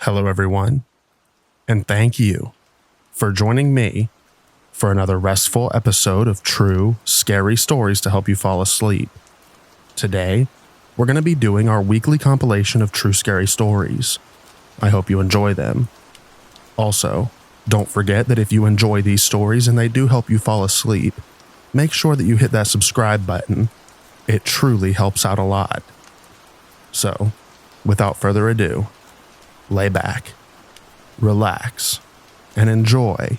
Hello, everyone, and thank you for joining me for another restful episode of true, scary stories to help you fall asleep. Today, we're going to be doing our weekly compilation of true scary stories. I hope you enjoy them. Also, don't forget that if you enjoy these stories and they do help you fall asleep, make sure that you hit that subscribe button. It truly helps out a lot. So, without further ado, lay back, relax, and enjoy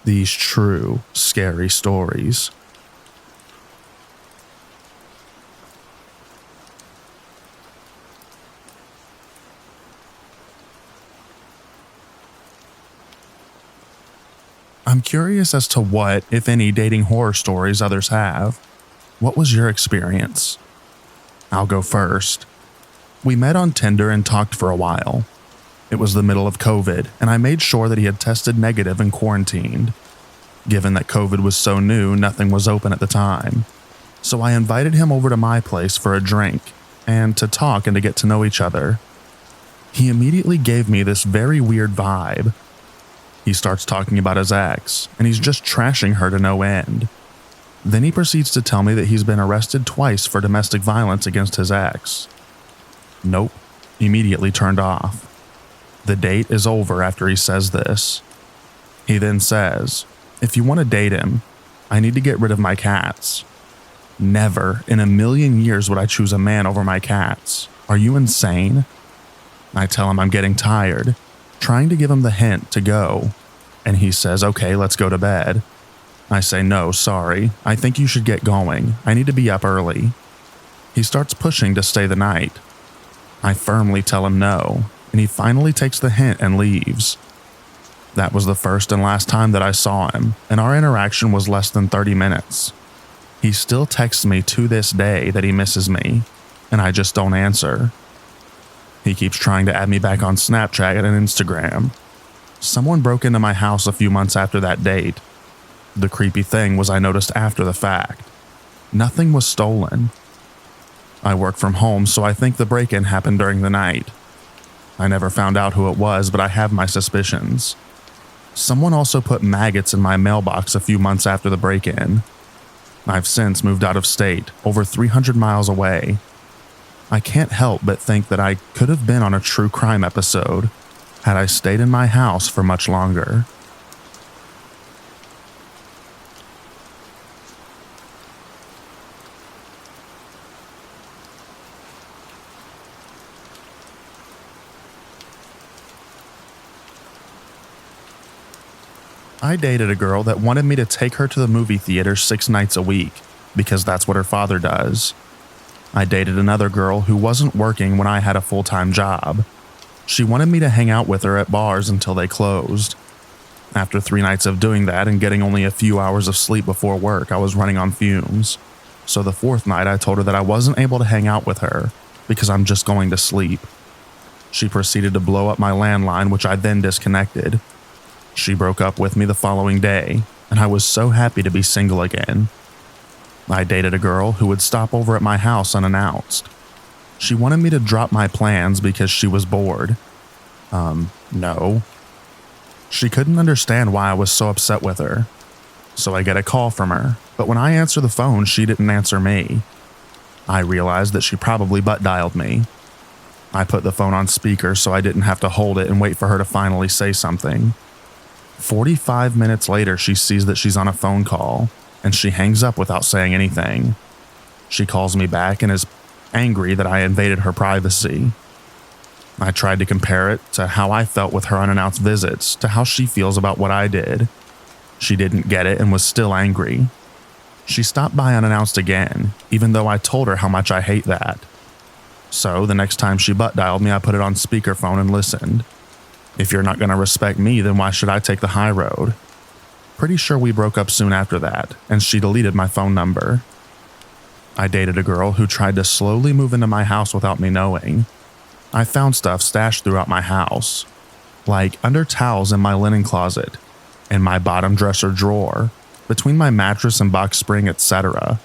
these true scary stories. I'm curious as to what, if any, dating horror stories others have. What was your experience? I'll go first. We met on Tinder and talked for a while. It was the middle of COVID, and I made sure that he had tested negative and quarantined. Given that COVID was so new, nothing was open at the time. So I invited him over to my place for a drink, and to talk and to get to know each other. He immediately gave me this very weird vibe. He starts talking about his ex, and he's just trashing her to no end. Then he proceeds to tell me that he's been arrested twice for domestic violence against his ex. Nope, immediately turned off. The date is over after he says this. He then says, if you want to date him, I need to get rid of my cats. Never in a million years would I choose a man over my cats. Are you insane? I tell him I'm getting tired, trying to give him the hint to go, and he says, okay, let's go to bed. I say, no, sorry, I think you should get going. I need to be up early. He starts pushing to stay the night. I firmly tell him no, and he finally takes the hint and leaves. That was the first and last time that I saw him, and our interaction was less than 30 minutes. He still texts me to this day that he misses me, and I just don't answer. He keeps trying to add me back on Snapchat and Instagram. Someone broke into my house a few months after that date. The creepy thing was I noticed after the fact. Nothing was stolen. I work from home, so I think the break-in happened during the night. I never found out who it was, but I have my suspicions. Someone also put maggots in my mailbox a few months after the break-in. I've since moved out of state, over 300 miles away. I can't help but think that I could have been on a true crime episode had I stayed in my house for much longer. I dated a girl that wanted me to take her to the movie theater 6 nights a week, because that's what her father does. I dated another girl who wasn't working when I had a full-time job. She wanted me to hang out with her at bars until they closed. After 3 nights of doing that and getting only a few hours of sleep before work, I was running on fumes. So the 4th night I told her that I wasn't able to hang out with her because I'm just going to sleep. She proceeded to blow up my landline, which I then disconnected. She broke up with me the following day, and I was so happy to be single again. I dated a girl who would stop over at my house unannounced. She wanted me to drop my plans because she was bored. No. She couldn't understand why I was so upset with her. So I get a call from her, but when I answer the phone, she didn't answer me. I realized that she probably butt-dialed me. I put the phone on speaker so I didn't have to hold it and wait for her to finally say something. 45 minutes later, she sees that she's on a phone call, and she hangs up without saying anything. She calls me back and is angry that I invaded her privacy. I tried to compare it to how I felt with her unannounced visits to how she feels about what I did. She didn't get it and was still angry. She stopped by unannounced again, even though I told her how much I hate that. So the next time she butt-dialed me, I put it on speakerphone and listened. If you're not going to respect me, then why should I take the high road? Pretty sure we broke up soon after that, and she deleted my phone number. I dated a girl who tried to slowly move into my house without me knowing. I found stuff stashed throughout my house, like under towels in my linen closet, in my bottom dresser drawer, between my mattress and box spring, etc.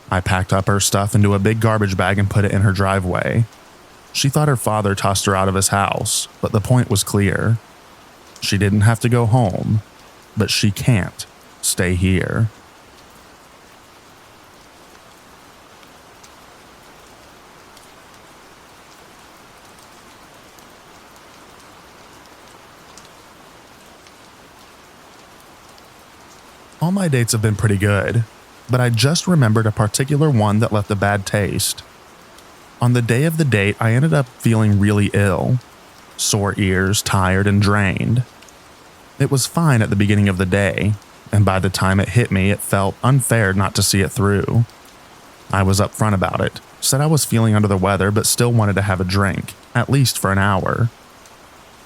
I packed up her stuff into a big garbage bag and put it in her driveway. She thought her father tossed her out of his house, but the point was clear. She didn't have to go home, but she can't stay here. All my dates have been pretty good, but I just remembered a particular one that left a bad taste. On the day of the date, I ended up feeling really ill. Sore ears, tired, and drained. It was fine at the beginning of the day, and by the time it hit me, it felt unfair not to see it through. I was upfront about it, said I was feeling under the weather but still wanted to have a drink, at least for an hour.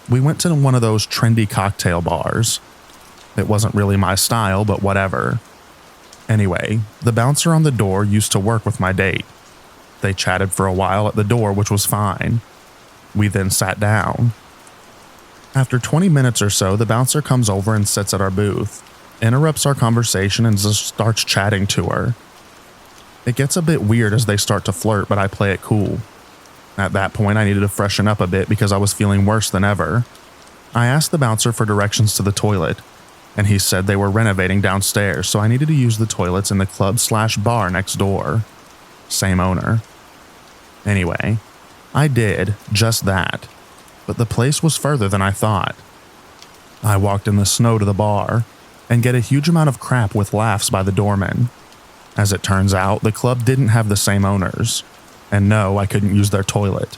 We went to one of those trendy cocktail bars. It wasn't really my style, but whatever. Anyway, the bouncer on the door used to work with my date. They chatted for a while at the door, which was fine. We then sat down. After 20 minutes or so, the bouncer comes over and sits at our booth, interrupts our conversation and just starts chatting to her. It gets a bit weird as they start to flirt, but I play it cool. At that point, I needed to freshen up a bit because I was feeling worse than ever. I asked the bouncer for directions to the toilet, and he said they were renovating downstairs, so I needed to use the toilets in the club/bar next door. Same owner. Anyway, I did just that, but the place was further than I thought. I walked in the snow to the bar and get a huge amount of crap with laughs by the doorman. As it turns out, the club didn't have the same owners, and no, I couldn't use their toilet.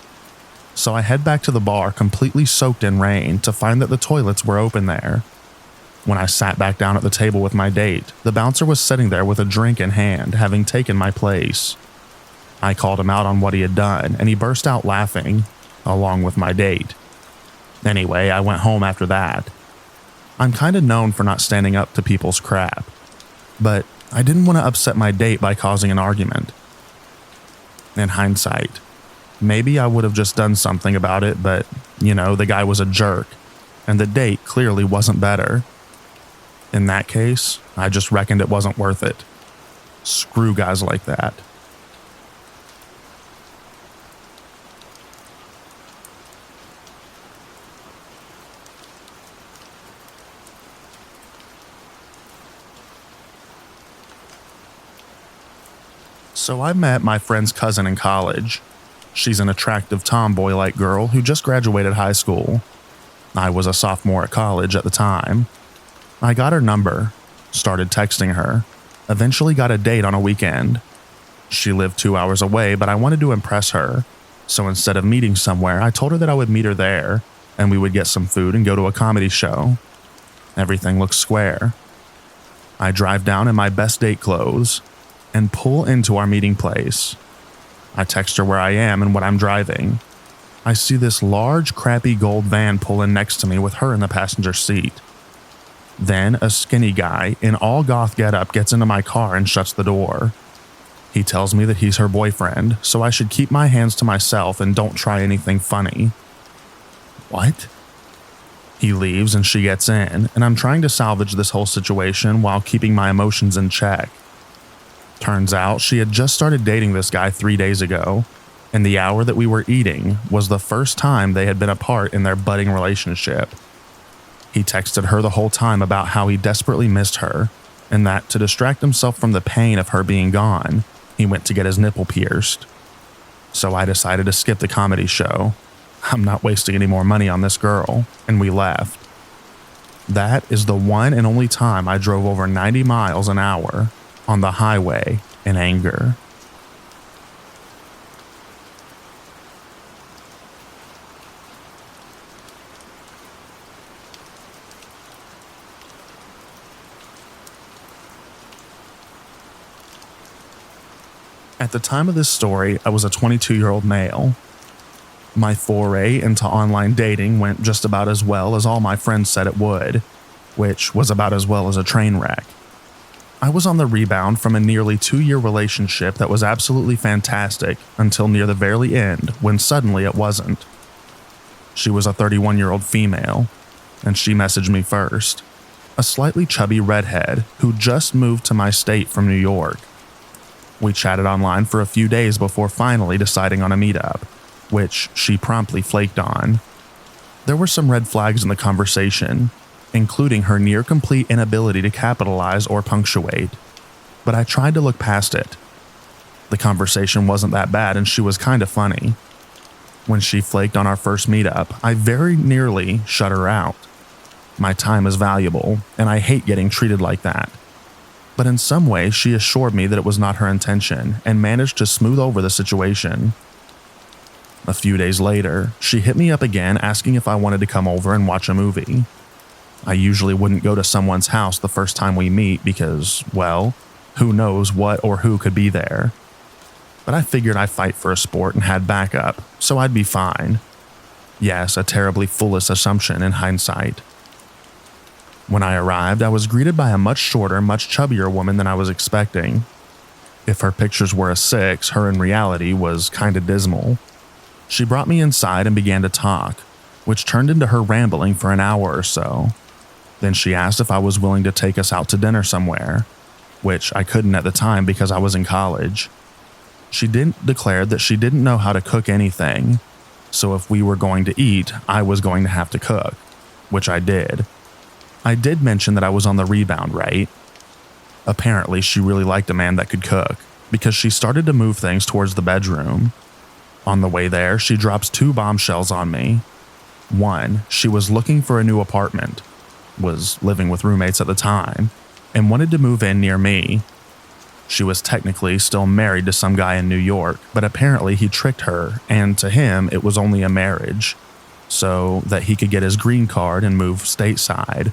So I head back to the bar completely soaked in rain to find that the toilets were open there. When I sat back down at the table with my date, the bouncer was sitting there with a drink in hand, having taken my place. I called him out on what he had done, and he burst out laughing, along with my date. Anyway, I went home after that. I'm kind of known for not standing up to people's crap, but I didn't want to upset my date by causing an argument. In hindsight, maybe I would have just done something about it, but, the guy was a jerk, and the date clearly wasn't better. In that case, I just reckoned it wasn't worth it. Screw guys like that. So I met my friend's cousin in college. She's an attractive tomboy-like girl who just graduated high school. I was a sophomore at college at the time. I got her number, started texting her, eventually got a date on a weekend. She lived 2 hours away, but I wanted to impress her, so instead of meeting somewhere, I told her that I would meet her there, and we would get some food and go to a comedy show. Everything looks square. I drive down in my best date clothes and pull into our meeting place. I text her where I am and what I'm driving. I see this large, crappy gold van pull in next to me with her in the passenger seat. Then a skinny guy in all goth getup gets into my car and shuts the door. He tells me that he's her boyfriend, so I should keep my hands to myself and don't try anything funny. What? He leaves and she gets in, and I'm trying to salvage this whole situation while keeping my emotions in check. Turns out she had just started dating this guy 3 days ago, and the hour that we were eating was the first time they had been apart in their budding relationship. He texted her the whole time about how he desperately missed her, and that to distract himself from the pain of her being gone, he went to get his nipple pierced. So I decided to skip the comedy show. I'm not wasting any more money on this girl, and we left. That is the one and only time I drove over 90 miles an hour on the highway in anger. At the time of this story, I was a 22-year-old male. My foray into online dating went just about as well as all my friends said it would, which was about as well as a train wreck. I was on the rebound from a nearly 2-year relationship that was absolutely fantastic until near the very end, when suddenly it wasn't. She was a 31-year-old female, and she messaged me first. A slightly chubby redhead who just moved to my state from New York. We chatted online for a few days before finally deciding on a meetup. which she promptly flaked on. There were some red flags in the conversation, including her near-complete inability to capitalize or punctuate, but I tried to look past it. The conversation wasn't that bad and she was kind of funny. When she flaked on our first meetup, I very nearly shut her out. My time is valuable, and I hate getting treated like that. But in some way, she assured me that it was not her intention and managed to smooth over the situation. A few days later, she hit me up again asking if I wanted to come over and watch a movie. I usually wouldn't go to someone's house the first time we meet because, well, who knows what or who could be there. But I figured I fight for a sport and had backup, so I'd be fine. Yes, a terribly foolish assumption in hindsight. When I arrived, I was greeted by a much shorter, much chubbier woman than I was expecting. If her pictures were a 6, her in reality was kinda dismal. She brought me inside and began to talk, which turned into her rambling for an hour or so. Then she asked if I was willing to take us out to dinner somewhere, which I couldn't at the time because I was in college. She declared that she didn't know how to cook anything, so if we were going to eat, I was going to have to cook, which I did. I did mention that I was on the rebound, right? Apparently, she really liked a man that could cook, because she started to move things towards the bedroom. On the way there, she drops 2 bombshells on me. 1, she was looking for a new apartment, was living with roommates at the time, and wanted to move in near me. She was technically still married to some guy in New York, but apparently he tricked her, and to him it was only a marriage, so that he could get his green card and move stateside.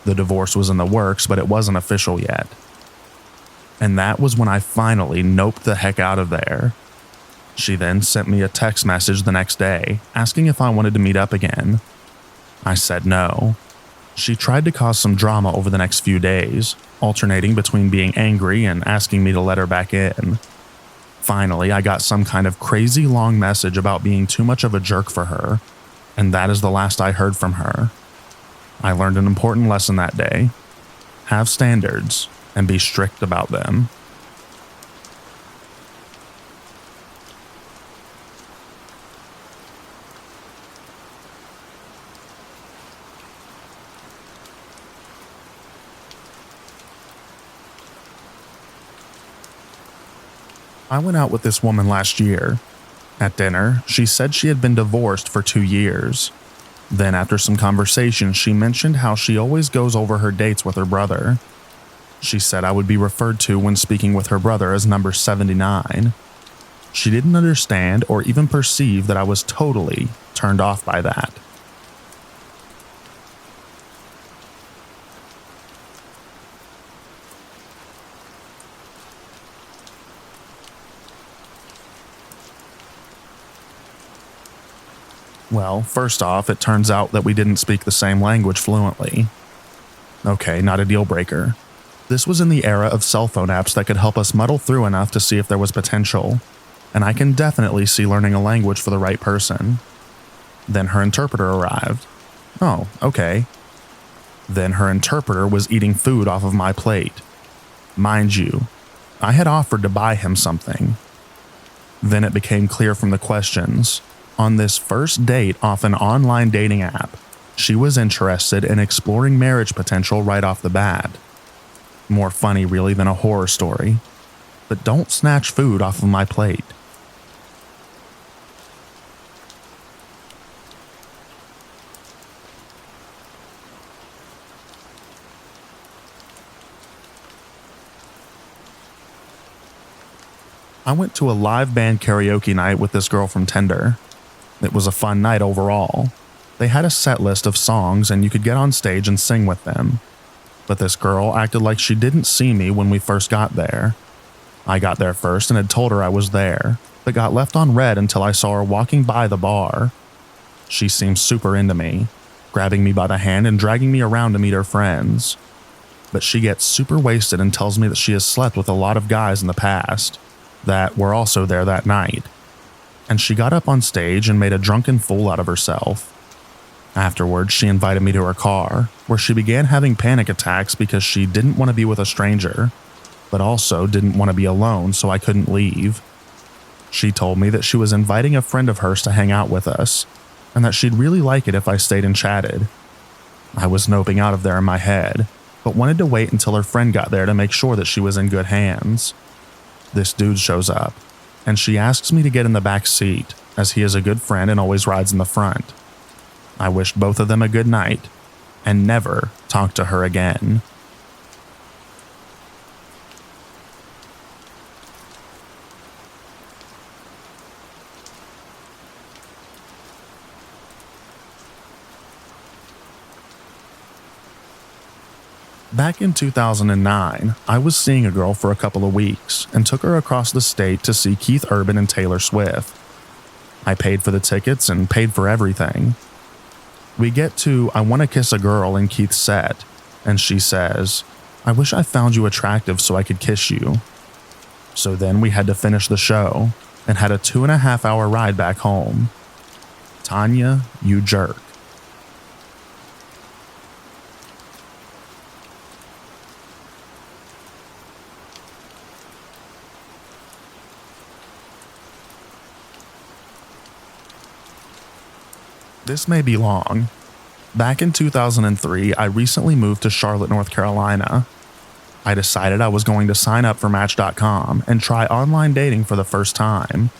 The divorce was in the works, but it wasn't official yet. And that was when I finally noped the heck out of there. She then sent me a text message the next day, asking if I wanted to meet up again. I said no. She tried to cause some drama over the next few days, alternating between being angry and asking me to let her back in. Finally, I got some kind of crazy long message about being too much of a jerk for her, and that is the last I heard from her. I learned an important lesson that day. Have standards and be strict about them. I went out with this woman last year. At dinner, she said she had been divorced for 2 years. Then after some conversation, she mentioned how she always goes over her dates with her brother. She said I would be referred to when speaking with her brother as number 79. She didn't understand or even perceive that I was totally turned off by that. Well, first off, it turns out that we didn't speak the same language fluently. Okay, not a deal breaker. This was in the era of cell phone apps that could help us muddle through enough to see if there was potential, and I can definitely see learning a language for the right person. Then her interpreter arrived. Oh, okay. Then her interpreter was eating food off of my plate. Mind you, I had offered to buy him something. Then it became clear from the questions. On this first date off an online dating app, she was interested in exploring marriage potential right off the bat. More funny really than a horror story. But don't snatch food off of my plate. I went to a live band karaoke night with this girl from Tinder. It was a fun night overall. They had a set list of songs and you could get on stage and sing with them. But this girl acted like she didn't see me when we first got there. I got there first and had told her I was there, but got left on red until I saw her walking by the bar. She seemed super into me, grabbing me by the hand and dragging me around to meet her friends. But she gets super wasted and tells me that she has slept with a lot of guys in the past that were also there that night. And she got up on stage and made a drunken fool out of herself. Afterwards, she invited me to her car, where she began having panic attacks because she didn't want to be with a stranger, but also didn't want to be alone, so I couldn't leave. She told me that she was inviting a friend of hers to hang out with us, and that she'd really like it if I stayed and chatted. I was noping out of there in my head, but wanted to wait until her friend got there to make sure that she was in good hands. This dude shows up, and she asks me to get in the back seat, as he is a good friend and always rides in the front. I wished both of them a good night, and never talked to her again. Back in 2009, I was seeing a girl for a couple of weeks and took her across the state to see Keith Urban and Taylor Swift. I paid for the tickets and paid for everything. We get to I Want to Kiss a Girl in Keith's set, and she says, "I wish I found you attractive so I could kiss you." So then we had to finish the show and had a 2.5-hour ride back home. Tanya, you jerk. This may be long. Back in 2003, I recently moved to Charlotte, North Carolina. I decided I was going to sign up for Match.com and try online dating for the first time.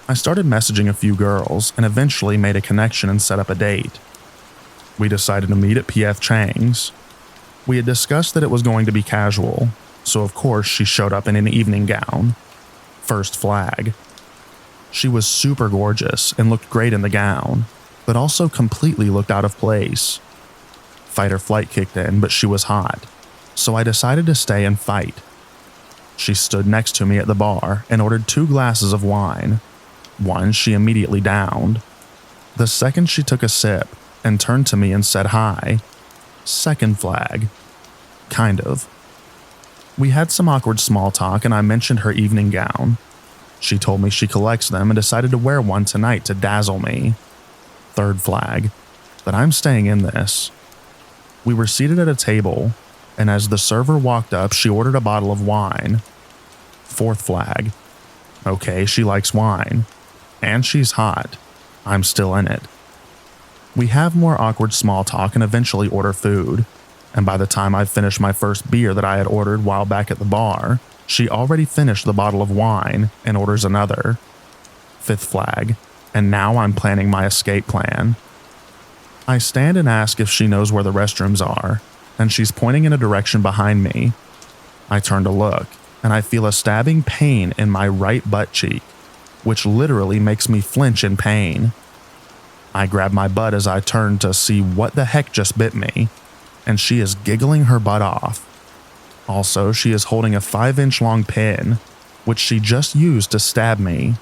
I started messaging a few girls and eventually made a connection and set up a date. We decided to meet at P.F. Chang's. We had discussed that it was going to be casual, so of course she showed up in an evening gown. First flag. She was super gorgeous and looked great in the gown, but also completely looked out of place. Fight or flight kicked in, but she was hot, so I decided to stay and fight. She stood next to me at the bar and ordered 2 glasses of wine. One she immediately downed. The second she took a sip and turned to me and said hi. Second flag. Kind of. We had some awkward small talk and I mentioned her evening gown. She told me she collects them and decided to wear one tonight to dazzle me. Third flag, but I'm staying in this. We were seated at a table, and as the server walked up, she ordered a bottle of wine. Fourth flag. Okay, she likes wine. And she's hot. I'm still in it. We have more awkward small talk and eventually order food, and by the time I finished my first beer that I had ordered while back at the bar, she already finished the bottle of wine and orders another. Fifth flag. And now I'm planning my escape plan. I stand and ask if she knows where the restrooms are, and she's pointing in a direction behind me. I turn to look, and I feel a stabbing pain in my right butt cheek, which literally makes me flinch in pain. I grab my butt as I turn to see what the heck just bit me, and she is giggling her butt off. Also, she is holding a 5-inch long pin, which she just used to stab me.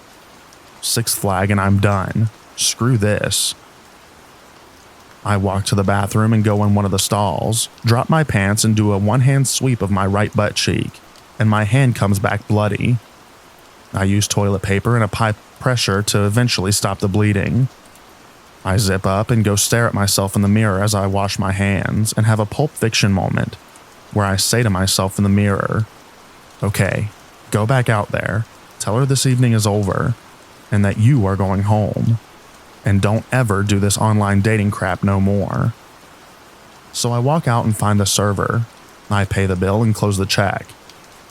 Sixth flag and I'm done. Screw this. I walk to the bathroom and go in one of the stalls, drop my pants and do a one-hand sweep of my right butt cheek, and my hand comes back bloody. I use toilet paper and apply pressure to eventually stop the bleeding. I zip up and go stare at myself in the mirror as I wash my hands and have a Pulp Fiction moment, where I say to myself in the mirror, "Okay, go back out there, tell her this evening is over, and that you are going home. And don't ever do this online dating crap no more." So I walk out and find the server. I pay the bill and close the check.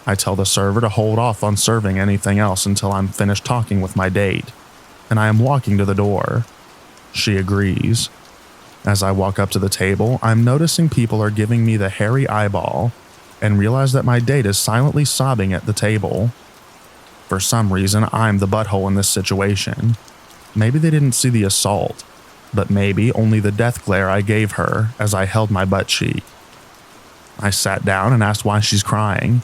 I tell the server to hold off on serving anything else until I'm finished talking with my date, and I am walking to the door. She agrees. As I walk up to the table, I'm noticing people are giving me the hairy eyeball and realize that my date is silently sobbing at the table. For some reason, I'm the butthole in this situation. Maybe they didn't see the assault, but maybe only the death glare I gave her as I held my butt cheek. I sat down and asked why she's crying.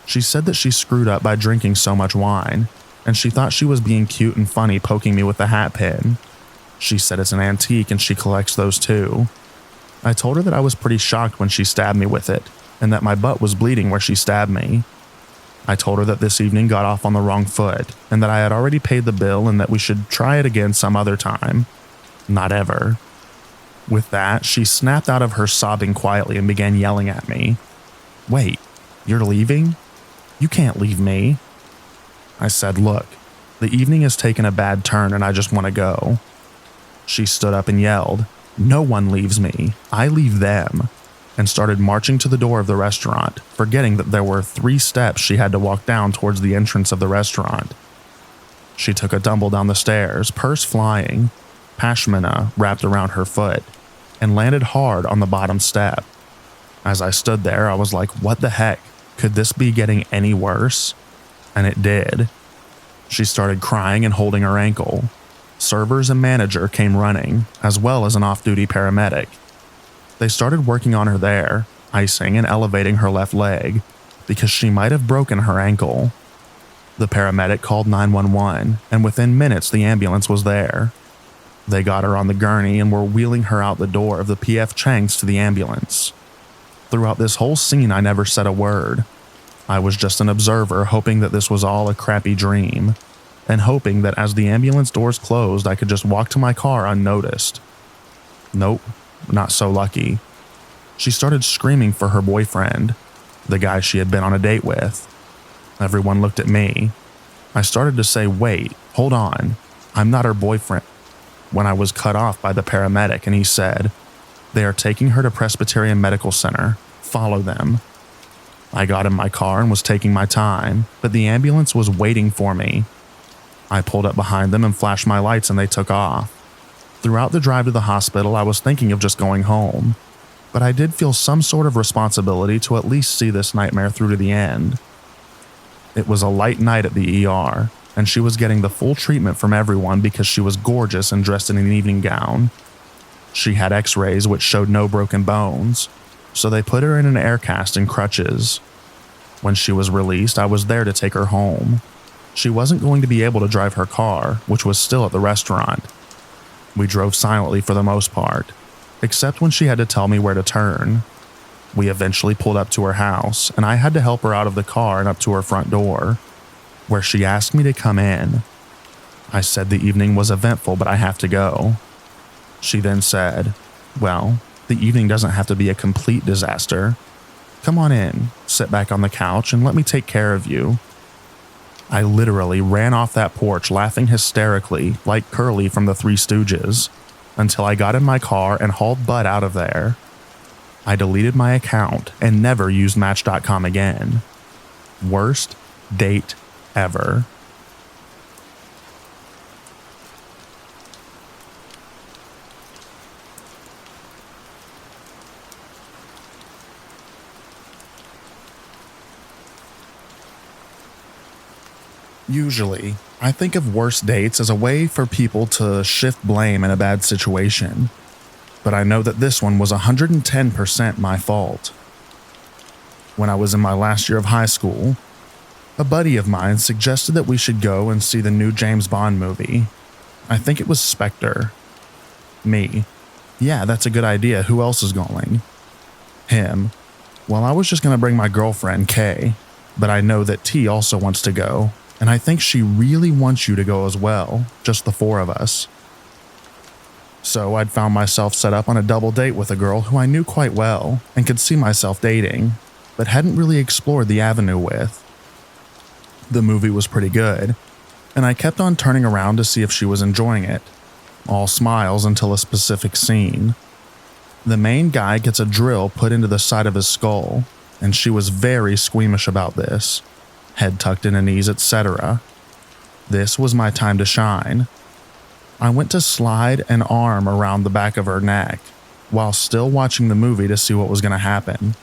She said that she screwed up by drinking so much wine, and she thought she was being cute and funny poking me with the hat pin. She said it's an antique and she collects those too. I told her that I was pretty shocked when she stabbed me with it, and that my butt was bleeding where she stabbed me. I told her that this evening got off on the wrong foot, and that I had already paid the bill and that we should try it again some other time. Not ever. With that, she snapped out of her sobbing quietly and began yelling at me. "Wait, you're leaving? You can't leave me." I said, "Look, The evening has taken a bad turn and I just want to go." She stood up and yelled, "No one leaves me. I leave them," and started marching to the door of the restaurant, forgetting that there were 3 steps she had to walk down towards the entrance of the restaurant. She took a tumble down the stairs, purse flying, pashmina wrapped around her foot, and landed hard on the bottom step. As I stood there, I was like, what the heck? Could this be getting any worse? And it did. She started crying and holding her ankle. Servers and manager came running, as well as an off-duty paramedic. They started working on her there, icing and elevating her left leg, because she might have broken her ankle. The paramedic called 911, and within minutes the ambulance was there. They got her on the gurney and were wheeling her out the door of the P.F. Chang's to the ambulance. Throughout this whole scene, I never said a word. I was just an observer, hoping that this was all a crappy dream, and hoping that as the ambulance doors closed, I could just walk to my car unnoticed. Nope, not so lucky. She started screaming for her boyfriend, the guy she had been on a date with. Everyone looked at me. I started to say, wait, hold on, I'm not her boyfriend, when I was cut off by the paramedic and he said, "They are taking her to Presbyterian Medical Center. Follow them." I got in my car and was taking my time, but the ambulance was waiting for me. I pulled up behind them and flashed my lights and they took off. Throughout the drive to the hospital, I was thinking of just going home, but I did feel some sort of responsibility to at least see this nightmare through to the end. It was a light night at the ER, and she was getting the full treatment from everyone because she was gorgeous and dressed in an evening gown. She had x-rays which showed no broken bones, so they put her in an air cast and crutches. When she was released, I was there to take her home. She wasn't going to be able to drive her car, which was still at the restaurant. We drove silently for the most part, except when she had to tell me where to turn. We eventually pulled up to her house, and I had to help her out of the car and up to her front door, where she asked me to come in. I said the evening was eventful, but I have to go. She then said, "Well, the evening doesn't have to be a complete disaster. Come on in, sit back on the couch, and let me take care of you." I literally ran off that porch laughing hysterically like Curly from the Three Stooges, until I got in my car and hauled butt out of there. I deleted my account and never used Match.com again. Worst date ever. Usually, I think of worst dates as a way for people to shift blame in a bad situation, but I know that this one was 110% my fault. When I was in my last year of high school, a buddy of mine suggested that we should go and see the new James Bond movie. I think it was Spectre. Me. Yeah, that's a good idea. Who else is going? Him. Well, I was just going to bring my girlfriend, Kay, but I know that T also wants to go, and I think she really wants you to go as well, just the 4 of us. So I'd found myself set up on a double date with a girl who I knew quite well and could see myself dating, but hadn't really explored the avenue with. The movie was pretty good, and I kept on turning around to see if she was enjoying it, all smiles until a specific scene. The main guy gets a drill put into the side of his skull, and she was very squeamish about this, head tucked in her knees, etc. This was my time to shine. I went to slide an arm around the back of her neck, while still watching the movie to see what was going to happen.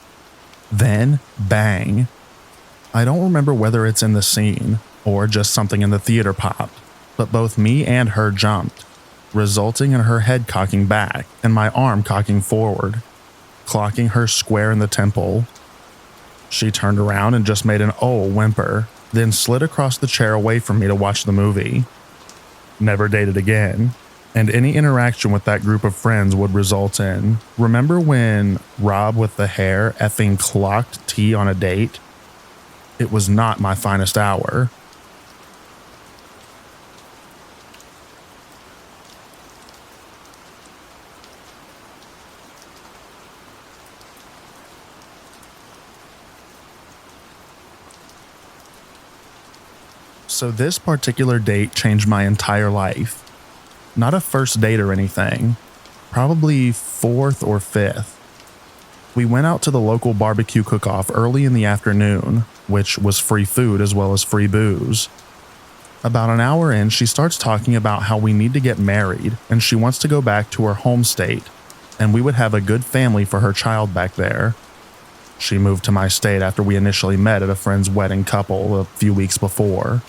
Then, bang. I don't remember whether it's in the scene, or just something in the theater popped, but both me and her jumped, resulting in her head cocking back and my arm cocking forward, clocking her square in the temple. She turned around and just made an "oh" whimper, then slid across the chair away from me to watch the movie. Never dated again, and any interaction with that group of friends would result in, remember when Rob with the hair effing clocked T on a date? It was not my finest hour. So this particular date changed my entire life. Not a first date or anything, probably fourth or fifth. We went out to the local barbecue cook-off early in the afternoon, which was free food as well as free booze. About an hour in, she starts talking about how we need to get married and she wants to go back to her home state, and we would have a good family for her child back there. She moved to my state after we initially met at a friend's wedding couple a few weeks before.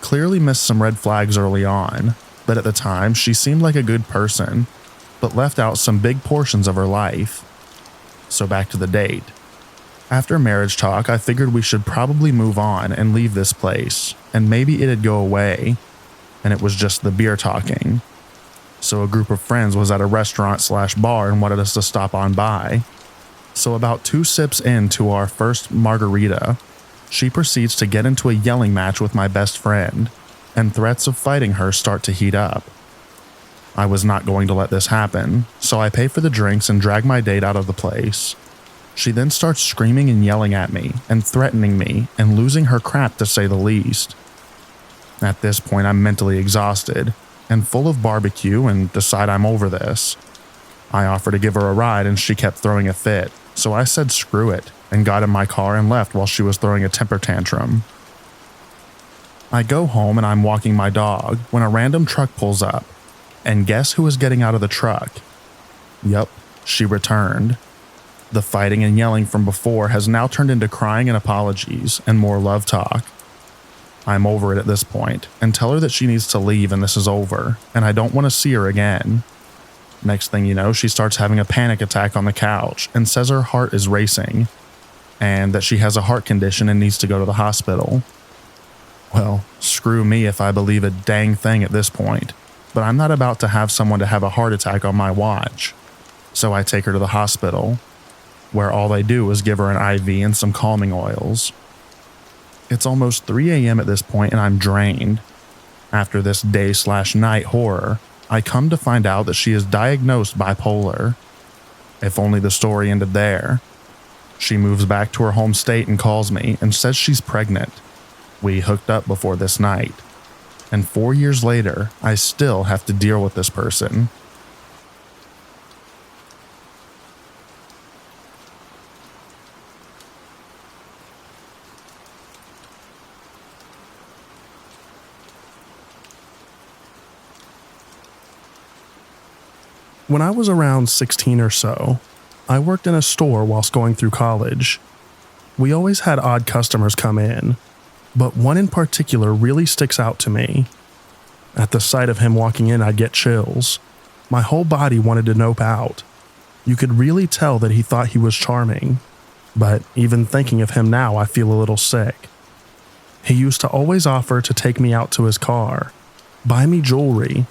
Clearly missed some red flags early on, but at the time she seemed like a good person, but left out some big portions of her life. So back to the date. After marriage talk, I figured we should probably move on and leave this place, and maybe it'd go away, and it was just the beer talking. So a group of friends was at a restaurant/bar and wanted us to stop on by. So about 2 sips into our first margarita, she proceeds to get into a yelling match with my best friend, and threats of fighting her start to heat up. I was not going to let this happen, so I pay for the drinks and drag my date out of the place. She then starts screaming and yelling at me and threatening me and losing her crap to say the least. At this point, I'm mentally exhausted and full of barbecue and decide I'm over this. I offer to give her a ride and she kept throwing a fit, so I said screw it and got in my car and left while she was throwing a temper tantrum. I go home and I'm walking my dog when a random truck pulls up. And guess who was getting out of the truck? Yup, she returned. The fighting and yelling from before has now turned into crying and apologies and more love talk. I'm over it at this point and tell her that she needs to leave and this is over, and I don't want to see her again. Next thing you know, she starts having a panic attack on the couch and says her heart is racing and that she has a heart condition and needs to go to the hospital. Well, screw me if I believe a dang thing at this point, but I'm not about to have someone to have a heart attack on my watch. So I take her to the hospital, where all they do is give her an IV and some calming oils. It's almost 3 a.m. at this point and I'm drained. After this day/night horror, I come to find out that she is diagnosed bipolar. If only the story ended there. She moves back to her home state and calls me and says she's pregnant. We hooked up before this night. And 4 years later, I still have to deal with this person. When I was around 16 or so, I worked in a store whilst going through college. We always had odd customers come in, but one in particular really sticks out to me. At the sight of him walking in, I'd get chills. My whole body wanted to nope out. You could really tell that he thought he was charming, but even thinking of him now, I feel a little sick. He used to always offer to take me out to his car, buy me jewelry.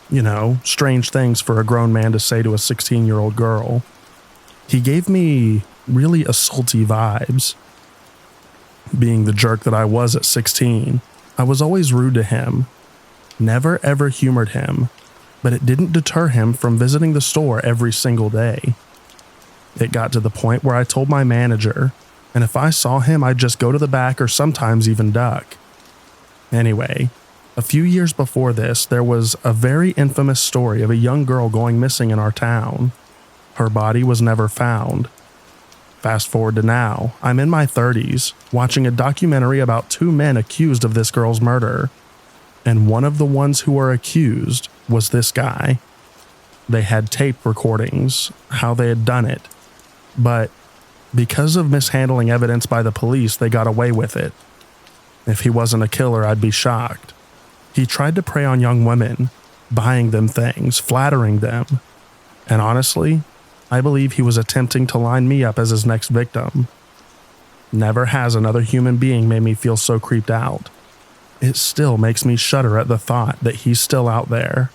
You know, strange things for a grown man to say to a 16-year-old girl. He gave me really assaulty vibes. Being the jerk that I was at 16, I was always rude to him. Never ever humored him, but it didn't deter him from visiting the store every single day. It got to the point where I told my manager, and if I saw him, I'd just go to the back or sometimes even duck. Anyway, a few years before this, there was a very infamous story of a young girl going missing in our town. Her body was never found. Fast forward to now, I'm in my 30s, watching a documentary about 2 men accused of this girl's murder. And one of the ones who were accused was this guy. They had tape recordings, how they had done it. But because of mishandling evidence by the police, they got away with it. If he wasn't a killer, I'd be shocked. He tried to prey on young women, buying them things, flattering them. And honestly, I believe he was attempting to line me up as his next victim. Never has another human being made me feel so creeped out. It still makes me shudder at the thought that he's still out there.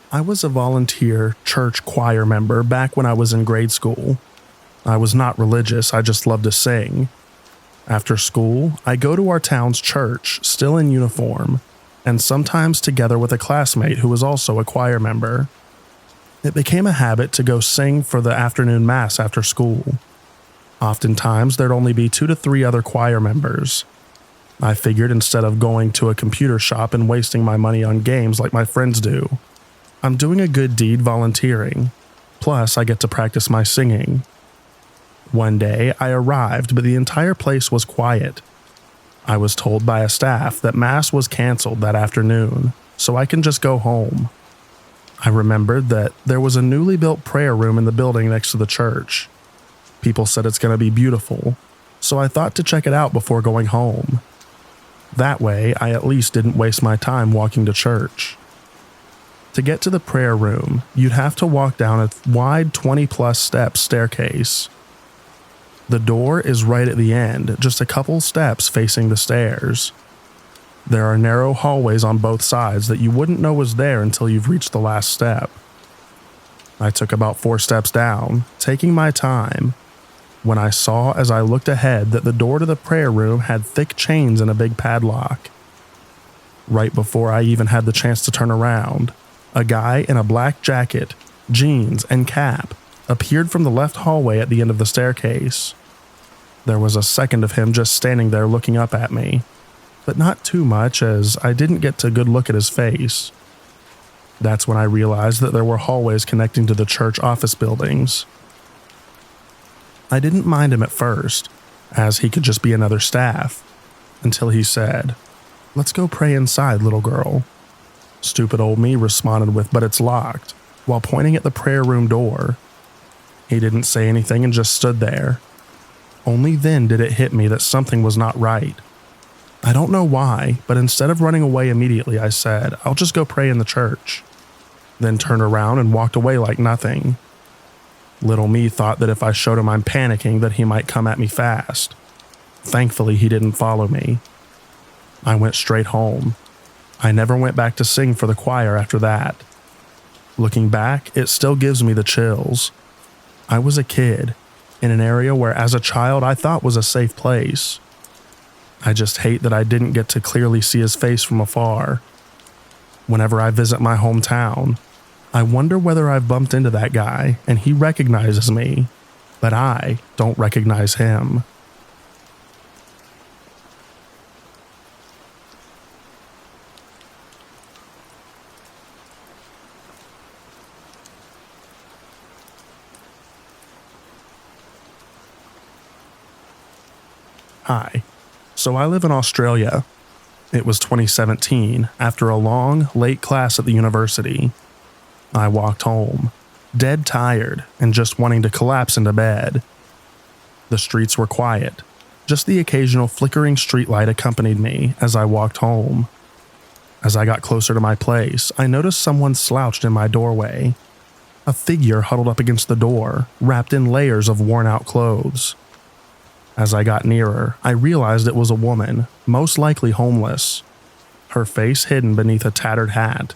I was a volunteer church choir member back when I was in grade school. I was not religious, I just loved to sing. After school, I go to our town's church, still in uniform, and sometimes together with a classmate who was also a choir member. It became a habit to go sing for the afternoon mass after school. Oftentimes, there'd only be 2 to 3 other choir members. I figured instead of going to a computer shop and wasting my money on games like my friends do, I'm doing a good deed volunteering. Plus, I get to practice my singing. One day, I arrived, but the entire place was quiet. I was told by a staff that mass was canceled that afternoon, so I can just go home. I remembered that there was a newly built prayer room in the building next to the church. People said it's going to be beautiful, so I thought to check it out before going home. That way, I at least didn't waste my time walking to church. To get to the prayer room, you'd have to walk down a wide 20-plus step staircase. The door is right at the end, just a couple steps facing the stairs. There are narrow hallways on both sides that you wouldn't know was there until you've reached the last step. I took about 4 steps down, taking my time, when I saw as I looked ahead that the door to the prayer room had thick chains and a big padlock. Right before I even had the chance to turn around, a guy in a black jacket, jeans, and cap appeared from the left hallway at the end of the staircase. There was a second of him just standing there looking up at me, but not too much as I didn't get a good look at his face. That's when I realized that there were hallways connecting to the church office buildings. I didn't mind him at first, as he could just be another staff, until he said, "Let's go pray inside, little girl." Stupid old me responded with, "But it's locked," while pointing at the prayer room door. He didn't say anything and just stood there. Only then did it hit me that something was not right. I don't know why, but instead of running away immediately, I said, "I'll just go pray in the church," then turned around and walked away like nothing. Little me thought that if I showed him I'm panicking that he might come at me fast. Thankfully, he didn't follow me. I went straight home. I never went back to sing for the choir after that. Looking back, it still gives me the chills. I was a kid, in an area where as a child I thought was a safe place. I just hate that I didn't get to clearly see his face from afar. Whenever I visit my hometown, I wonder whether I've bumped into that guy and he recognizes me, but I don't recognize him. Hi. So I live in Australia. It was 2017, after a long, late class at the university. I walked home, dead tired and just wanting to collapse into bed. The streets were quiet. Just the occasional flickering streetlight accompanied me as I walked home. As I got closer to my place, I noticed someone slouched in my doorway. A figure huddled up against the door, wrapped in layers of worn-out clothes. As I got nearer, I realized it was a woman, most likely homeless, her face hidden beneath a tattered hat.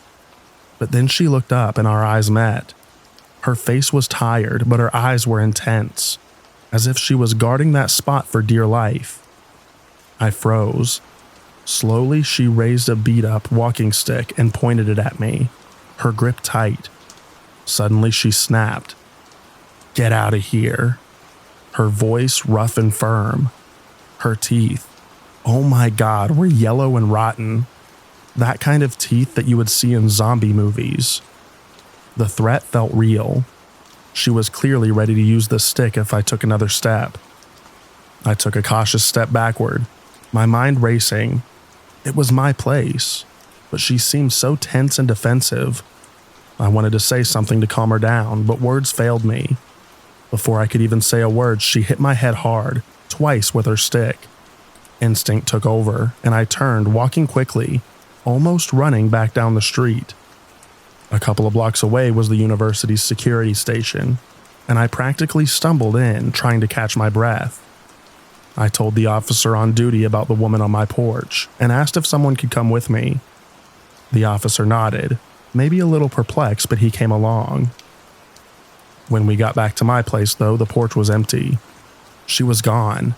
But then she looked up and our eyes met. Her face was tired, but her eyes were intense, as if she was guarding that spot for dear life. I froze. Slowly, she raised a beat-up walking stick and pointed it at me, her grip tight. Suddenly, she snapped. "Get out of here." Her voice rough and firm. Her teeth, oh my God, were yellow and rotten. That kind of teeth that you would see in zombie movies. The threat felt real. She was clearly ready to use the stick if I took another step. I took a cautious step backward, my mind racing. It was my place, but she seemed so tense and defensive. I wanted to say something to calm her down, but words failed me. Before I could even say a word, she hit my head hard, twice with her stick. Instinct took over, and I turned, walking quickly, almost running back down the street. A couple of blocks away was the university's security station, and I practically stumbled in, trying to catch my breath. I told the officer on duty about the woman on my porch, and asked if someone could come with me. The officer nodded, maybe a little perplexed, but he came along. When we got back to my place, though, the porch was empty. She was gone.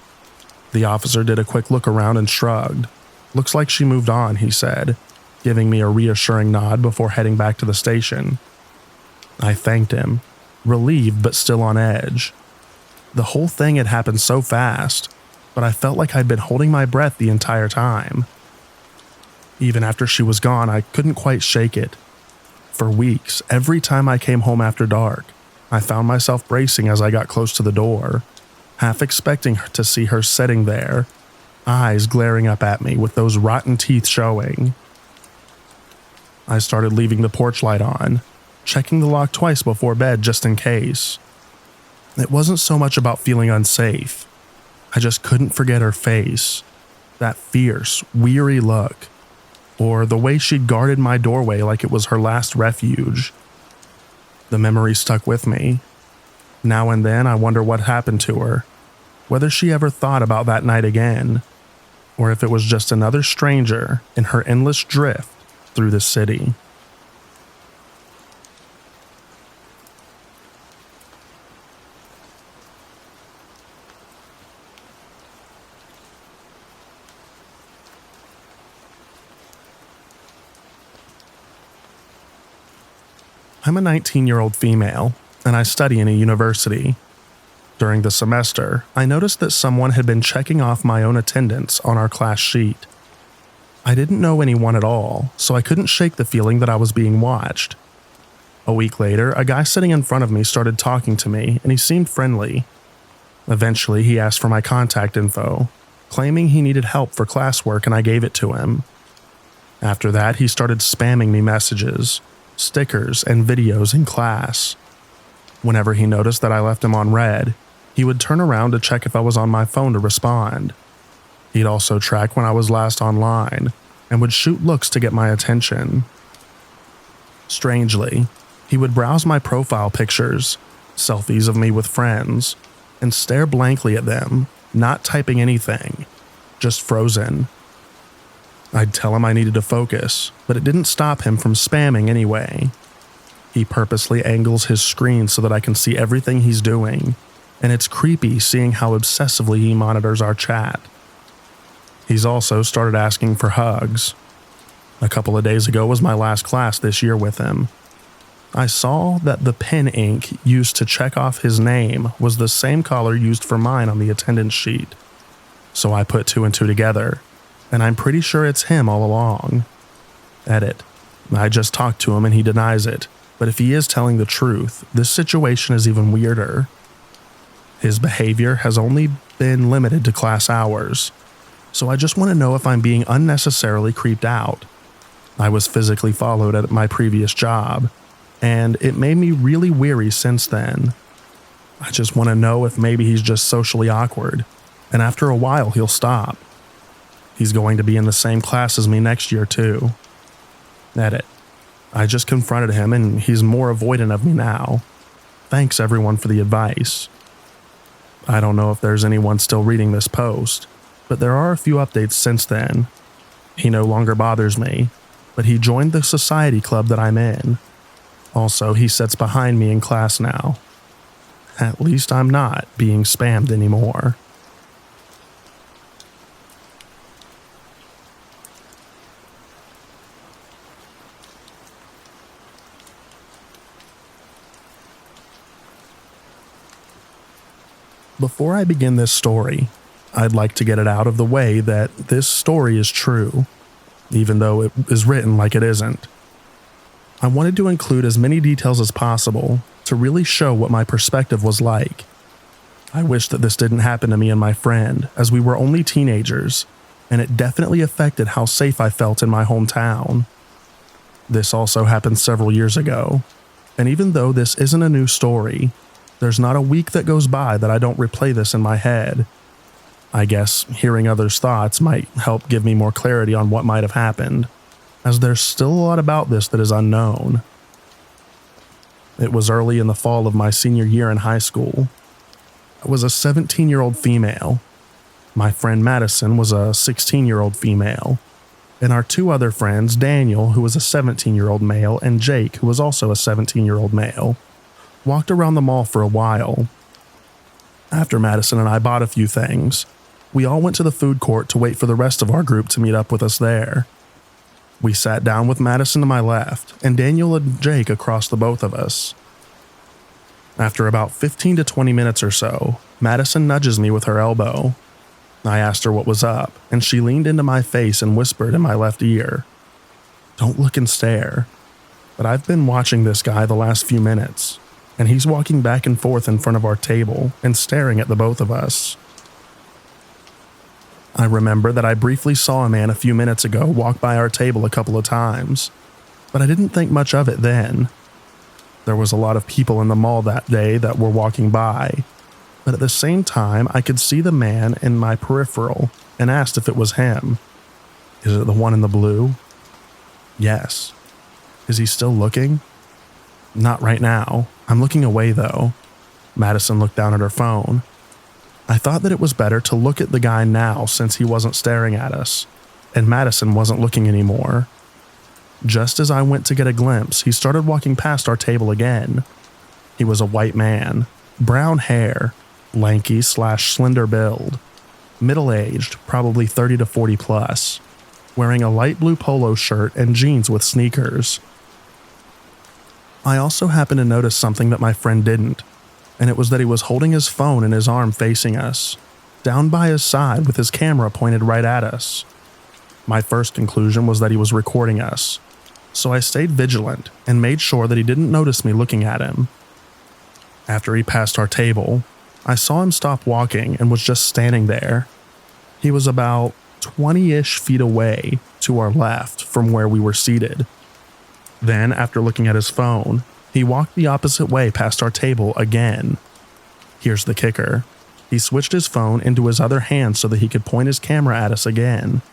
The officer did a quick look around and shrugged. "Looks like she moved on," he said. giving me a reassuring nod before heading back to the station. I thanked him, relieved but still on edge. The whole thing had happened so fast, but I felt like I'd been holding my breath the entire time. Even after she was gone, I couldn't quite shake it. For weeks, every time I came home after dark, I found myself bracing as I got close to the door, half expecting to see her sitting there, eyes glaring up at me with those rotten teeth showing. I started leaving the porch light on, checking the lock twice before bed just in case. It wasn't so much about feeling unsafe. I just couldn't forget her face, that fierce, weary look, or the way she'd guarded my doorway like it was her last refuge. The memory stuck with me. Now and then I wonder what happened to her, whether she ever thought about that night again, or if it was just another stranger in her endless drift through the city. I'm a 19-year-old female, and I study in a university. During the semester, I noticed that someone had been checking off my own attendance on our class sheet. I didn't know anyone at all, so I couldn't shake the feeling that I was being watched. A week later, a guy sitting in front of me started talking to me, and he seemed friendly. Eventually, he asked for my contact info, claiming he needed help for classwork, and I gave it to him. After that, he started spamming me messages, stickers, and videos in class. Whenever he noticed that I left him on read, he would turn around to check if I was on my phone to respond. He'd also track when I was last online and would shoot looks to get my attention. Strangely, he would browse my profile pictures, selfies of me with friends, and stare blankly at them, not typing anything, just frozen. I'd tell him I needed to focus, but it didn't stop him from spamming anyway. He purposely angles his screen so that I can see everything he's doing, and it's creepy seeing how obsessively he monitors our chat. He's also started asking for hugs. A couple of days ago was my last class this year with him. I saw that the pen ink used to check off his name was the same color used for mine on the attendance sheet. So I put two and two together, and I'm pretty sure it's him all along. Edit. I just talked to him and he denies it, but if he is telling the truth, this situation is even weirder. His behavior has only been limited to class hours, so I just want to know if I'm being unnecessarily creeped out. I was physically followed at my previous job, and it made me really weary since then. I just want to know if maybe he's just socially awkward, and after a while he'll stop. He's going to be in the same class as me next year too. Edit. I just confronted him and he's more avoidant of me now. Thanks everyone for the advice. I don't know if there's anyone still reading this post, but there are a few updates since then. He no longer bothers me, but he joined the society club that I'm in. Also, he sits behind me in class now. At least I'm not being spammed anymore. Before I begin this story, I'd like to get it out of the way that this story is true, even though it is written like it isn't. I wanted to include as many details as possible to really show what my perspective was like. I wish that this didn't happen to me and my friend, as we were only teenagers, and it definitely affected how safe I felt in my hometown. This also happened several years ago, and even though this isn't a new story, there's not a week that goes by that I don't replay this in my head. I guess hearing others' thoughts might help give me more clarity on what might have happened, as there's still a lot about this that is unknown. It was early in the fall of my senior year in high school. I was a 17-year-old female. My friend Madison was a 16-year-old female. And our two other friends, Daniel, who was a 17-year-old male, and Jake, who was also a 17-year-old male, walked around the mall for a while. After Madison and I bought a few things, we all went to the food court to wait for the rest of our group to meet up with us there. We sat down with Madison to my left and Daniel and Jake across the both of us. After about 15 to 20 minutes or so, Madison nudges me with her elbow. I asked her what was up, and she leaned into my face and whispered in my left ear, "Don't look and stare, but I've been watching this guy the last few minutes, and he's walking back and forth in front of our table and staring at the both of us." I remember that I briefly saw a man a few minutes ago walk by our table a couple of times, but I didn't think much of it then. There was a lot of people in the mall that day that were walking by, but at the same time I could see the man in my peripheral and asked if it was him. "Is it the one in the blue?" "Yes." "Is he still looking?" "Not right now. I'm looking away though." Madison looked down at her phone. I thought that it was better to look at the guy now since he wasn't staring at us, and Madison wasn't looking anymore. Just as I went to get a glimpse, he started walking past our table again. He was a white man, brown hair, lanky/slender build, middle-aged, probably 30 to 40 plus, wearing a light blue polo shirt and jeans with sneakers. I also happened to notice something that my friend didn't, and it was that he was holding his phone in his arm facing us, down by his side with his camera pointed right at us. My first conclusion was that he was recording us, so I stayed vigilant and made sure that he didn't notice me looking at him. After he passed our table, I saw him stop walking and was just standing there. He was about 20-ish feet away to our left from where we were seated. Then, after looking at his phone, he walked the opposite way past our table again. Here's the kicker. He switched his phone into his other hand so that he could point his camera at us again.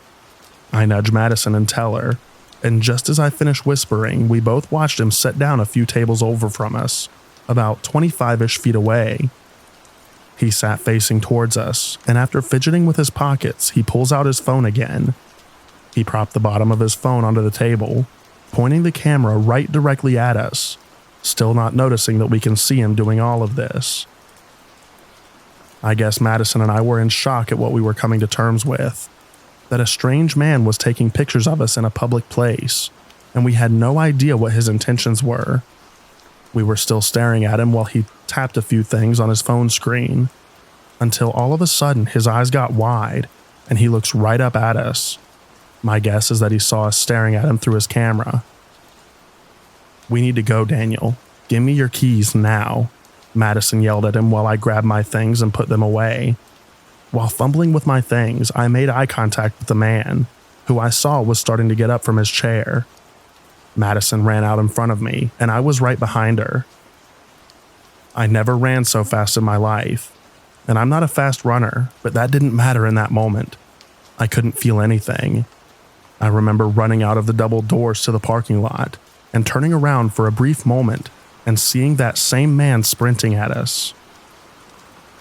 I nudged Madison and tell her, and just as I finished whispering, we both watched him sit down a few tables over from us, about 25-ish feet away. He sat facing towards us, and after fidgeting with his pockets, he pulls out his phone again. He propped the bottom of his phone onto the table, pointing the camera right directly at us, still not noticing that we can see him doing all of this. I guess Madison and I were in shock at what we were coming to terms with, that a strange man was taking pictures of us in a public place, and we had no idea what his intentions were. We were still staring at him while he tapped a few things on his phone screen, until all of a sudden his eyes got wide and he looks right up at us. My guess is that he saw us staring at him through his camera. "We need to go, Daniel. Give me your keys now," Madison yelled at him while I grabbed my things and put them away. While fumbling with my things, I made eye contact with the man, who I saw was starting to get up from his chair. Madison ran out in front of me, and I was right behind her. I never ran so fast in my life, and I'm not a fast runner, but that didn't matter in that moment. I couldn't feel anything. I remember running out of the double doors to the parking lot and turning around for a brief moment and seeing that same man sprinting at us.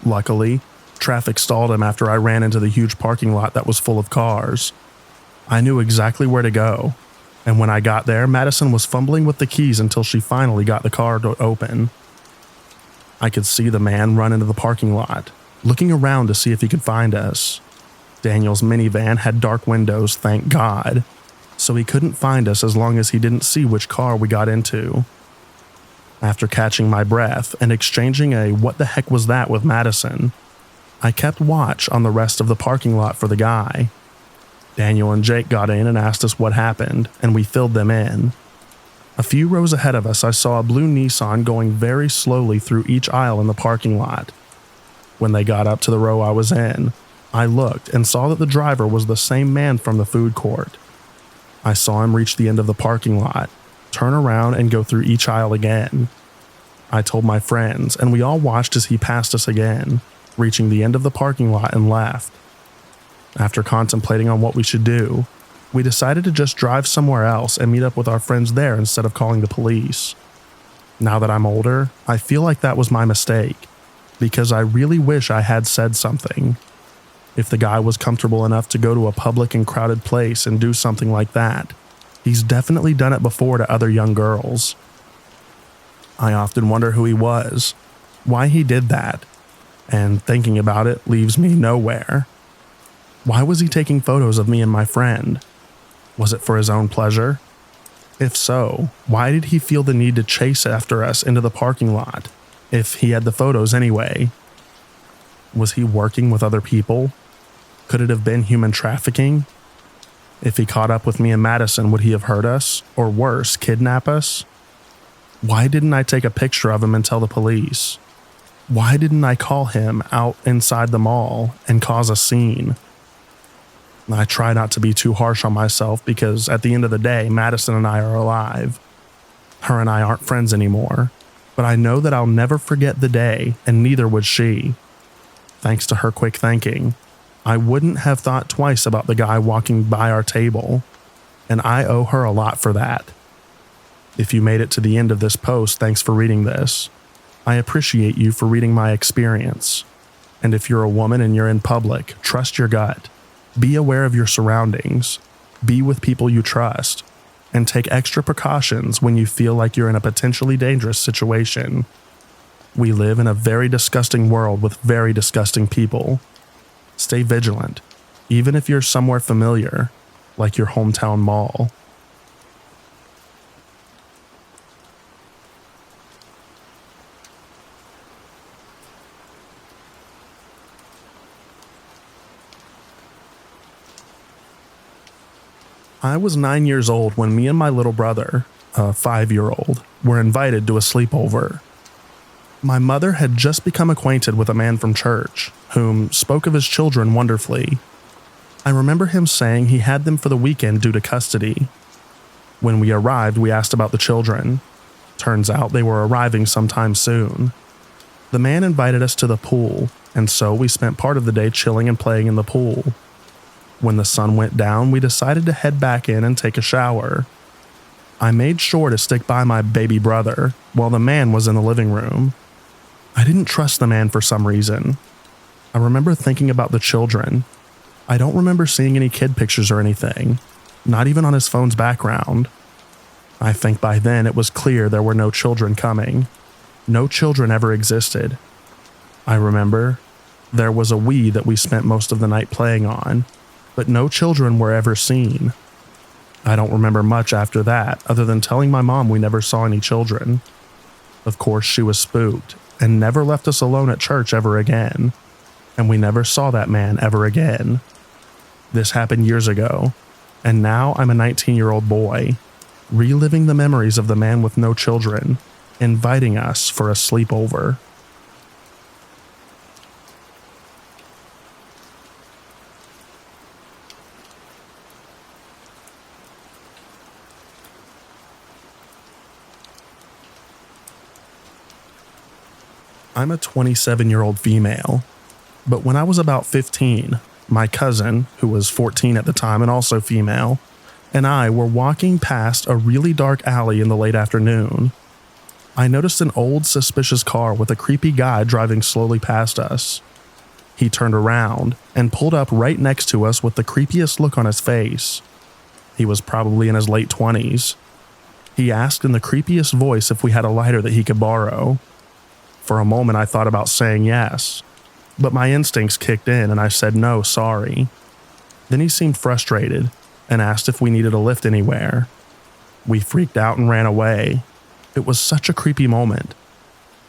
Luckily, traffic stalled him after I ran into the huge parking lot that was full of cars. I knew exactly where to go, and when I got there, Madison was fumbling with the keys until she finally got the car door open. I could see the man run into the parking lot, looking around to see if he could find us. Daniel's minivan had dark windows, thank God, so he couldn't find us as long as he didn't see which car we got into. After catching my breath and exchanging a "what the heck was that" with Madison, I kept watch on the rest of the parking lot for the guy. Daniel and Jake got in and asked us what happened, and we filled them in. A few rows ahead of us, I saw a blue Nissan going very slowly through each aisle in the parking lot. When they got up to the row I was in, I looked and saw that the driver was the same man from the food court. I saw him reach the end of the parking lot, turn around and go through each aisle again. I told my friends, and we all watched as he passed us again, reaching the end of the parking lot and left. After contemplating on what we should do, we decided to just drive somewhere else and meet up with our friends there instead of calling the police. Now that I'm older, I feel like that was my mistake, because I really wish I had said something. If the guy was comfortable enough to go to a public and crowded place and do something like that, he's definitely done it before to other young girls. I often wonder who he was, why he did that, and thinking about it leaves me nowhere. Why was he taking photos of me and my friend? Was it for his own pleasure? If so, why did he feel the need to chase after us into the parking lot, if he had the photos anyway? Was he working with other people? Could it have been human trafficking? If he caught up with me and Madison, would he have hurt us, or worse, kidnap us? Why didn't I take a picture of him and tell the police? Why didn't I call him out inside the mall and cause a scene? I try not to be too harsh on myself because at the end of the day, Madison and I are alive. Her and I aren't friends anymore, but I know that I'll never forget the day, and neither would she. Thanks to her quick thinking, I wouldn't have thought twice about the guy walking by our table, and I owe her a lot for that. If you made it to the end of this post, thanks for reading this. I appreciate you for reading my experience. And if you're a woman and you're in public, trust your gut. Be aware of your surroundings, be with people you trust, and take extra precautions when you feel like you're in a potentially dangerous situation. We live in a very disgusting world with very disgusting people. Stay vigilant, even if you're somewhere familiar, like your hometown mall. I was 9 years old when me and my little brother, a 5-year-old, were invited to a sleepover. My mother had just become acquainted with a man from church, whom spoke of his children wonderfully. I remember him saying he had them for the weekend due to custody. When we arrived, we asked about the children. Turns out they were arriving sometime soon. The man invited us to the pool, and so we spent part of the day chilling and playing in the pool. When the sun went down, we decided to head back in and take a shower. I made sure to stick by my baby brother while the man was in the living room. I didn't trust the man for some reason. I remember thinking about the children. I don't remember seeing any kid pictures or anything, not even on his phone's background. I think by then it was clear there were no children coming. No children ever existed. I remember there was a Wii that we spent most of the night playing on, but no children were ever seen. I don't remember much after that, other than telling my mom we never saw any children. Of course, she was spooked and never left us alone at church ever again, and we never saw that man ever again. This happened years ago, and now I'm a 19-year-old boy, reliving the memories of the man with no children, inviting us for a sleepover. I'm a 27-year-old female, but when I was about 15, my cousin, who was 14 at the time and also female, and I were walking past a really dark alley in the late afternoon. I noticed an old, suspicious car with a creepy guy driving slowly past us. He turned around and pulled up right next to us with the creepiest look on his face. He was probably in his late 20s. He asked in the creepiest voice if we had a lighter that he could borrow. For a moment, I thought about saying yes, but my instincts kicked in and I said no, sorry. Then he seemed frustrated and asked if we needed a lift anywhere. We freaked out and ran away. It was such a creepy moment.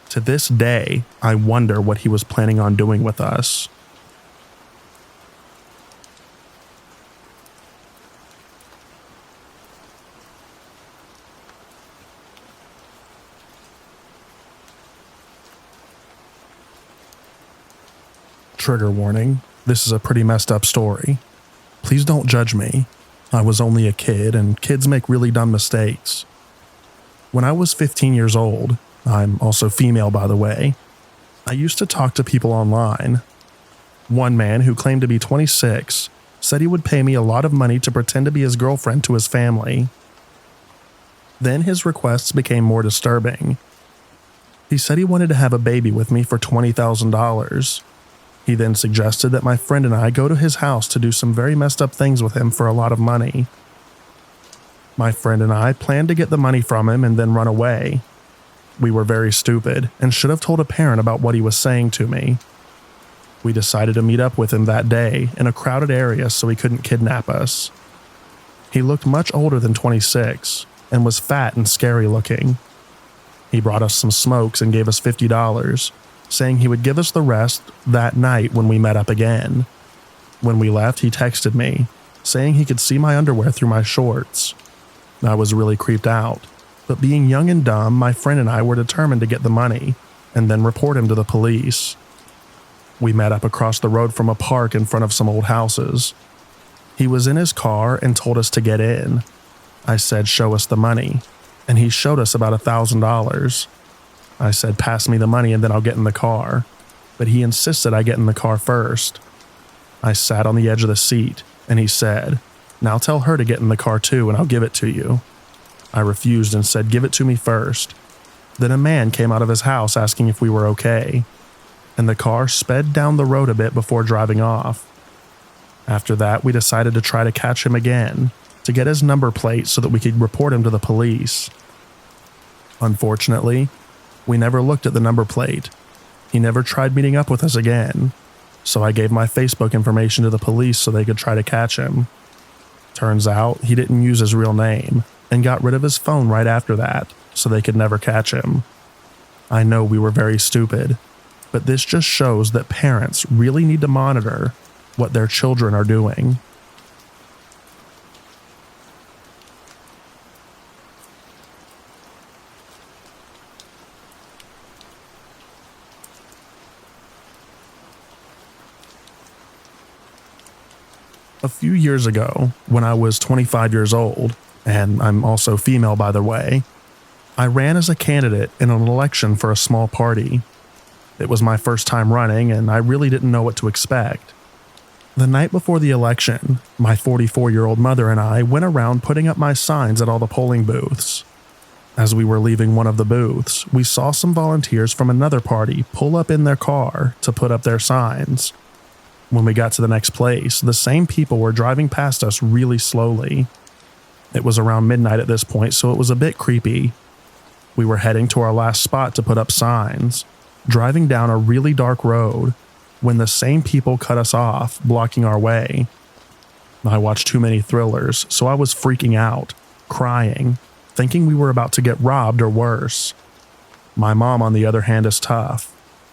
To this day, I wonder what he was planning on doing with us. Trigger warning, this is a pretty messed up story. Please don't judge me. I was only a kid, and kids make really dumb mistakes. When I was 15 years old, I'm also female by the way, I used to talk to people online. One man who claimed to be 26 said he would pay me a lot of money to pretend to be his girlfriend to his family. Then his requests became more disturbing. He said he wanted to have a baby with me for $20,000. He then suggested that my friend and I go to his house to do some very messed up things with him for a lot of money. My friend and I planned to get the money from him and then run away. We were very stupid and should have told a parent about what he was saying to me. We decided to meet up with him that day in a crowded area so he couldn't kidnap us. He looked much older than 26 and was fat and scary looking. He brought us some smokes and gave us $50, saying he would give us the rest that night when we met up again. When we left, he texted me, saying he could see my underwear through my shorts. I was really creeped out, but being young and dumb, my friend and I were determined to get the money and then report him to the police. We met up across the road from a park in front of some old houses. He was in his car and told us to get in. I said, "Show us the money," and he showed us about $1,000. I said, "Pass me the money and then I'll get in the car," but he insisted I get in the car first. I sat on the edge of the seat, and he said, "Now tell her to get in the car too and I'll give it to you." I refused and said, "Give it to me first." Then a man came out of his house asking if we were okay, and the car sped down the road a bit before driving off. After that, we decided to try to catch him again, to get his number plate so that we could report him to the police. Unfortunately, we never looked at the number plate. He never tried meeting up with us again, so I gave my Facebook information to the police so they could try to catch him. Turns out he didn't use his real name and got rid of his phone right after that, so they could never catch him. I know we were very stupid, but this just shows that parents really need to monitor what their children are doing. A few years ago, when I was 25 years old, and I'm also female by the way, I ran as a candidate in an election for a small party. It was my first time running, and I really didn't know what to expect. The night before the election, my 44-year-old mother and I went around putting up my signs at all the polling booths. As we were leaving one of the booths, we saw some volunteers from another party pull up in their car to put up their signs. When we got to the next place, the same people were driving past us really slowly. It was around midnight at this point, so it was a bit creepy. We were heading to our last spot to put up signs, driving down a really dark road, when the same people cut us off, blocking our way. I watched too many thrillers, so I was freaking out, crying, thinking we were about to get robbed or worse. My mom, on the other hand, is tough.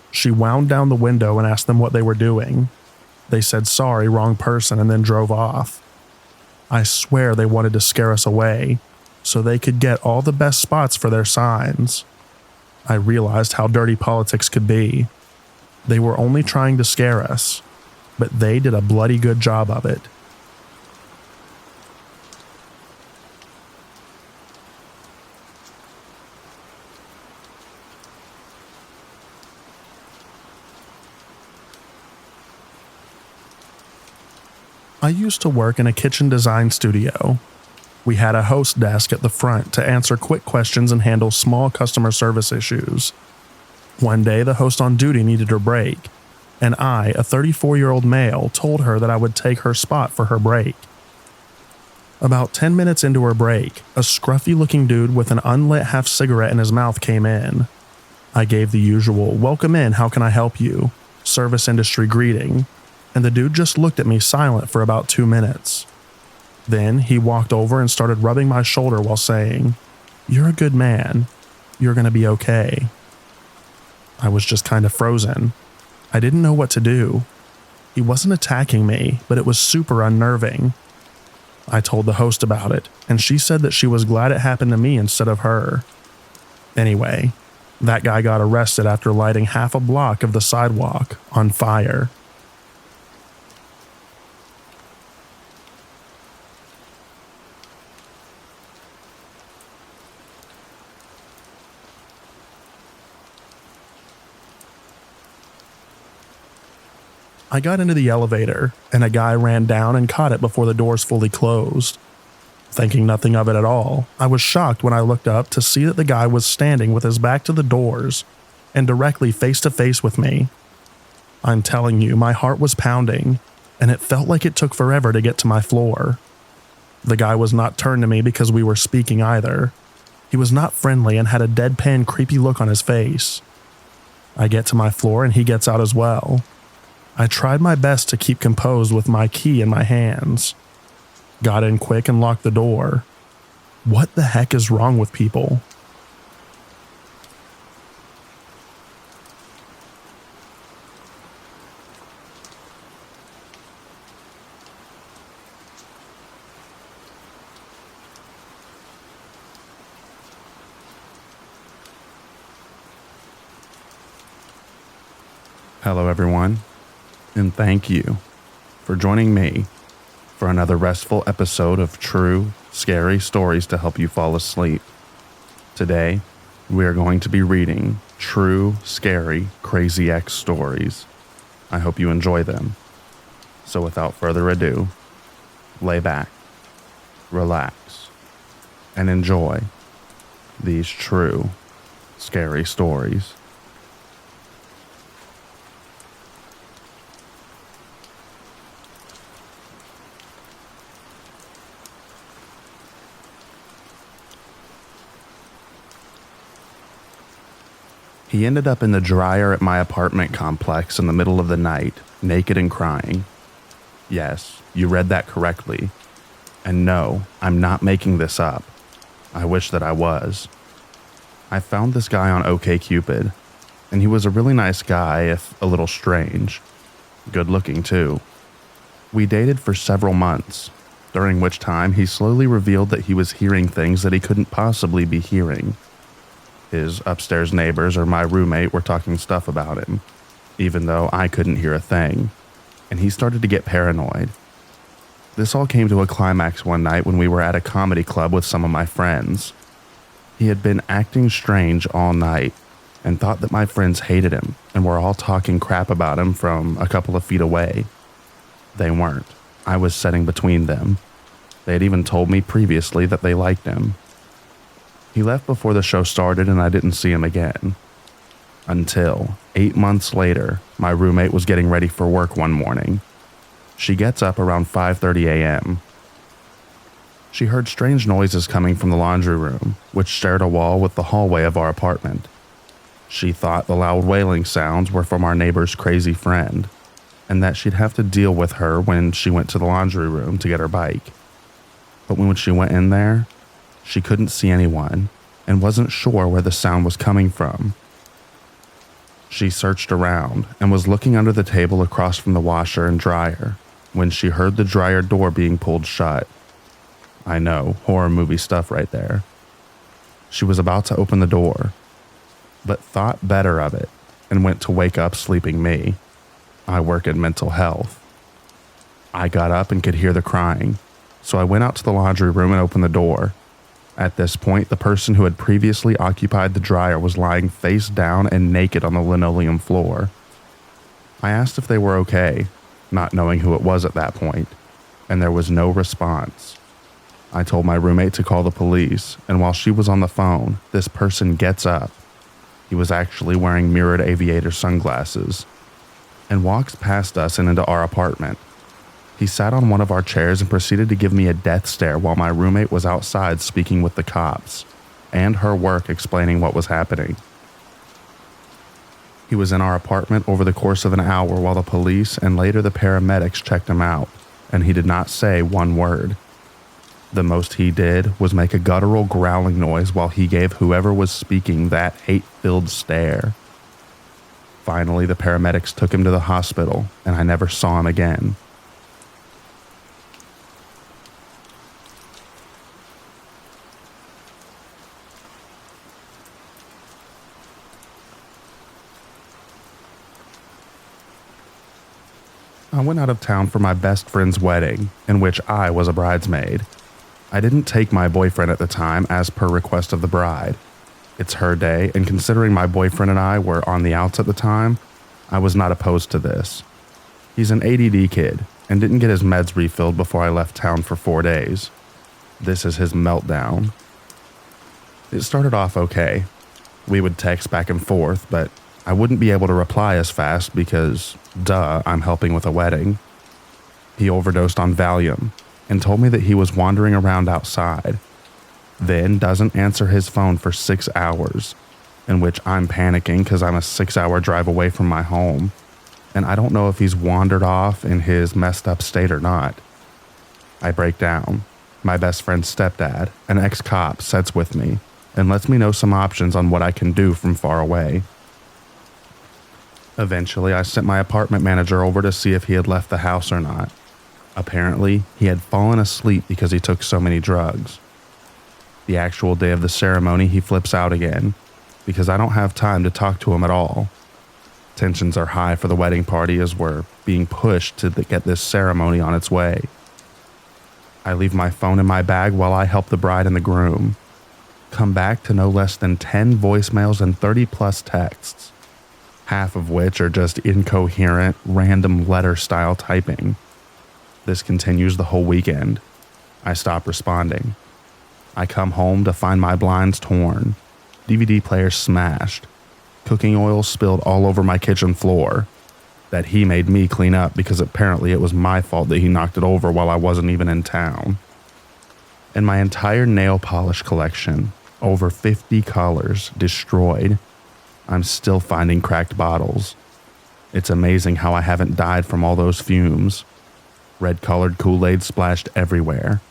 She wound down the window and asked them what they were doing. They said, "Sorry, wrong person," and then drove off. I swear they wanted to scare us away, so they could get all the best spots for their signs. I realized how dirty politics could be. They were only trying to scare us, but they did a bloody good job of it. I used to work in a kitchen design studio. We had a host desk at the front to answer quick questions and handle small customer service issues. One day, the host on duty needed her break, and I, a 34-year-old male, told her that I would take her spot for her break. About 10 minutes into her break, a scruffy-looking dude with an unlit half-cigarette in his mouth came in. I gave the usual, "Welcome in, how can I help you?" service industry greeting, and the dude just looked at me silent for about 2 minutes. Then he walked over and started rubbing my shoulder while saying, "You're a good man. You're gonna be okay." I was just kind of frozen. I didn't know what to do. He wasn't attacking me, but it was super unnerving. I told the host about it, and she said that she was glad it happened to me instead of her. Anyway, that guy got arrested after lighting half a block of the sidewalk on fire. I got into the elevator, and a guy ran down and caught it before the doors fully closed. Thinking nothing of it at all, I was shocked when I looked up to see that the guy was standing with his back to the doors and directly face to face with me. I'm telling you, my heart was pounding, and it felt like it took forever to get to my floor. The guy was not turned to me because we were speaking either. He was not friendly and had a deadpan, creepy look on his face. I get to my floor and he gets out as well. I tried my best to keep composed with my key in my hands. got in quick and locked the door. What the heck is wrong with people? Hello everyone, and thank you for joining me for another restful episode of true, scary stories to help you fall asleep. Today, we are going to be reading true, scary, crazy X stories. I hope you enjoy them. So without further ado, lay back, relax, and enjoy these true, scary stories. He ended up in the dryer at my apartment complex in the middle of the night, naked and crying. Yes, you read that correctly. And no, I'm not making this up. I wish that I was. I found this guy on OkCupid, and he was a really nice guy, if a little strange. Good looking too. We dated for several months, during which time he slowly revealed that he was hearing things that he couldn't possibly be hearing. His upstairs neighbors or my roommate were talking stuff about him, even though I couldn't hear a thing, and he started to get paranoid. This all came to a climax one night when we were at a comedy club with some of my friends. He had been acting strange all night and thought that my friends hated him and were all talking crap about him from a couple of feet away. They weren't. I was sitting between them. They had even told me previously that they liked him. He left before the show started and I didn't see him again. Until 8 months later, my roommate was getting ready for work one morning. She gets up around 5:30 a.m. She heard strange noises coming from the laundry room, which shared a wall with the hallway of our apartment. She thought the loud wailing sounds were from our neighbor's crazy friend, and that she'd have to deal with her when she went to the laundry room to get her bike. But when she went in there, she couldn't see anyone and wasn't sure where the sound was coming from. She searched around and was looking under the table across from the washer and dryer when she heard the dryer door being pulled shut. I know, horror movie stuff right there. She was about to open the door, but thought better of it and went to wake up sleeping me. I work in mental health. I got up and could hear the crying, so I went out to the laundry room and opened the door. At this point, the person who had previously occupied the dryer was lying face down and naked on the linoleum floor. I asked if they were okay, not knowing who it was at that point, and there was no response. I told my roommate to call the police, and while she was on the phone, this person gets up. He was actually wearing mirrored aviator sunglasses, and walks past us and into our apartment. He sat on one of our chairs and proceeded to give me a death stare while my roommate was outside speaking with the cops, and her work explaining what was happening. He was in our apartment over the course of an hour while the police and later the paramedics checked him out, and he did not say one word. The most he did was make a guttural growling noise while he gave whoever was speaking that hate-filled stare. Finally, the paramedics took him to the hospital, and I never saw him again. I went out of town for my best friend's wedding, in which I was a bridesmaid. I didn't take my boyfriend at the time as per request of the bride. It's her day, and considering my boyfriend and I were on the outs at the time, I was not opposed to this. He's an ADD kid, and didn't get his meds refilled before I left town for 4 days. This is his meltdown. It started off okay. We would text back and forth, but I wouldn't be able to reply as fast because, duh, I'm helping with a wedding. He overdosed on Valium and told me that he was wandering around outside, then doesn't answer his phone for 6 hours, in which I'm panicking because I'm a 6-hour drive away from my home, and I don't know if he's wandered off in his messed up state or not. I break down. My best friend's stepdad, an ex-cop, sits with me and lets me know some options on what I can do from far away. Eventually, I sent my apartment manager over to see if he had left the house or not. Apparently, he had fallen asleep because he took so many drugs. The actual day of the ceremony, he flips out again because I don't have time to talk to him at all. Tensions are high for the wedding party as we're being pushed to get this ceremony on its way. I leave my phone in my bag while I help the bride and the groom. Come back to no less than 10 voicemails and 30 plus texts, half of which are just incoherent, random letter-style typing. This continues the whole weekend. I stop responding. I come home to find my blinds torn, DVD player smashed, cooking oil spilled all over my kitchen floor that he made me clean up because apparently it was my fault that he knocked it over while I wasn't even in town. And my entire nail polish collection, over 50 colors, destroyed. I'm still finding cracked bottles. It's amazing how I haven't died from all those fumes. Red-colored Kool-Aid splashed everywhere,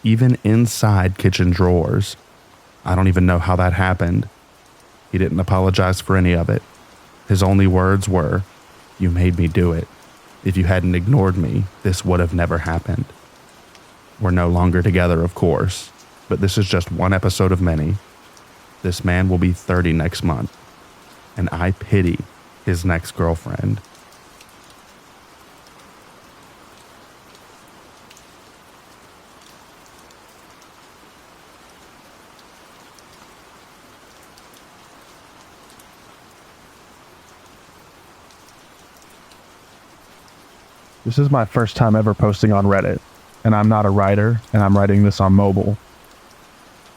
even inside kitchen drawers. I don't even know how that happened. He didn't apologize for any of it. His only words were, "You made me do it. If you hadn't ignored me, this would have never happened." We're no longer together, of course, but this is just one episode of many. This man will be 30 next month, and I pity his next girlfriend. This is my first time ever posting on Reddit, and I'm not a writer, and I'm writing this on mobile.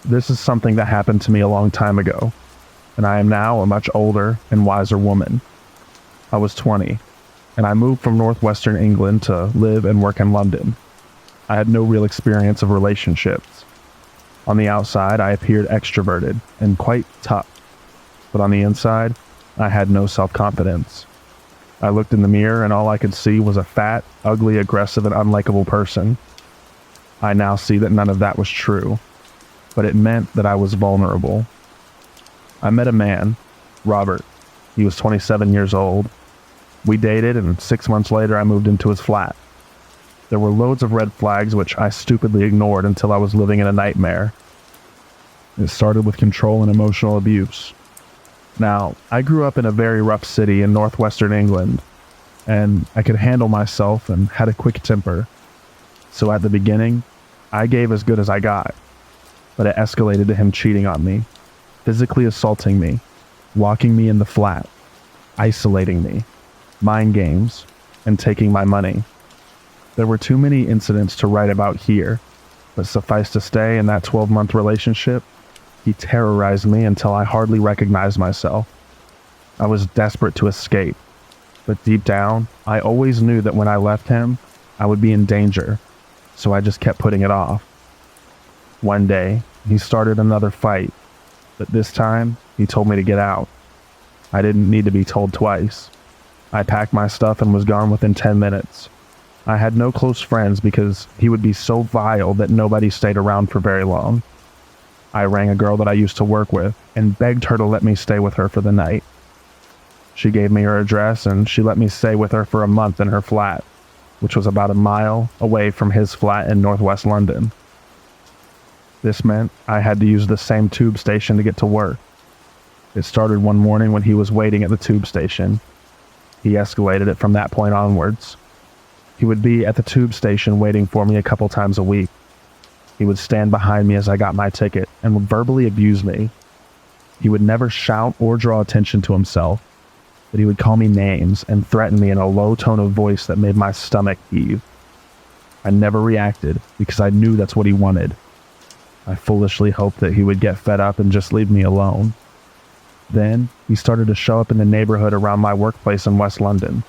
This is something that happened to me a long time ago, and I am now a much older and wiser woman. I was 20, and I moved from northwestern England to live and work in London. I had no real experience of relationships. On the outside, I appeared extroverted and quite tough, but on the inside, I had no self-confidence. I looked in the mirror and all I could see was a fat, ugly, aggressive, and unlikable person. I now see that none of that was true, but it meant that I was vulnerable. I met a man, Robert. He was 27 years old. We dated, and 6 months later I moved into his flat. There were loads of red flags which I stupidly ignored until I was living in a nightmare. It started with control and emotional abuse. Now, I grew up in a very rough city in northwestern England, and I could handle myself and had a quick temper. So at the beginning, I gave as good as I got, but it escalated to him cheating on me, physically assaulting me, locking me in the flat, isolating me, mind games, and taking my money. There were too many incidents to write about here, but suffice to say, in that 12-month relationship, he terrorized me until I hardly recognized myself. I was desperate to escape, but deep down, I always knew that when I left him, I would be in danger, so I just kept putting it off. One day, he started another fight, but this time, he told me to get out. I didn't need to be told twice. I packed my stuff and was gone within 10 minutes. I had no close friends because he would be so vile that nobody stayed around for very long. I rang a girl that I used to work with and begged her to let me stay with her for the night. She gave me her address and she let me stay with her for a month in her flat, which was about a mile away from his flat in northwest London. This meant I had to use the same tube station to get to work. It started one morning when he was waiting at the tube station. He escalated it from that point onwards. He would be at the tube station waiting for me a couple times a week. He would stand behind me as I got my ticket and would verbally abuse me. He would never shout or draw attention to himself, but he would call me names and threaten me in a low tone of voice that made my stomach heave. I never reacted because I knew that's what he wanted. I foolishly hoped that he would get fed up and just leave me alone. Then, he started to show up in the neighborhood around my workplace in West London.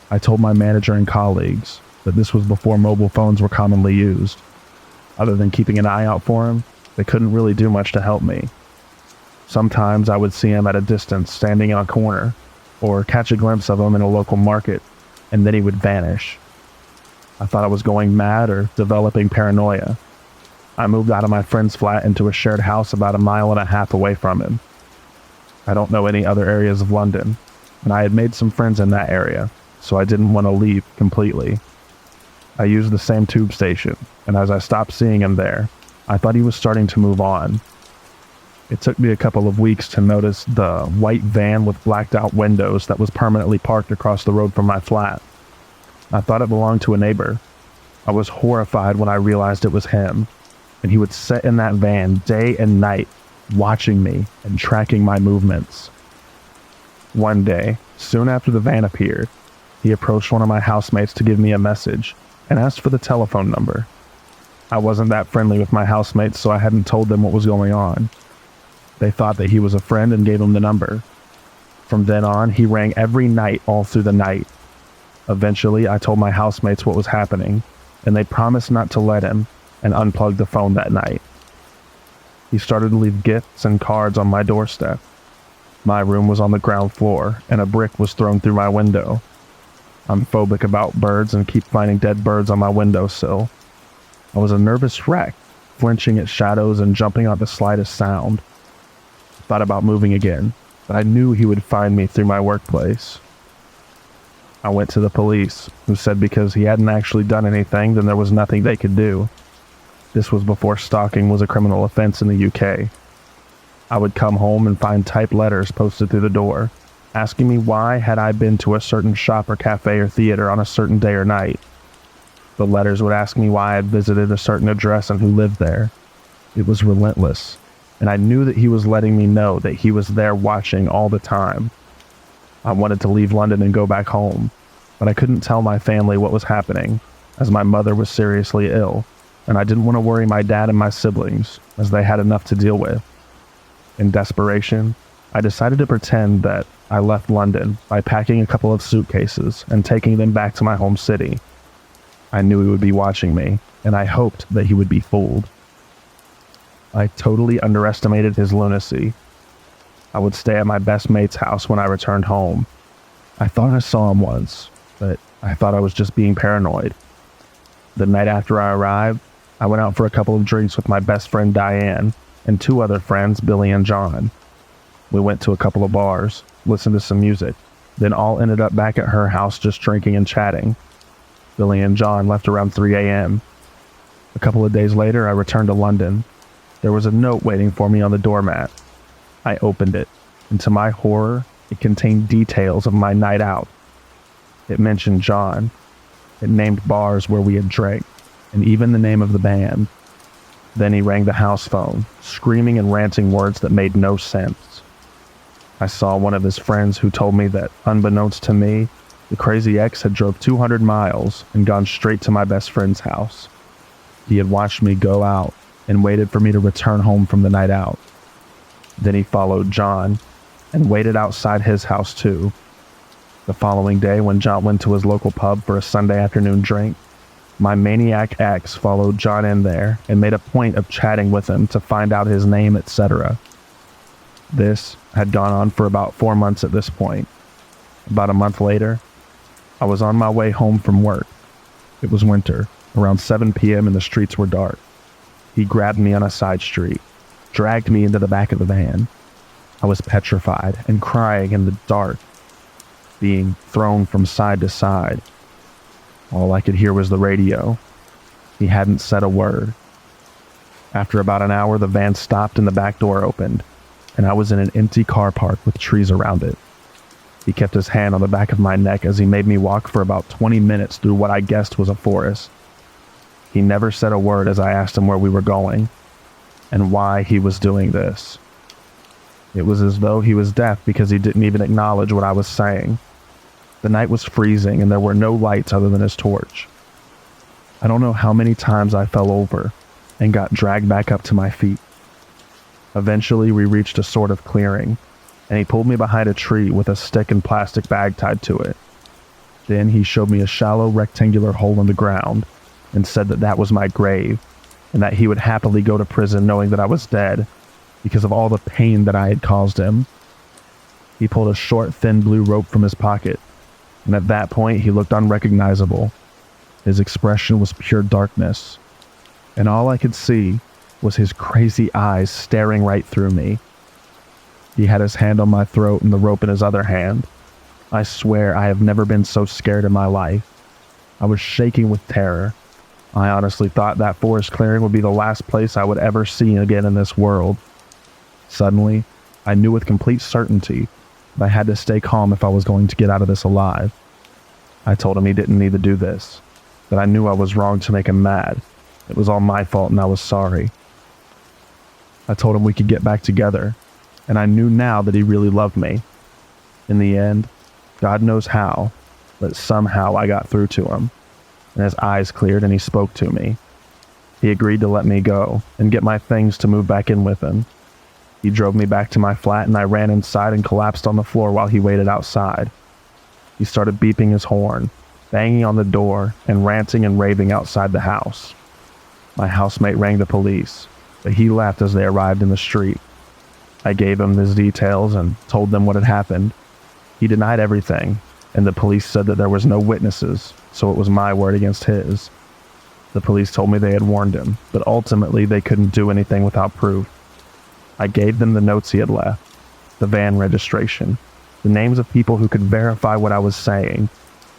I told my manager and colleagues, but this was before mobile phones were commonly used. Other than keeping an eye out for him, they couldn't really do much to help me. Sometimes I would see him at a distance standing in a corner, or catch a glimpse of him in a local market, and then he would vanish. I thought I was going mad or developing paranoia. I moved out of my friend's flat into a shared house about 1.5 miles away from him. I don't know any other areas of London, and I had made some friends in that area, so I didn't want to leave completely. I used the same tube station, and as I stopped seeing him there, I thought he was starting to move on. It took me a couple of weeks to notice the white van with blacked out windows that was permanently parked across the road from my flat. I thought it belonged to a neighbor. I was horrified when I realized it was him, and he would sit in that van day and night, watching me and tracking my movements. One day, soon after the van appeared, he approached one of my housemates to give me a message and asked for the telephone number. I wasn't that friendly with my housemates, so I hadn't told them what was going on. They thought that he was a friend and gave him the number. From then on, he rang every night all through the night. Eventually, I told my housemates what was happening, and they promised not to let him, and unplugged the phone that night. He started to leave gifts and cards on my doorstep. My room was on the ground floor, and a brick was thrown through my window. I'm phobic about birds and keep finding dead birds on my windowsill. I was a nervous wreck, flinching at shadows and jumping on the slightest sound. I thought about moving again, but I knew he would find me through my workplace. I went to the police, who said because he hadn't actually done anything, then there was nothing they could do. This was before stalking was a criminal offense in the UK. I would come home and find typed letters posted through the door, asking me why had I been to a certain shop or cafe or theater on a certain day or night. The letters would ask me why I had visited a certain address and who lived there. It was relentless, and I knew that he was letting me know that he was there watching all the time. I wanted to leave London and go back home, but I couldn't tell my family what was happening, as my mother was seriously ill, and I didn't want to worry my dad and my siblings, as they had enough to deal with. In desperation, I decided to pretend that I left London by packing a couple of suitcases and taking them back to my home city. I knew he would be watching me, and I hoped that he would be fooled. I totally underestimated his lunacy. I would stay at my best mate's house when I returned home. I thought I saw him once, but I thought I was just being paranoid. The night after I arrived, I went out for a couple of drinks with my best friend Diane and 2 other friends, Billy and John. We went to a couple of bars, listened to some music, then all ended up back at her house just drinking and chatting. Billy and John left around 3 a.m. A couple of days later, I returned to London. There was a note waiting for me on the doormat. I opened it, and to my horror, it contained details of my night out. It mentioned John. It named bars where we had drank, and even the name of the band. Then he rang the house phone, screaming and ranting words that made no sense. I saw one of his friends who told me that, unbeknownst to me, the crazy ex had drove 200 miles and gone straight to my best friend's house. He had watched me go out and waited for me to return home from the night out. Then he followed John and waited outside his house too. The following day, when John went to his local pub for a Sunday afternoon drink, my maniac ex followed John in there and made a point of chatting with him to find out his name, etc. This had gone on for about 4 months at this point. About a month later, I was on my way home from work. It was winter, around 7 p.m. and the streets were dark. He grabbed me on a side street, dragged me into the back of the van. I was petrified and crying in the dark, being thrown from side to side. All I could hear was the radio. He hadn't said a word. After about an hour, the van stopped and the back door opened, and I was in an empty car park with trees around it. He kept his hand on the back of my neck as he made me walk for about 20 minutes through what I guessed was a forest. He never said a word as I asked him where we were going, and why he was doing this. It was as though he was deaf because he didn't even acknowledge what I was saying. The night was freezing and there were no lights other than his torch. I don't know how many times I fell over and got dragged back up to my feet. Eventually we reached a sort of clearing, and he pulled me behind a tree with a stick and plastic bag tied to it. Then he showed me a shallow rectangular hole in the ground and said that that was my grave, and that he would happily go to prison knowing that I was dead because of all the pain that I had caused him. He pulled a short, thin blue rope from his pocket, and at that point he looked unrecognizable. His expression was pure darkness, and all I could see was his crazy eyes staring right through me. He had his hand on my throat and the rope in his other hand. I swear I have never been so scared in my life. I was shaking with terror. I honestly thought that forest clearing would be the last place I would ever see again in this world. Suddenly, I knew with complete certainty that I had to stay calm if I was going to get out of this alive. I told him he didn't need to do this, that I knew I was wrong to make him mad. It was all my fault and I was sorry. I told him we could get back together, and I knew now that he really loved me. In the end, God knows how, but somehow I got through to him, and his eyes cleared and he spoke to me. He agreed to let me go and get my things to move back in with him. He drove me back to my flat and I ran inside and collapsed on the floor while he waited outside. He started beeping his horn, banging on the door, and ranting and raving outside the house. My housemate rang the police, but he left as they arrived in the street. I gave him his details and told them what had happened. He denied everything, and the police said that there was no witnesses, so it was my word against his. The police told me they had warned him, but ultimately they couldn't do anything without proof. I gave them the notes he had left, the van registration, the names of people who could verify what I was saying,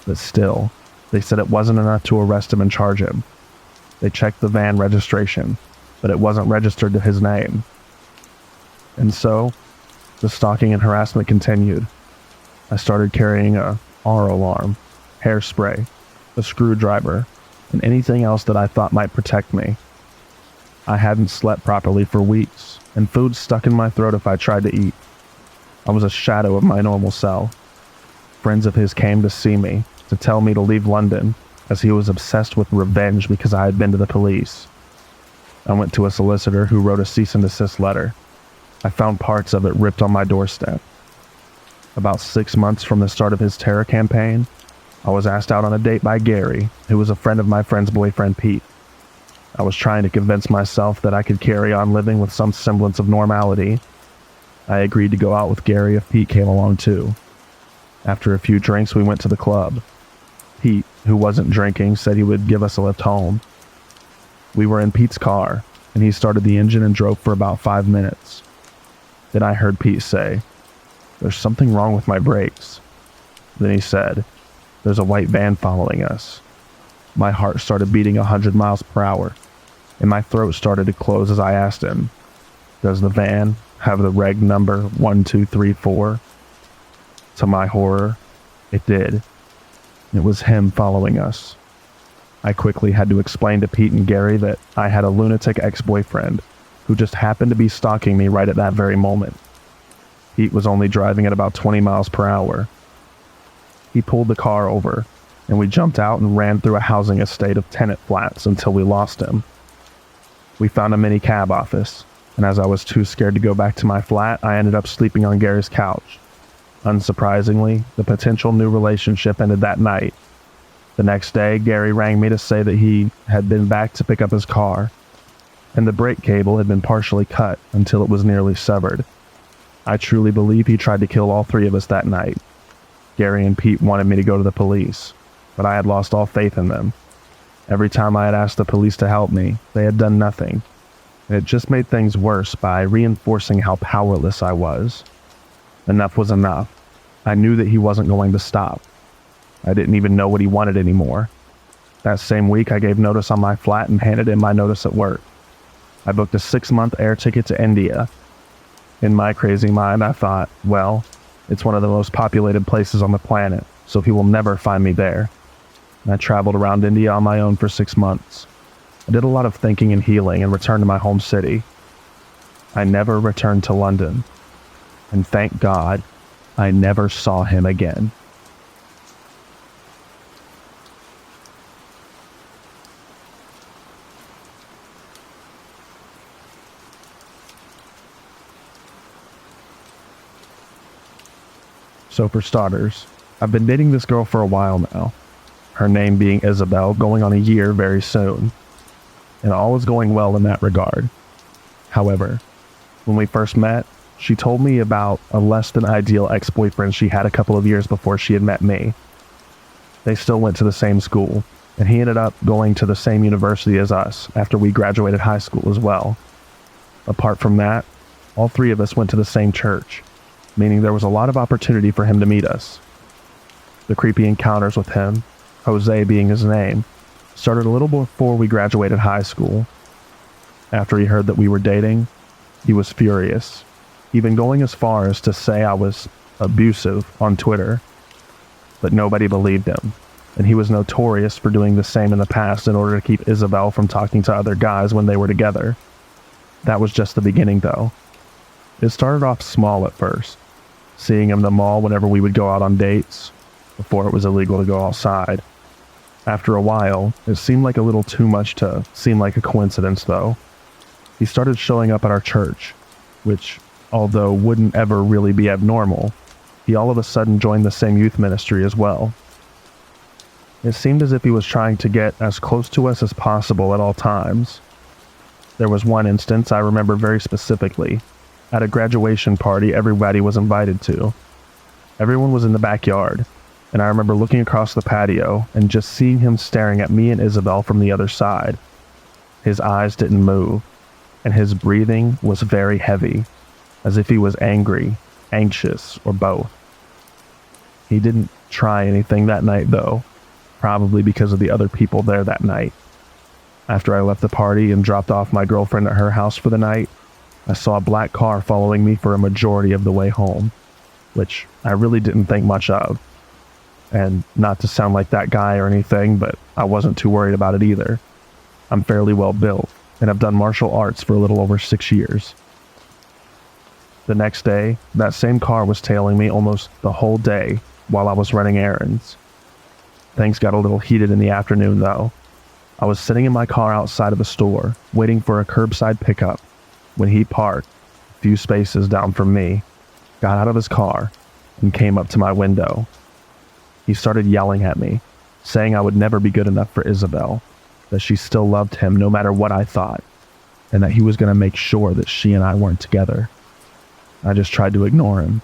but still, they said it wasn't enough to arrest him and charge him. They checked the van registration, but it wasn't registered to his name. And so, the stalking and harassment continued. I started carrying a R alarm, hairspray, a screwdriver, and anything else that I thought might protect me. I hadn't slept properly for weeks, and food stuck in my throat if I tried to eat. I was a shadow of my normal self. Friends of his came to see me, to tell me to leave London, as he was obsessed with revenge because I had been to the police. I went to a solicitor who wrote a cease and desist letter. I found parts of it ripped on my doorstep. About 6 months from the start of his terror campaign, I was asked out on a date by Gary, who was a friend of my friend's boyfriend Pete. I was trying to convince myself that I could carry on living with some semblance of normality. I agreed to go out with Gary if Pete came along too. After a few drinks, we went to the club. Pete, who wasn't drinking, said he would give us a lift home. We were in Pete's car, and he started the engine and drove for about 5 minutes. Then I heard Pete say, "There's something wrong with my brakes." Then he said, "There's a white van following us." My heart started beating 100 miles per hour, and my throat started to close as I asked him, "Does the van have the reg number 1234? To my horror, it did. It was him following us. I quickly had to explain to Pete and Gary that I had a lunatic ex-boyfriend who just happened to be stalking me right at that very moment. Pete was only driving at about 20 miles per hour. He pulled the car over, and we jumped out and ran through a housing estate of tenant flats until we lost him. We found a mini cab office, and as I was too scared to go back to my flat, I ended up sleeping on Gary's couch. Unsurprisingly, the potential new relationship ended that night. The next day, Gary rang me to say that he had been back to pick up his car, and the brake cable had been partially cut until it was nearly severed. I truly believe he tried to kill all 3 of us that night. Gary and Pete wanted me to go to the police, but I had lost all faith in them. Every time I had asked the police to help me, they had done nothing, and it just made things worse by reinforcing how powerless I was. Enough was enough. I knew that he wasn't going to stop. I didn't even know what he wanted anymore. That same week, I gave notice on my flat and handed in my notice at work. I booked a 6-month air ticket to India. In my crazy mind, I thought, well, it's one of the most populated places on the planet, so he will never find me there. And I traveled around India on my own for 6 months. I did a lot of thinking and healing and returned to my home city. I never returned to London. And thank God, I never saw him again. So for starters, I've been dating this girl for a while now, her name being Isabel, going on a year very soon, and all is going well in that regard. However, when we first met, she told me about a less than ideal ex-boyfriend she had a couple of years before she had met me. They still went to the same school, and he ended up going to the same university as us after we graduated high school as well. Apart from that, all three of us went to the same church, meaning there was a lot of opportunity for him to meet us. The creepy encounters with him, Jose being his name, started a little before we graduated high school. After he heard that we were dating, he was furious, even going as far as to say I was abusive on Twitter. But nobody believed him, and he was notorious for doing the same in the past in order to keep Isabel from talking to other guys when they were together. That was just the beginning, though. It started off small at first, seeing him in the mall whenever we would go out on dates, before it was illegal to go outside. After a while, it seemed like a little too much to seem like a coincidence, though. He started showing up at our church, which, although wouldn't ever really be abnormal, he all of a sudden joined the same youth ministry as well. It seemed as if he was trying to get as close to us as possible at all times. There was one instance I remember very specifically, at a graduation party everybody was invited to. Everyone was in the backyard, and I remember looking across the patio and just seeing him staring at me and Isabel from the other side. His eyes didn't move, and his breathing was very heavy, as if he was angry, anxious, or both. He didn't try anything that night, though, probably because of the other people there that night. After I left the party and dropped off my girlfriend at her house for the night, I saw a black car following me for a majority of the way home, which I really didn't think much of. And not to sound like that guy or anything, but I wasn't too worried about it either. I'm fairly well built, and I've done martial arts for a little over 6 years. The next day, that same car was tailing me almost the whole day while I was running errands. Things got a little heated in the afternoon, though. I was sitting in my car outside of a store, waiting for a curbside pickup, when he parked a few spaces down from me, got out of his car, and came up to my window. He started yelling at me, saying I would never be good enough for Isabel, that she still loved him no matter what I thought, and that he was going to make sure that she and I weren't together. I just tried to ignore him.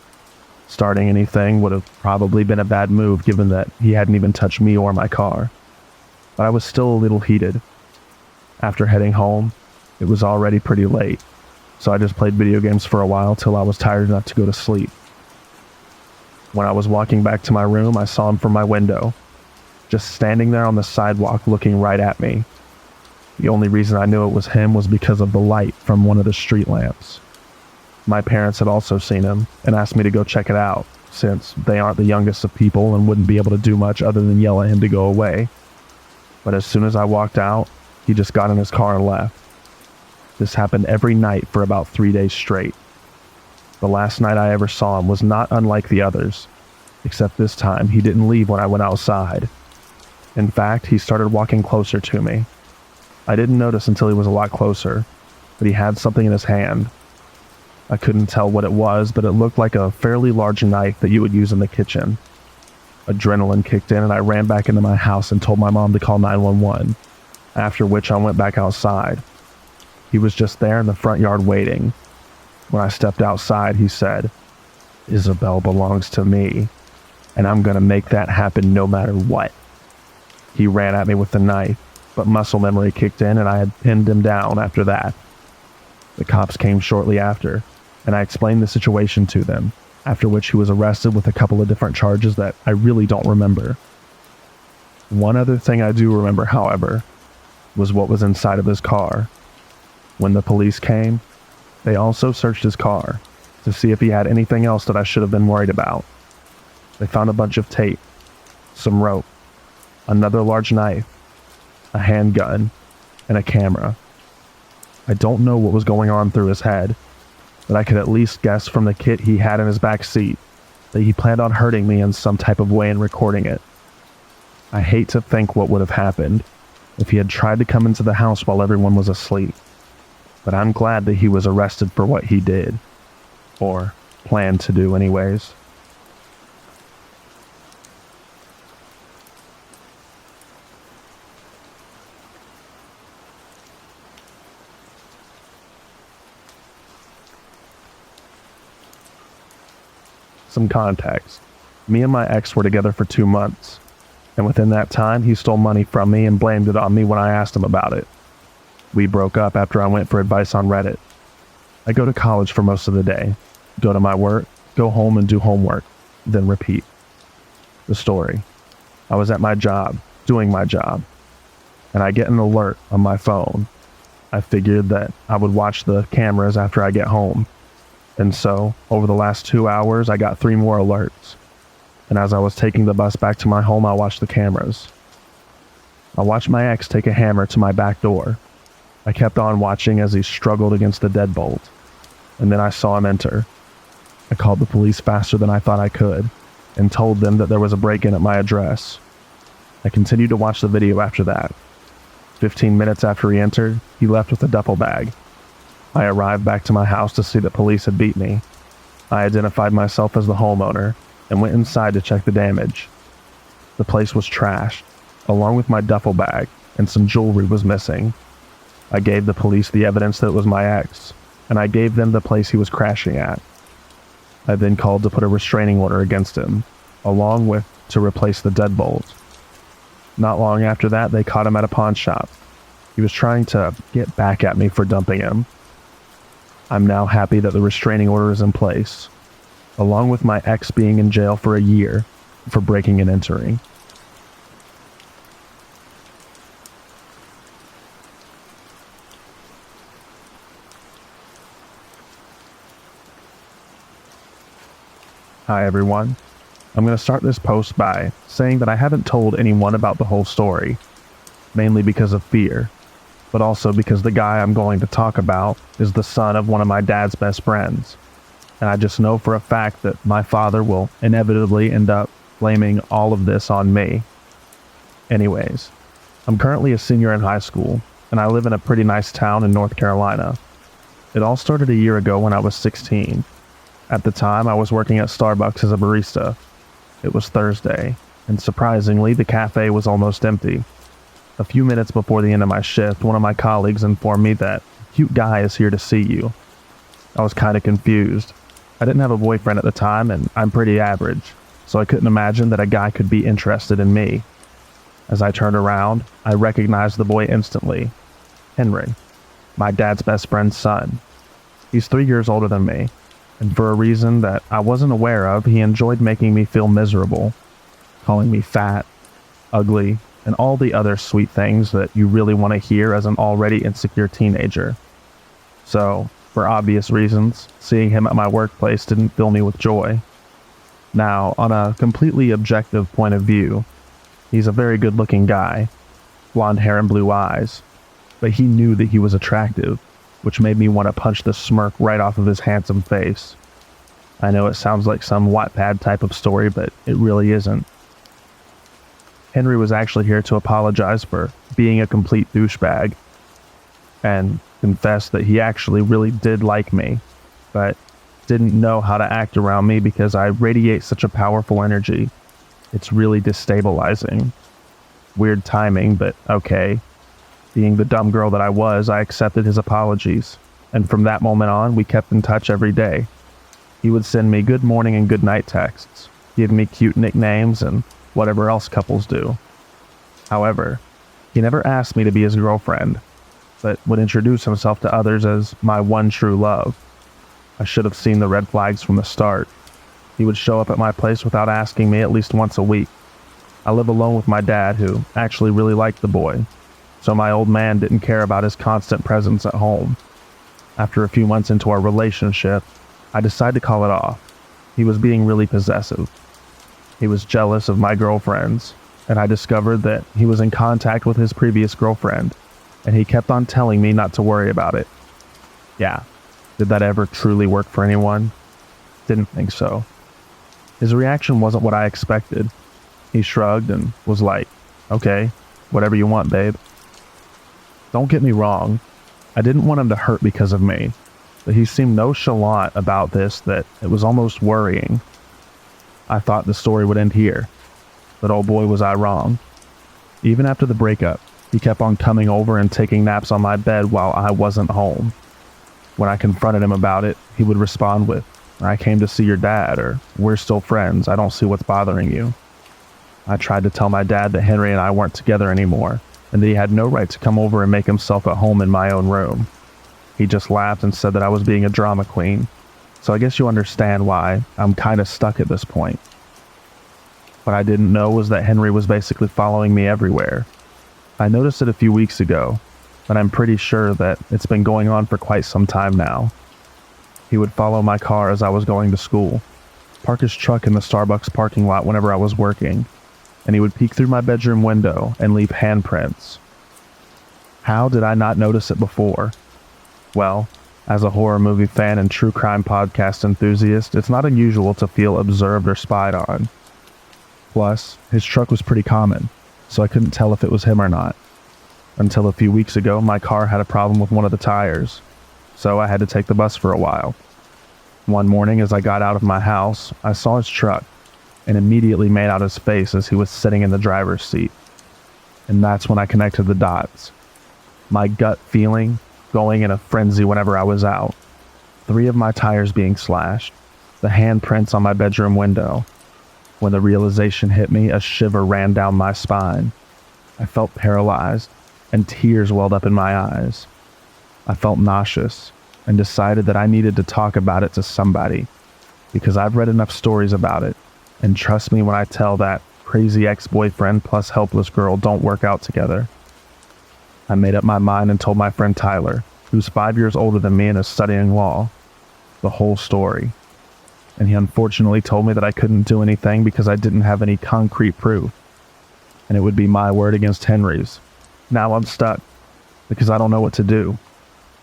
Starting anything would have probably been a bad move given that he hadn't even touched me or my car. But I was still a little heated. After heading home, it was already pretty late, so I just played video games for a while till I was tired enough to go to sleep. When I was walking back to my room, I saw him from my window, just standing there on the sidewalk looking right at me. The only reason I knew it was him was because of the light from one of the street lamps. My parents had also seen him and asked me to go check it out, since they aren't the youngest of people and wouldn't be able to do much other than yell at him to go away. But as soon as I walked out, he just got in his car and left. This happened every night for about 3 days straight. The last night I ever saw him was not unlike the others, except this time he didn't leave when I went outside. In fact, he started walking closer to me. I didn't notice until he was a lot closer, but he had something in his hand. I couldn't tell what it was, but it looked like a fairly large knife that you would use in the kitchen. Adrenaline kicked in and I ran back into my house and told my mom to call 911, after which I went back outside. He was just there in the front yard waiting. When I stepped outside, he said, "Isabel belongs to me, and I'm gonna make that happen no matter what." He ran at me with the knife, but muscle memory kicked in and I had pinned him down after that. The cops came shortly after, and I explained the situation to them, after which he was arrested with a couple of different charges that I really don't remember. One other thing I do remember, however, was what was inside of his car. When the police came, they also searched his car to see if he had anything else that I should have been worried about. They found a bunch of tape, some rope, another large knife, a handgun, and a camera. I don't know what was going on through his head, but I could at least guess from the kit he had in his back seat that he planned on hurting me in some type of way and recording it. I hate to think what would have happened if he had tried to come into the house while everyone was asleep, but I'm glad that he was arrested for what he did, or planned to do anyways. Some context. Me and my ex were together for 2 months, and within that time, he stole money from me and blamed it on me when I asked him about it. We broke up after I went for advice on Reddit. I go to college for most of the day, go to my work, go home and do homework, then repeat. The story. I was at my job, doing my job, and I get an alert on my phone. I figured that I would watch the cameras after I get home. And so, over the last 2 hours, I got 3 more alerts. And as I was taking the bus back to my home, I watched the cameras. I watched my ex take a hammer to my back door. I kept on watching as he struggled against the deadbolt. And then I saw him enter. I called the police faster than I thought I could, and told them that there was a break-in at my address. I continued to watch the video after that. 15 minutes after he entered, he left with a duffel bag. I arrived back to my house to see that police had beat me. I identified myself as the homeowner and went inside to check the damage. The place was trashed, along with my duffel bag, and some jewelry was missing. I gave the police the evidence that it was my ex, and I gave them the place he was crashing at. I then called to put a restraining order against him, along with to replace the deadbolt. Not long after that, they caught him at a pawn shop. He was trying to get back at me for dumping him. I'm now happy that the restraining order is in place, along with my ex being in jail for a year for breaking and entering. Hi everyone. I'm going to start this post by saying that I haven't told anyone about the whole story, mainly because of fear, but also because the guy I'm going to talk about is the son of one of my dad's best friends, and I just know for a fact that my father will inevitably end up blaming all of this on me. Anyways, I'm currently a senior in high school, and I live in a pretty nice town in North Carolina. It all started a year ago when I was 16. At the time, I was working at Starbucks as a barista. It was Thursday, and surprisingly, the cafe was almost empty. A few minutes before the end of my shift, one of my colleagues informed me that a cute guy is here to see you. I was kind of confused. I didn't have a boyfriend at the time, and I'm pretty average, so I couldn't imagine that a guy could be interested in me. As I turned around, I recognized the boy instantly. Henry, my dad's best friend's son. He's 3 years older than me, and for a reason that I wasn't aware of, he enjoyed making me feel miserable, calling me fat, ugly, and all the other sweet things that you really want to hear as an already insecure teenager. So, for obvious reasons, seeing him at my workplace didn't fill me with joy. Now, on a completely objective point of view, he's a very good-looking guy, blonde hair and blue eyes, but he knew that he was attractive, which made me want to punch the smirk right off of his handsome face. I know it sounds like some Wattpad type of story, but it really isn't. Henry was actually here to apologize for being a complete douchebag, and confess that he actually really did like me, but didn't know how to act around me because I radiate such a powerful energy. It's really destabilizing. Weird timing, but okay. Being the dumb girl that I was, I accepted his apologies, and from that moment on, we kept in touch every day. He would send me good morning and good night texts, give me cute nicknames, and whatever else couples do. However, he never asked me to be his girlfriend, but would introduce himself to others as my one true love. I should have seen the red flags from the start. He would show up at my place without asking me at least once a week. I live alone with my dad, who actually really liked the boy, so my old man didn't care about his constant presence at home. After a few months into our relationship, I decided to call it off. He was being really possessive. He was jealous of my girlfriends, and I discovered that he was in contact with his previous girlfriend, and he kept on telling me not to worry about it. Yeah, did that ever truly work for anyone? Didn't think so. His reaction wasn't what I expected. He shrugged and was like, "Okay, whatever you want, babe." Don't get me wrong, I didn't want him to hurt because of me, but he seemed nonchalant about this that it was almost worrying. I thought the story would end here, but oh boy was I wrong. Even after the breakup, he kept on coming over and taking naps on my bed while I wasn't home. When I confronted him about it, he would respond with, "I came to see your dad," or "We're still friends, I don't see what's bothering you." I tried to tell my dad that Henry and I weren't together anymore, and that he had no right to come over and make himself at home in my own room. He just laughed and said that I was being a drama queen, so I guess you understand why I'm kinda stuck at this point. What I didn't know was that Henry was basically following me everywhere. I noticed it a few weeks ago, but I'm pretty sure that it's been going on for quite some time now. He would follow my car as I was going to school, park his truck in the Starbucks parking lot whenever I was working, and he would peek through my bedroom window and leave handprints. How did I not notice it before? Well, as a horror movie fan and true crime podcast enthusiast, it's not unusual to feel observed or spied on. Plus, his truck was pretty common, so I couldn't tell if it was him or not. Until a few weeks ago, my car had a problem with one of the tires, so I had to take the bus for a while. One morning as I got out of my house, I saw his truck and immediately made out his face as he was sitting in the driver's seat. And that's when I connected the dots. My gut feeling going in a frenzy whenever I was out. 3 of my tires being slashed, the handprints on my bedroom window. When the realization hit me, a shiver ran down my spine. I felt paralyzed, and tears welled up in my eyes. I felt nauseous, and decided that I needed to talk about it to somebody, because I've read enough stories about it, and trust me when I tell that crazy ex-boyfriend plus helpless girl don't work out together. I made up my mind and told my friend Tyler, who's 5 years older than me and is studying law, the whole story. And he unfortunately told me that I couldn't do anything because I didn't have any concrete proof, and it would be my word against Henry's. Now I'm stuck, because I don't know what to do.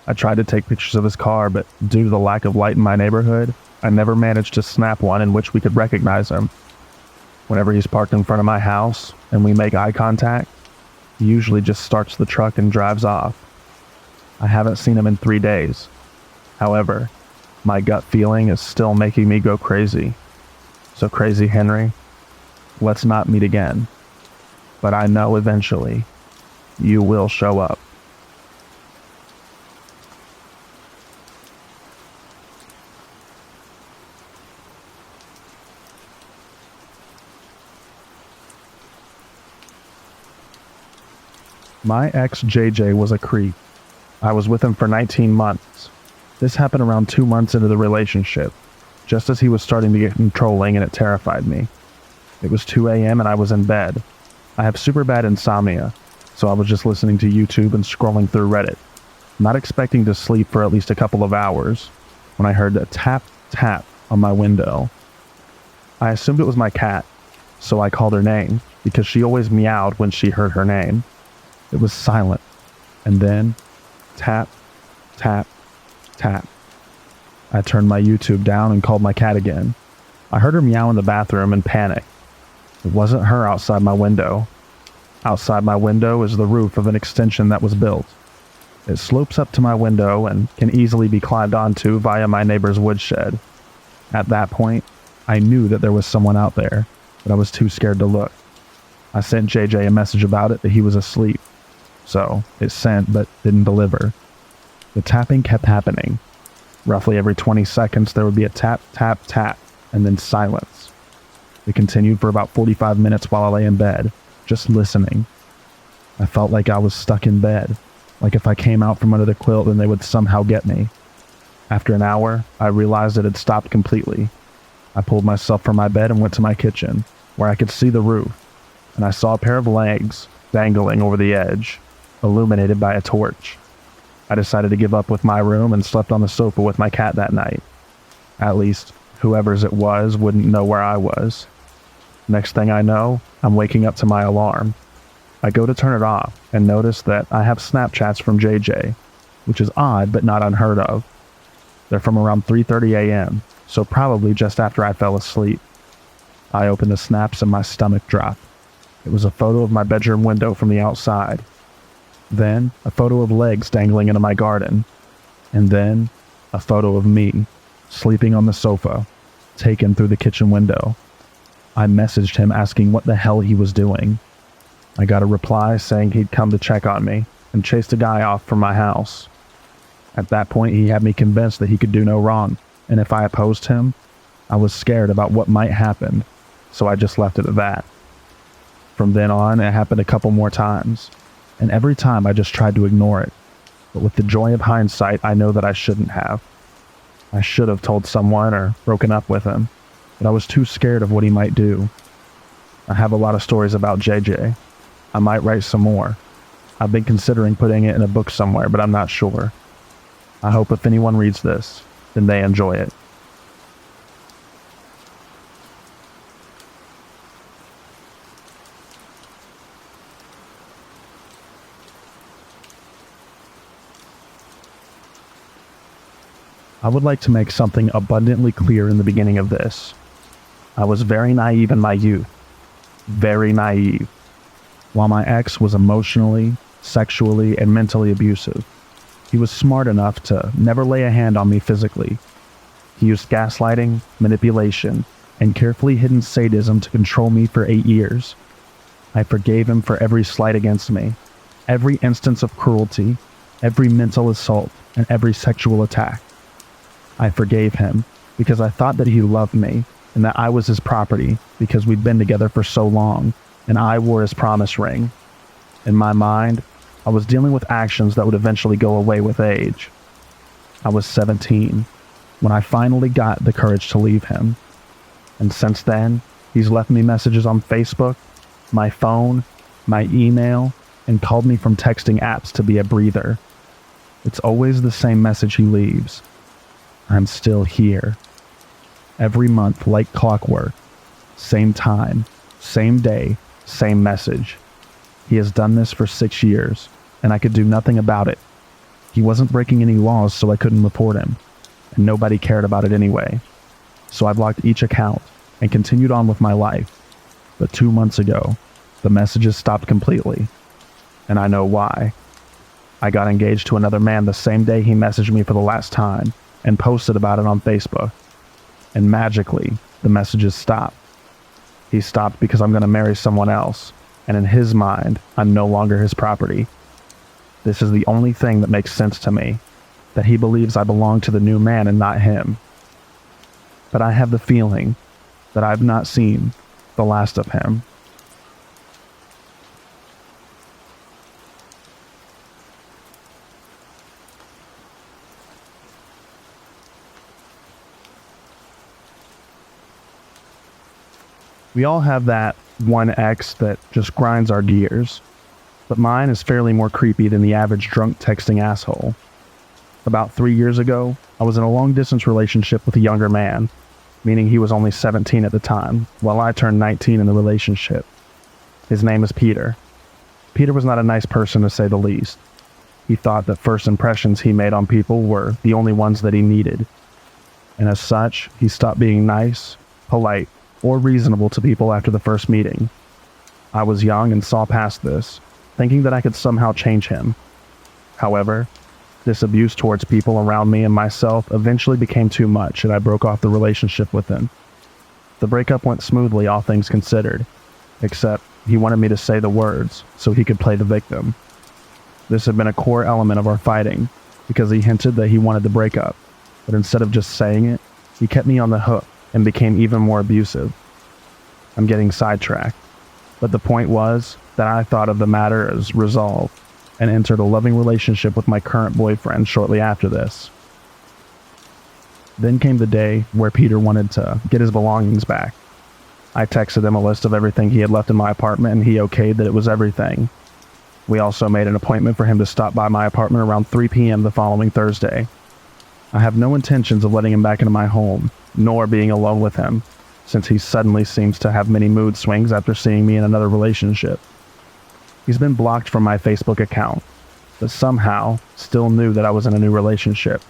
I tried to take pictures of his car, but due to the lack of light in my neighborhood, I never managed to snap one in which we could recognize him. Whenever he's parked in front of my house and we make eye contact, he usually just starts the truck and drives off. I haven't seen him in 3 days. However, my gut feeling is still making me go crazy. So crazy, Henry, let's not meet again. But I know eventually you will show up. My ex JJ was a creep. I was with him for 19 months. This happened around 2 months into the relationship, just as he was starting to get controlling, and it terrified me. It was 2 a.m. and I was in bed. I have super bad insomnia, so I was just listening to YouTube and scrolling through Reddit, not expecting to sleep for at least a couple of hours, when I heard a tap, tap on my window. I assumed it was my cat, so I called her name, because she always meowed when she heard her name. It was silent, and then tap, tap, tap. I turned my YouTube down and called my cat again. I heard her meow in the bathroom and panicked. It wasn't her outside my window. Outside my window is the roof of an extension that was built. It slopes up to my window and can easily be climbed onto via my neighbor's woodshed. At that point, I knew that there was someone out there, but I was too scared to look. I sent JJ a message about it that he was asleep. So, it sent but didn't deliver. The tapping kept happening. Roughly every 20 seconds there would be a tap, tap, tap, and then silence. It continued for about 45 minutes while I lay in bed, just listening. I felt like I was stuck in bed, like if I came out from under the quilt then they would somehow get me. After an hour, I realized it had stopped completely. I pulled myself from my bed and went to my kitchen, where I could see the roof, and I saw a pair of legs dangling over the edge, illuminated by a torch. I decided to give up with my room and slept on the sofa with my cat that night. At least, whoever's it was wouldn't know where I was. Next thing I know, I'm waking up to my alarm. I go to turn it off and notice that I have Snapchats from JJ, which is odd but not unheard of. They're from around 3:30 a.m., so probably just after I fell asleep. I opened the snaps and my stomach dropped. It was a photo of my bedroom window from the outside. Then, a photo of legs dangling into my garden. And then, a photo of me, sleeping on the sofa, taken through the kitchen window. I messaged him asking what the hell he was doing. I got a reply saying he'd come to check on me, and chased a guy off from my house. At that point, he had me convinced that he could do no wrong, and if I opposed him, I was scared about what might happen, so I just left it at that. From then on, it happened a couple more times, and every time I just tried to ignore it. But with the joy of hindsight, I know that I shouldn't have. I should have told someone or broken up with him, but I was too scared of what he might do. I have a lot of stories about JJ. I might write some more. I've been considering putting it in a book somewhere, but I'm not sure. I hope if anyone reads this, then they enjoy it. I would like to make something abundantly clear in the beginning of this. I was very naive in my youth. Very naive. While my ex was emotionally, sexually, and mentally abusive, he was smart enough to never lay a hand on me physically. He used gaslighting, manipulation, and carefully hidden sadism to control me for 8 years. I forgave him for every slight against me, every instance of cruelty, every mental assault, and every sexual attack. I forgave him because I thought that he loved me and that I was his property because we'd been together for so long and I wore his promise ring. In my mind, I was dealing with actions that would eventually go away with age. I was 17 when I finally got the courage to leave him. And since then, he's left me messages on Facebook, my phone, my email, and called me from texting apps to be a breather. It's always the same message he leaves. I'm still here. Every month, like clockwork. Same time, same day, same message. He has done this for 6 years, and I could do nothing about it. He wasn't breaking any laws, so I couldn't report him, and nobody cared about it anyway. So I blocked each account and continued on with my life. But 2 months ago, the messages stopped completely, and I know why. I got engaged to another man the same day he messaged me for the last time, and posted about it on Facebook. And magically, the messages stopped. He stopped because I'm going to marry someone else, and in his mind, I'm no longer his property. This is the only thing that makes sense to me, that he believes I belong to the new man and not him. But I have the feeling that I've not seen the last of him. We all have that one ex that just grinds our gears, but mine is fairly more creepy than the average drunk texting asshole. About 3 years ago, I was in a long-distance relationship with a younger man, meaning he was only 17 at the time, while I turned 19 in the relationship. His name is Peter. Peter was not a nice person, to say the least. He thought that first impressions he made on people were the only ones that he needed. And as such, he stopped being nice, polite, or reasonable to people after the first meeting. I was young and saw past this, thinking that I could somehow change him. However, this abuse towards people around me and myself eventually became too much, and I broke off the relationship with him. The breakup went smoothly, all things considered, except he wanted me to say the words so he could play the victim. This had been a core element of our fighting, because he hinted that he wanted the breakup, but instead of just saying it, he kept me on the hook and became even more abusive. I'm getting sidetracked, but the point was that I thought of the matter as resolved and entered a loving relationship with my current boyfriend shortly after this. Then came the day where Peter wanted to get his belongings back. I texted him a list of everything he had left in my apartment, and he okayed that it was everything. We also made an appointment for him to stop by my apartment around 3 p.m. the following Thursday. I have no intentions of letting him back into my home, nor being alone with him, since he suddenly seems to have many mood swings after seeing me in another relationship. He's been blocked from my Facebook account, but somehow still knew that I was in a new relationship,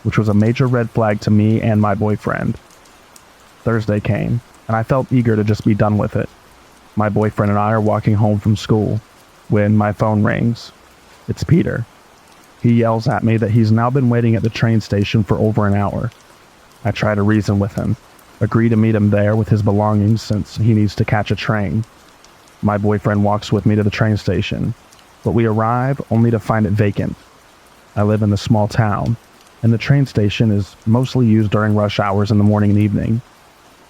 which was a major red flag to me and my boyfriend. Thursday came, and I felt eager to just be done with it. My boyfriend and I are walking home from school when my phone rings. It's Peter. He yells at me that he's now been waiting at the train station for over an hour. I try to reason with him, agree to meet him there with his belongings since he needs to catch a train. My boyfriend walks with me to the train station, but we arrive only to find it vacant. I live in a small town, and the train station is mostly used during rush hours in the morning and evening.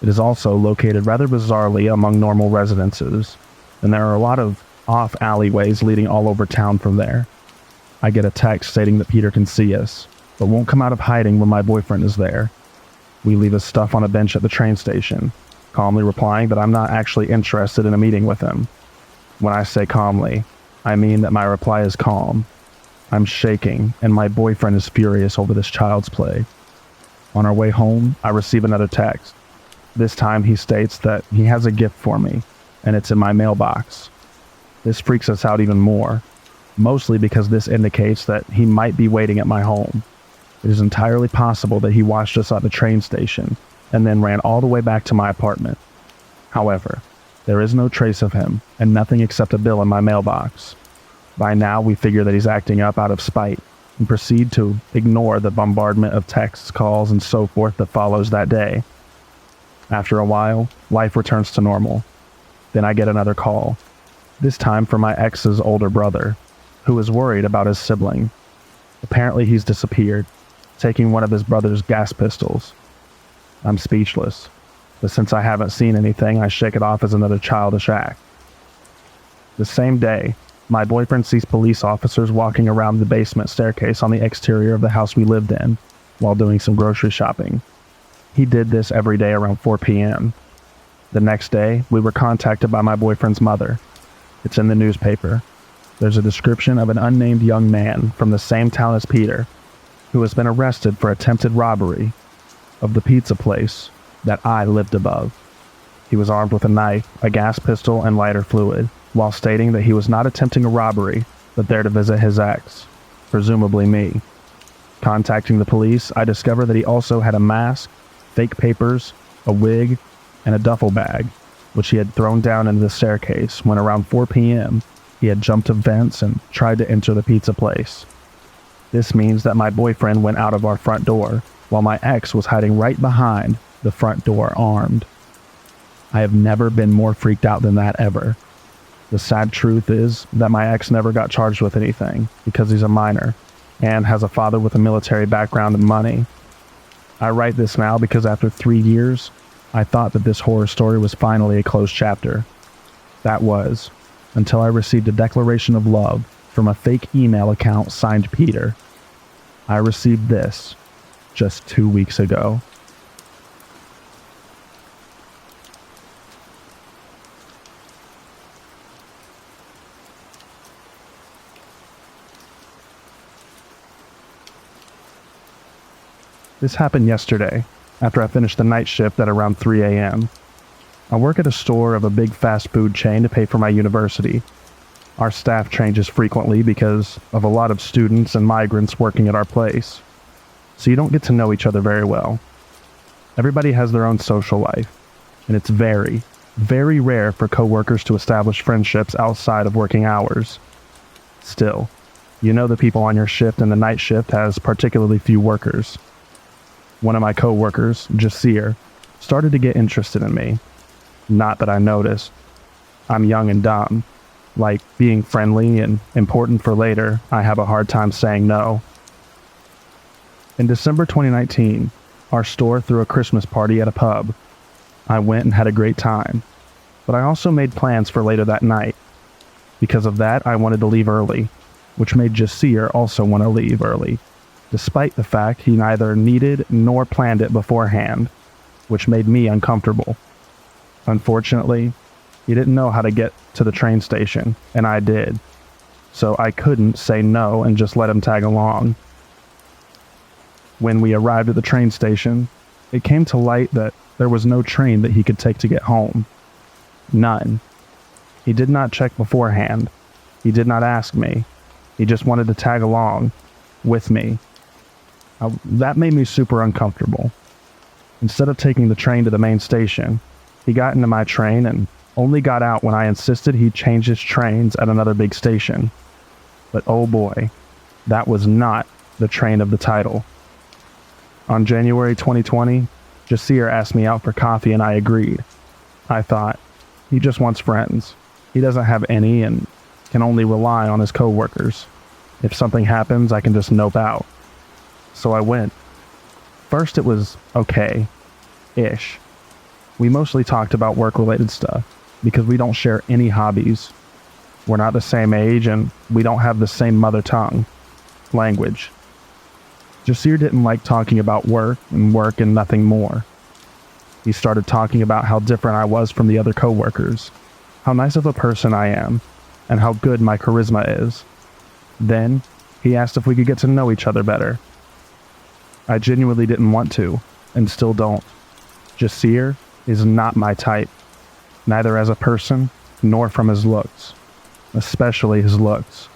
It is also located rather bizarrely among normal residences. and there are a lot of off alleyways leading all over town from there. I get a text stating that Peter can see us, but won't come out of hiding when my boyfriend is there. We leave his stuff on a bench at the train station, calmly replying that I'm not actually interested in a meeting with him. When I say calmly, I mean that my reply is calm. I'm shaking, and my boyfriend is furious over this child's play. On our way home, I receive another text. This time he states that he has a gift for me, and it's in my mailbox. This freaks us out even more, mostly because this indicates that he might be waiting at my home. It is entirely possible that he watched us at the train station and then ran all the way back to my apartment. However, there is no trace of him and nothing except a bill in my mailbox. By now, we figure that he's acting up out of spite and proceed to ignore the bombardment of texts, calls, and so forth that follows that day. After a while, life returns to normal. Then I get another call, this time from my ex's older brother, who is worried about his sibling. Apparently he's disappeared, taking one of his brother's gas pistols. I'm speechless, but since I haven't seen anything, I shake it off as another childish act. The same day, my boyfriend sees police officers walking around the basement staircase on the exterior of the house we lived in while doing some grocery shopping. He did this every day around 4 p.m. The next day, we were contacted by my boyfriend's mother. It's in the newspaper. There's a description of an unnamed young man from the same town as Peter, who has been arrested for attempted robbery of the pizza place that I lived above. He was armed with a knife, a gas pistol, and lighter fluid, while stating that he was not attempting a robbery, but there to visit his ex, presumably me. Contacting the police, I discovered that he also had a mask, fake papers, a wig, and a duffel bag, which he had thrown down into the staircase when around 4 p.m. he had jumped to vents and tried to enter the pizza place. This means that my boyfriend went out of our front door, while my ex was hiding right behind the front door armed. I have never been more freaked out than that ever. The sad truth is that my ex never got charged with anything because he's a minor and has a father with a military background and money. I write this now because after 3 years, I thought that this horror story was finally a closed chapter. That was, until I received a declaration of love from a fake email account signed Peter. I received this just 2 weeks ago. This happened yesterday, after I finished the night shift at around 3 a.m. I work at a store of a big fast food chain to pay for my university. Our staff changes frequently because of a lot of students and migrants working at our place, so you don't get to know each other very well. Everybody has their own social life, and it's very, very rare for coworkers to establish friendships outside of working hours. Still, you know the people on your shift, and the night shift has particularly few workers. One of my coworkers, Jasir, started to get interested in me. Not that I noticed. I'm young and dumb. Like being friendly and important for later, I have a hard time saying no. In December 2019, our store threw a Christmas party at a pub. I went and had a great time, but I also made plans for later that night. Because of that, I wanted to leave early, which made Jasir also want to leave early, despite the fact he neither needed nor planned it beforehand, which made me uncomfortable. Unfortunately, he didn't know how to get to the train station, and I did, so I couldn't say no and just let him tag along. When we arrived at the train station, it came to light that there was no train that he could take to get home. None. He did not check beforehand. He did not ask me. He just wanted to tag along with me. That made me super uncomfortable. Instead of taking the train to the main station, he got into my train and only got out when I insisted he change his trains at another big station. But oh boy, that was not the train of the title. On January 2020, Jasir asked me out for coffee and I agreed. I thought, he just wants friends. He doesn't have any and can only rely on his coworkers. If something happens, I can just nope out. So I went. First it was okay-ish. We mostly talked about work-related stuff, because we don't share any hobbies. We're not the same age, and we don't have the same mother tongue, language. Jasir didn't like talking about work and nothing more. He started talking about how different I was from the other coworkers, how nice of a person I am, and how good my charisma is. Then, he asked if we could get to know each other better. I genuinely didn't want to, and still don't. Jasir is not my type, neither as a person, nor from his looks, especially his looks.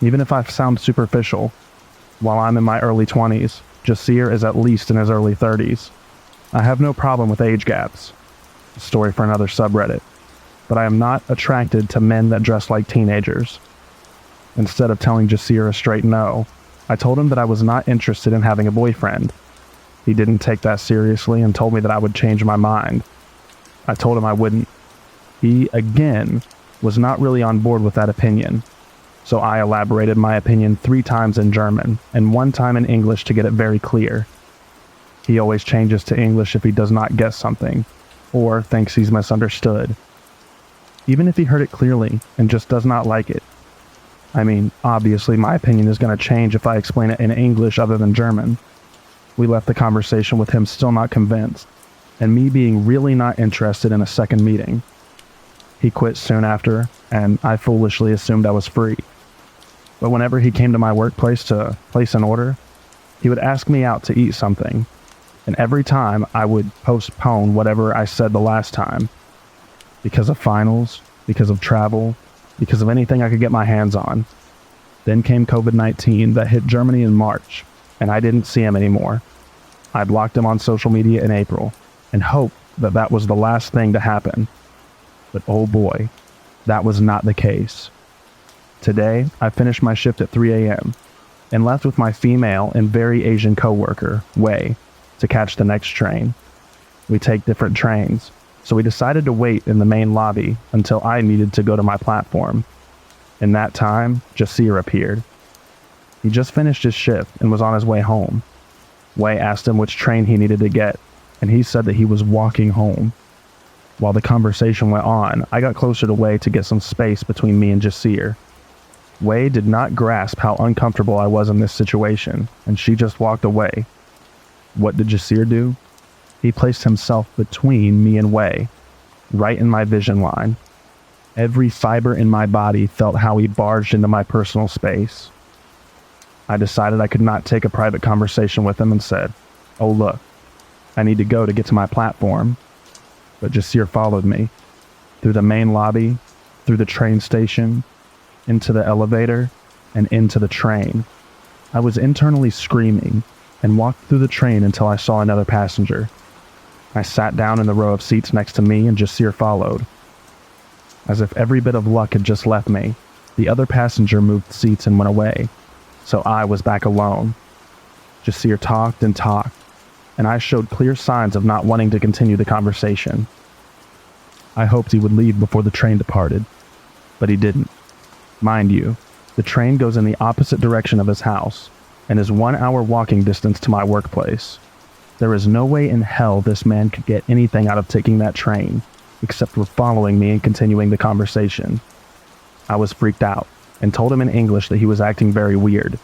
Even if I sound superficial, while I'm in my early 20s, Jasir is at least in his early 30s. I have no problem with age gaps, a story for another subreddit, but I am not attracted to men that dress like teenagers. Instead of telling Jasir a straight no, I told him that I was not interested in having a boyfriend. He didn't take that seriously and told me that I would change my mind. I told him I wouldn't. He, again, was not really on board with that opinion, so I elaborated my opinion 3 times in German and 1 time in English to get it very clear. He always changes to English if he does not get something, or thinks he's misunderstood. Even if he heard it clearly and just does not like it. I mean, obviously my opinion is going to change if I explain it in English other than German. We left the conversation with him still not convinced, and me being really not interested in a second meeting. He quit soon after, and I foolishly assumed I was free. But whenever he came to my workplace to place an order, he would ask me out to eat something, and every time I would postpone whatever I said the last time. Because of finals, because of travel, because of anything I could get my hands on. Then came COVID-19 that hit Germany in March, and I didn't see him anymore. I blocked him on social media in April, and hoped that that was the last thing to happen. But oh boy, that was not the case. Today, I finished my shift at 3 a.m. and left with my female and very Asian coworker, Wei, to catch the next train. We take different trains, so we decided to wait in the main lobby until I needed to go to my platform. In that time, Jasir appeared. He just finished his shift and was on his way home. Wei asked him which train he needed to get, and he said that he was walking home. While the conversation went on, I got closer to Wei to get some space between me and Jasir. Wei did not grasp how uncomfortable I was in this situation, and she just walked away. What did Jasir do? He placed himself between me and Wei, right in my vision line. Every fiber in my body felt how he barged into my personal space. I decided I could not take a private conversation with him and said, "Oh look, I need to go to get to my platform." But Jasir followed me, through the main lobby, through the train station, into the elevator, and into the train. I was internally screaming, and walked through the train until I saw another passenger. I sat down in the row of seats next to me and Jasir followed. As if every bit of luck had just left me, the other passenger moved seats and went away, so I was back alone. Jasir talked and talked, and I showed clear signs of not wanting to continue the conversation. I hoped he would leave before the train departed, but he didn't. Mind you, the train goes in the opposite direction of his house, and is 1 hour walking distance to my workplace. There is no way in hell this man could get anything out of taking that train, except for following me and continuing the conversation. I was freaked out, and told him in English that he was acting very weird.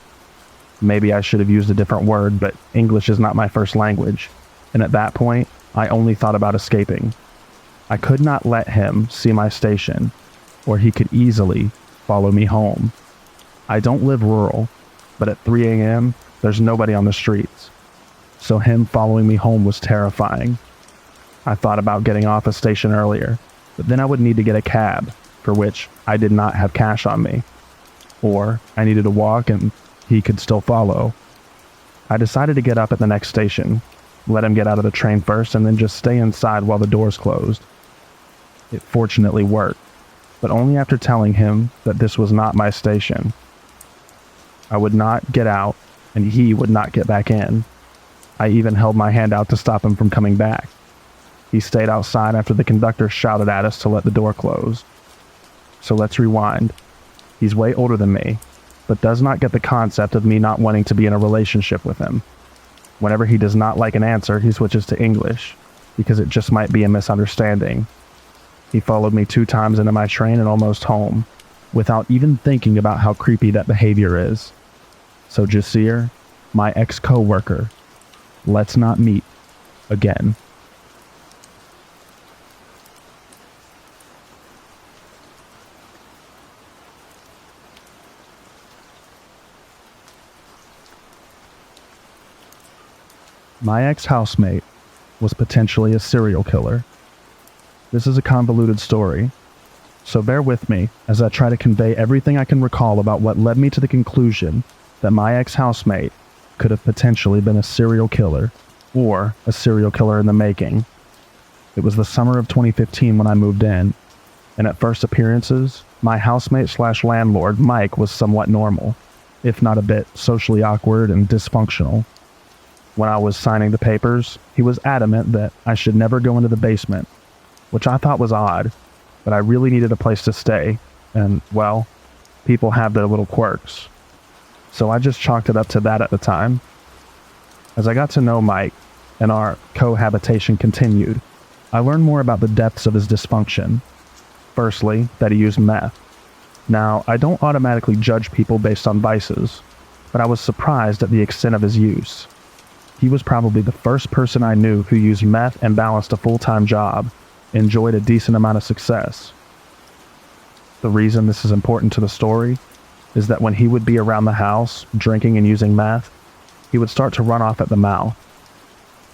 Maybe I should have used a different word, but English is not my first language, and at that point, I only thought about escaping. I could not let him see my station, or he could easily follow me home. I don't live rural, but at 3 a.m., there's nobody on the streets. So him following me home was terrifying. I thought about getting off a station earlier, but then I would need to get a cab, for which I did not have cash on me. Or I needed to walk and he could still follow. I decided to get up at the next station, let him get out of the train first, and then just stay inside while the doors closed. It fortunately worked, but only after telling him that this was not my station. I would not get out, and he would not get back in. I even held my hand out to stop him from coming back. He stayed outside after the conductor shouted at us to let the door close. So let's rewind. He's way older than me, but does not get the concept of me not wanting to be in a relationship with him. Whenever he does not like an answer, he switches to English, because it just might be a misunderstanding. He followed me 2 times into my train and almost home, without even thinking about how creepy that behavior is. So Jasir, my ex-coworker, let's not meet again. My ex-housemate was potentially a serial killer. This is a convoluted story, so bear with me as I try to convey everything I can recall about what led me to the conclusion that my ex-housemate could have potentially been a serial killer, or a serial killer in the making. It was the summer of 2015 when I moved in, and at first appearances, my housemate/landlord Mike was somewhat normal, if not a bit socially awkward and dysfunctional. When I was signing the papers, he was adamant that I should never go into the basement, which I thought was odd, but I really needed a place to stay, and, well, people have their little quirks. So I just chalked it up to that at the time. As I got to know Mike, and our cohabitation continued, I learned more about the depths of his dysfunction. Firstly, that he used meth. Now, I don't automatically judge people based on vices, but I was surprised at the extent of his use. He was probably the first person I knew who used meth and balanced a full-time job, enjoyed a decent amount of success. The reason this is important to the story is that when he would be around the house, drinking and using meth, he would start to run off at the mouth.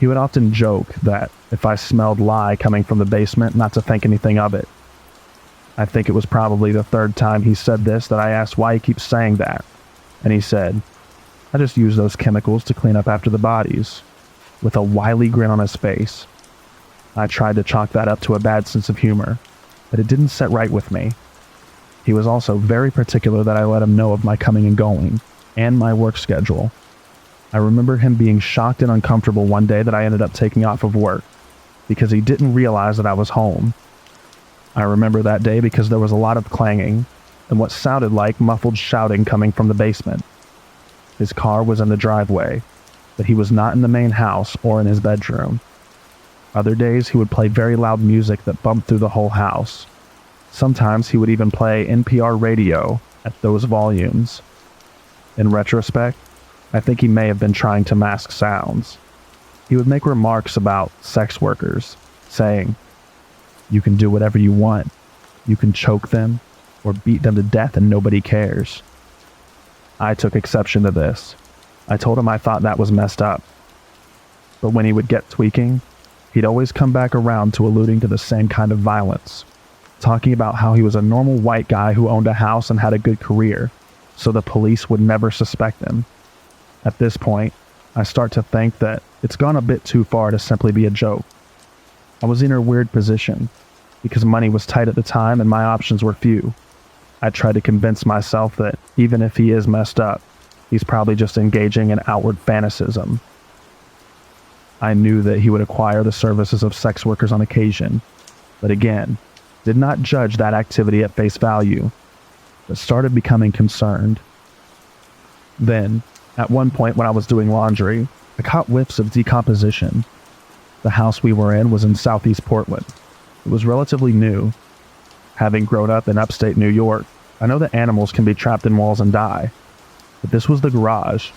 He would often joke that if I smelled lye coming from the basement, not to think anything of it. I think it was probably the 3rd time he said this that I asked why he keeps saying that, and he said, "I just use those chemicals to clean up after the bodies," with a wily grin on his face. I tried to chalk that up to a bad sense of humor, but it didn't set right with me. He was also very particular that I let him know of my coming and going, and my work schedule. I remember him being shocked and uncomfortable one day that I ended up taking off of work, because he didn't realize that I was home. I remember that day because there was a lot of clanging, and what sounded like muffled shouting coming from the basement. His car was in the driveway, but he was not in the main house or in his bedroom. Other days he would play very loud music that bumped through the whole house. Sometimes he would even play NPR radio at those volumes. In retrospect, I think he may have been trying to mask sounds. He would make remarks about sex workers, saying, "You can do whatever you want. You can choke them or beat them to death and nobody cares." I took exception to this. I told him I thought that was messed up. But when he would get tweaking, he'd always come back around to alluding to the same kind of violence, talking about how he was a normal white guy who owned a house and had a good career, so the police would never suspect him. At this point, I start to think that it's gone a bit too far to simply be a joke. I was in a weird position, because money was tight at the time and my options were few. I tried to convince myself that even if he is messed up, he's probably just engaging in outward fanaticism. I knew that he would acquire the services of sex workers on occasion, but again, did not judge that activity at face value, but started becoming concerned. Then, at one point when I was doing laundry, I caught whiffs of decomposition. The house we were in was in southeast Portland. It was relatively new. Having grown up in upstate New York, I know that animals can be trapped in walls and die. But this was the garage,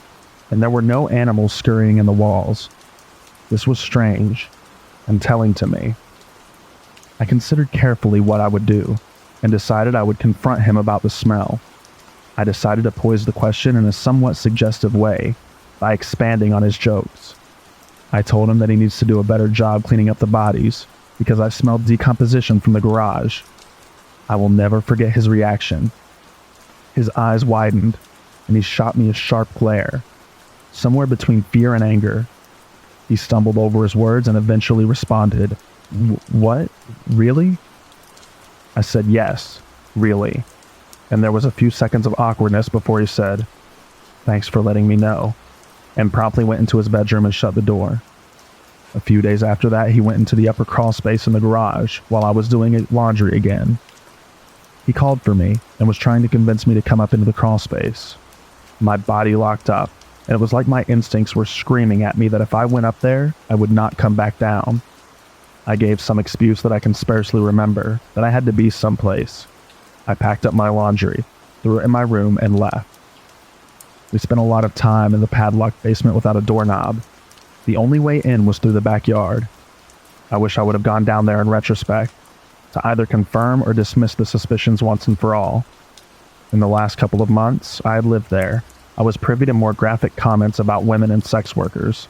and there were no animals scurrying in the walls. This was strange and telling to me. I considered carefully what I would do, and decided I would confront him about the smell. I decided to pose the question in a somewhat suggestive way, by expanding on his jokes. I told him that he needs to do a better job cleaning up the bodies, because I smelled decomposition from the garage. I will never forget his reaction. His eyes widened, and he shot me a sharp glare, somewhere between fear and anger. He stumbled over his words and eventually responded, "What? Really?" I said, "Yes, really." And there was a few seconds of awkwardness before he said, "Thanks for letting me know," and promptly went into his bedroom and shut the door. A few days after that, he went into the upper crawl space in the garage while I was doing laundry again. He called for me and was trying to convince me to come up into the crawl space. My body locked up, and it was like my instincts were screaming at me that if I went up there, I would not come back down. I gave some excuse that I can scarcely remember that I had to be someplace. I packed up my laundry, threw it in my room, and left. We spent a lot of time in the padlocked basement without a doorknob. The only way in was through the backyard. I wish I would have gone down there in retrospect, to either confirm or dismiss the suspicions once and for all. In the last couple of months I had lived there, I was privy to more graphic comments about women and sex workers,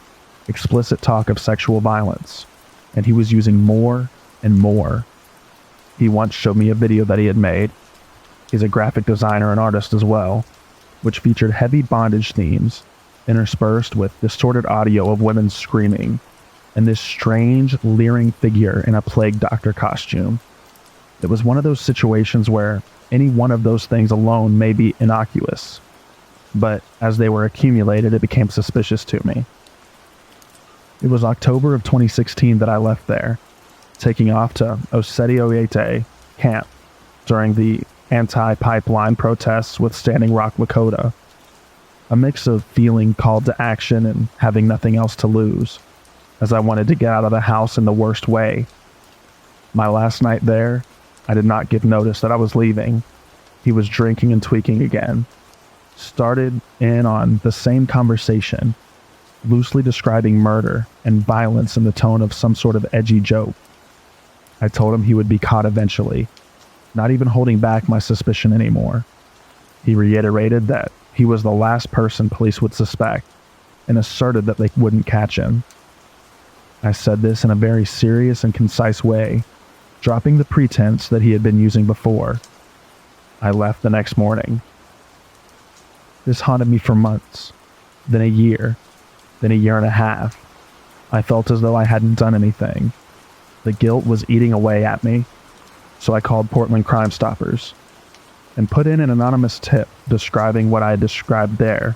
explicit talk of sexual violence, and he was using more and more. He once showed me a video that he had made. He's a graphic designer and artist as well, which featured heavy bondage themes, interspersed with distorted audio of women screaming, and this strange, leering figure in a plague doctor costume. It was one of those situations where any one of those things alone may be innocuous, but as they were accumulated, it became suspicious to me. It was October of 2016 that I left there, taking off to Ossetioete camp during the anti-pipeline protests with Standing Rock, Lakota. A mix of feeling called to action and having nothing else to lose, as I wanted to get out of the house in the worst way. My last night there, I did not give notice that I was leaving. He was drinking and tweaking again. Started in on the same conversation, loosely describing murder and violence in the tone of some sort of edgy joke. I told him he would be caught eventually, not even holding back my suspicion anymore. He reiterated that he was the last person police would suspect, and asserted that they wouldn't catch him. I said this in a very serious and concise way, dropping the pretense that he had been using before. I left the next morning. This haunted me for months, then a year, then a year and a half. I felt as though I hadn't done anything. The guilt was eating away at me, so I called Portland Crime Stoppers and put in an anonymous tip describing what I had described there.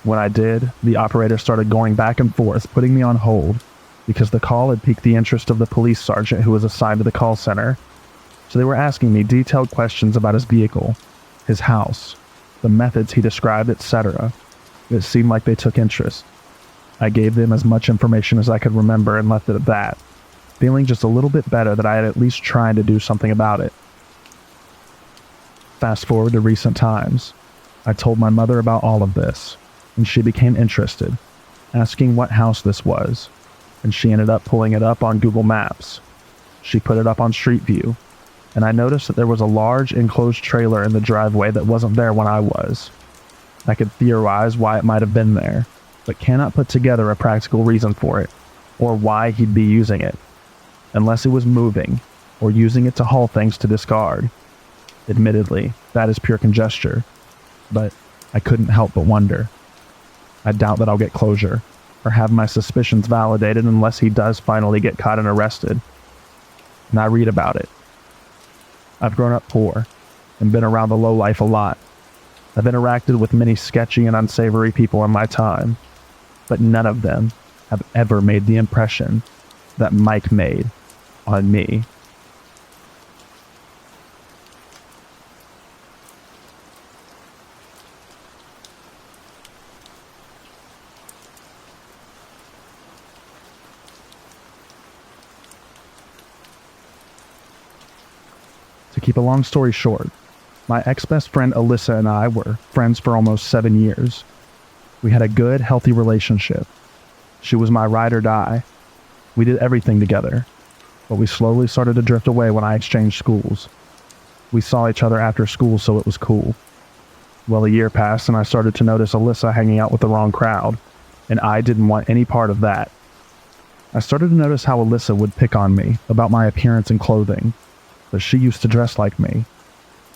When I did, the operator started going back and forth, putting me on hold, because the call had piqued the interest of the police sergeant who was assigned to the call center. So they were asking me detailed questions about his vehicle, his house, the methods he described, etc. It seemed like they took interest. I gave them as much information as I could remember and left it at that, feeling just a little bit better that I had at least tried to do something about it. Fast forward to recent times. I told my mother about all of this, and she became interested, asking what house this was, and she ended up pulling it up on Google Maps. She put it up on Street View, and I noticed that there was a large enclosed trailer in the driveway that wasn't there when I was. I could theorize why it might have been there, but cannot put together a practical reason for it, or why he'd be using it, unless it was moving, or using it to haul things to discard. Admittedly, that is pure conjecture, but I couldn't help but wonder. I doubt that I'll get closure, or have my suspicions validated unless he does finally get caught and arrested. And I read about it. I've grown up poor, and been around the lowlife a lot. I've interacted with many sketchy and unsavory people in my time, but none of them have ever made the impression that Mike made on me. To keep a long story short, my ex-best friend Alyssa and I were friends for almost 7 years. We had a good, healthy relationship. She was my ride or die. We did everything together, but we slowly started to drift away when I exchanged schools. We saw each other after school, so it was cool. Well, a year passed and I started to notice Alyssa hanging out with the wrong crowd, and I didn't want any part of that. I started to notice how Alyssa would pick on me about my appearance and clothing, but she used to dress like me.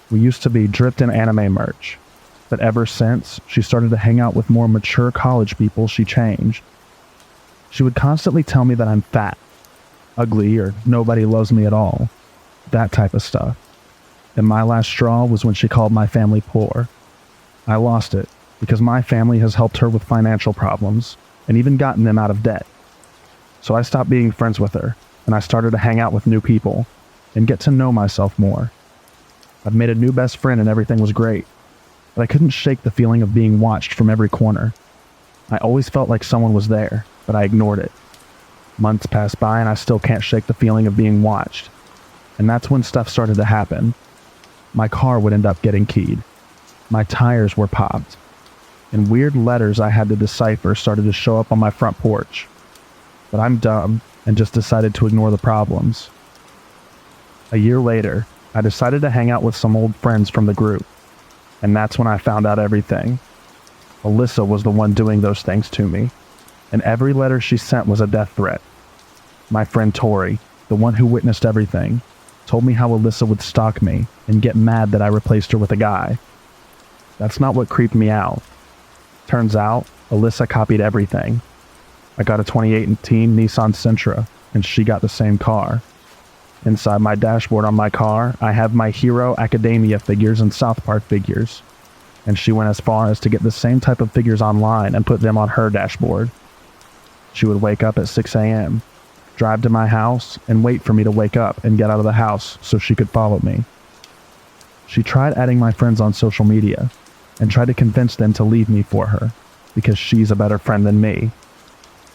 We used to be dripped in anime merch, but ever since she started to hang out with more mature college people, she changed. She would constantly tell me that I'm fat, ugly, or nobody loves me at all. That type of stuff. And my last straw was when she called my family poor. I lost it because my family has helped her with financial problems and even gotten them out of debt. So I stopped being friends with her, and I started to hang out with new people and get to know myself more. I'd made a new best friend and everything was great, but I couldn't shake the feeling of being watched from every corner. I always felt like someone was there, but I ignored it. Months pass by and I still can't shake the feeling of being watched. And that's when stuff started to happen. My car would end up getting keyed. My tires were popped. And weird letters I had to decipher started to show up on my front porch. But I'm dumb and just decided to ignore the problems. A year later, I decided to hang out with some old friends from the group. And that's when I found out everything. Alyssa was the one doing those things to me. And every letter she sent was a death threat. My friend Tori, the one who witnessed everything, told me how Alyssa would stalk me and get mad that I replaced her with a guy. That's not what creeped me out. Turns out, Alyssa copied everything. I got a 2018 Nissan Sentra, and she got the same car. Inside my dashboard on my car, I have my Hero Academia figures and South Park figures. And she went as far as to get the same type of figures online and put them on her dashboard. She would wake up at 6 a.m., drive to my house, and wait for me to wake up and get out of the house so she could follow me. She tried adding my friends on social media and tried to convince them to leave me for her because she's a better friend than me.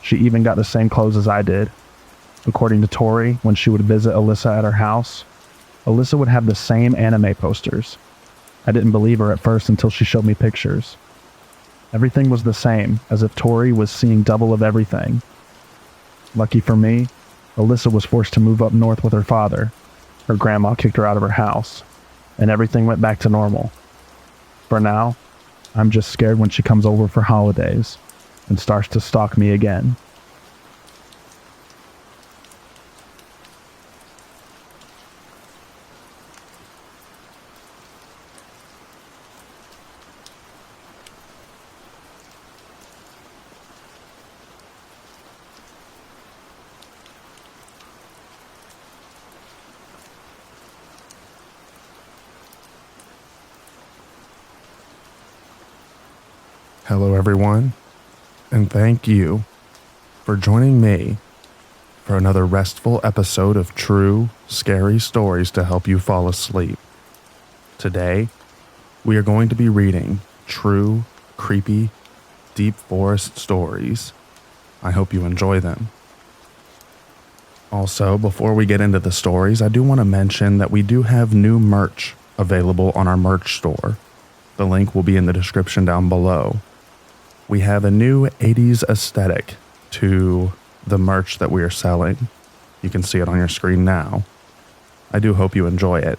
She even got the same clothes as I did. According to Tori, when she would visit Alyssa at her house, Alyssa would have the same anime posters. I didn't believe her at first until she showed me pictures. Everything was the same, as if Tori was seeing double of everything. Lucky for me, Alyssa was forced to move up north with her father. Her grandma kicked her out of her house, and everything went back to normal. For now, I'm just scared when she comes over for holidays and starts to stalk me again. Hello, everyone, and thank you for joining me for another restful episode of true, scary stories to help you fall asleep. Today, we are going to be reading true, creepy, deep forest stories. I hope you enjoy them. Also, before we get into the stories, I do want to mention that we do have new merch available on our merch store. The link will be in the description down below. We have a new 80s aesthetic to the merch that we are selling. You can see it on your screen now. I do hope you enjoy it.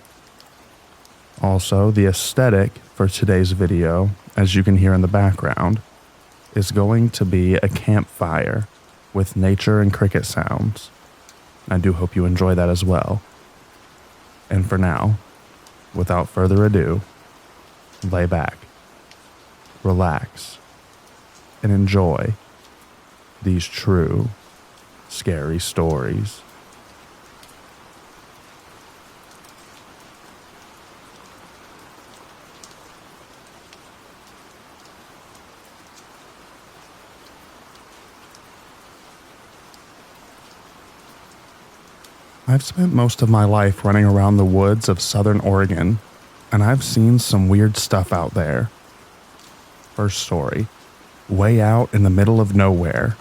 Also, the aesthetic for today's video, as you can hear in the background, is going to be a campfire with nature and cricket sounds. I do hope you enjoy that as well. And for now, without further ado, lay back, relax, and enjoy these true, scary stories. I've spent most of my life running around the woods of southern Oregon, and I've seen some weird stuff out there. First story. Way out in the middle of nowhere,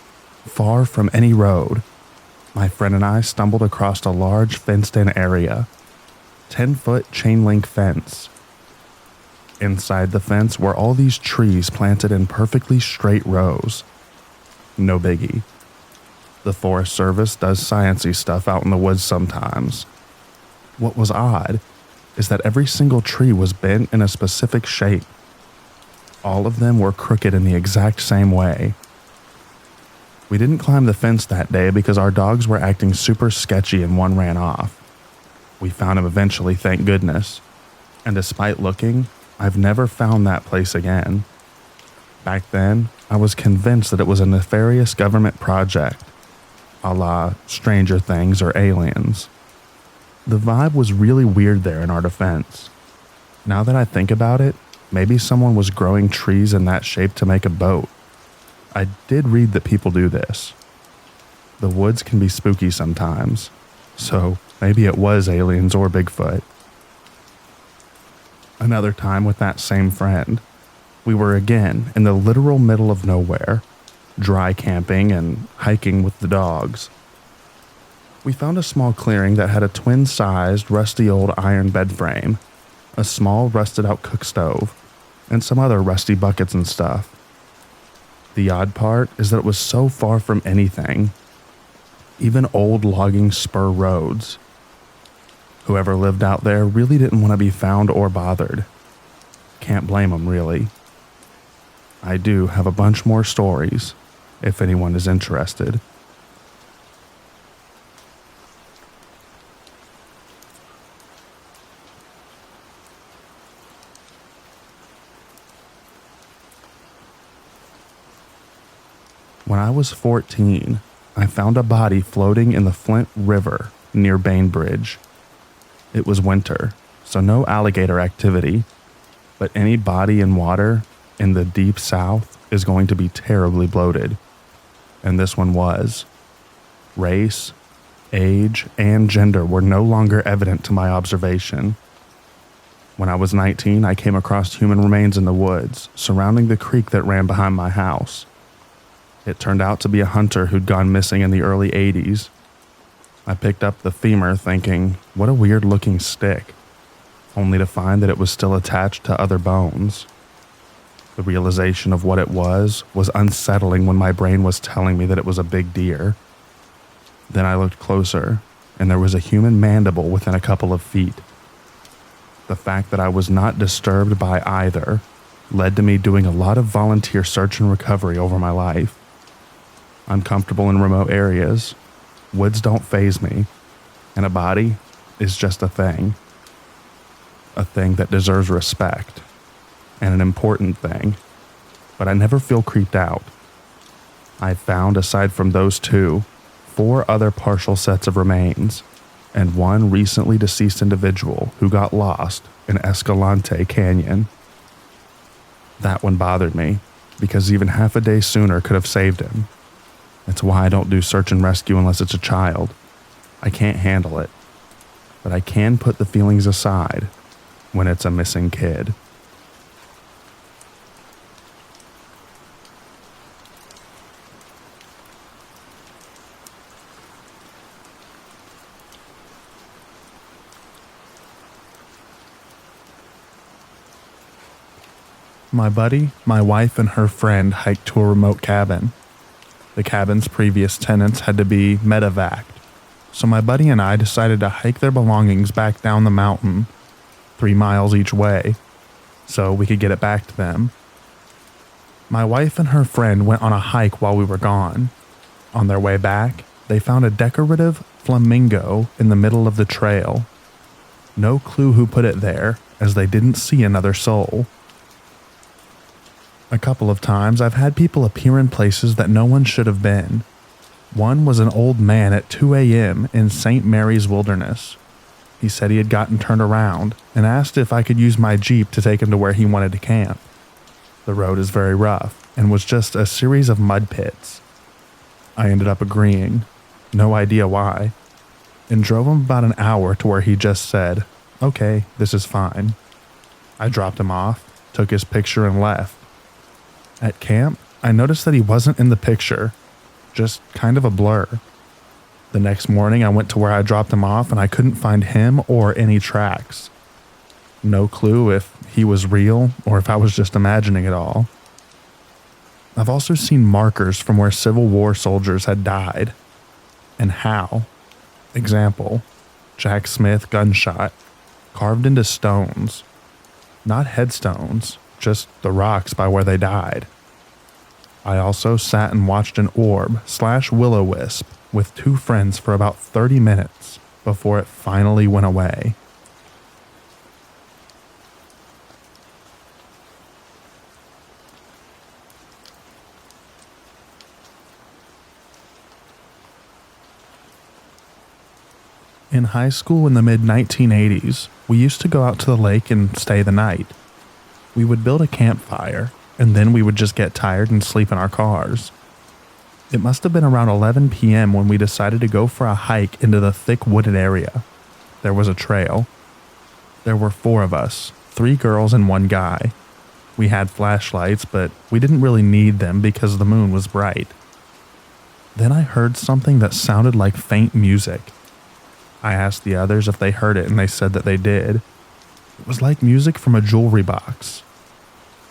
far from any road, my friend and I stumbled across a large fenced-in area. 10-foot chain-link fence. Inside the fence were all these trees planted in perfectly straight rows. No biggie. The Forest Service does sciencey stuff out in the woods sometimes. What was odd is that every single tree was bent in a specific shape. All of them were crooked in the exact same way. We didn't climb the fence that day because our dogs were acting super sketchy and one ran off. We found him eventually, thank goodness. And despite looking, I've never found that place again. Back then, I was convinced that it was a nefarious government project, a la Stranger Things or Aliens. The vibe was really weird there in our defense. Now that I think about it, maybe someone was growing trees in that shape to make a boat. I did read that people do this. The woods can be spooky sometimes, so maybe it was aliens or Bigfoot. Another time with that same friend, we were again in the literal middle of nowhere, dry camping and hiking with the dogs. We found a small clearing that had a twin-sized, rusty old iron bed frame, a small rusted-out cook stove, and some other rusty buckets and stuff. The odd part is that it was so far from anything, even old logging spur roads. Whoever lived out there really didn't want to be found or bothered. Can't blame them, really. I do have a bunch more stories, if anyone is interested. When I was 14, I found a body floating in the Flint River near Bainbridge. It was winter, so no alligator activity, but any body in water in the deep south is going to be terribly bloated. And this one was. Race, age, and gender were no longer evident to my observation. When I was 19, I came across human remains in the woods surrounding the creek that ran behind my house. It turned out to be a hunter who'd gone missing in the early 80s. I picked up the femur thinking, what a weird looking stick, only to find that it was still attached to other bones. The realization of what it was unsettling when my brain was telling me that it was a big deer. Then I looked closer, and there was a human mandible within a couple of feet. The fact that I was not disturbed by either led to me doing a lot of volunteer search and recovery over my life. I'm comfortable in remote areas. Woods don't faze me, and a body is just a thing. A thing that deserves respect, and an important thing, but I never feel creeped out. I've found, aside from those two, 4 other partial sets of remains, and one recently deceased individual who got lost in Escalante Canyon. That one bothered me, because even half a day sooner could have saved him. It's why I don't do search and rescue unless it's a child. I can't handle it. But I can put the feelings aside when it's a missing kid. My buddy, my wife, and her friend hiked to a remote cabin. The cabin's previous tenants had to be medevaced, so my buddy and I decided to hike their belongings back down the mountain, 3 miles each way, so we could get it back to them. My wife and her friend went on a hike while we were gone. On their way back, they found a decorative flamingo in the middle of the trail. No clue who put it there, as they didn't see another soul. A couple of times I've had people appear in places that no one should have been. One was an old man at 2 a.m. in St. Mary's Wilderness. He said he had gotten turned around and asked if I could use my Jeep to take him to where he wanted to camp. The road is very rough and was just a series of mud pits. I ended up agreeing, no idea why, and drove him about an hour to where he just said, "Okay, this is fine." I dropped him off, took his picture, and left. At camp, I noticed that he wasn't in the picture, just kind of a blur. The next morning, I went to where I dropped him off and I couldn't find him or any tracks. No clue if he was real or if I was just imagining it all. I've also seen markers from where Civil War soldiers had died. And how. Example, Jack Smith gunshot, carved into stones. Not headstones, just the rocks by where they died. I also sat and watched an orb/will-o-wisp with 2 friends for about 30 minutes before it finally went away. In high school in the mid-1980s, we used to go out to the lake and stay the night. We would build a campfire, and then we would just get tired and sleep in our cars. It must have been around 11 p.m. when we decided to go for a hike into the thick wooded area. There was a trail. There were 4 of us, 3 girls and 1 guy. We had flashlights, but we didn't really need them because the moon was bright. Then I heard something that sounded like faint music. I asked the others if they heard it and they said that they did. It was like music from a jewelry box.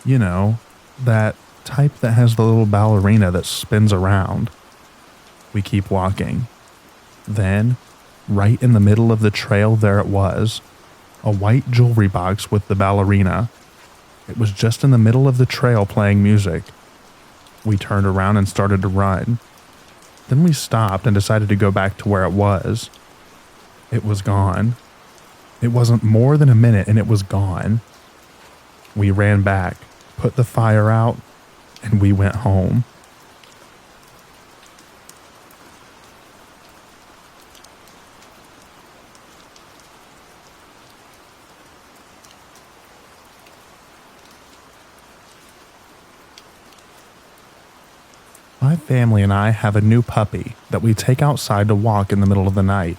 You know, that type that has the little ballerina that spins around. We keep walking. Then, right in the middle of the trail, there it was, a white jewelry box with the ballerina. It was just in the middle of the trail playing music. We turned around and started to run. Then we stopped and decided to go back to where it was. It was gone. It wasn't more than a minute and it was gone. We ran back, put the fire out, and we went home. My family and I have a new puppy that we take outside to walk in the middle of the night.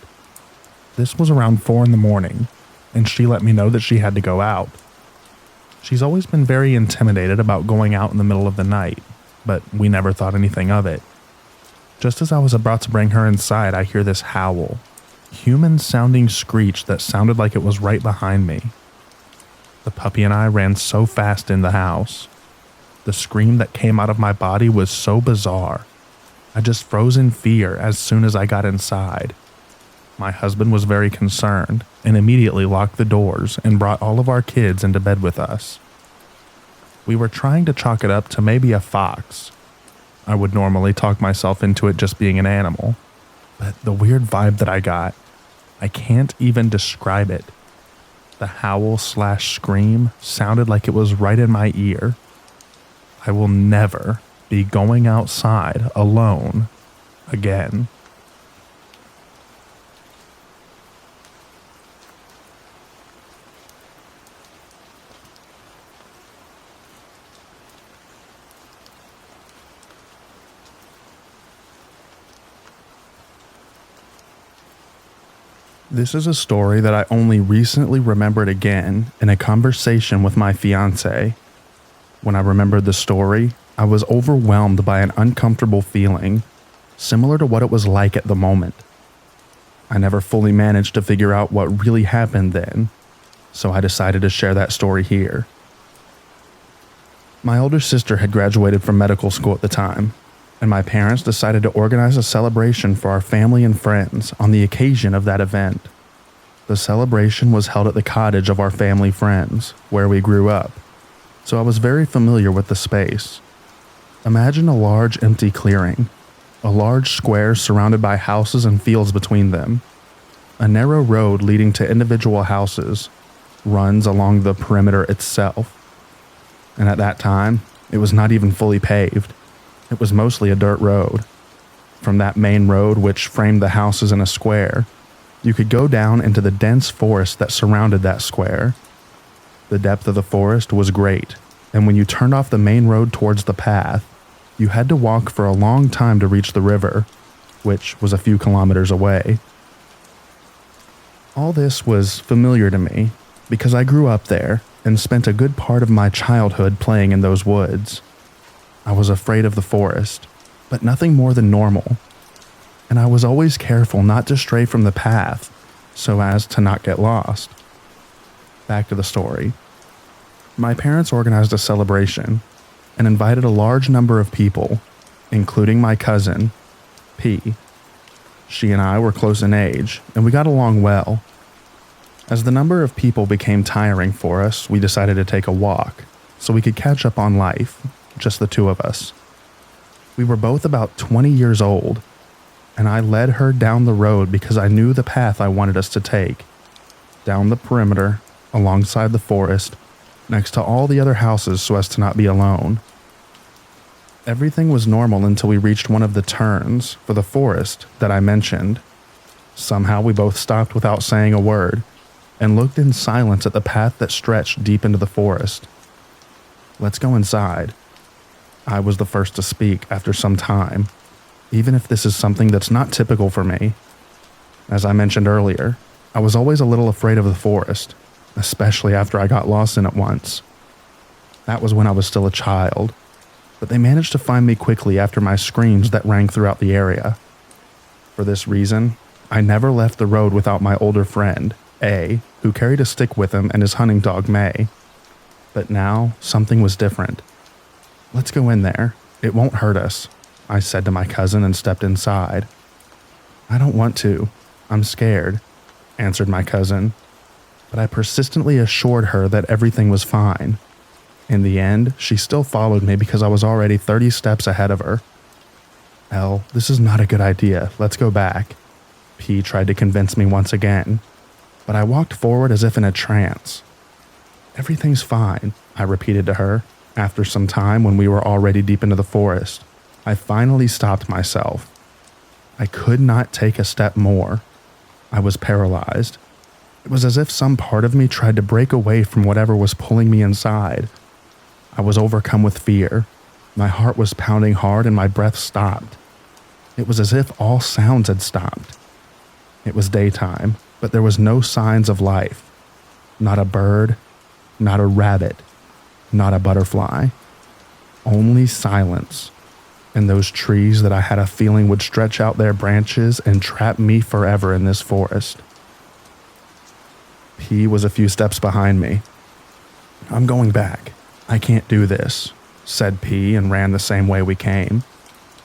This was around 4 in the morning, and she let me know that she had to go out. She's always been very intimidated about going out in the middle of the night, but we never thought anything of it. Just as I was about to bring her inside, I hear this howl, human-sounding screech that sounded like it was right behind me. The puppy and I ran so fast in the house. The scream that came out of my body was so bizarre. I just froze in fear as soon as I got inside. My husband was very concerned and immediately locked the doors and brought all of our kids into bed with us. We were trying to chalk it up to maybe a fox. I would normally talk myself into it just being an animal, but the weird vibe that I got, I can't even describe it. The howl/scream sounded like it was right in my ear. I will never be going outside alone again. This is a story that I only recently remembered again in a conversation with my fiance. When I remembered the story, I was overwhelmed by an uncomfortable feeling, similar to what it was like at the moment. I never fully managed to figure out what really happened then, so I decided to share that story here. My older sister had graduated from medical school at the time, and my parents decided to organize a celebration for our family and friends on the occasion of that event. The celebration was held at the cottage of our family friends, where we grew up, so I was very familiar with the space. Imagine a large empty clearing, a large square surrounded by houses and fields between them. A narrow road leading to individual houses runs along the perimeter itself. And at that time, it was not even fully paved. It was mostly a dirt road. From that main road, which framed the houses in a square, you could go down into the dense forest that surrounded that square. The depth of the forest was great, and when you turned off the main road towards the path, you had to walk for a long time to reach the river, which was a few kilometers away. All this was familiar to me because I grew up there and spent a good part of my childhood playing in those woods. I was afraid of the forest, but nothing more than normal, and I was always careful not to stray from the path so as to not get lost. Back to the story. My parents organized a celebration and invited a large number of people, including my cousin, P. She and I were close in age, and we got along well. As the number of people became tiring for us, we decided to take a walk so we could catch up on life, just the two of us. We were both about 20 years old, and I led her down the road because I knew the path I wanted us to take, down the perimeter, alongside the forest, next to all the other houses so as to not be alone. Everything was normal until we reached one of the turns for the forest that I mentioned. Somehow we both stopped without saying a word and looked in silence at the path that stretched deep into the forest. "Let's go inside." I was the first to speak after some time, even if this is something that's not typical for me. As I mentioned earlier, I was always a little afraid of the forest, especially after I got lost in it once. That was when I was still a child, but they managed to find me quickly after my screams that rang throughout the area. For this reason, I never left the road without my older friend, A, who carried a stick with him, and his hunting dog, May. But now, something was different. "Let's go in there. It won't hurt us," I said to my cousin and stepped inside. "I don't want to. I'm scared," answered my cousin, but I persistently assured her that everything was fine. In the end, she still followed me because I was already 30 steps ahead of her. "Elle, this is not a good idea. Let's go back." P tried to convince me once again, but I walked forward as if in a trance. "Everything's fine," I repeated to her. After some time, when we were already deep into the forest, I finally stopped myself. I could not take a step more. I was paralyzed. It was as if some part of me tried to break away from whatever was pulling me inside. I was overcome with fear. My heart was pounding hard and my breath stopped. It was as if all sounds had stopped. It was daytime, but there was no signs of life. Not a bird, not a rabbit, not a butterfly. Only silence, and those trees that I had a feeling would stretch out their branches and trap me forever in this forest. P was a few steps behind me. "I'm going back. I can't do this," said P and ran the same way we came.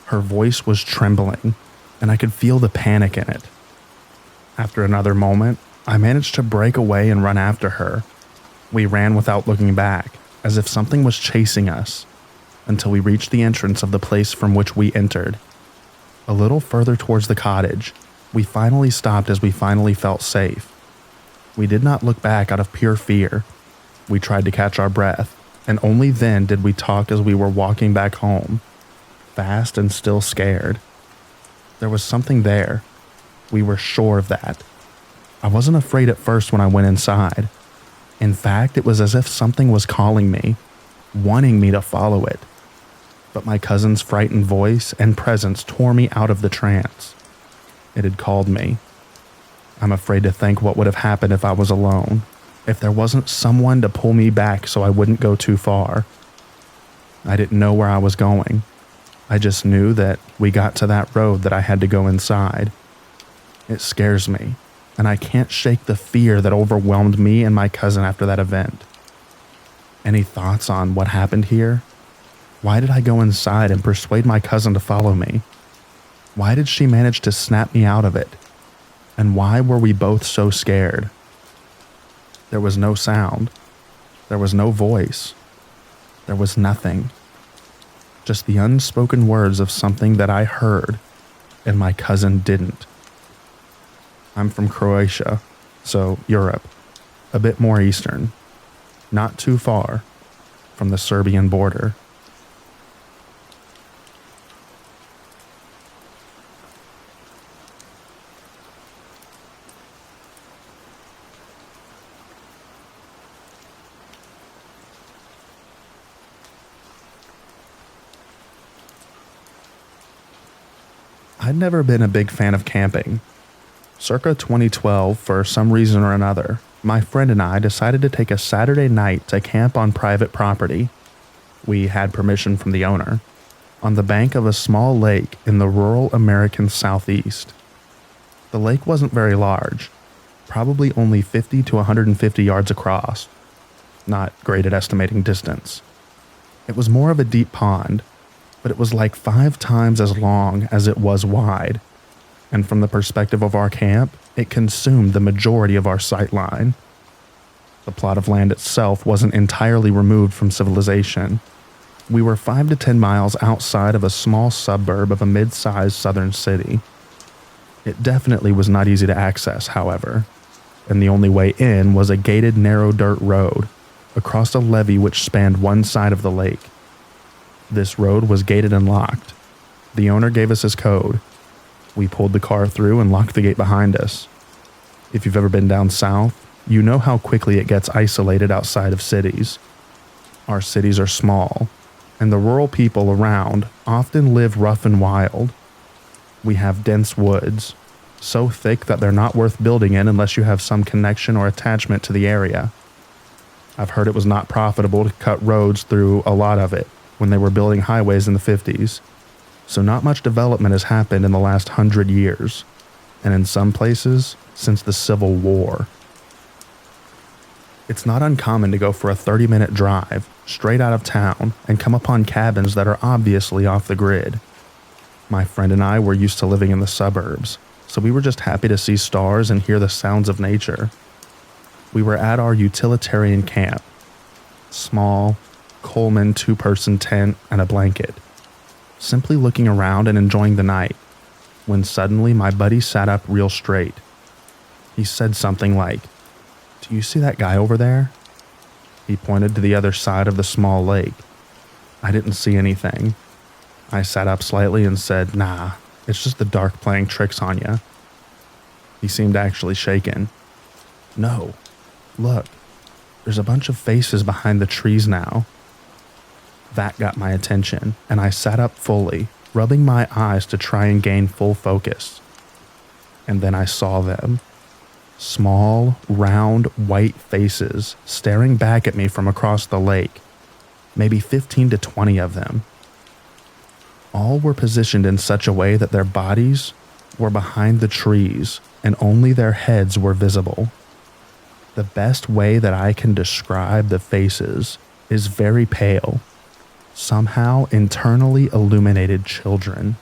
Her voice was trembling, and I could feel the panic in it. After another moment, I managed to break away and run after her. We ran without looking back, as if something was chasing us, until we reached the entrance of the place from which we entered. A little further towards the cottage, we finally stopped as we finally felt safe. We did not look back out of pure fear. We tried to catch our breath, and only then did we talk as we were walking back home, fast and still scared. There was something there. We were sure of that. I wasn't afraid at first when I went inside. In fact, it was as if something was calling me, wanting me to follow it. But my cousin's frightened voice and presence tore me out of the trance. It had called me. I'm afraid to think what would have happened if I was alone, if there wasn't someone to pull me back so I wouldn't go too far. I didn't know where I was going. I just knew that we got to that road that I had to go inside. It scares me, and I can't shake the fear that overwhelmed me and my cousin after that event. Any thoughts on what happened here? Why did I go inside and persuade my cousin to follow me? Why did she manage to snap me out of it? And why were we both so scared? There was no sound. There was no voice. There was nothing. Just the unspoken words of something that I heard and my cousin didn't. I'm from Croatia, so Europe, a bit more eastern, not too far from the Serbian border. I'd never been a big fan of camping. Circa 2012, for some reason or another, my friend and I decided to take a Saturday night to camp on private property. We had permission from the owner, on the bank of a small lake in the rural American southeast. The lake wasn't very large, probably only 50 to 150 yards across. Not great at estimating distance. It was more of a deep pond, but it was like 5 times as long as it was wide. And from the perspective of our camp, it consumed the majority of our sight line. The plot of land itself wasn't entirely removed from civilization. We were 5 to 10 miles outside of a small suburb of a mid-sized southern city. It definitely was not easy to access, however, and the only way in was a gated narrow dirt road across a levee which spanned one side of the lake. This road was gated and locked. The owner gave us his code. We pulled the car through and locked the gate behind us. If you've ever been down south, you know how quickly it gets isolated outside of cities. Our cities are small, and the rural people around often live rough and wild. We have dense woods, so thick that they're not worth building in unless you have some connection or attachment to the area. I've heard it was not profitable to cut roads through a lot of it, when they were building highways in the 50s, so not much development has happened in the last 100 years, and in some places, since the Civil War. It's not uncommon to go for a 30-minute drive straight out of town and come upon cabins that are obviously off the grid. My friend and I were used to living in the suburbs, so we were just happy to see stars and hear the sounds of nature. We were at our utilitarian camp. Small, Coleman 2-person tent and a blanket. Simply looking around and enjoying the night, when suddenly my buddy sat up real straight. He said something like, "Do you see that guy over there?" He pointed to the other side of the small lake. I didn't see anything. I sat up slightly and said, "Nah, it's just the dark playing tricks on you." He seemed actually shaken. "No, look, there's a bunch of faces behind the trees now." That got my attention, and I sat up fully, rubbing my eyes to try and gain full focus. And then I saw them. Small, round, white faces staring back at me from across the lake. Maybe 15 to 20 of them. All were positioned in such a way that their bodies were behind the trees and only their heads were visible. The best way that I can describe the faces is very pale, somehow internally illuminated children.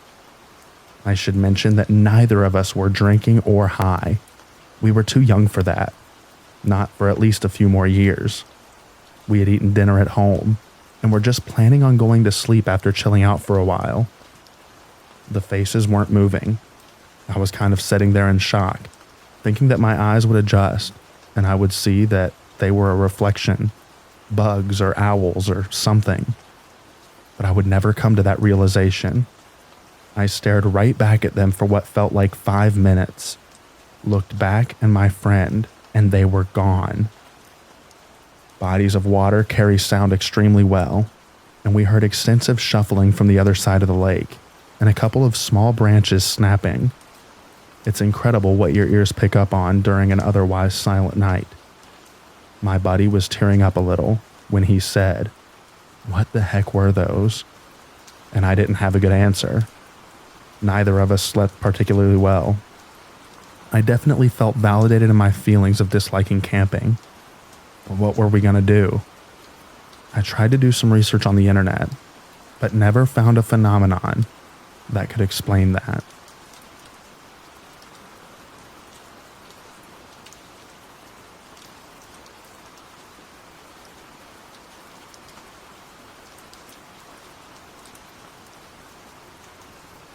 I should mention that neither of us were drinking or high. We were too young for that, not for at least a few more years. We had eaten dinner at home, and were just planning on going to sleep after chilling out for a while. The faces weren't moving. I was kind of sitting there in shock, thinking that my eyes would adjust, and I would see that they were a reflection, bugs or owls or something. But I would never come to that realization. I stared right back at them for what felt like 5 minutes, looked back at my friend, and they were gone. Bodies of water carry sound extremely well, and we heard extensive shuffling from the other side of the lake, and a couple of small branches snapping. It's incredible what your ears pick up on during an otherwise silent night. My buddy was tearing up a little when he said, "What the heck were those?" And I didn't have a good answer. Neither of us slept particularly well. I definitely felt validated in my feelings of disliking camping. But what were we going to do? I tried to do some research on the internet, but never found a phenomenon that could explain that.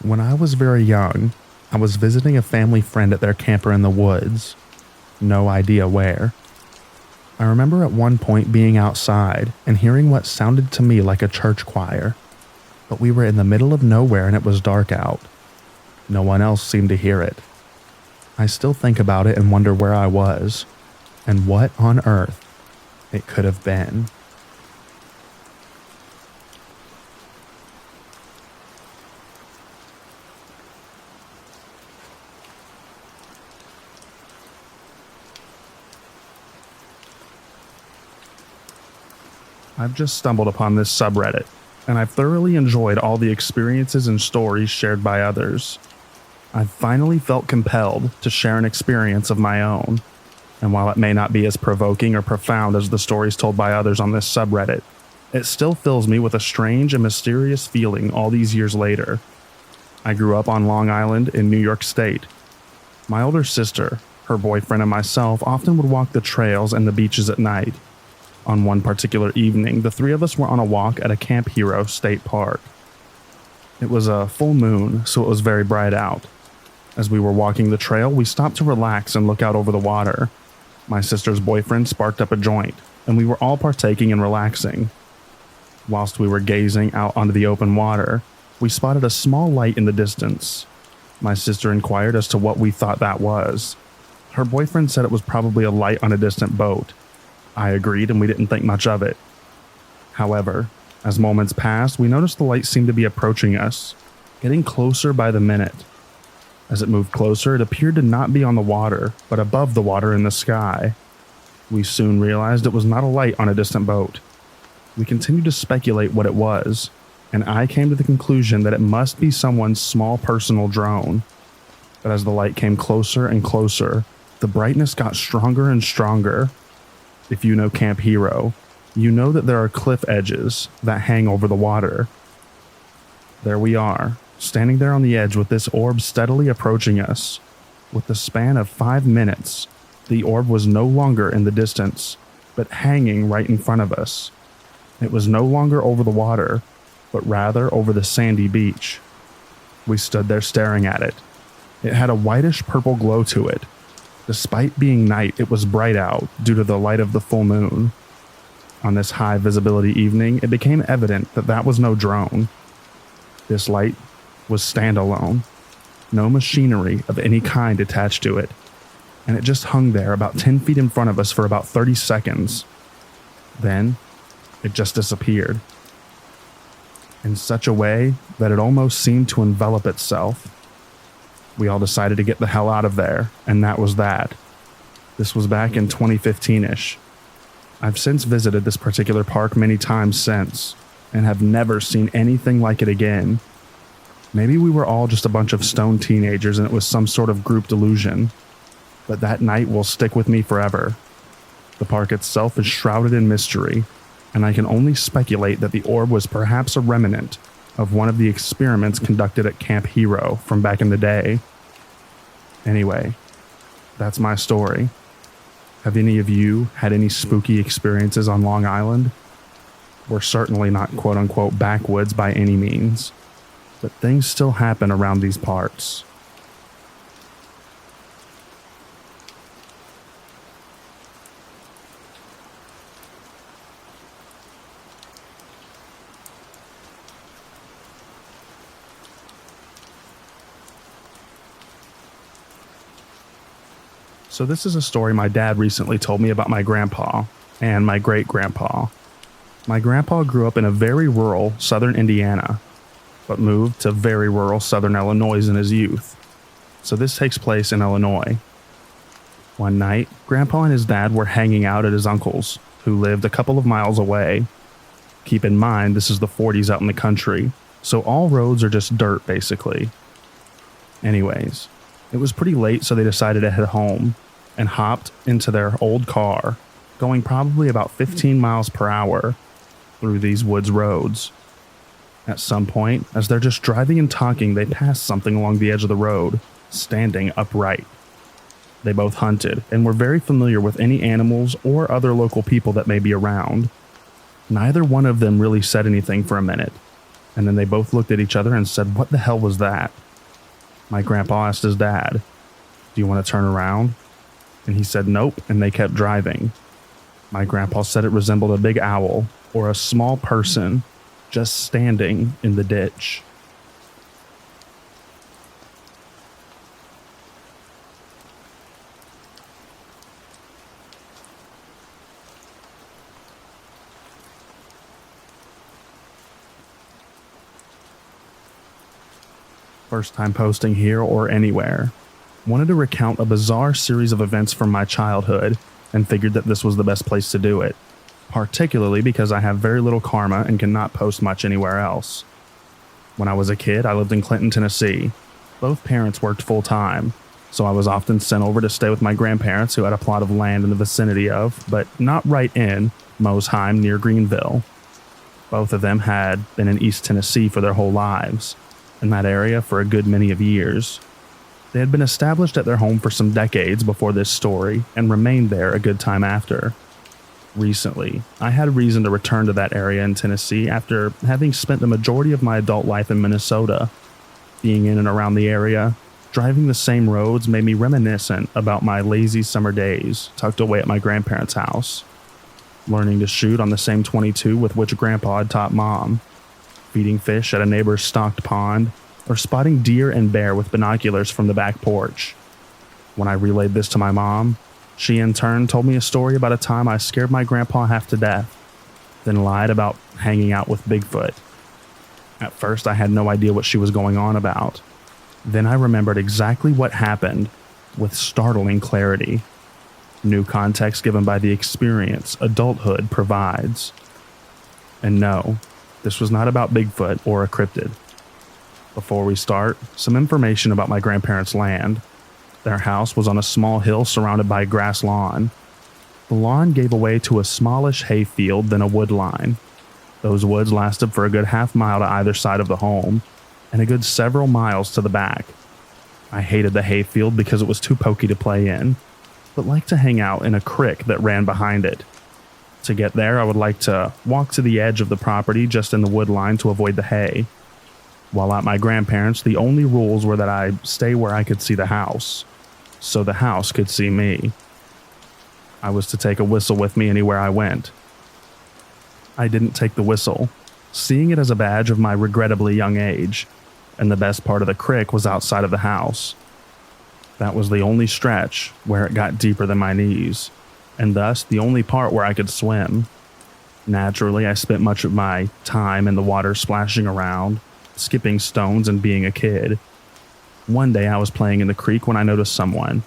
When I was very young, I was visiting a family friend at their camper in the woods. No idea where. I remember at one point being outside and hearing what sounded to me like a church choir, but we were in the middle of nowhere and it was dark out. No one else seemed to hear it. I still think about it and wonder where I was, and what on earth it could have been. I've just stumbled upon this subreddit, and I've thoroughly enjoyed all the experiences and stories shared by others. I've finally felt compelled to share an experience of my own, and while it may not be as provoking or profound as the stories told by others on this subreddit, it still fills me with a strange and mysterious feeling all these years later. I grew up on Long Island in New York State. My older sister, her boyfriend, and myself often would walk the trails and the beaches at night. On one particular evening, the three of us were on a walk at a Camp Hero State Park. It was a full moon, so it was very bright out. As we were walking the trail, we stopped to relax and look out over the water. My sister's boyfriend sparked up a joint, and we were all partaking and relaxing. Whilst we were gazing out onto the open water, we spotted a small light in the distance. My sister inquired as to what we thought that was. Her boyfriend said it was probably a light on a distant boat. I agreed, and we didn't think much of it. However, as moments passed, we noticed the light seemed to be approaching us, getting closer by the minute. As it moved closer, it appeared to not be on the water, but above the water in the sky. We soon realized it was not a light on a distant boat. We continued to speculate what it was, and I came to the conclusion that it must be someone's small personal drone. But as the light came closer and closer, the brightness got stronger and stronger. If you know Camp Hero, you know that there are cliff edges that hang over the water. There we are, standing there on the edge with this orb steadily approaching us. With the span of 5 minutes, the orb was no longer in the distance, but hanging right in front of us. It was no longer over the water, but rather over the sandy beach. We stood there staring at it. It had a whitish purple glow to it. Despite being night, it was bright out due to the light of the full moon. On this high visibility evening, it became evident that that was no drone. This light was standalone. No machinery of any kind attached to it, and it just hung there about 10 feet in front of us for about 30 seconds. Then, it just disappeared. In such a way that it almost seemed to envelop itself. We all decided to get the hell out of there, and that was that. This was back in 2015-ish. I've since visited this particular park many times since, and have never seen anything like it again. Maybe we were all just a bunch of stoned teenagers and it was some sort of group delusion. But that night will stick with me forever. The park itself is shrouded in mystery, and I can only speculate that the orb was perhaps a remnant of one of the experiments conducted at Camp Hero from back in the day. Anyway, that's my story. Have any of you had any spooky experiences on Long Island? We're certainly not quote-unquote backwoods by any means, but things still happen around these parts. So this is a story my dad recently told me about my grandpa and my great-grandpa. My grandpa grew up in a very rural southern Indiana, but moved to very rural southern Illinois in his youth. So this takes place in Illinois. One night, Grandpa and his dad were hanging out at his uncle's, who lived a couple of miles away. Keep in mind, this is the 40s out in the country, so all roads are just dirt, basically. Anyways, it was pretty late, so they decided to head home and hopped into their old car, going probably about 15 miles per hour through these woods roads. At some point, as they're just driving and talking, they passed something along the edge of the road, standing upright. They both hunted and were very familiar with any animals or other local people that may be around. Neither one of them really said anything for a minute, and then they both looked at each other and said, "What the hell was that?" My grandpa asked his dad, "Do you want to turn around?" And he said nope, and they kept driving. My grandpa said it resembled a big owl or a small person just standing in the ditch. First time posting here or anywhere. Wanted to recount a bizarre series of events from my childhood and figured that this was the best place to do it, particularly because I have very little karma and cannot post much anywhere else. When I was a kid, I lived in Clinton, Tennessee. Both parents worked full-time, so I was often sent over to stay with my grandparents who had a plot of land in the vicinity of, but not right in, Mosheim near Greenville. Both of them had been in East Tennessee for their whole lives, in that area for a good many of years. They had been established at their home for some decades before this story and remained there a good time after. Recently, I had reason to return to that area in Tennessee after having spent the majority of my adult life in Minnesota. Being in and around the area, driving the same roads made me reminiscent about my lazy summer days tucked away at my grandparents' house. Learning to shoot on the same .22 with which Grandpa had taught Mom. Feeding fish at a neighbor's stocked pond, or spotting deer and bear with binoculars from the back porch. When I relayed this to my mom, she in turn told me a story about a time I scared my grandpa half to death, then lied about hanging out with Bigfoot. At first, I had no idea what she was going on about. Then I remembered exactly what happened with startling clarity. New context given by the experience adulthood provides. And no, this was not about Bigfoot or a cryptid. Before we start, some information about my grandparents' land. Their house was on a small hill surrounded by a grass lawn. The lawn gave away to a smallish hay field, then a wood line. Those woods lasted for a good half-mile to either side of the home, and a good several miles to the back. I hated the hay field because it was too pokey to play in, but liked to hang out in a creek that ran behind it. To get there, I would like to walk to the edge of the property just in the wood line to avoid the hay. While at my grandparents', the only rules were that I stay where I could see the house, so the house could see me. I was to take a whistle with me anywhere I went. I didn't take the whistle, seeing it as a badge of my regrettably young age, and the best part of the creek was outside of the house. That was the only stretch where it got deeper than my knees, and thus the only part where I could swim. Naturally, I spent much of my time in the water splashing around, skipping stones and being a kid. One day I was playing in the creek when I noticed someone.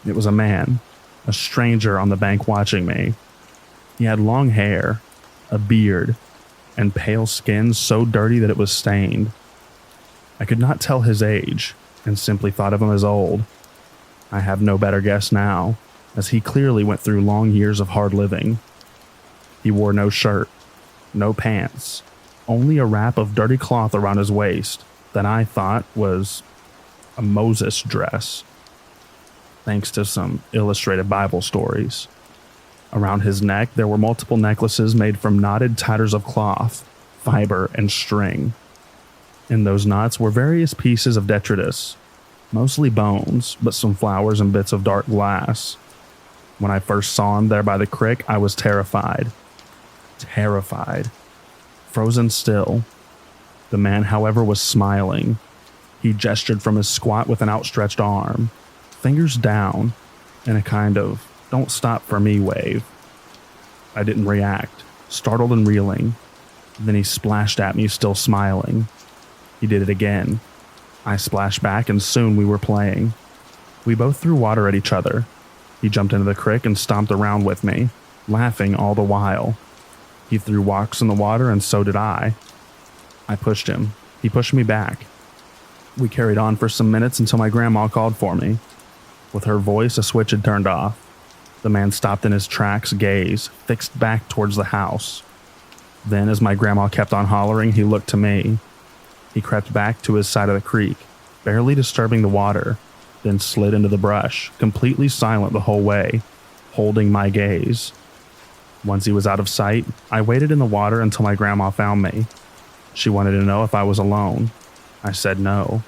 It was a man, a stranger on the bank watching me. He had long hair, a beard, and pale skin so dirty that it was stained. I could not tell his age, and simply thought of him as old. I have no better guess now, as he clearly went through long years of hard living. He wore no shirt, no pants, only a wrap of dirty cloth around his waist that I thought was a Moses dress, thanks to some illustrated Bible stories. Around his neck, there were multiple necklaces made from knotted tatters of cloth, fiber, and string. In those knots were various pieces of detritus, mostly bones, but some flowers and bits of dark glass. When I first saw him there by the creek, I was terrified. Terrified. Frozen still. The man, however, was smiling. He gestured from his squat with an outstretched arm, fingers down, in a kind of "don't stop for me" wave. I didn't react, startled and reeling. Then he splashed at me, still smiling. He did it again. I splashed back, and soon we were playing. We both threw water at each other. He jumped into the creek and stomped around with me, laughing all the while. He threw rocks in the water, and so did I. I pushed him. He pushed me back. We carried on for some minutes until my grandma called for me. With her voice, a switch had turned off. The man stopped in his tracks, gaze fixed back towards the house. Then, as my grandma kept on hollering, he looked to me. He crept back to his side of the creek, barely disturbing the water, then slid into the brush, completely silent the whole way, holding my gaze. Once he was out of sight, I waited in the water until my grandma found me. She wanted to know if I was alone. I said no.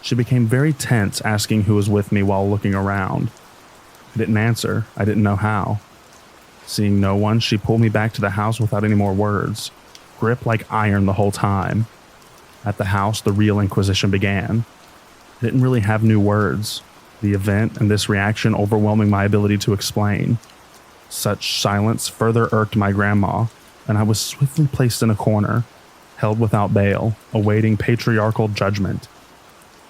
She became very tense, asking who was with me while looking around. I didn't answer. I didn't know how. Seeing no one, she pulled me back to the house without any more words, grip like iron the whole time. At the house, the real inquisition began. I didn't really have new words, the event and this reaction overwhelming my ability to explain. Such silence further irked my grandma, and I was swiftly placed in a corner, held without bail, awaiting patriarchal judgment.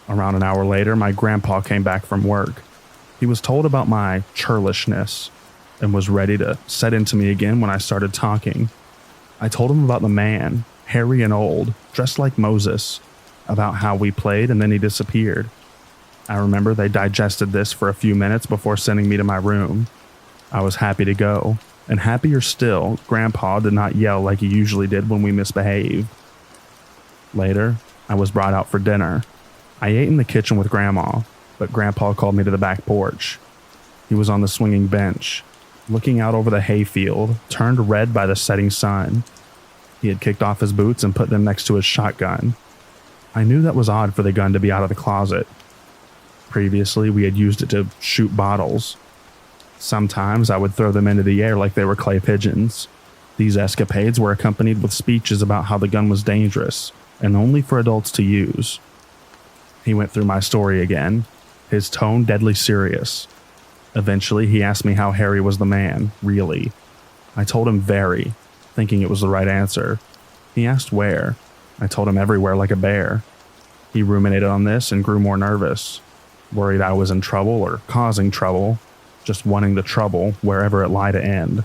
Around an hour later, my grandpa came back from work. He was told about my churlishness and was ready to set into me again when I started talking. I told him about the man, hairy and old, dressed like Moses, about how we played, and then he disappeared. I remember they digested this for a few minutes before sending me to my room. I was happy to go, and happier still, Grandpa did not yell like he usually did when we misbehaved. Later, I was brought out for dinner. I ate in the kitchen with Grandma, but Grandpa called me to the back porch. He was on the swinging bench, looking out over the hayfield, turned red by the setting sun. He had kicked off his boots and put them next to his shotgun. I knew that was odd for the gun to be out of the closet. Previously, we had used it to shoot bottles. Sometimes I would throw them into the air like they were clay pigeons. These escapades were accompanied with speeches about how the gun was dangerous and only for adults to use. He went through my story again, his tone deadly serious. Eventually, he asked me how Harry was the man, really. I told him very, thinking it was the right answer. He asked where. I told him everywhere like a bear. He ruminated on this and grew more nervous, worried I was in trouble or causing trouble, just wanting the trouble wherever it lay to end.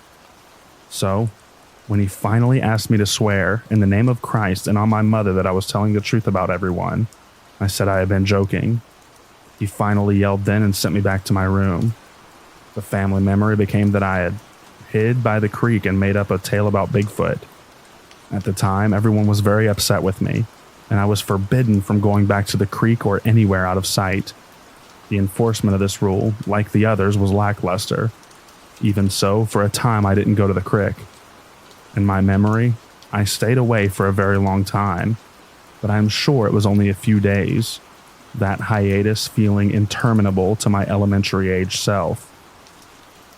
So, When he finally asked me to swear, in the name of Christ and on my mother, that I was telling the truth about everyone, I said I had been joking. He finally yelled then and sent me back to my room. The family memory became that I had hid by the creek and made up a tale about Bigfoot. At the time, everyone was very upset with me, and I was forbidden from going back to the creek or anywhere out of sight. The enforcement of this rule, like the others, was lackluster. Even so, for a time I didn't go to the creek. In my memory, I stayed away for a very long time, but I'm sure it was only a few days, that hiatus feeling interminable to my elementary age self.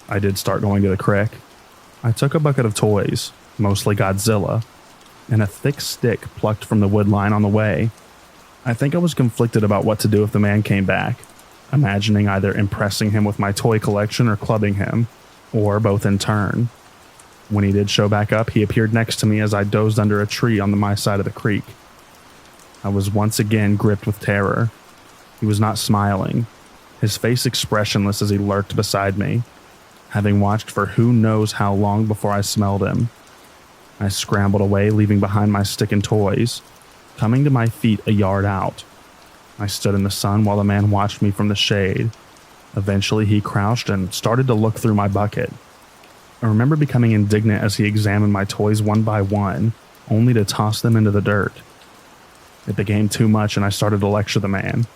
I did start going to the creek. I took a bucket of toys, mostly Godzilla, and a thick stick plucked from the wood line on the way. I think I was conflicted about what to do if the man came back, imagining either impressing him with my toy collection or clubbing him, or both in turn. When he did show back up, he appeared next to me as I dozed under a tree on my side of the creek. I was once again gripped with terror. He was not smiling, his face expressionless as he lurked beside me, having watched for who knows how long before I smelled him. I scrambled away, leaving behind my stick and toys, coming to my feet a yard out. I stood in the sun while the man watched me from the shade. Eventually, he crouched and started to look through my bucket. I remember becoming indignant as he examined my toys one by one, only to toss them into the dirt. It became too much and I started to lecture the man,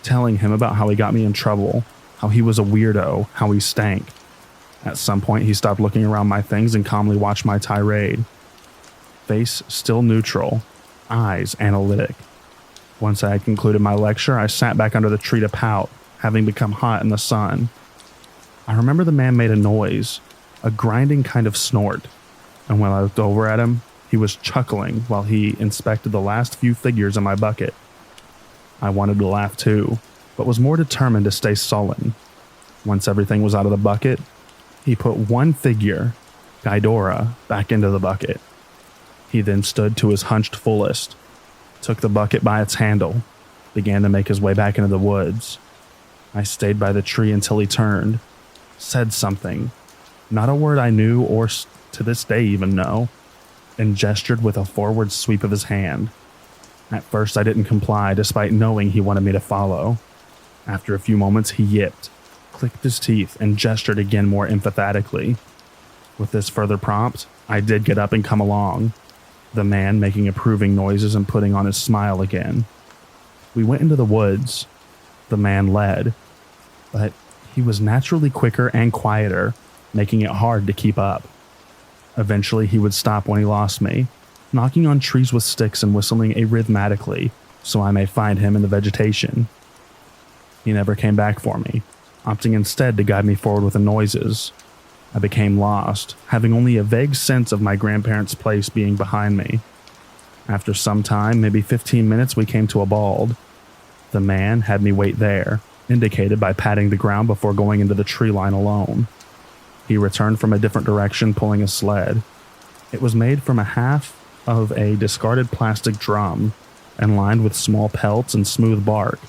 telling him about how he got me in trouble, how he was a weirdo, how he stank. At some point, he stopped looking around my things and calmly watched my tirade. Face still neutral, eyes analytic. Once I had concluded my lecture, I sat back under the tree to pout, having become hot in the sun. I remember the man made a noise, a grinding kind of snort, and when I looked over at him, he was chuckling while he inspected the last few figures in my bucket. I wanted to laugh too, but was more determined to stay sullen. Once everything was out of the bucket, he put one figure, Ghidorah, back into the bucket. He then stood to his hunched fullest, took the bucket by its handle, began to make his way back into the woods. I stayed by the tree until he turned, said something, not a word I knew or to this day even know, and gestured with a forward sweep of his hand. At first I didn't comply despite knowing he wanted me to follow. After a few moments he yipped, clicked his teeth, and gestured again more emphatically. With this further prompt, I did get up and come along, the man making approving noises and putting on his smile again. We went into the woods. The man led, but he was naturally quicker and quieter, making it hard to keep up. Eventually he would stop when he lost me, knocking on trees with sticks and whistling arrhythmically so I may find him in the vegetation. He never came back for me, opting instead to guide me forward with the noises. I became lost, having only a vague sense of my grandparents' place being behind me. After some time, maybe 15 minutes, we came to a bald. The man had me wait there, indicated by patting the ground before going into the tree line alone. He returned from a different direction, pulling a sled. It was made from a half of a discarded plastic drum and lined with small pelts and smooth bark.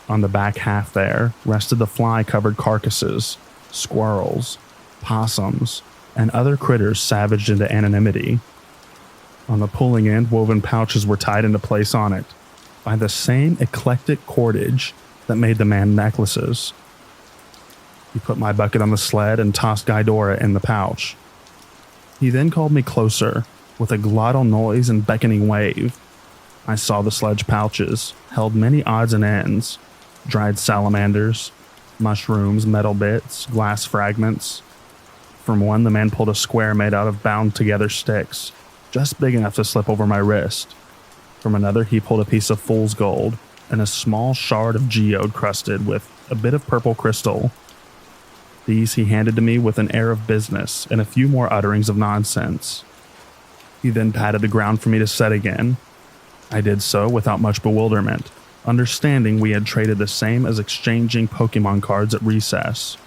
On the back half there rested the fly-covered carcasses, squirrels, possums, and other critters savaged into anonymity. On the pulling end, woven pouches were tied into place on it by the same eclectic cordage that made the man necklaces. He put my bucket on the sled and tossed Ghidorah in the pouch. He then called me closer with a glottal noise and beckoning wave. I saw the sledge pouches held many odds and ends, dried salamanders, mushrooms, metal bits, glass fragments. From one, the man pulled a square made out of bound-together sticks, just big enough to slip over my wrist. From another, he pulled a piece of fool's gold and a small shard of geode crusted with a bit of purple crystal. These he handed to me with an air of business and a few more utterings of nonsense. He then patted the ground for me to set again. I did so without much bewilderment, understanding we had traded the same as exchanging Pokemon cards at recess.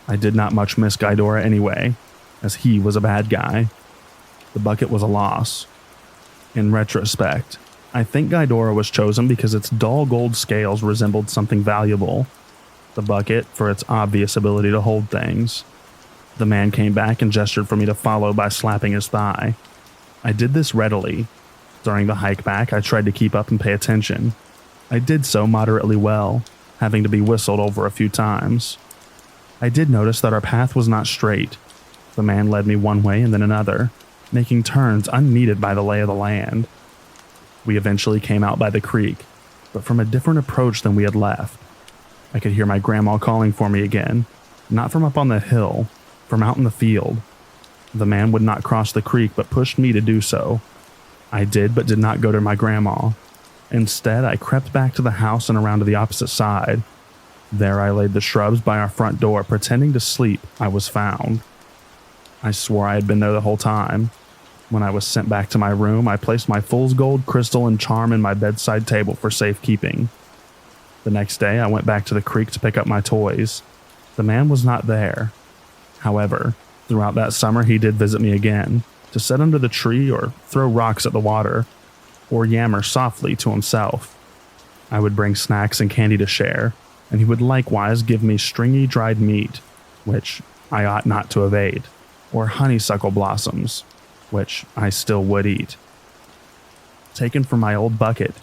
I did not much miss Ghidorah anyway, as he was a bad guy. The bucket was a loss. In retrospect, I think Ghidorah was chosen because its dull gold scales resembled something valuable. The bucket for its obvious ability to hold things. The man came back and gestured for me to follow by slapping his thigh. I did this readily. During the hike back, I tried to keep up and pay attention. I did so moderately well, having to be whistled over a few times. I did notice that our path was not straight. The man led me one way and then another, making turns unneeded by the lay of the land. We eventually came out by the creek, but from a different approach than we had left. I could hear my grandma calling for me again, not from up on the hill, from out in the field. The man would not cross the creek but pushed me to do so. I did but did not go to my grandma. Instead, I crept back to the house and around to the opposite side. There I laid the shrubs by our front door, pretending to sleep. I was found. I swore I had been there the whole time. When I was sent back to my room, I placed my fool's gold crystal and charm in my bedside table for safekeeping. The next day, I went back to the creek to pick up my toys. The man was not there. However, throughout that summer, he did visit me again, to sit under the tree or throw rocks at the water, or yammer softly to himself. I would bring snacks and candy to share, and he would likewise give me stringy dried meat, which I ought not to have ate, or honeysuckle blossoms, which I still would eat. Taken from my old bucket.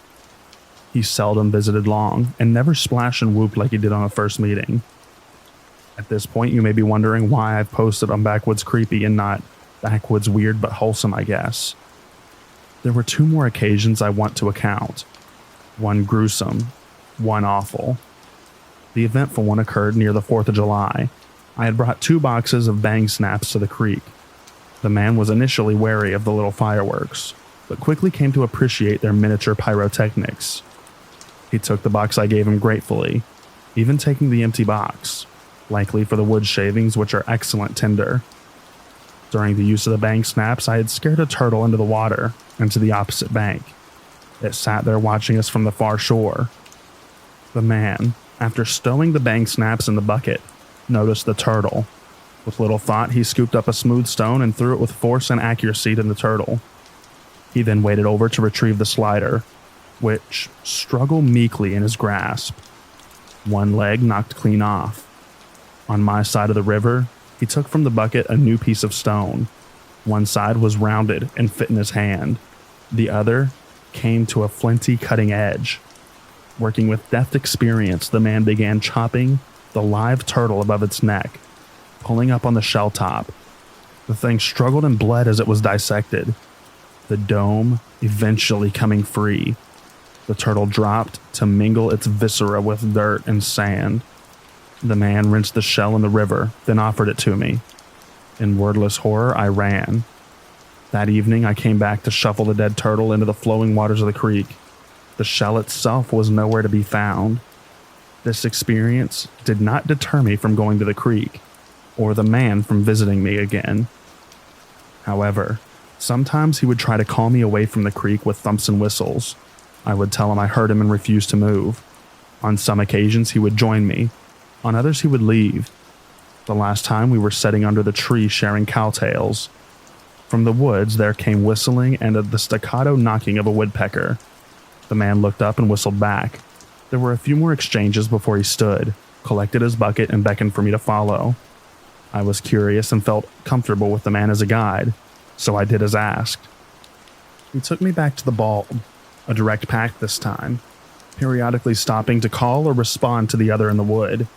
He seldom visited long, and never splashed and whooped like he did on the first meeting. At this point, you may be wondering why I've posted on Backwoods Creepy and not Backwoods Weird but Wholesome, I guess. There were 2 more occasions I want to account. One gruesome, one awful. The eventful one occurred near the 4th of July. I had brought 2 boxes of bang snaps to the creek. The man was initially wary of the little fireworks, but quickly came to appreciate their miniature pyrotechnics. He took the box I gave him gratefully, even taking the empty box, likely for the wood shavings, which are excellent tinder. During the use of the bang snaps, I had scared a turtle into the water and to the opposite bank. It sat there watching us from the far shore. The man, after stowing the bang snaps in the bucket, noticed the turtle. With little thought, he scooped up a smooth stone and threw it with force and accuracy to the turtle. He then waded over to retrieve the slider, which struggled meekly in his grasp. One leg knocked clean off. On my side of the river, he took from the bucket a new piece of stone. One side was rounded and fit in his hand. The other came to a flinty cutting edge. Working with deft experience, the man began chopping the live turtle above its neck, pulling up on the shell top. The thing struggled and bled as it was dissected, the dome eventually coming free. The turtle dropped to mingle its viscera with dirt and sand. The man rinsed the shell in the river, then offered it to me. In wordless horror, I ran. That evening, I came back to shuffle the dead turtle into the flowing waters of the creek. The shell itself was nowhere to be found. This experience did not deter me from going to the creek, or the man from visiting me again. However, sometimes he would try to call me away from the creek with thumps and whistles. I would tell him I heard him and refused to move. On some occasions, he would join me. On others, he would leave. The last time, we were sitting under the tree sharing cowtails. From the woods, there came whistling and the staccato knocking of a woodpecker. The man looked up and whistled back. There were a few more exchanges before he stood, collected his bucket, and beckoned for me to follow. I was curious and felt comfortable with the man as a guide, so I did as asked. He took me back to the bald, a direct path this time, periodically stopping to call or respond to the other in the wood.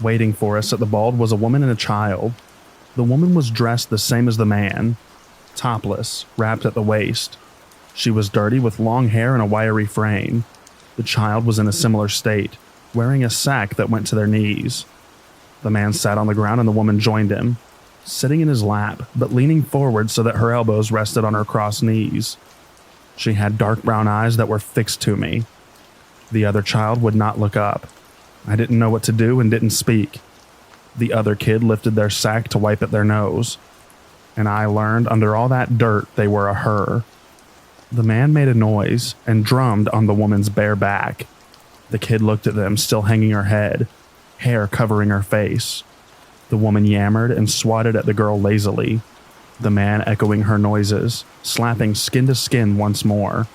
Waiting for us at the bald was a woman and a child. The woman was dressed the same as the man, topless, wrapped at the waist. She was dirty with long hair and a wiry frame. The child was in a similar state, wearing a sack that went to their knees. The man sat on the ground and the woman joined him, sitting in his lap, but leaning forward so that her elbows rested on her crossed knees. She had dark brown eyes that were fixed to me. The other child would not look up. I didn't know what to do and didn't speak. The other kid lifted their sack to wipe at their nose, and I learned under all that dirt they were a her. The man made a noise and drummed on the woman's bare back. The kid looked at them, still hanging her head, hair covering her face. The woman yammered and swatted at the girl lazily, the man echoing her noises, slapping skin to skin once more.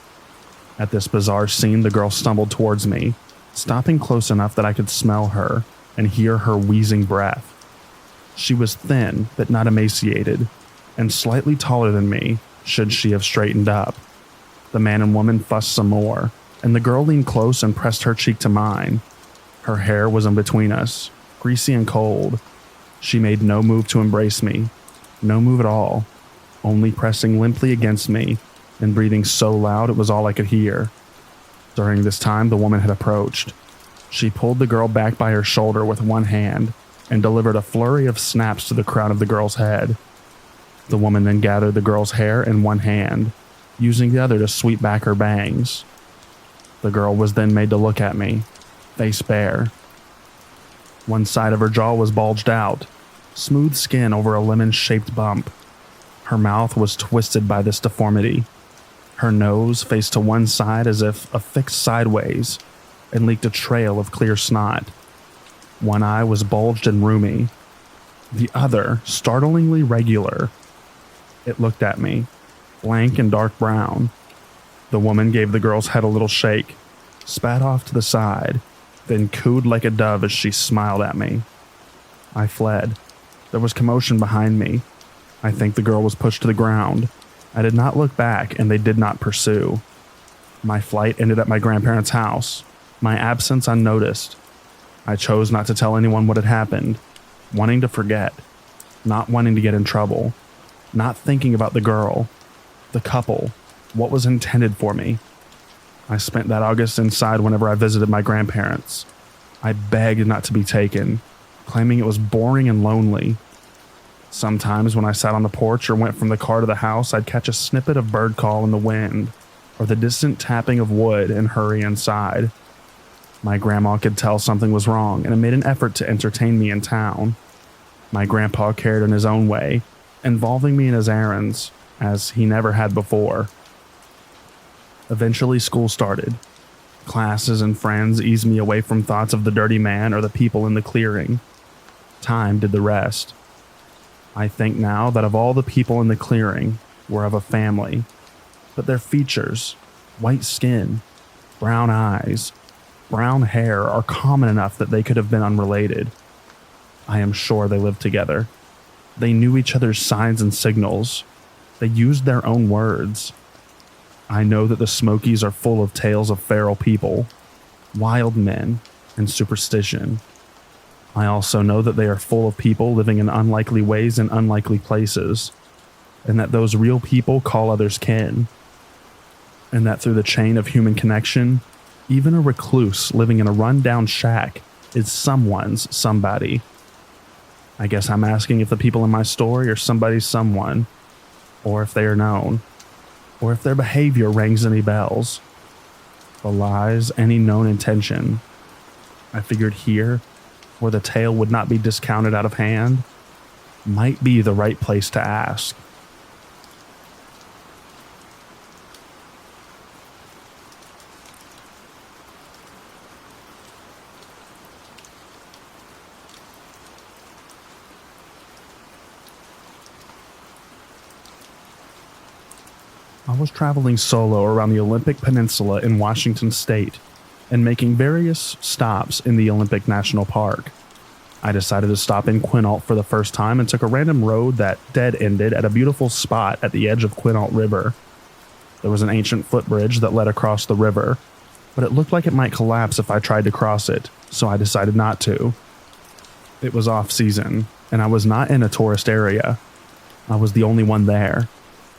At this bizarre scene, the girl stumbled towards me, stopping close enough that I could smell her and hear her wheezing breath. She was thin, but not emaciated, and slightly taller than me, should she have straightened up. The man and woman fussed some more, and the girl leaned close and pressed her cheek to mine. Her hair was in between us, greasy and cold. She made no move to embrace me, no move at all, only pressing limply against me and breathing so loud it was all I could hear. During this time, the woman had approached. She pulled the girl back by her shoulder with one hand and delivered a flurry of snaps to the crown of the girl's head. The woman then gathered the girl's hair in one hand, using the other to sweep back her bangs. The girl was then made to look at me, face bare. One side of her jaw was bulged out, smooth skin over a lemon-shaped bump. Her mouth was twisted by this deformity. Her nose faced to one side as if affixed sideways and leaked a trail of clear snot. One eye was bulged and roomy, the other startlingly regular. It looked at me, blank and dark brown. The woman gave the girl's head a little shake, spat off to the side, then cooed like a dove as she smiled at me. I fled. There was commotion behind me. I think the girl was pushed to the ground. I did not look back, and they did not pursue. My flight ended at my grandparents' house, my absence unnoticed. I chose not to tell anyone what had happened, wanting to forget, not wanting to get in trouble, not thinking about the girl, the couple, what was intended for me. I spent that August inside whenever I visited my grandparents. I begged not to be taken, claiming it was boring and lonely. Sometimes when I sat on the porch or went from the car to the house, I'd catch a snippet of bird call in the wind or the distant tapping of wood and hurry inside. My grandma could tell something was wrong and made an effort to entertain me in town. My grandpa cared in his own way, involving me in his errands, as he never had before. Eventually, school started. Classes and friends eased me away from thoughts of the dirty man or the people in the clearing. Time did the rest. I think now that of all the people in the clearing were of a family, but their features, white skin, brown eyes, brown hair are common enough that they could have been unrelated. I am sure they lived together. They knew each other's signs and signals. They used their own words. I know that the Smokies are full of tales of feral people, wild men, and superstition. I also know that they are full of people living in unlikely ways in unlikely places, and that those real people call others kin, and that through the chain of human connection, even a recluse living in a run-down shack is someone's somebody. I guess I'm asking if the people in my story are somebody's someone, or if they are known, or if their behavior rings any bells, belies any known intention. I figured here, where the tale would not be discounted out of hand, might be the right place to ask. I was traveling solo around the Olympic Peninsula in Washington State and making various stops in the Olympic National Park. I decided to stop in Quinault for the first time and took a random road that dead-ended at a beautiful spot at the edge of Quinault River. There was an ancient footbridge that led across the river, but it looked like it might collapse if I tried to cross it, so I decided not to. It was off-season, and I was not in a tourist area. I was the only one there.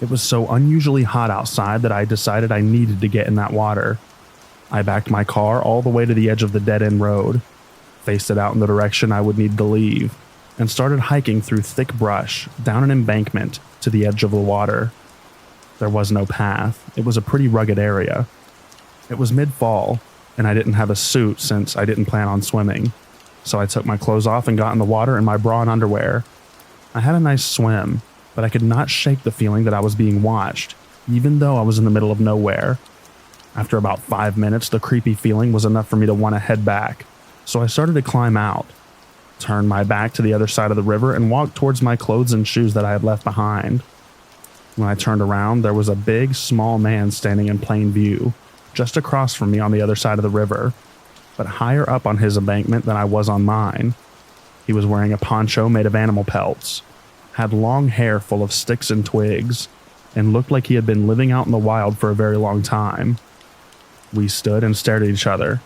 It was so unusually hot outside that I decided I needed to get in that water. I backed my car all the way to the edge of the dead-end road, faced it out in the direction I would need to leave, and started hiking through thick brush down an embankment to the edge of the water. There was no path. It was a pretty rugged area. It was mid-fall, and I didn't have a suit since I didn't plan on swimming, so I took my clothes off and got in the water in my bra and underwear. I had a nice swim, but I could not shake the feeling that I was being watched, even though I was in the middle of nowhere. After about 5 minutes, the creepy feeling was enough for me to want to head back, so I started to climb out, turned my back to the other side of the river, and walked towards my clothes and shoes that I had left behind. When I turned around, there was a big, small man standing in plain view, just across from me on the other side of the river, but higher up on his embankment than I was on mine. He was wearing a poncho made of animal pelts, had long hair full of sticks and twigs, and looked like he had been living out in the wild for a very long time. We stood and stared at each other,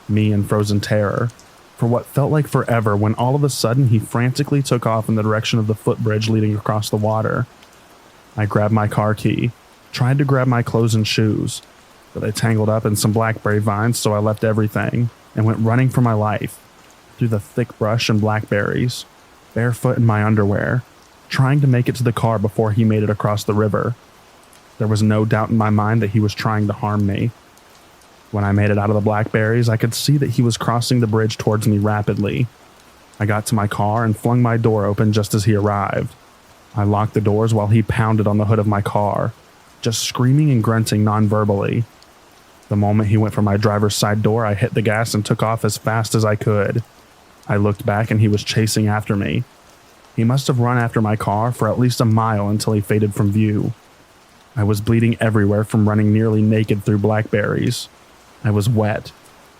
me in frozen terror, for what felt like forever, when all of a sudden he frantically took off in the direction of the footbridge leading across the water. I grabbed my car key, tried to grab my clothes and shoes, but they tangled up in some blackberry vines, so I left everything and went running for my life, through the thick brush and blackberries, barefoot in my underwear, trying to make it to the car before he made it across the river. There was no doubt in my mind that he was trying to harm me. When I made it out of the blackberries, I could see that he was crossing the bridge towards me rapidly. I got to my car and flung my door open just as he arrived. I locked the doors while he pounded on the hood of my car, just screaming and grunting non-verbally. The moment he went for my driver's side door, I hit the gas and took off as fast as I could. I looked back and he was chasing after me. He must have run after my car for at least a mile until he faded from view. I was bleeding everywhere from running nearly naked through blackberries. I was wet,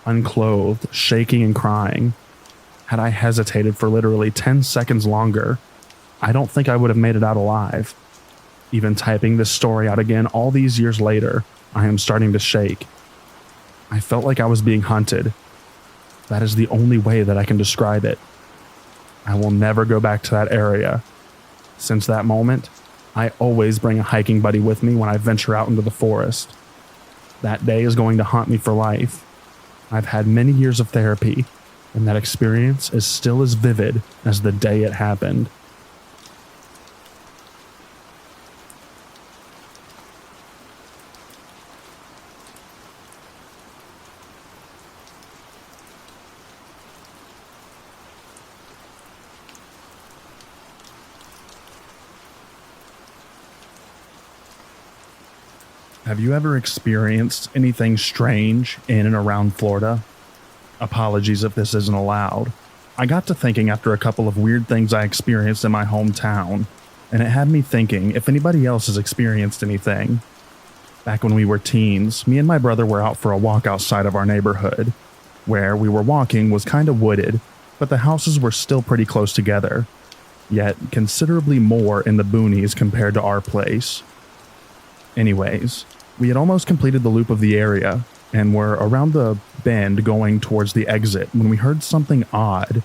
unclothed, shaking and crying. Had I hesitated for literally 10 seconds longer, I don't think I would have made it out alive. Even typing this story out again all these years later, I am starting to shake. I felt like I was being hunted. That is the only way that I can describe it. I will never go back to that area. Since that moment, I always bring a hiking buddy with me when I venture out into the forest. That day is going to haunt me for life. I've had many years of therapy, and that experience is still as vivid as the day it happened. Have you ever experienced anything strange in and around Florida? Apologies if this isn't allowed. I got to thinking after a couple of weird things I experienced in my hometown, and it had me thinking if anybody else has experienced anything. Back when we were teens, me and my brother were out for a walk outside of our neighborhood. Where we were walking was kind of wooded, but the houses were still pretty close together, yet considerably more in the boonies compared to our place. Anyways, we had almost completed the loop of the area and were around the bend going towards the exit when we heard something odd.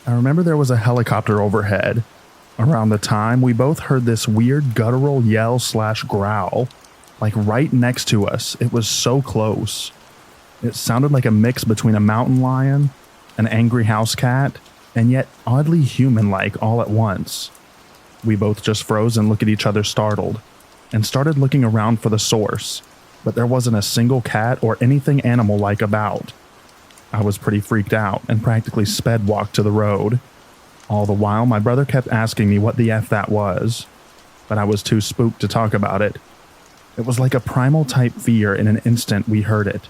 I remember there was a helicopter overhead. Around the time, we both heard this weird guttural yell/growl, like right next to us. It was so close. It sounded like a mix between a mountain lion, an angry house cat, and yet oddly human-like all at once. We both just froze and looked at each other startled, and started looking around for the source, but there wasn't a single cat or anything animal-like about. I was pretty freaked out and practically sped walked to the road. All the while, my brother kept asking me what the F that was, but I was too spooked to talk about it. It was like a primal type fear. In an instant we heard it,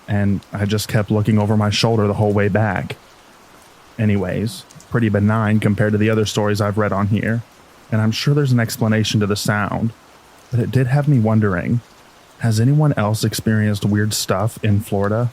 and I just kept looking over my shoulder the whole way back. Anyways, pretty benign compared to the other stories I've read on here, and I'm sure there's an explanation to the sound, but it did have me wondering, has anyone else experienced weird stuff in Florida?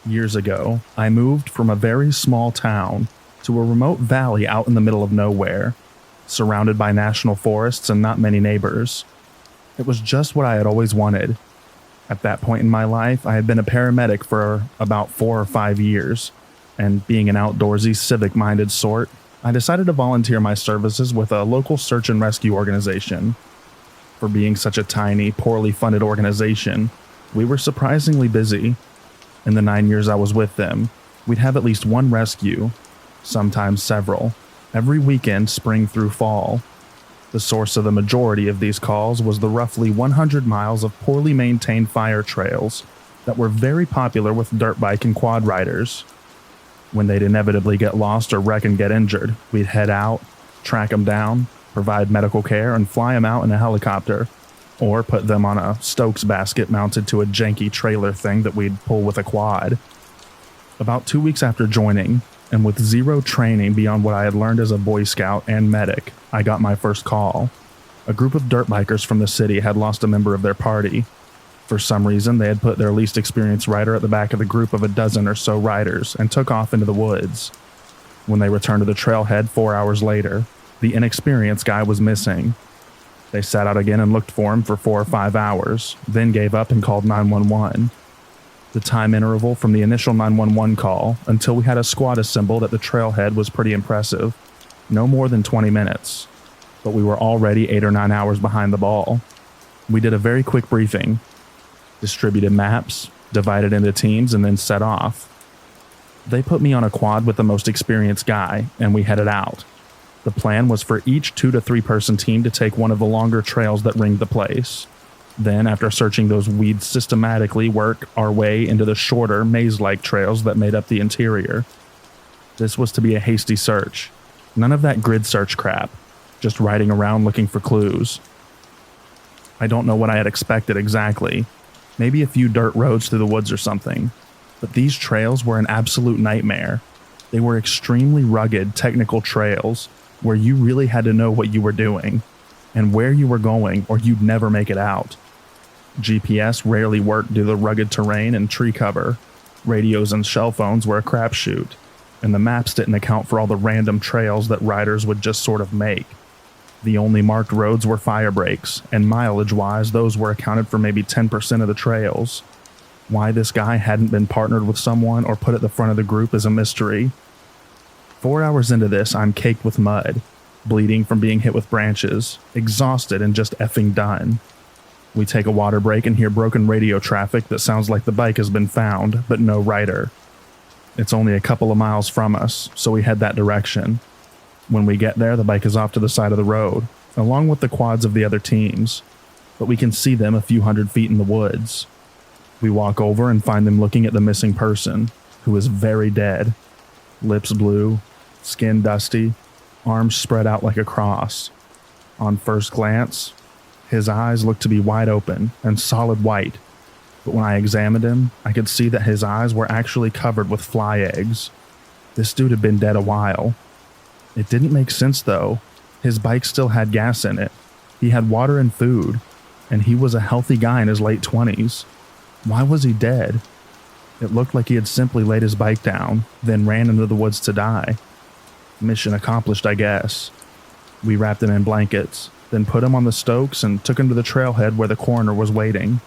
Years ago, I moved from a very small town to a remote valley out in the middle of nowhere, surrounded by national forests and not many neighbors. It was just what I had always wanted. At that point in my life, I had been a paramedic for about 4 or 5 years, and being an outdoorsy, civic-minded sort, I decided to volunteer my services with a local search and rescue organization. For being such a tiny, poorly funded organization, we were surprisingly busy. In the 9 years I was with them, we'd have at least one rescue, sometimes several, every weekend spring through fall. The source of the majority of these calls was the roughly 100 miles of poorly maintained fire trails that were very popular with dirt bike and quad riders. When they'd inevitably get lost or wreck and get injured, we'd head out, track them down, provide medical care, and fly them out in a helicopter. or put them on a Stokes basket mounted to a janky trailer thing that we'd pull with a quad. About 2 weeks after joining, and with zero training beyond what I had learned as a Boy Scout and medic, I got my first call. A group of dirt bikers from the city had lost a member of their party. For some reason, they had put their least experienced rider at the back of the group of a dozen or so riders and took off into the woods. When they returned to the trailhead 4 hours later, the inexperienced guy was missing. They sat out again and looked for him for 4 or 5 hours, then gave up and called 911. The time interval from the initial 911 call until we had a squad assembled at the trailhead was pretty impressive. No more than 20 minutes. But we were already 8 or 9 hours behind the ball. We did a very quick briefing, distributed maps, divided into teams, and then set off. They put me on a quad with the most experienced guy, and we headed out. The plan was for each 2 to 3 person team to take one of the longer trails that ringed the place. Then, after searching those weeds systematically, work our way into the shorter, maze-like trails that made up the interior. This was to be a hasty search. None of that grid search crap. Just riding around looking for clues. I don't know what I had expected exactly. Maybe a few dirt roads through the woods or something. But these trails were an absolute nightmare. They were extremely rugged, technical trails where you really had to know what you were doing and where you were going or you'd never make it out. GPS rarely worked due to the rugged terrain and tree cover. Radios and cell phones were a crapshoot, and the maps didn't account for all the random trails that riders would just sort of make. The only marked roads were fire breaks, and mileage-wise, those were accounted for maybe 10% of the trails. Why this guy hadn't been partnered with someone or put at the front of the group is a mystery. 4 hours into this, I'm caked with mud, bleeding from being hit with branches, exhausted and just effing done. We take a water break and hear broken radio traffic that sounds like the bike has been found, but no rider. It's only a couple of miles from us, so we head that direction. When we get there, the bike is off to the side of the road, along with the quads of the other teams, but we can see them a few 100 feet in the woods. We walk over and find them looking at the missing person, who is very dead. Lips blue, skin dusty, arms spread out like a cross. On first glance, his eyes looked to be wide open and solid white, but when I examined him, I could see that his eyes were actually covered with fly eggs. This dude had been dead a while. It didn't make sense though. His bike still had gas in it. He had water and food, and he was a healthy guy in his late 20s. Why was he dead? It looked like he had simply laid his bike down, then ran into the woods to die. Mission accomplished, I guess. We wrapped him in blankets, then put him on the Stokes and took him to the trailhead where the coroner was waiting.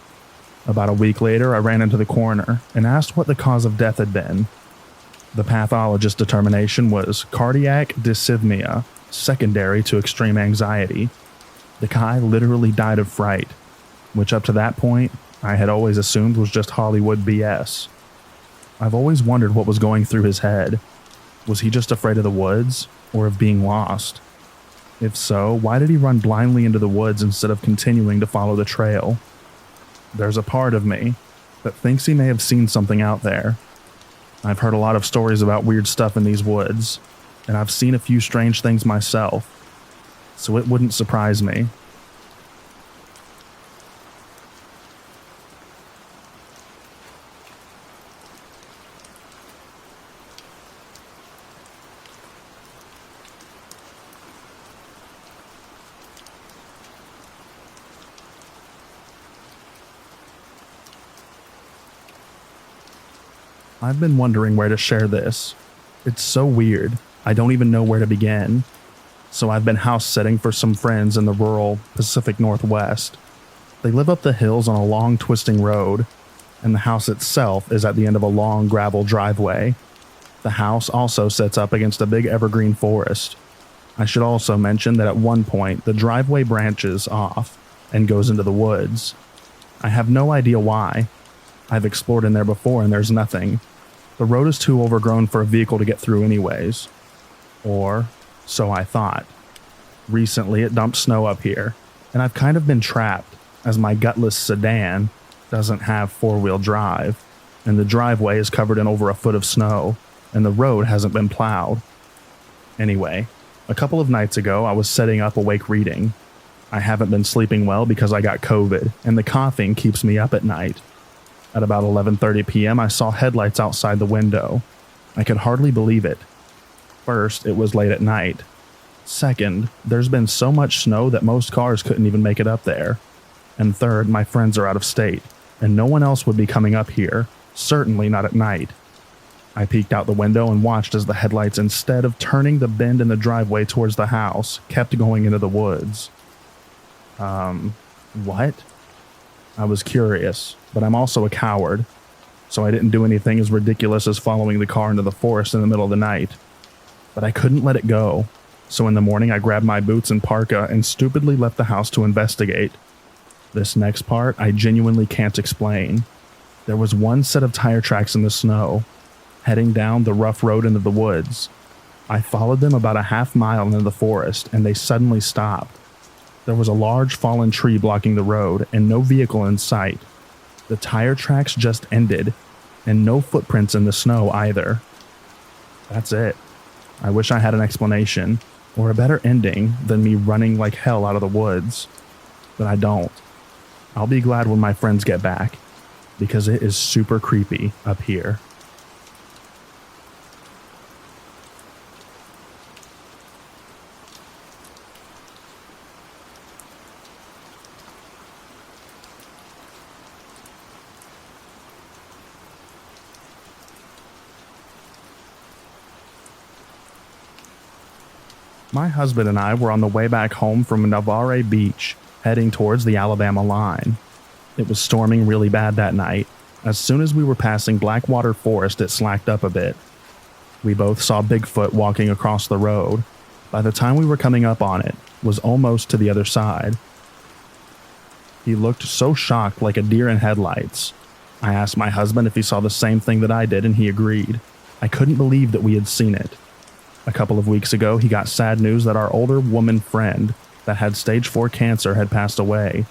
About a week later, I ran into the coroner and asked what the cause of death had been. The pathologist's determination was cardiac dysrhythmia, secondary to extreme anxiety. The guy literally died of fright, which up to that point, I had always assumed was just Hollywood BS. I've always wondered what was going through his head. Was he just afraid of the woods, or of being lost? If so, why did he run blindly into the woods instead of continuing to follow the trail? There's a part of me that thinks he may have seen something out there. I've heard a lot of stories about weird stuff in these woods, and I've seen a few strange things myself, so it wouldn't surprise me. I've been wondering where to share this. It's so weird, I don't even know where to begin. So I've been house sitting for some friends in the rural Pacific Northwest. They live up the hills on a long twisting road, and the house itself is at the end of a long gravel driveway. The house also sits up against a big evergreen forest. I should also mention that at one point the driveway branches off and goes into the woods. I have no idea why. I've explored in there before and there's nothing. The road is too overgrown for a vehicle to get through anyways. Or so I thought. Recently it dumped snow up here, and I've kind of been trapped as my gutless sedan doesn't have four-wheel drive, and the driveway is covered in over a foot of snow, and the road hasn't been plowed. Anyway, a couple of nights ago I was setting up awake reading. I haven't been sleeping well because I got COVID, and the coughing keeps me up at night. At about 11:30 p.m., I saw headlights outside the window. I could hardly believe it. First, it was late at night. Second, there's been so much snow that most cars couldn't even make it up there. And third, my friends are out of state, and no one else would be coming up here, certainly not at night. I peeked out the window and watched as the headlights, instead of turning the bend in the driveway towards the house, kept going into the woods. What? I was curious, but I'm also a coward, so I didn't do anything as ridiculous as following the car into the forest in the middle of the night. But I couldn't let it go, so in the morning I grabbed my boots and parka and stupidly left the house to investigate. This next part I genuinely can't explain. There was one set of tire tracks in the snow, heading down the rough road into the woods. I followed them about a half mile into the forest, and they suddenly stopped. There was a large fallen tree blocking the road, and no vehicle in sight. The tire tracks just ended, and no footprints in the snow either. That's it. I wish I had an explanation, or a better ending than me running like hell out of the woods. But I don't. I'll be glad when my friends get back, because it is super creepy up here. My husband and I were on the way back home from Navarre Beach, heading towards the Alabama line. It was storming really bad that night. As soon as we were passing Blackwater Forest, it slacked up a bit. We both saw Bigfoot walking across the road. By the time we were coming up on it, was almost to the other side. He looked so shocked, like a deer in headlights. I asked my husband if he saw the same thing that I did, and he agreed. I couldn't believe that we had seen it. A couple of weeks ago, he got sad news that our older woman friend that had stage 4 cancer had passed away.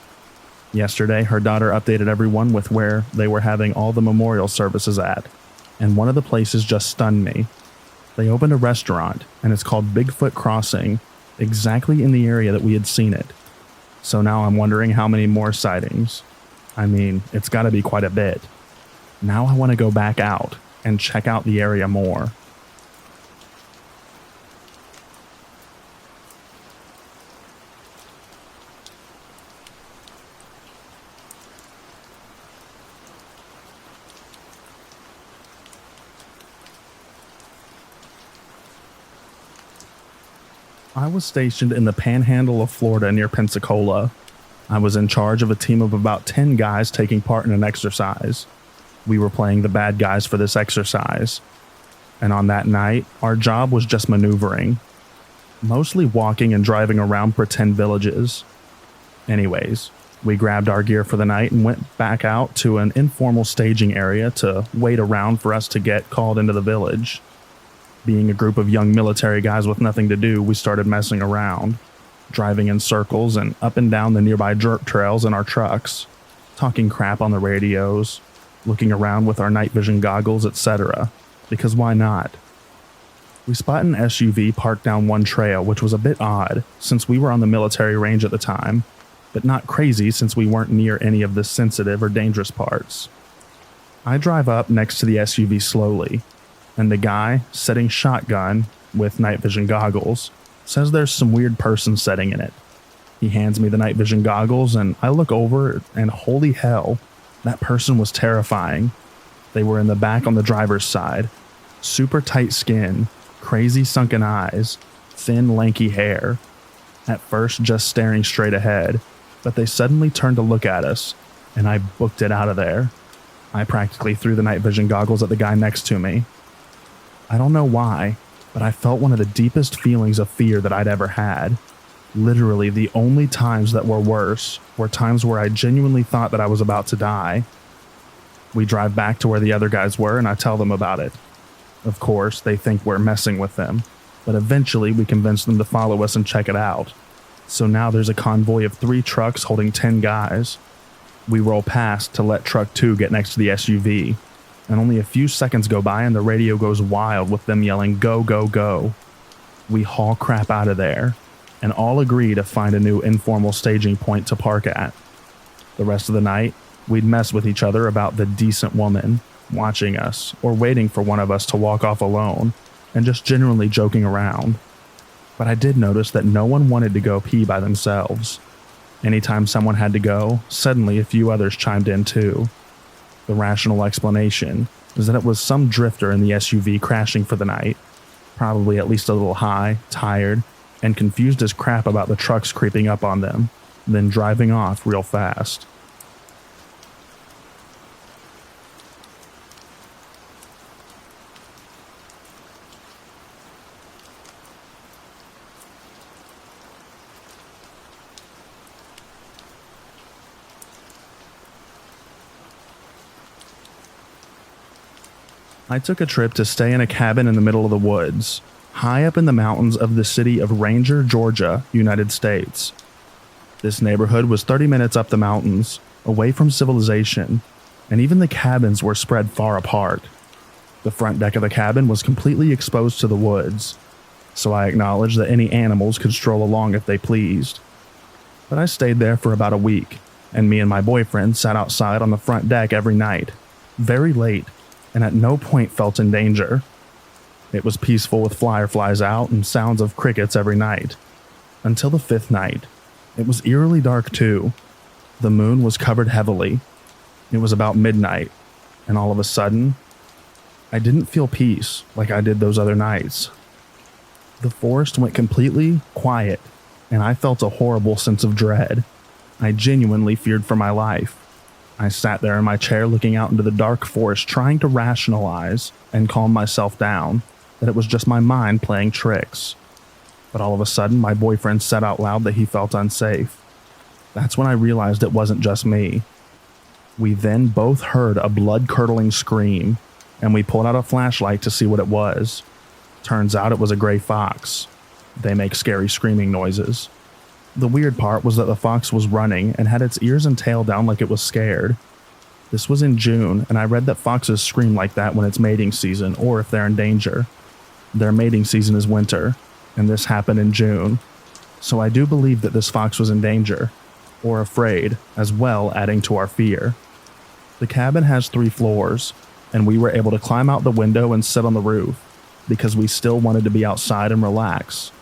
Yesterday, her daughter updated everyone with where they were having all the memorial services at, and one of the places just stunned me. They opened a restaurant, and it's called Bigfoot Crossing, exactly in the area that we had seen it. So now I'm wondering how many more sightings. I mean, it's gotta be quite a bit. Now I want to go back out and check out the area more. I was stationed in the panhandle of Florida near Pensacola. I was in charge of a team of about 10 guys taking part in an exercise. We were playing the bad guys for this exercise. And on that night, our job was just maneuvering. Mostly walking and driving around pretend villages. Anyways, we grabbed our gear for the night and went back out to an informal staging area to wait around for us to get called into the village. Being a group of young military guys with nothing to do, we started messing around, driving in circles and up and down the nearby dirt trails in our trucks, talking crap on the radios, looking around with our night vision goggles, etc. Because why not? We spotted an SUV parked down one trail, which was a bit odd since we were on the military range at the time, but not crazy since we weren't near any of the sensitive or dangerous parts. I drive up next to the SUV slowly, and the guy, setting shotgun with night vision goggles, says there's some weird person setting in it. He hands me the night vision goggles, and I look over, and holy hell, that person was terrifying. They were in the back on the driver's side. Super tight skin, crazy sunken eyes, thin lanky hair. At first just staring straight ahead, but they suddenly turned to look at us, and I booked it out of there. I practically threw the night vision goggles at the guy next to me. I don't know why, but I felt one of the deepest feelings of fear that I'd ever had. Literally, the only times that were worse were times where I genuinely thought that I was about to die. We drive back to where the other guys were, and I tell them about it. Of course, they think we're messing with them, but eventually we convince them to follow us and check it out. So now there's a convoy of 3 trucks holding 10 guys. We roll past to let truck 2 get next to the SUV. And only a few seconds go by and the radio goes wild with them yelling, "Go, go, go." We haul crap out of there. and all agree to find a new informal staging point to park at. The rest of the night, we'd mess with each other about the decent woman watching us or waiting for one of us to walk off alone, and just generally joking around. But I did notice that no one wanted to go pee by themselves. Anytime someone had to go, suddenly a few others chimed in too. The rational explanation is that it was some drifter in the SUV crashing for the night, probably at least a little high, tired, and confused as crap about the trucks creeping up on them, then driving off real fast. I took a trip to stay in a cabin in the middle of the woods, high up in the mountains of the city of Ranger, Georgia, United States. This neighborhood was 30 minutes up the mountains, away from civilization, and even the cabins were spread far apart. The front deck of the cabin was completely exposed to the woods, so I acknowledged that any animals could stroll along if they pleased. But I stayed there for about a week, and me and my boyfriend sat outside on the front deck every night, very late, and at no point felt in danger. It was peaceful with fireflies out and sounds of crickets every night. Until the fifth night. It was eerily dark too. The moon was covered heavily. It was about midnight, and all of a sudden, I didn't feel peace like I did those other nights. The forest went completely quiet, and I felt a horrible sense of dread. I genuinely feared for my life. I sat there in my chair looking out into the dark forest, trying to rationalize and calm myself down that it was just my mind playing tricks. But all of a sudden, my boyfriend said out loud that he felt unsafe. That's when I realized it wasn't just me. We then both heard a blood-curdling scream, and we pulled out a flashlight to see what it was. Turns out it was a gray fox. They make scary screaming noises. The weird part was that the fox was running and had its ears and tail down like it was scared. This was in June, and I read that foxes scream like that when it's mating season or if they're in danger. Their mating season is winter, and this happened in June. So I do believe that this fox was in danger, or afraid, as well, adding to our fear. The cabin has 3 floors, and we were able to climb out the window and sit on the roof, because we still wanted to be outside and relax.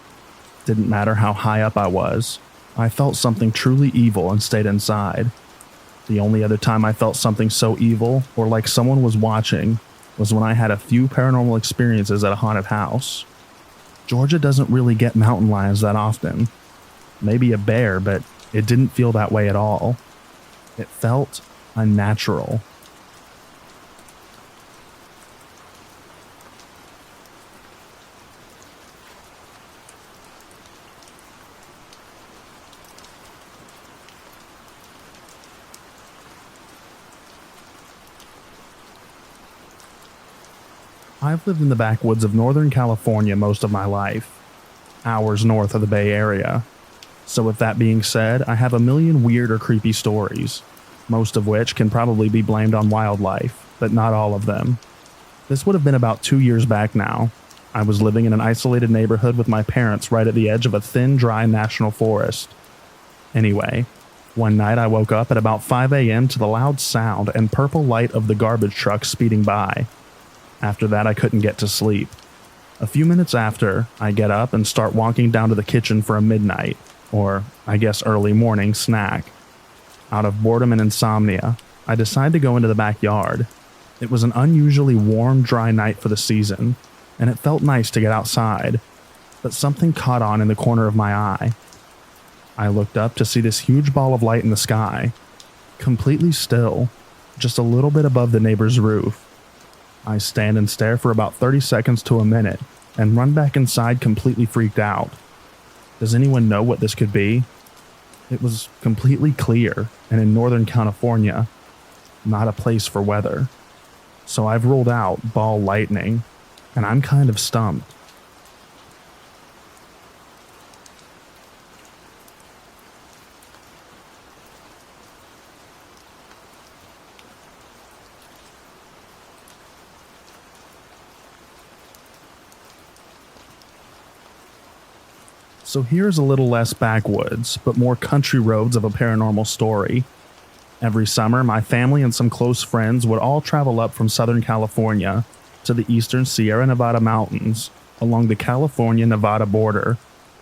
Didn't matter how high up I was. I felt something truly evil and stayed inside. The only other time I felt something so evil, or like someone was watching, was when I had a few paranormal experiences at a haunted house. Georgia doesn't really get mountain lions that often. Maybe a bear, but it didn't feel that way at all. It felt unnatural. I've lived in the backwoods of Northern California most of my life, hours north of the Bay Area. So with that being said, I have a million weird or creepy stories, most of which can probably be blamed on wildlife, but not all of them. This would have been about 2 years back now. I was living in an isolated neighborhood with my parents right at the edge of a thin, dry national forest. Anyway, one night I woke up at about 5 a.m. to the loud sound and purple light of the garbage truck speeding by. After that, I couldn't get to sleep. A few minutes after, I get up and start walking down to the kitchen for a midnight, or I guess early morning, snack. Out of boredom and insomnia, I decide to go into the backyard. It was an unusually warm, dry night for the season, and it felt nice to get outside, but something caught on in the corner of my eye. I looked up to see this huge ball of light in the sky, completely still, just a little bit above the neighbor's roof. I stand and stare for about 30 seconds to a minute and run back inside completely freaked out. Does anyone know what this could be? It was completely clear and in Northern California, not a place for weather. So I've ruled out ball lightning, and I'm kind of stumped. So here's a little less backwoods, but more country roads of a paranormal story. Every summer, my family and some close friends would all travel up from Southern California to the eastern Sierra Nevada mountains along the California-Nevada border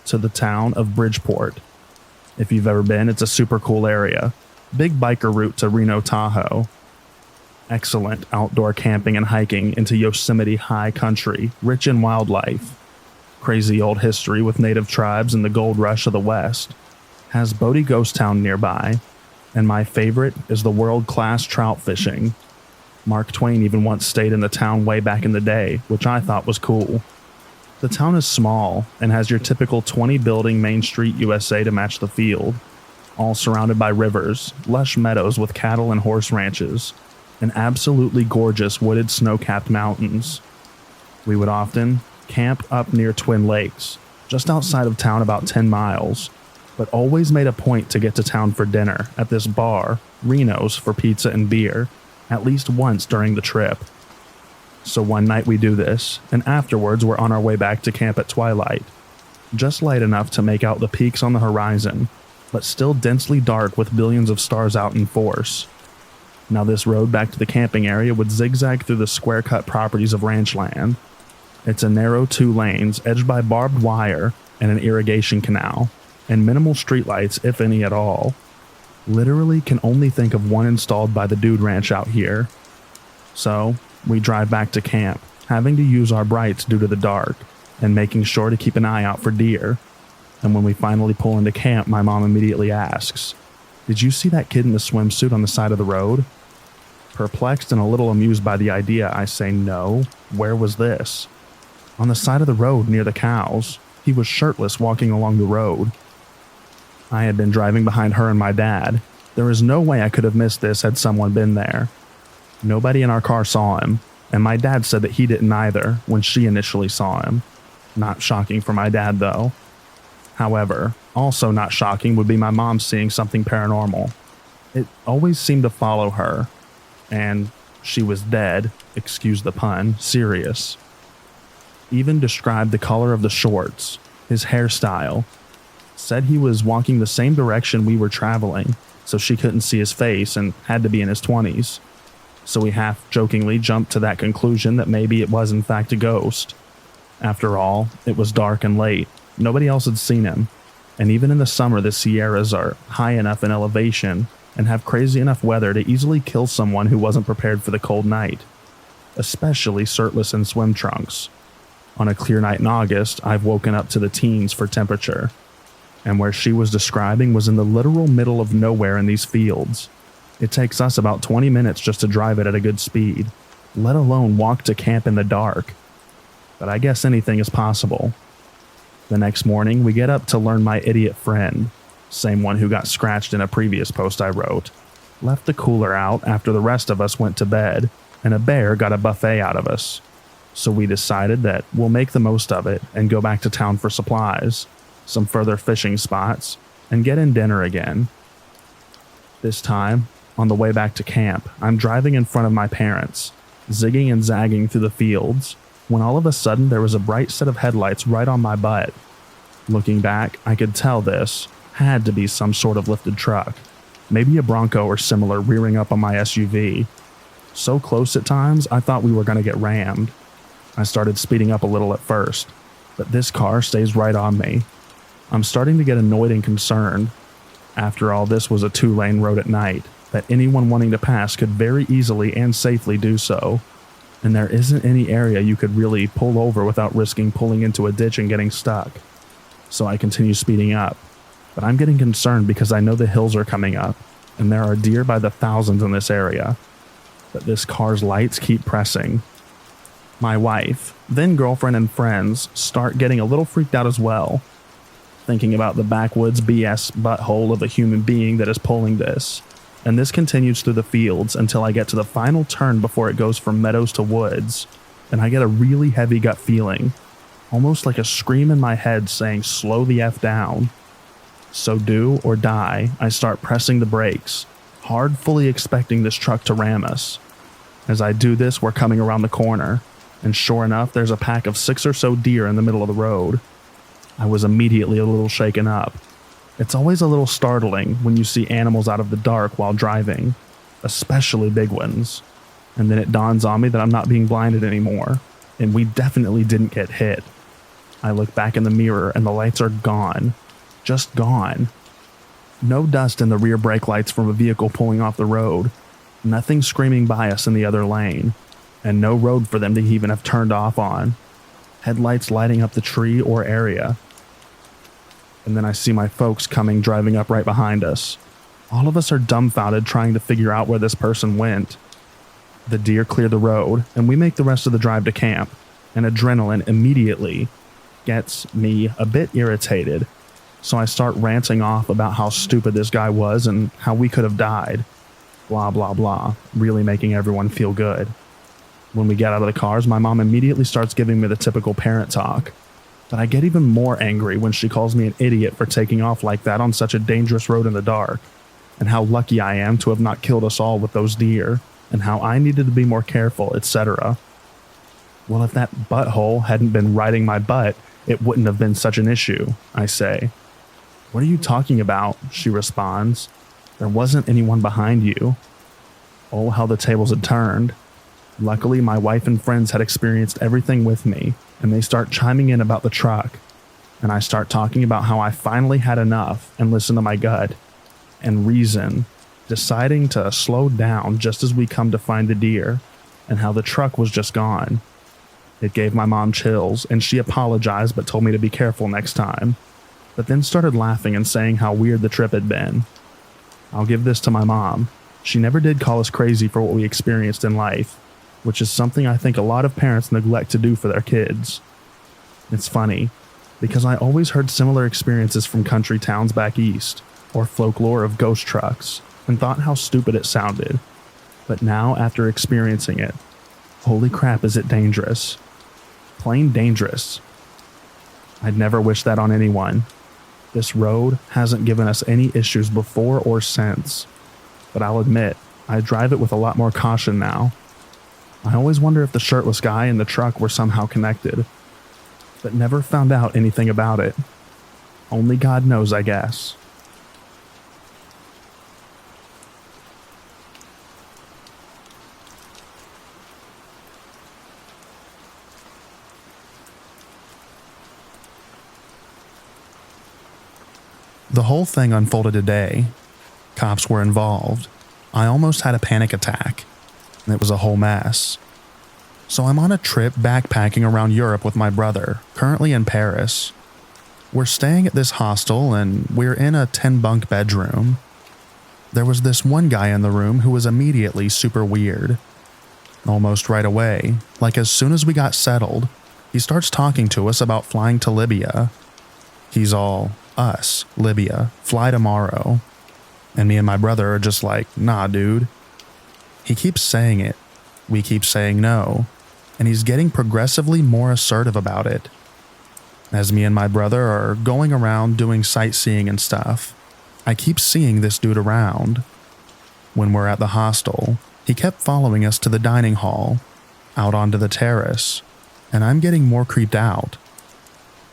to the town of Bridgeport. If you've ever been, it's a super cool area. Big biker route to Reno, Tahoe. Excellent outdoor camping and hiking into Yosemite high country, rich in wildlife. Crazy old history with native tribes and the gold rush of the West. Has Bodie Ghost Town nearby. And my favorite is the world-class trout fishing. Mark Twain even once stayed in the town way back in the day, which I thought was cool. The town is small and has your typical 20-building Main Street USA to match the field, all surrounded by rivers, lush meadows with cattle and horse ranches, and absolutely gorgeous wooded snow-capped mountains. We would often camp up near Twin Lakes, just outside of town about 10 miles, but always made a point to get to town for dinner at this bar, Reno's, for pizza and beer, at least once during the trip. So one night we do this, and afterwards we're on our way back to camp at twilight. Just light enough to make out the peaks on the horizon, but still densely dark with billions of stars out in force. Now this road back to the camping area would zigzag through the square-cut properties of ranch land. It's a narrow 2 lanes edged by barbed wire and an irrigation canal, and minimal streetlights, if any at all. Literally can only think of one installed by the Dude Ranch out here. So, we drive back to camp, having to use our brights due to the dark, and making sure to keep an eye out for deer. And when we finally pull into camp, my mom immediately asks, "Did you see that kid in the swimsuit on the side of the road?" Perplexed and a little amused by the idea, I say, "No, where was this?" "On the side of the road near the cows. He was shirtless walking along the road." I had been driving behind her and my dad. There is no way I could have missed this had someone been there. Nobody in our car saw him, and my dad said that he didn't either when she initially saw him. Not shocking for my dad, though. However, also not shocking would be my mom seeing something paranormal. It always seemed to follow her, and she was dead, excuse the pun, serious. Even described the color of the shorts, his hairstyle. Said he was walking the same direction we were traveling, so she couldn't see his face and had to be in his 20s. So we half-jokingly jumped to that conclusion that maybe it was in fact a ghost. After all, it was dark and late. Nobody else had seen him. And even in the summer, the Sierras are high enough in elevation and have crazy enough weather to easily kill someone who wasn't prepared for the cold night. Especially shirtless in swim trunks. On a clear night in August, I've woken up to the teens for temperature. And where she was describing was in the literal middle of nowhere in these fields. It takes us about 20 minutes just to drive it at a good speed, let alone walk to camp in the dark. But I guess anything is possible. The next morning, we get up to learn my idiot friend, same one who got scratched in a previous post I wrote, left the cooler out after the rest of us went to bed, and a bear got a buffet out of us. So we decided that we'll make the most of it and go back to town for supplies, some further fishing spots, and get in dinner again. This time, on the way back to camp, I'm driving in front of my parents, zigging and zagging through the fields, when all of a sudden there was a bright set of headlights right on my butt. Looking back, I could tell this had to be some sort of lifted truck, maybe a Bronco or similar rearing up on my SUV. So close at times, I thought we were going to get rammed. I started speeding up a little at first, but this car stays right on me. I'm starting to get annoyed and concerned. After all, this was a 2-lane road at night, that anyone wanting to pass could very easily and safely do so. And there isn't any area you could really pull over without risking pulling into a ditch and getting stuck. So I continue speeding up. But I'm getting concerned because I know the hills are coming up, and there are deer by the thousands in this area. But this car's lights keep pressing. My wife, then girlfriend and friends, start getting a little freaked out as well, thinking about the backwoods BS butthole of a human being that is pulling this. And this continues through the fields until I get to the final turn before it goes from meadows to woods, and I get a really heavy gut feeling, almost like a scream in my head saying, "Slow the F down." So do or die, I start pressing the brakes, hard, fully expecting this truck to ram us. As I do this, we're coming around the corner, and sure enough, there's a pack of 6 or so deer in the middle of the road. I was immediately a little shaken up. It's always a little startling when you see animals out of the dark while driving, especially big ones. And then it dawns on me that I'm not being blinded anymore, and we definitely didn't get hit. I look back in the mirror and the lights are gone. Just gone. No dust in the rear brake lights from a vehicle pulling off the road. Nothing screaming by us in the other lane. And no road for them to even have turned off on. Headlights lighting up the tree or area. And then I see my folks driving up right behind us. All of us are dumbfounded trying to figure out where this person went. The deer clear the road, and we make the rest of the drive to camp, and adrenaline immediately gets me a bit irritated. So I start ranting off about how stupid this guy was and how we could have died. Blah, blah, blah, really making everyone feel good. When we get out of the cars, my mom immediately starts giving me the typical parent talk. But I get even more angry when she calls me an idiot for taking off like that on such a dangerous road in the dark, and how lucky I am to have not killed us all with those deer, and how I needed to be more careful, etc. Well, if that butthole hadn't been riding my butt, it wouldn't have been such an issue, I say. What are you talking about? She responds. There wasn't anyone behind you. Oh, how the tables had turned. Luckily, my wife and friends had experienced everything with me, and they start chiming in about the truck. And I start talking about how I finally had enough and listened to my gut and reason, deciding to slow down just as we come to find the deer, and how the truck was just gone. It gave my mom chills, and she apologized but told me to be careful next time, but then started laughing and saying how weird the trip had been. I'll give this to my mom. She never did call us crazy for what we experienced in life, which is something I think a lot of parents neglect to do for their kids. It's funny, because I always heard similar experiences from country towns back east, or folklore of ghost trucks, and thought how stupid it sounded. But now, after experiencing it, holy crap, is it dangerous. Plain dangerous. I'd never wish that on anyone. This road hasn't given us any issues before or since, but I'll admit, I drive it with a lot more caution now. I always wonder if the shirtless guy and the truck were somehow connected, but never found out anything about it. Only God knows, I guess. The whole thing unfolded today. Cops were involved. I almost had a panic attack. It was a whole mess. So I'm on a trip backpacking around Europe with my brother, currently in Paris. We're staying at this hostel and we're in a 10-bunk bedroom. There was this one guy in the room who was immediately super weird. Almost right away, like as soon as we got settled, he starts talking to us about flying to Libya. He's all, us, Libya, fly tomorrow. And me and my brother are just like, nah, dude. He keeps saying it. We keep saying no. And he's getting progressively more assertive about it. As me and my brother are going around doing sightseeing and stuff, I keep seeing this dude around. When we're at the hostel, he kept following us to the dining hall, out onto the terrace, and I'm getting more creeped out.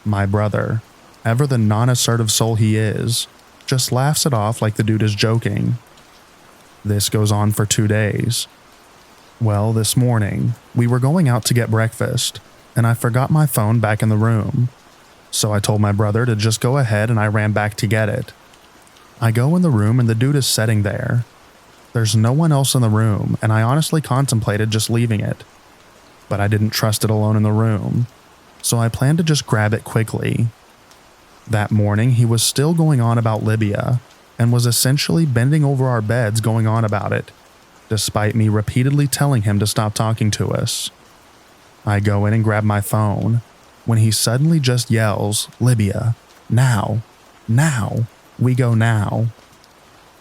My brother, ever the non-assertive soul he is, just laughs it off like the dude is joking. This goes on for 2 days. Well, this morning, we were going out to get breakfast, and I forgot my phone back in the room. So I told my brother to just go ahead and I ran back to get it. I go in the room and the dude is sitting there. There's no one else in the room, and I honestly contemplated just leaving it. But I didn't trust it alone in the room, so I planned to just grab it quickly. That morning, he was still going on about Libya, and was essentially bending over our beds going on about it, despite me repeatedly telling him to stop talking to us. I go in and grab my phone, when he suddenly just yells, Libya, now, now, we go now.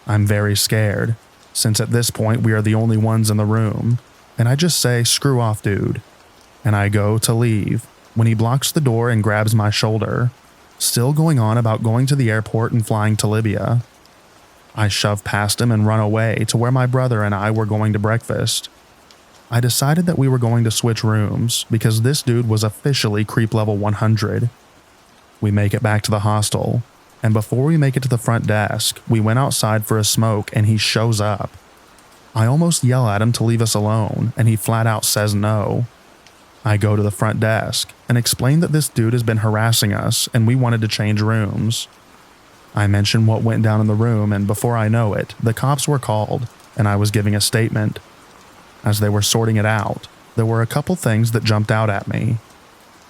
I'm very scared, since at this point we are the only ones in the room, and I just say, screw off, dude. And I go to leave, when he blocks the door and grabs my shoulder, still going on about going to the airport and flying to Libya. I shove past him and run away to where my brother and I were going to breakfast. I decided that we were going to switch rooms because this dude was officially creep level 100. We make it back to the hostel, and before we make it to the front desk, we went outside for a smoke and he shows up. I almost yell at him to leave us alone, and he flat out says no. I go to the front desk and explain that this dude has been harassing us and we wanted to change rooms. I mention what went down in the room, and before I know it, the cops were called and I was giving a statement. As they were sorting it out, there were a couple things that jumped out at me.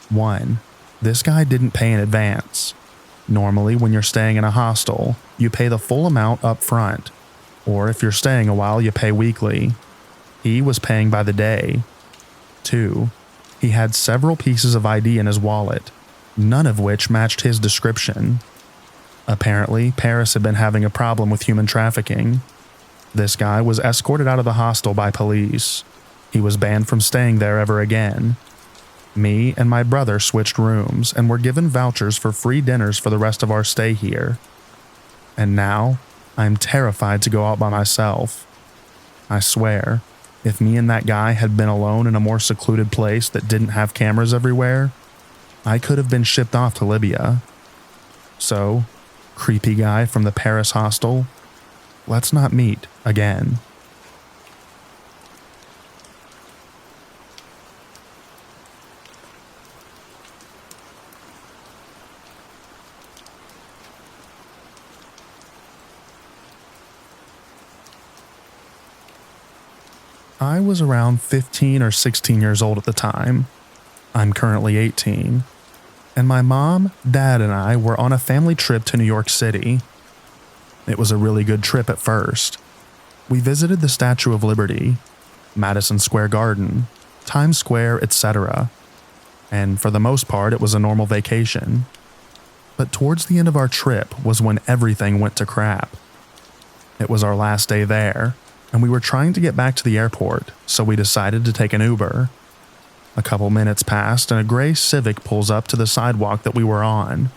1. This guy didn't pay in advance. Normally, when you're staying in a hostel, you pay the full amount up front, or if you're staying a while, you pay weekly. He was paying by the day. 2. He had several pieces of ID in his wallet, none of which matched his description. Apparently, Paris had been having a problem with human trafficking. This guy was escorted out of the hostel by police. He was banned from staying there ever again. Me and my brother switched rooms and were given vouchers for free dinners for the rest of our stay here. And now, I'm terrified to go out by myself. I swear, if me and that guy had been alone in a more secluded place that didn't have cameras everywhere, I could have been shipped off to Libya. So, creepy guy from the Paris hostel, let's not meet again. I was around 15 or 16 years old at the time. I'm currently 18. And my mom, dad, and I were on a family trip to New York City. It was a really good trip at first. We visited the Statue of Liberty, Madison Square Garden, Times Square, etc. And for the most part, it was a normal vacation. But towards the end of our trip was when everything went to crap. It was our last day there, and we were trying to get back to the airport, so we decided to take an Uber. A couple minutes passed and a gray Civic pulls up to the sidewalk that we were on.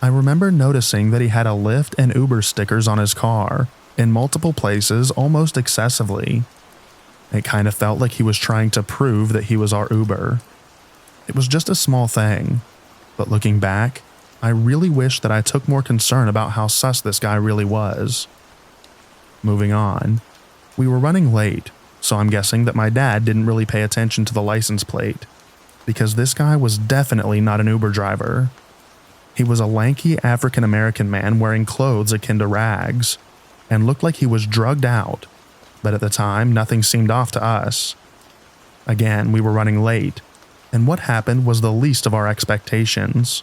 I remember noticing that he had a Lyft and Uber stickers on his car, in multiple places almost excessively. It kind of felt like he was trying to prove that he was our Uber. It was just a small thing, but looking back, I really wish that I took more concern about how sus this guy really was. Moving on. We were running late, so I'm guessing that my dad didn't really pay attention to the license plate, because this guy was definitely not an Uber driver. He was a lanky African-American man wearing clothes akin to rags, and looked like he was drugged out, but at the time, nothing seemed off to us. Again, we were running late, and what happened was the least of our expectations.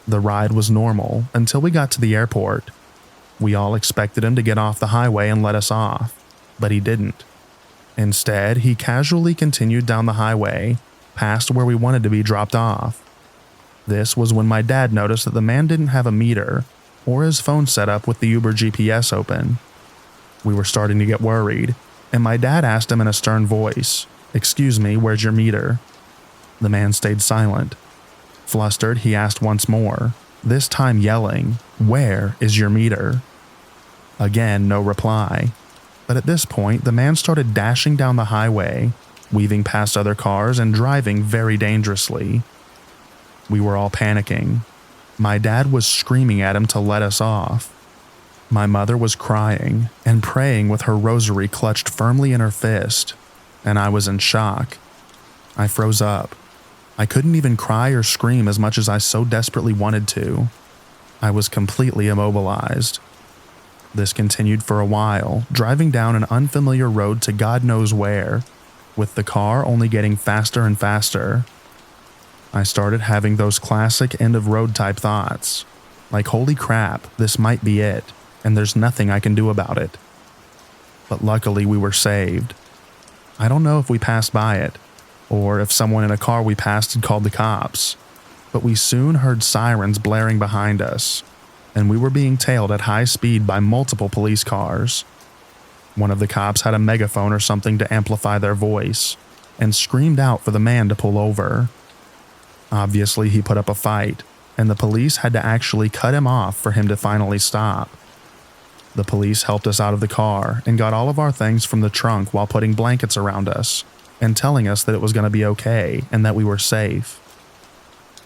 The ride was normal until we got to the airport. We all expected him to get off the highway and let us off, but he didn't. Instead, he casually continued down the highway, past where we wanted to be dropped off. This was when my dad noticed that the man didn't have a meter or his phone set up with the Uber GPS open. We were starting to get worried, and my dad asked him in a stern voice, "Excuse me, where's your meter?" The man stayed silent. Flustered, he asked once more, this time yelling, "Where is your meter?" Again, no reply. But at this point, the man started dashing down the highway, weaving past other cars and driving very dangerously. We were all panicking. My dad was screaming at him to let us off. My mother was crying and praying with her rosary clutched firmly in her fist, and I was in shock. I froze up. I couldn't even cry or scream as much as I so desperately wanted to. I was completely immobilized. This continued for a while, driving down an unfamiliar road to God knows where, with the car only getting faster and faster. I started having those classic end-of-road type thoughts, like holy crap, this might be it, and there's nothing I can do about it. But luckily we were saved. I don't know if we passed by it, or if someone in a car we passed had called the cops, but we soon heard sirens blaring behind us, and we were being tailed at high speed by multiple police cars. One of the cops had a megaphone or something to amplify their voice, and screamed out for the man to pull over. Obviously, he put up a fight, and the police had to actually cut him off for him to finally stop. The police helped us out of the car and got all of our things from the trunk while putting blankets around us and telling us that it was going to be okay and that we were safe.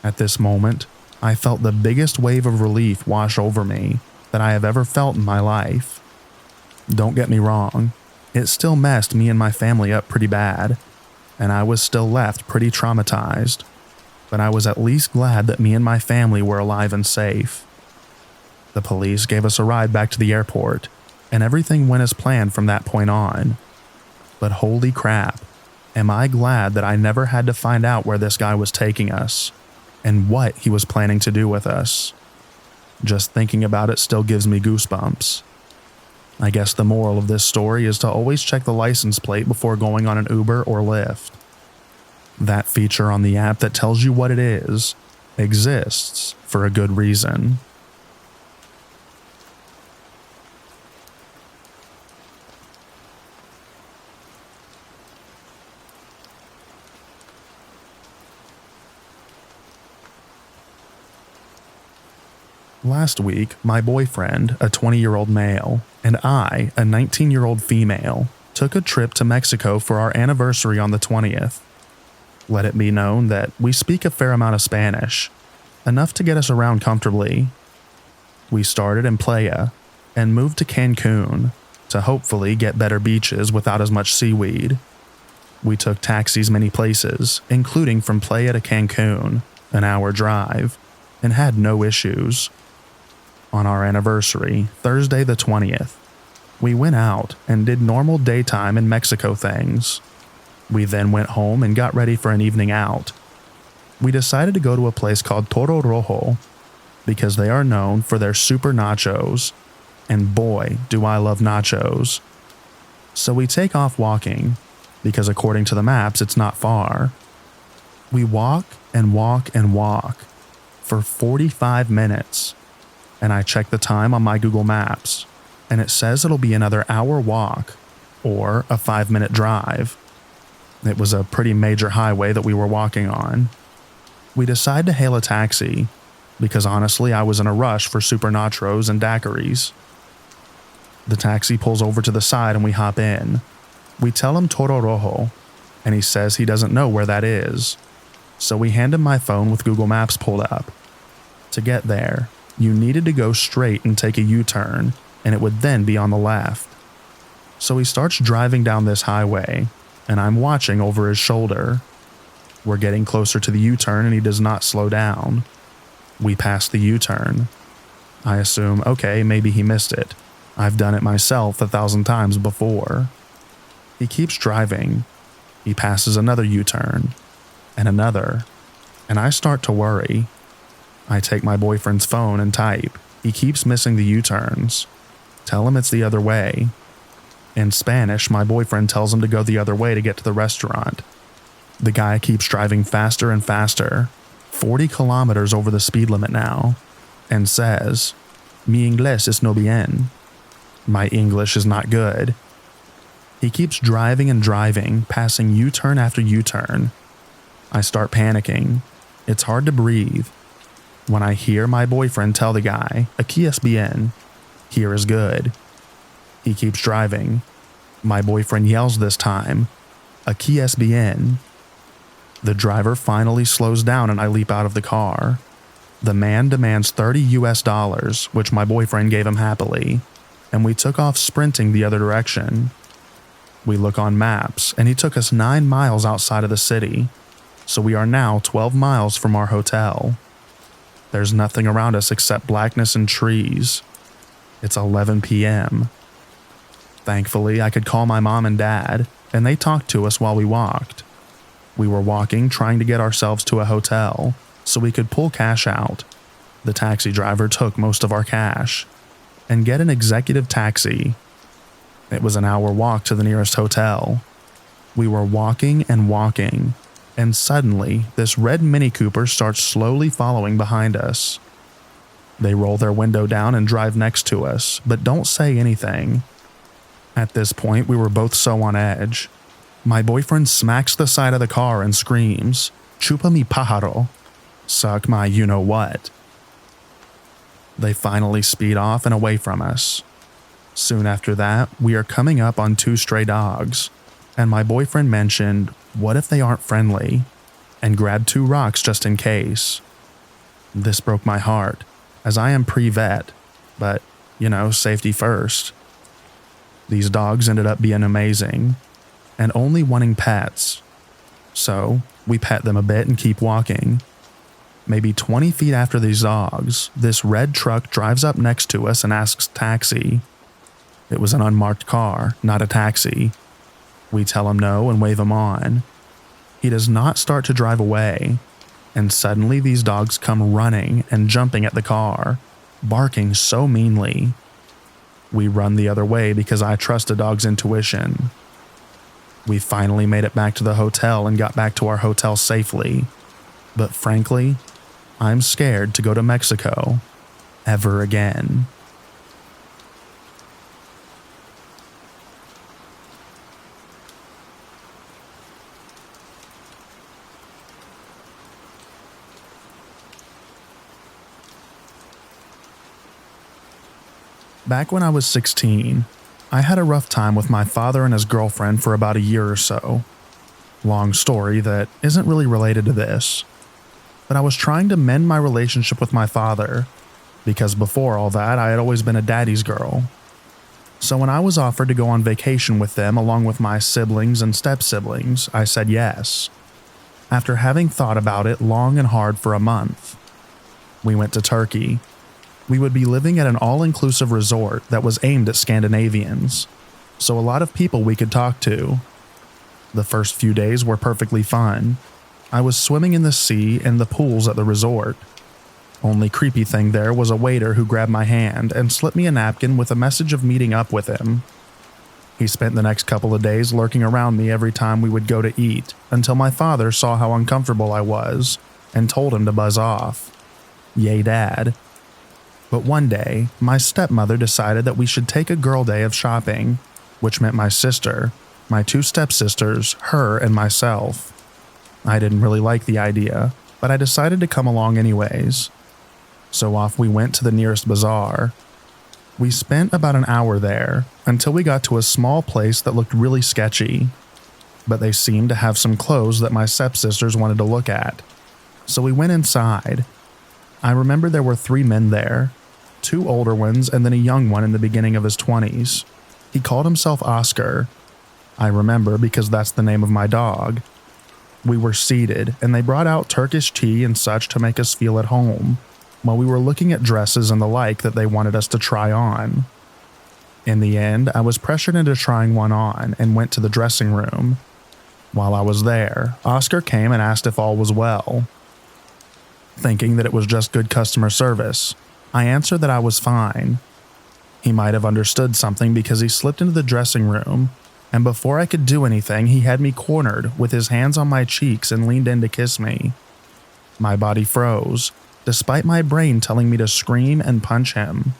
At this moment, I felt the biggest wave of relief wash over me that I have ever felt in my life. Don't get me wrong, it still messed me and my family up pretty bad, and I was still left pretty traumatized, but I was at least glad that me and my family were alive and safe. The police gave us a ride back to the airport, and everything went as planned from that point on. But holy crap, am I glad that I never had to find out where this guy was taking us, and what he was planning to do with us. Just thinking about it still gives me goosebumps. I guess the moral of this story is to always check the license plate before going on an Uber or Lyft. That feature on the app that tells you what it is exists for a good reason. Last week, my boyfriend, a 20-year-old male, and I, a 19-year-old female, took a trip to Mexico for our anniversary on the 20th. Let it be known that we speak a fair amount of Spanish, enough to get us around comfortably. We started in Playa and moved to Cancun to hopefully get better beaches without as much seaweed. We took taxis many places, including from Playa to Cancun, an hour drive, and had no issues. On our anniversary, Thursday the 20th, we went out and did normal daytime in Mexico things. We then went home and got ready for an evening out. We decided to go to a place called Toro Rojo because they are known for their super nachos, and boy, do I love nachos. So we take off walking because according to the maps, it's not far. We walk and walk and walk for 45 minutes. And I check the time on my Google Maps, and it says it'll be another hour walk, or a 5-minute drive. It was a pretty major highway that we were walking on. We decide to hail a taxi, because honestly I was in a rush for super nachos and daiquiris. The taxi pulls over to the side and we hop in. We tell him Toro Rojo, and he says he doesn't know where that is. So we hand him my phone with Google Maps pulled up. To get there, you needed to go straight and take a U-turn, and it would then be on the left. So he starts driving down this highway, and I'm watching over his shoulder. We're getting closer to the U-turn and he does not slow down. We pass the U-turn. I assume, okay, maybe he missed it. I've done it myself 1,000 times before. He keeps driving. He passes another U-turn, and another, and I start to worry. I take my boyfriend's phone and type. He keeps missing the U-turns. Tell him it's the other way. In Spanish, my boyfriend tells him to go the other way to get to the restaurant. The guy keeps driving faster and faster, 40 kilometers over the speed limit now, and says, "Mi inglés es no bien." My English is not good. He keeps driving and driving, passing U-turn after U-turn. I start panicking. It's hard to breathe. When I hear my boyfriend tell the guy, "Aquí es bien," here is good. He keeps driving. My boyfriend yells this time, "Aquí es bien." The driver finally slows down and I leap out of the car. The man demands $30, which my boyfriend gave him happily, and we took off sprinting the other direction. We look on maps and he took us 9 miles outside of the city, so we are now 12 miles from our hotel. There's nothing around us except blackness and trees. It's 11 p.m. Thankfully, I could call my mom and dad, and they talked to us while we walked. We were walking, trying to get ourselves to a hotel, so we could pull cash out. The taxi driver took most of our cash, and get an executive taxi. It was an hour walk to the nearest hotel. We were walking and walking, and suddenly, this red Mini Cooper starts slowly following behind us. They roll their window down and drive next to us, but don't say anything. At this point, we were both so on edge. My boyfriend smacks the side of the car and screams, "Chupa mi pájaro," suck my you-know-what. They finally speed off and away from us. Soon after that, we are coming up on 2 stray dogs, and my boyfriend mentioned, what if they aren't friendly, and grabbed 2 rocks just in case. This broke my heart, as I am pre-vet, but, safety first. These dogs ended up being amazing, and only wanting pets. So, we pet them a bit and keep walking. Maybe 20 feet after these dogs, this red truck drives up next to us and asks taxi. It was an unmarked car, not a taxi. We tell him no and wave him on. He does not start to drive away, and suddenly these dogs come running and jumping at the car, barking so meanly. We run the other way because I trust a dog's intuition. We finally made it back to the hotel and got back to our hotel safely. But frankly, I'm scared to go to Mexico ever again. Back when I was 16, I had a rough time with my father and his girlfriend for about a year or so. Long story that isn't really related to this. But I was trying to mend my relationship with my father, because before all that I had always been a daddy's girl. So when I was offered to go on vacation with them along with my siblings and step-siblings, I said yes. After having thought about it long and hard for a month. We went to Turkey. We would be living at an all-inclusive resort that was aimed at Scandinavians, so a lot of people we could talk to. The first few days were perfectly fun. I was swimming in the sea and the pools at the resort. Only creepy thing there was a waiter who grabbed my hand and slipped me a napkin with a message of meeting up with him. He spent the next couple of days lurking around me every time we would go to eat, until my father saw how uncomfortable I was and told him to buzz off. Yay, Dad. But one day, my stepmother decided that we should take a girl day of shopping, which meant my sister, my two stepsisters, her, and myself. I didn't really like the idea, but I decided to come along anyways. So off we went to the nearest bazaar. We spent about an hour there, until we got to a small place that looked really sketchy. But they seemed to have some clothes that my stepsisters wanted to look at. So we went inside. I remember there were 3 men there, 2 older ones and then a young one in the beginning of his 20s. He called himself Oscar. I remember because that's the name of my dog. We were seated and they brought out Turkish tea and such to make us feel at home, while we were looking at dresses and the like that they wanted us to try on. In the end, I was pressured into trying one on and went to the dressing room. While I was there, Oscar came and asked if all was well. Thinking that it was just good customer service, I answered that I was fine. He might have understood something because he slipped into the dressing room, and before I could do anything, he had me cornered with his hands on my cheeks and leaned in to kiss me. My body froze, despite my brain telling me to scream and punch him.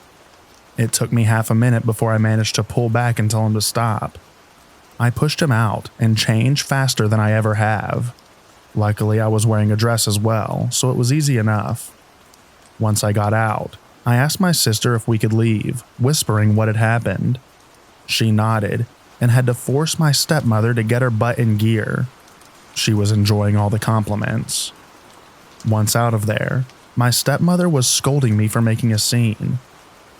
It took me half a minute before I managed to pull back and tell him to stop. I pushed him out and changed faster than I ever have. Luckily, I was wearing a dress as well, so it was easy enough. Once I got out, I asked my sister if we could leave, whispering what had happened. She nodded and had to force my stepmother to get her butt in gear. She was enjoying all the compliments. Once out of there, my stepmother was scolding me for making a scene.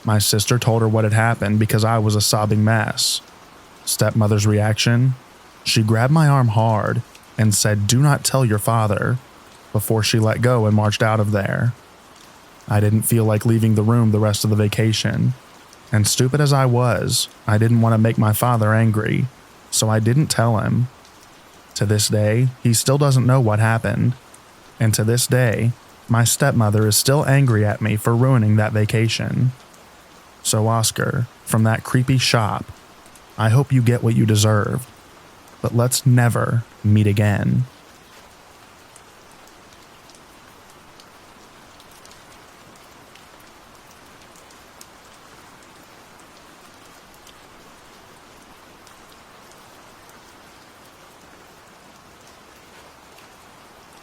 My sister told her what had happened because I was a sobbing mess. Stepmother's reaction? She grabbed my arm hard and said, "Do not tell your father," before she let go and marched out of there. I didn't feel like leaving the room the rest of the vacation, and stupid as I was, I didn't want to make my father angry, so I didn't tell him. To this day, he still doesn't know what happened, and to this day, my stepmother is still angry at me for ruining that vacation. So Oscar, from that creepy shop, I hope you get what you deserve. But let's never meet again.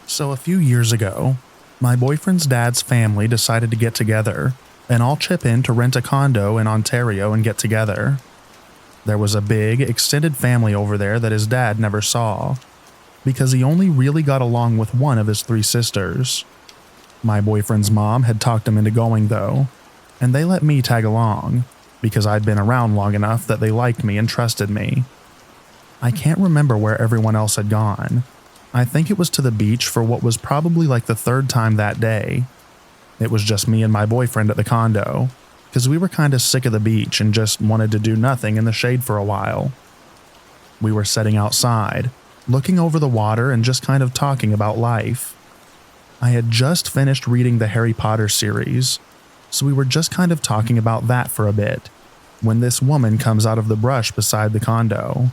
So a few years ago, my boyfriend's dad's family decided to get together and all chip in to rent a condo in Ontario and get together. There was a big, extended family over there that his dad never saw, because he only really got along with one of his 3 sisters. My boyfriend's mom had talked him into going though, and they let me tag along because I'd been around long enough that they liked me and trusted me. I can't remember where everyone else had gone. I think it was to the beach for what was probably like the third time that day. It was just me and my boyfriend at the condo, because we were kind of sick of the beach and just wanted to do nothing in the shade for a while. We were sitting outside, looking over the water and just kind of talking about life. I had just finished reading the Harry Potter series, so we were just kind of talking about that for a bit, when this woman comes out of the brush beside the condo.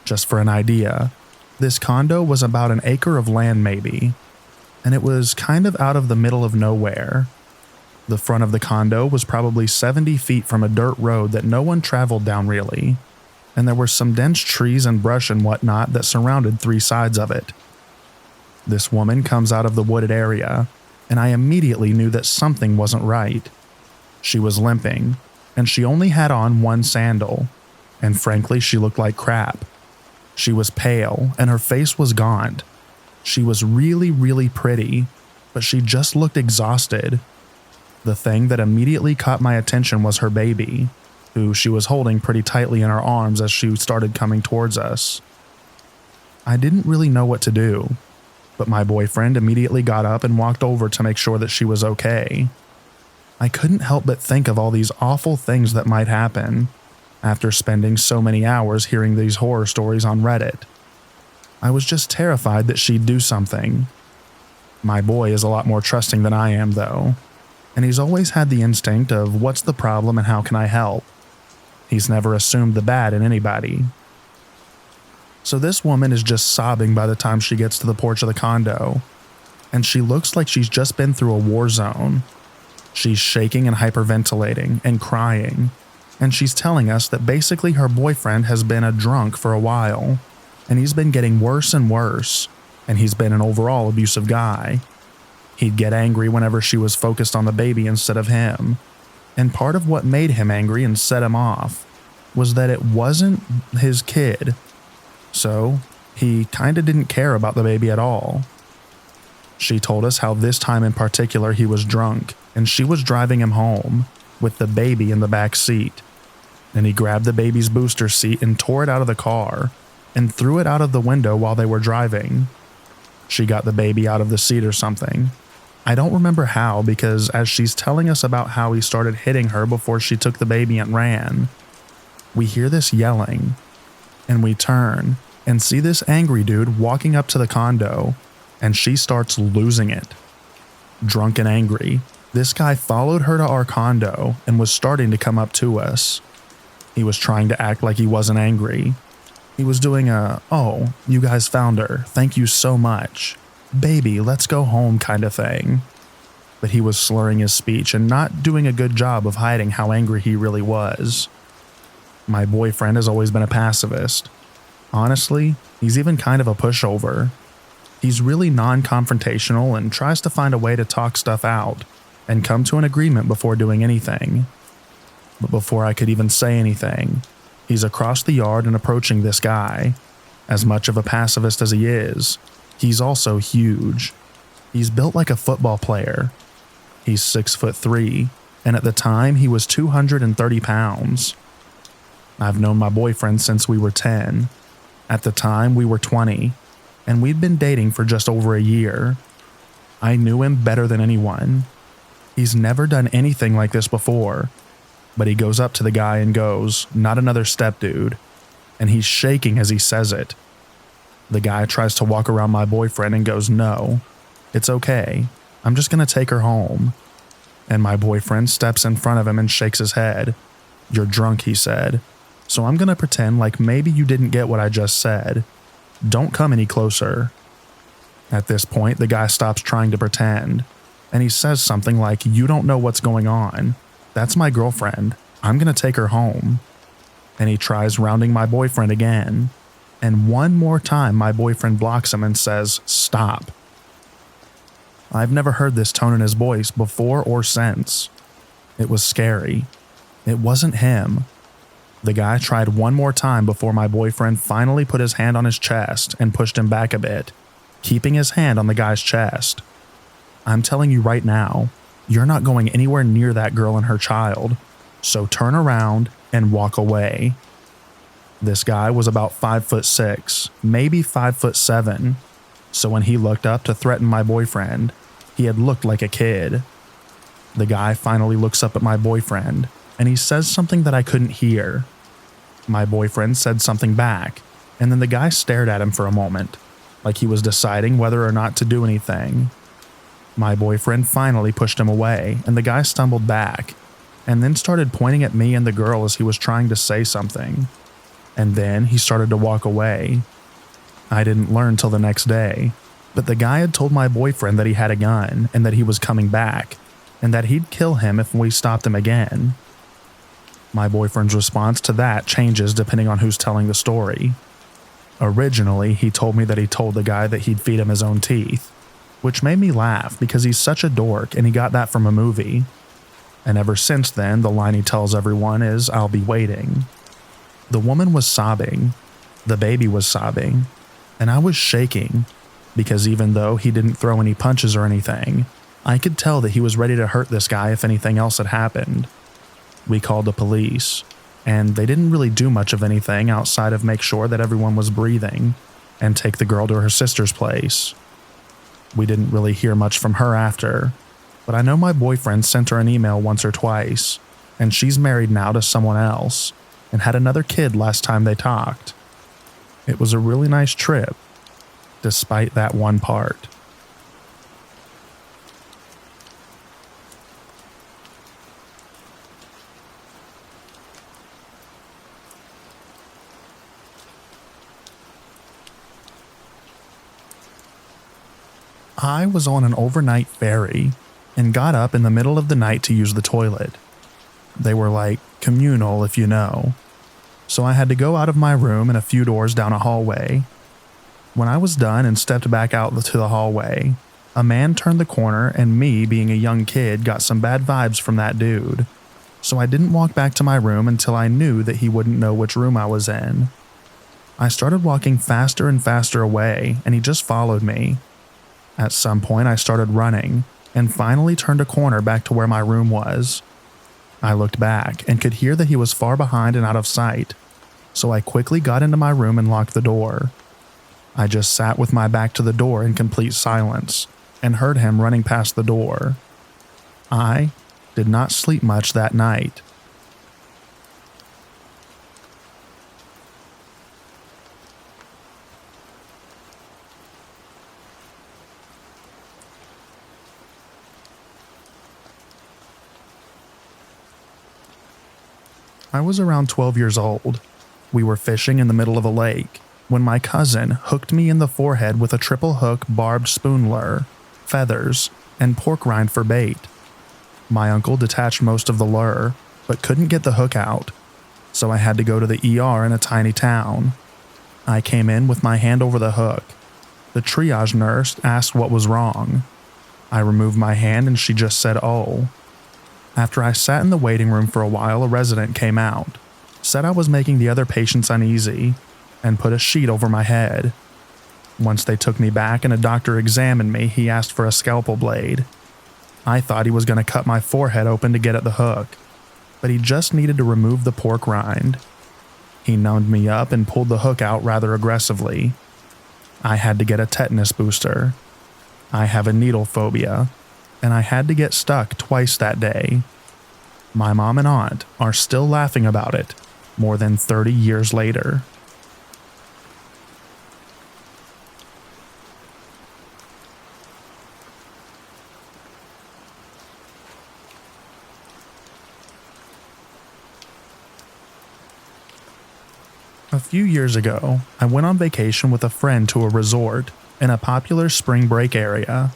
Just for an idea, this condo was about an acre of land maybe, and it was kind of out of the middle of nowhere. The front of the condo was probably 70 feet from a dirt road that no one traveled down really, and there were some dense trees and brush and whatnot that surrounded 3 sides of it. This woman comes out of the wooded area, and I immediately knew that something wasn't right. She was limping, and she only had on 1 sandal, and frankly she looked like crap. She was pale, and her face was gaunt. She was really pretty, but she just looked exhausted. The thing that immediately caught my attention was her baby, who she was holding pretty tightly in her arms as she started coming towards us. I didn't really know what to do, but my boyfriend immediately got up and walked over to make sure that she was okay. I couldn't help but think of all these awful things that might happen after spending so many hours hearing these horror stories on Reddit. I was just terrified that she'd do something. My boy is a lot more trusting than I am though, and he's always had the instinct of what's the problem and how can I help. He's never assumed the bad in anybody. So this woman is just sobbing by the time she gets to the porch of the condo, and she looks like she's just been through a war zone. She's shaking and hyperventilating and crying, and she's telling us that basically her boyfriend has been a drunk for a while, and he's been getting worse and worse, and he's been an overall abusive guy. He'd get angry whenever she was focused on the baby instead of him, and part of what made him angry and set him off was that it wasn't his kid, so he kinda didn't care about the baby at all. She told us how this time in particular he was drunk, and she was driving him home, with the baby in the back seat, and he grabbed the baby's booster seat and tore it out of the car, and threw it out of the window while they were driving. She got the baby out of the seat or something. I don't remember how, because as she's telling us about how he started hitting her before she took the baby and ran, we hear this yelling, and we turn and see this angry dude walking up to the condo, and she starts losing it. Drunk and angry, this guy followed her to our condo and was starting to come up to us. He was trying to act like he wasn't angry. He was doing a, "Oh, you guys found her, thank you so much. Baby, let's go home" kind of thing. But he was slurring his speech and not doing a good job of hiding how angry he really was. My boyfriend has always been a pacifist. Honestly, he's even kind of a pushover. He's really non-confrontational and tries to find a way to talk stuff out and come to an agreement before doing anything. But before I could even say anything, he's across the yard and approaching this guy. As much of a pacifist as he is, he's also huge. He's built like a football player. He's 6'3", and at the time he was 230 pounds. I've known my boyfriend since we were 10. At the time we were 20, and we'd been dating for just over a year. I knew him better than anyone. He's never done anything like this before, but he goes up to the guy and goes, "Not another step, dude," and he's shaking as he says it. The guy tries to walk around my boyfriend and goes, "No, it's okay. I'm just gonna take her home." And my boyfriend steps in front of him and shakes his head. "You're drunk," he said, "so I'm gonna pretend like maybe you didn't get what I just said. Don't come any closer." At this point, the guy stops trying to pretend, and he says something like, "You don't know what's going on. That's my girlfriend. I'm gonna take her home." And he tries rounding my boyfriend again, and one more time my boyfriend blocks him and says, "Stop." I've never heard this tone in his voice before or since. It was scary. It wasn't him. The guy tried one more time before my boyfriend finally put his hand on his chest and pushed him back a bit, keeping his hand on the guy's chest. I'm telling you right now, you're not going anywhere near that girl and her child, so turn around and walk away. This guy was about 5'6", maybe 5'7", so when he looked up to threaten my boyfriend, he had looked like a kid. The guy finally looks up at my boyfriend, and he says something that I couldn't hear. My boyfriend said something back, and then the guy stared at him for a moment, like he was deciding whether or not to do anything. My boyfriend finally pushed him away, and the guy stumbled back, and then started pointing at me and the girl as he was trying to say something. And then he started to walk away. I didn't learn till the next day, but the guy had told my boyfriend that he had a gun and that he was coming back, and that he'd kill him if we stopped him again. My boyfriend's response to that changes depending on who's telling the story. Originally, he told me that he told the guy that he'd feed him his own teeth, which made me laugh because he's such a dork and he got that from a movie. And ever since then, the line he tells everyone is, "I'll be waiting." The woman was sobbing, the baby was sobbing, and I was shaking because even though he didn't throw any punches or anything, I could tell that he was ready to hurt this guy if anything else had happened. We called the police, and they didn't really do much of anything outside of make sure that everyone was breathing and take the girl to her sister's place. We didn't really hear much from her after, but I know my boyfriend sent her an email once or twice, and she's married now to someone else and had another kid last time they talked. It was a really nice trip, despite that one part. I was on an overnight ferry and got up in the middle of the night to use the toilet. They were like communal, if you know. So I had to go out of my room and a few doors down a hallway. When I was done and stepped back out to the hallway, a man turned the corner and me, being a young kid, got some bad vibes from that dude. So I didn't walk back to my room until I knew that he wouldn't know which room I was in. I started walking faster and faster away, and he just followed me. At some point I started running and finally turned a corner back to where my room was. I looked back and could hear that he was far behind and out of sight, so I quickly got into my room and locked the door. I just sat with my back to the door in complete silence and heard him running past the door. I did not sleep much that night. I was around 12 years old. We were fishing in the middle of a lake when my cousin hooked me in the forehead with a triple hook barbed spoon lure, feathers, and pork rind for bait. My uncle detached most of the lure, but couldn't get the hook out, so I had to go to the ER in a tiny town. I came in with my hand over the hook. The triage nurse asked what was wrong. I removed my hand and she just said, "Oh." After I sat in the waiting room for a while, a resident came out, said I was making the other patients uneasy, and put a sheet over my head. Once they took me back and a doctor examined me, he asked for a scalpel blade. I thought he was going to cut my forehead open to get at the hook, but he just needed to remove the pork rind. He numbed me up and pulled the hook out rather aggressively. I had to get a tetanus booster. I have a needle phobia, and I had to get stuck twice that day. My mom and aunt are still laughing about it more than 30 years later. A few years ago, I went on vacation with a friend to a resort in a popular spring break area.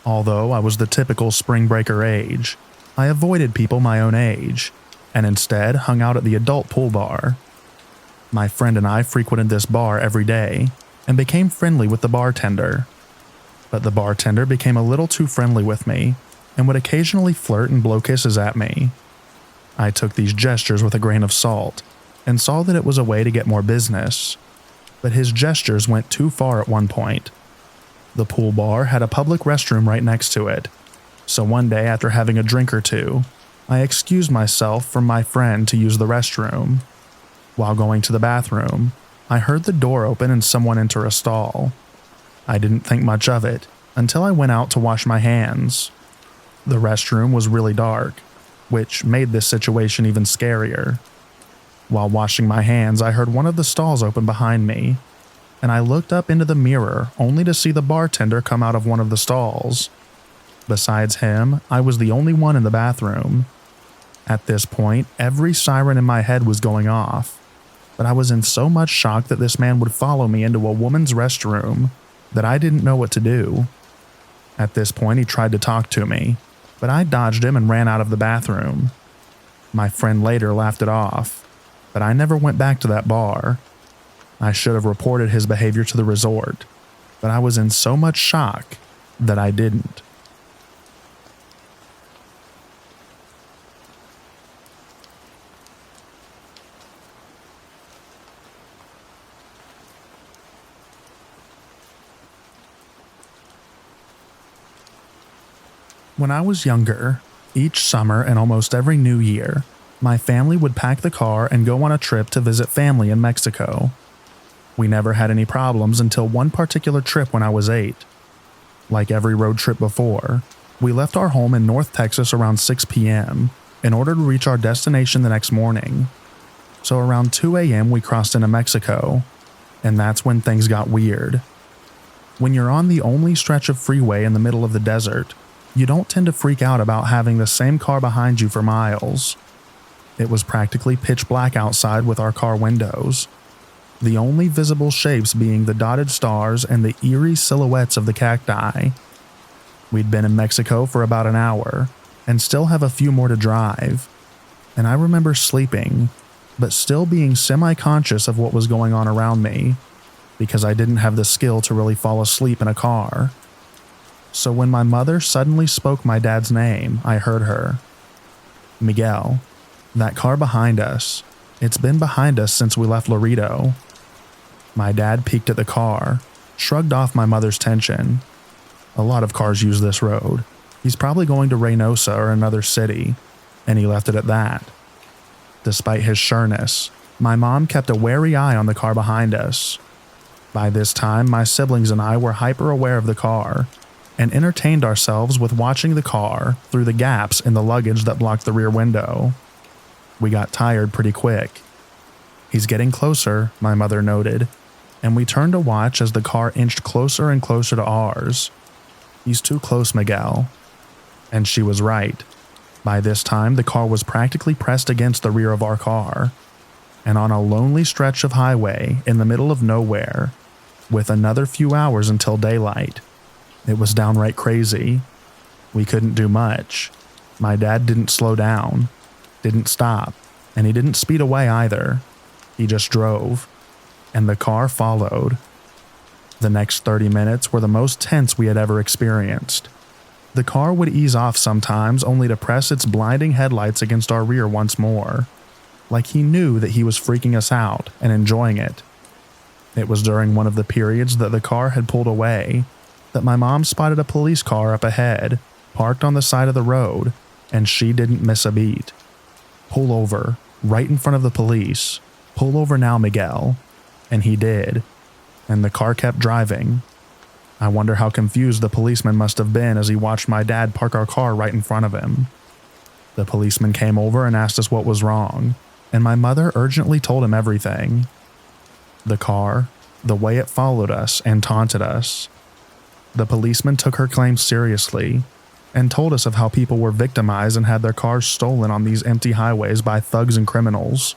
Although I was the typical spring breaker age, I avoided people my own age, and instead hung out at the adult pool bar. My friend and I frequented this bar every day, and became friendly with the bartender. But the bartender became a little too friendly with me, and would occasionally flirt and blow kisses at me. I took these gestures with a grain of salt, and saw that it was a way to get more business. But his gestures went too far at one point. The pool bar had a public restroom right next to it, so one day after having a drink or two, I excused myself from my friend to use the restroom. While going to the bathroom, I heard the door open and someone enter a stall. I didn't think much of it until I went out to wash my hands. The restroom was really dark, which made this situation even scarier. While washing my hands, I heard one of the stalls open behind me, and I looked up into the mirror only to see the bartender come out of one of the stalls. Besides him, I was the only one in the bathroom. At this point, every siren in my head was going off, but I was in so much shock that this man would follow me into a woman's restroom that I didn't know what to do. At this point, he tried to talk to me, but I dodged him and ran out of the bathroom. My friend later laughed it off, but I never went back to that bar. I should have reported his behavior to the resort, but I was in so much shock that I didn't. When I was younger, each summer and almost every New Year, my family would pack the car and go on a trip to visit family in Mexico. We never had any problems until one particular trip when I was 8. Like every road trip before, we left our home in North Texas around 6 p.m. in order to reach our destination the next morning. So around 2 a.m. we crossed into Mexico, and that's when things got weird. When you're on the only stretch of freeway in the middle of the desert, you don't tend to freak out about having the same car behind you for miles. It was practically pitch black outside with our car windows, the only visible shapes being the dotted stars and the eerie silhouettes of the cacti. We'd been in Mexico for about an hour and still have a few more to drive, and I remember sleeping, but still being semi-conscious of what was going on around me, because I didn't have the skill to really fall asleep in a car. So when my mother suddenly spoke my dad's name, I heard her. Miguel, that car behind us, it's been behind us since we left Laredo. My dad peeked at the car, shrugged off my mother's tension. A lot of cars use this road. He's probably going to Reynosa or another city, and he left it at that. Despite his sureness, my mom kept a wary eye on the car behind us. By this time, my siblings and I were hyper aware of the car, and entertained ourselves with watching the car through the gaps in the luggage that blocked the rear window. We got tired pretty quick. He's getting closer, my mother noted, and we turned to watch as the car inched closer and closer to ours. He's too close, Miguel. And she was right. By this time, the car was practically pressed against the rear of our car, and on a lonely stretch of highway in the middle of nowhere, with another few hours until daylight. It was downright crazy. We couldn't do much. My dad didn't slow down, didn't stop, and he didn't speed away either. He just drove, and the car followed. The next 30 minutes were the most tense we had ever experienced. The car would ease off sometimes only to press its blinding headlights against our rear once more, like he knew that he was freaking us out and enjoying it. It was during one of the periods that the car had pulled away that my mom spotted a police car up ahead, parked on the side of the road, and she didn't miss a beat. Pull over, right in front of the police. Pull over now, Miguel. And he did. And the car kept driving. I wonder how confused the policeman must have been as he watched my dad park our car right in front of him. The policeman came over and asked us what was wrong, and my mother urgently told him everything. The car, the way it followed us and taunted us. The policeman took her claims seriously and told us of how people were victimized and had their cars stolen on these empty highways by thugs and criminals.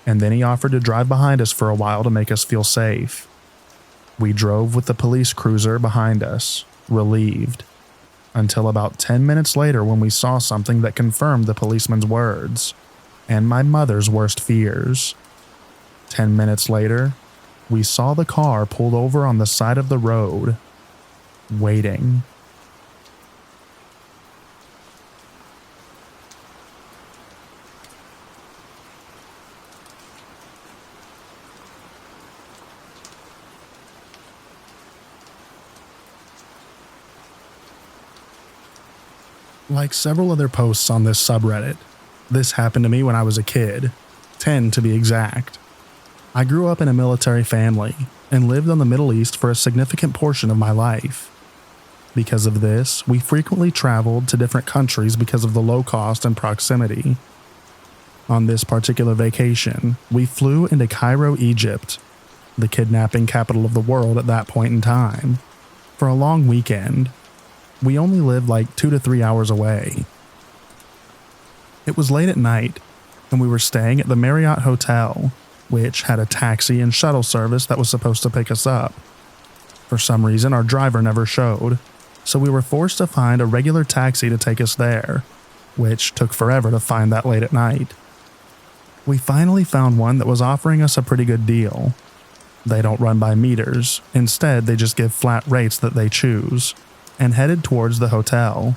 And then he offered to drive behind us for a while to make us feel safe. We drove with the police cruiser behind us, relieved, until about 10 minutes later when we saw something that confirmed the policeman's words and my mother's worst fears. 10 minutes later, we saw the car pulled over on the side of the road, waiting. Like several other posts on this subreddit, this happened to me when I was a kid, 10 to be exact. I grew up in a military family and lived on the Middle East for a significant portion of my life. Because of this, we frequently traveled to different countries because of the low cost and proximity. On this particular vacation, we flew into Cairo, Egypt, the kidnapping capital of the world at that point in time, for a long weekend. We only lived like 2 to 3 hours away. It was late at night, and we were staying at the Marriott Hotel, which had a taxi and shuttle service that was supposed to pick us up. For some reason, our driver never showed, so we were forced to find a regular taxi to take us there, which took forever to find that late at night. We finally found one that was offering us a pretty good deal. They don't run by meters, instead they just give flat rates that they choose, and headed towards the hotel.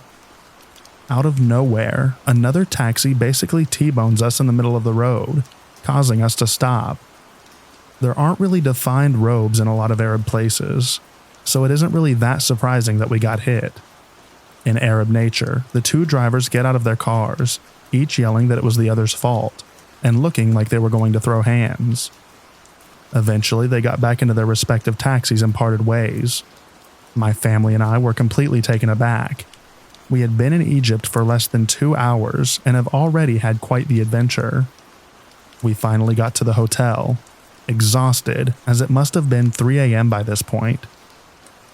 Out of nowhere, another taxi basically T-bones us in the middle of the road, causing us to stop. There aren't really defined roads in a lot of Arab places, so it isn't really that surprising that we got hit. In Arab nature, the two drivers get out of their cars, each yelling that it was the other's fault, and looking like they were going to throw hands. Eventually, they got back into their respective taxis and parted ways. My family and I were completely taken aback. We had been in Egypt for less than 2 hours and have already had quite the adventure. We finally got to the hotel, exhausted as it must have been 3 a.m. by this point.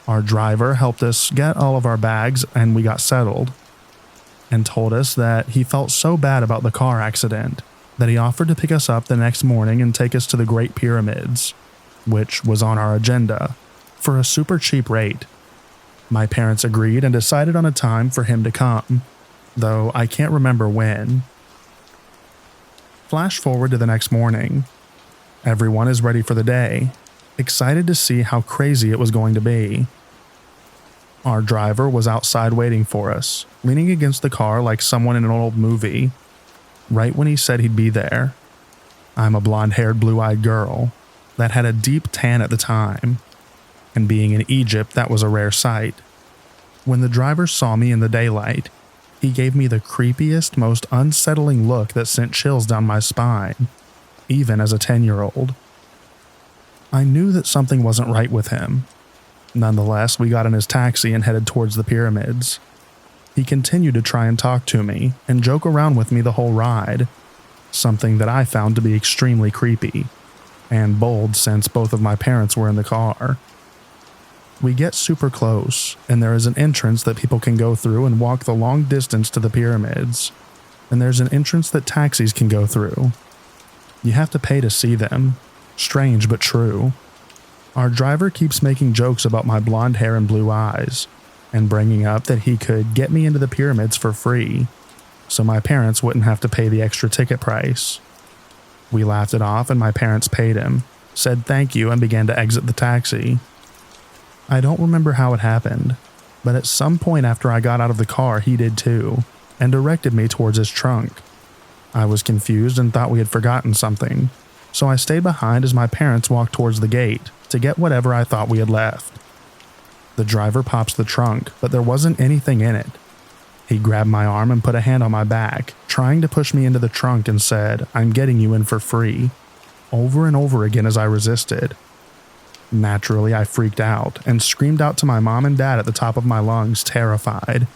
Our driver helped us get all of our bags and we got settled, and told us that he felt so bad about the car accident that he offered to pick us up the next morning and take us to the Great Pyramids, which was on our agenda, for a super cheap rate. My parents agreed and decided on a time for him to come, though I can't remember when. Flash forward to the next morning. Everyone is ready for the day, excited to see how crazy it was going to be. Our driver was outside waiting for us, leaning against the car like someone in an old movie, right when he said he'd be there. I'm a blonde-haired, blue-eyed girl that had a deep tan at the time, and being in Egypt, that was a rare sight. When the driver saw me in the daylight, he gave me the creepiest, most unsettling look that sent chills down my spine, even as a 10-year-old. I knew that something wasn't right with him. Nonetheless, we got in his taxi and headed towards the pyramids. He continued to try and talk to me and joke around with me the whole ride, something that I found to be extremely creepy and bold since both of my parents were in the car. We get super close, and there is an entrance that people can go through and walk the long distance to the pyramids, and there's an entrance that taxis can go through. You have to pay to see them. Strange but true. Our driver keeps making jokes about my blonde hair and blue eyes, and bringing up that he could get me into the pyramids for free, so my parents wouldn't have to pay the extra ticket price. We laughed it off and my parents paid him, said thank you, and began to exit the taxi. I don't remember how it happened, but at some point after I got out of the car he did too, and directed me towards his trunk. I was confused and thought we had forgotten something, so I stayed behind as my parents walked towards the gate to get whatever I thought we had left. The driver pops the trunk, but there wasn't anything in it. He grabbed my arm and put a hand on my back, trying to push me into the trunk, and said, "I'm getting you in for free," over and over again as I resisted. Naturally, I freaked out and screamed out to my mom and dad at the top of my lungs, terrified.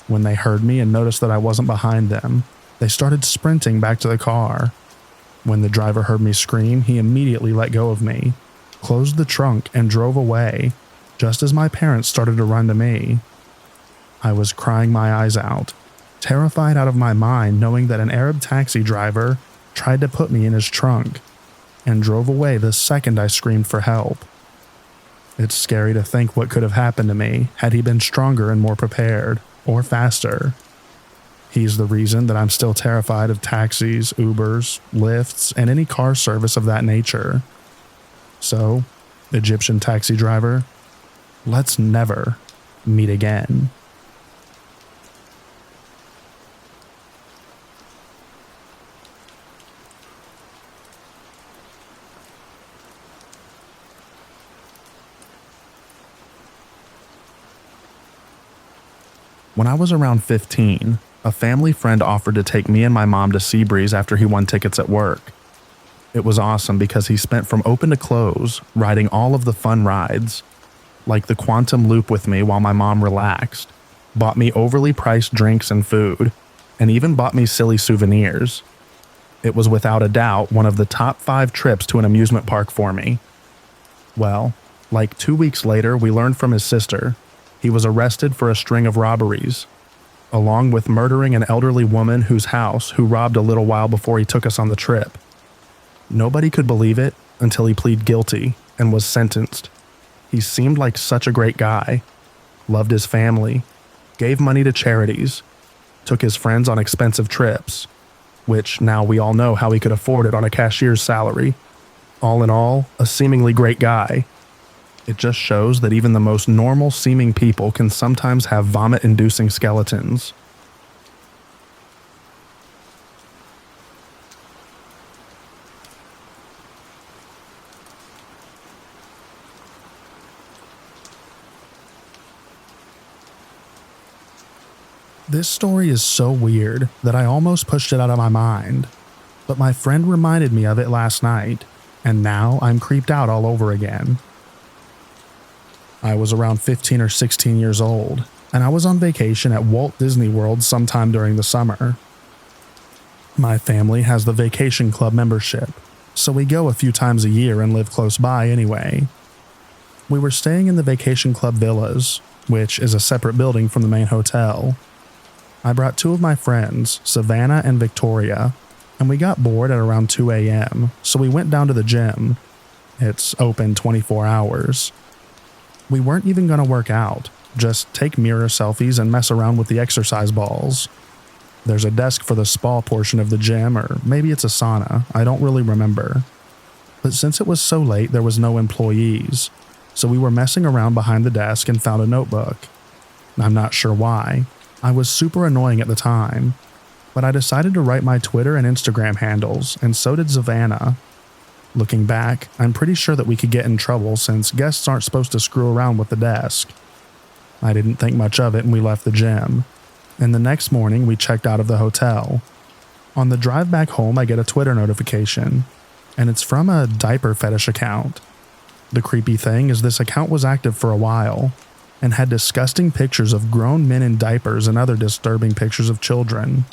When they heard me and noticed that I wasn't behind them, they started sprinting back to the car. When the driver heard me scream, he immediately let go of me, closed the trunk, and drove away, just as my parents started to run to me. I was crying my eyes out, terrified out of my mind knowing that an Arab taxi driver tried to put me in his trunk, and drove away the second I screamed for help. It's scary to think what could have happened to me had he been stronger and more prepared, or faster. He's the reason that I'm still terrified of taxis, Ubers, Lyfts, and any car service of that nature. So, Egyptian taxi driver, let's never meet again. When I was around 15, a family friend offered to take me and my mom to Seabreeze after he won tickets at work. It was awesome because he spent from open to close riding all of the fun rides, like the Quantum Loop with me while my mom relaxed, bought me overly priced drinks and food, and even bought me silly souvenirs. It was without a doubt one of the top 5 trips to an amusement park for me. Well, like 2 weeks later, we learned from his sister he was arrested for a string of robberies, along with murdering an elderly woman whose house who robbed a little while before he took us on the trip. Nobody could believe it until he pleaded guilty and was sentenced. He seemed like such a great guy, loved his family, gave money to charities, took his friends on expensive trips, which now we all know how he could afford it on a cashier's salary. All in all, a seemingly great guy. It just shows that even the most normal-seeming people can sometimes have vomit-inducing skeletons. This story is so weird that I almost pushed it out of my mind, but my friend reminded me of it last night, and now I'm creeped out all over again. I was around 15 or 16 years old, and I was on vacation at Walt Disney World sometime during the summer. My family has the vacation club membership, so we go a few times a year and live close by anyway. We were staying in the vacation club villas, which is a separate building from the main hotel. I brought 2 of my friends, Savannah and Victoria, and we got bored at around 2 a.m., so we went down to the gym. It's open 24 hours. We weren't even going to work out, just take mirror selfies and mess around with the exercise balls. There's a desk for the spa portion of the gym, or maybe it's a sauna, I don't really remember. But since it was so late, there was no employees, so we were messing around behind the desk and found a notebook. I'm not sure why. I was super annoying at the time, but I decided to write my Twitter and Instagram handles, and so did Savannah. Looking back, I'm pretty sure that we could get in trouble since guests aren't supposed to screw around with the desk. I didn't think much of it and we left the gym, and the next morning we checked out of the hotel. On the drive back home, I get a Twitter notification, and it's from a diaper fetish account. The creepy thing is this account was active for a while, and had disgusting pictures of grown men in diapers and other disturbing pictures of children.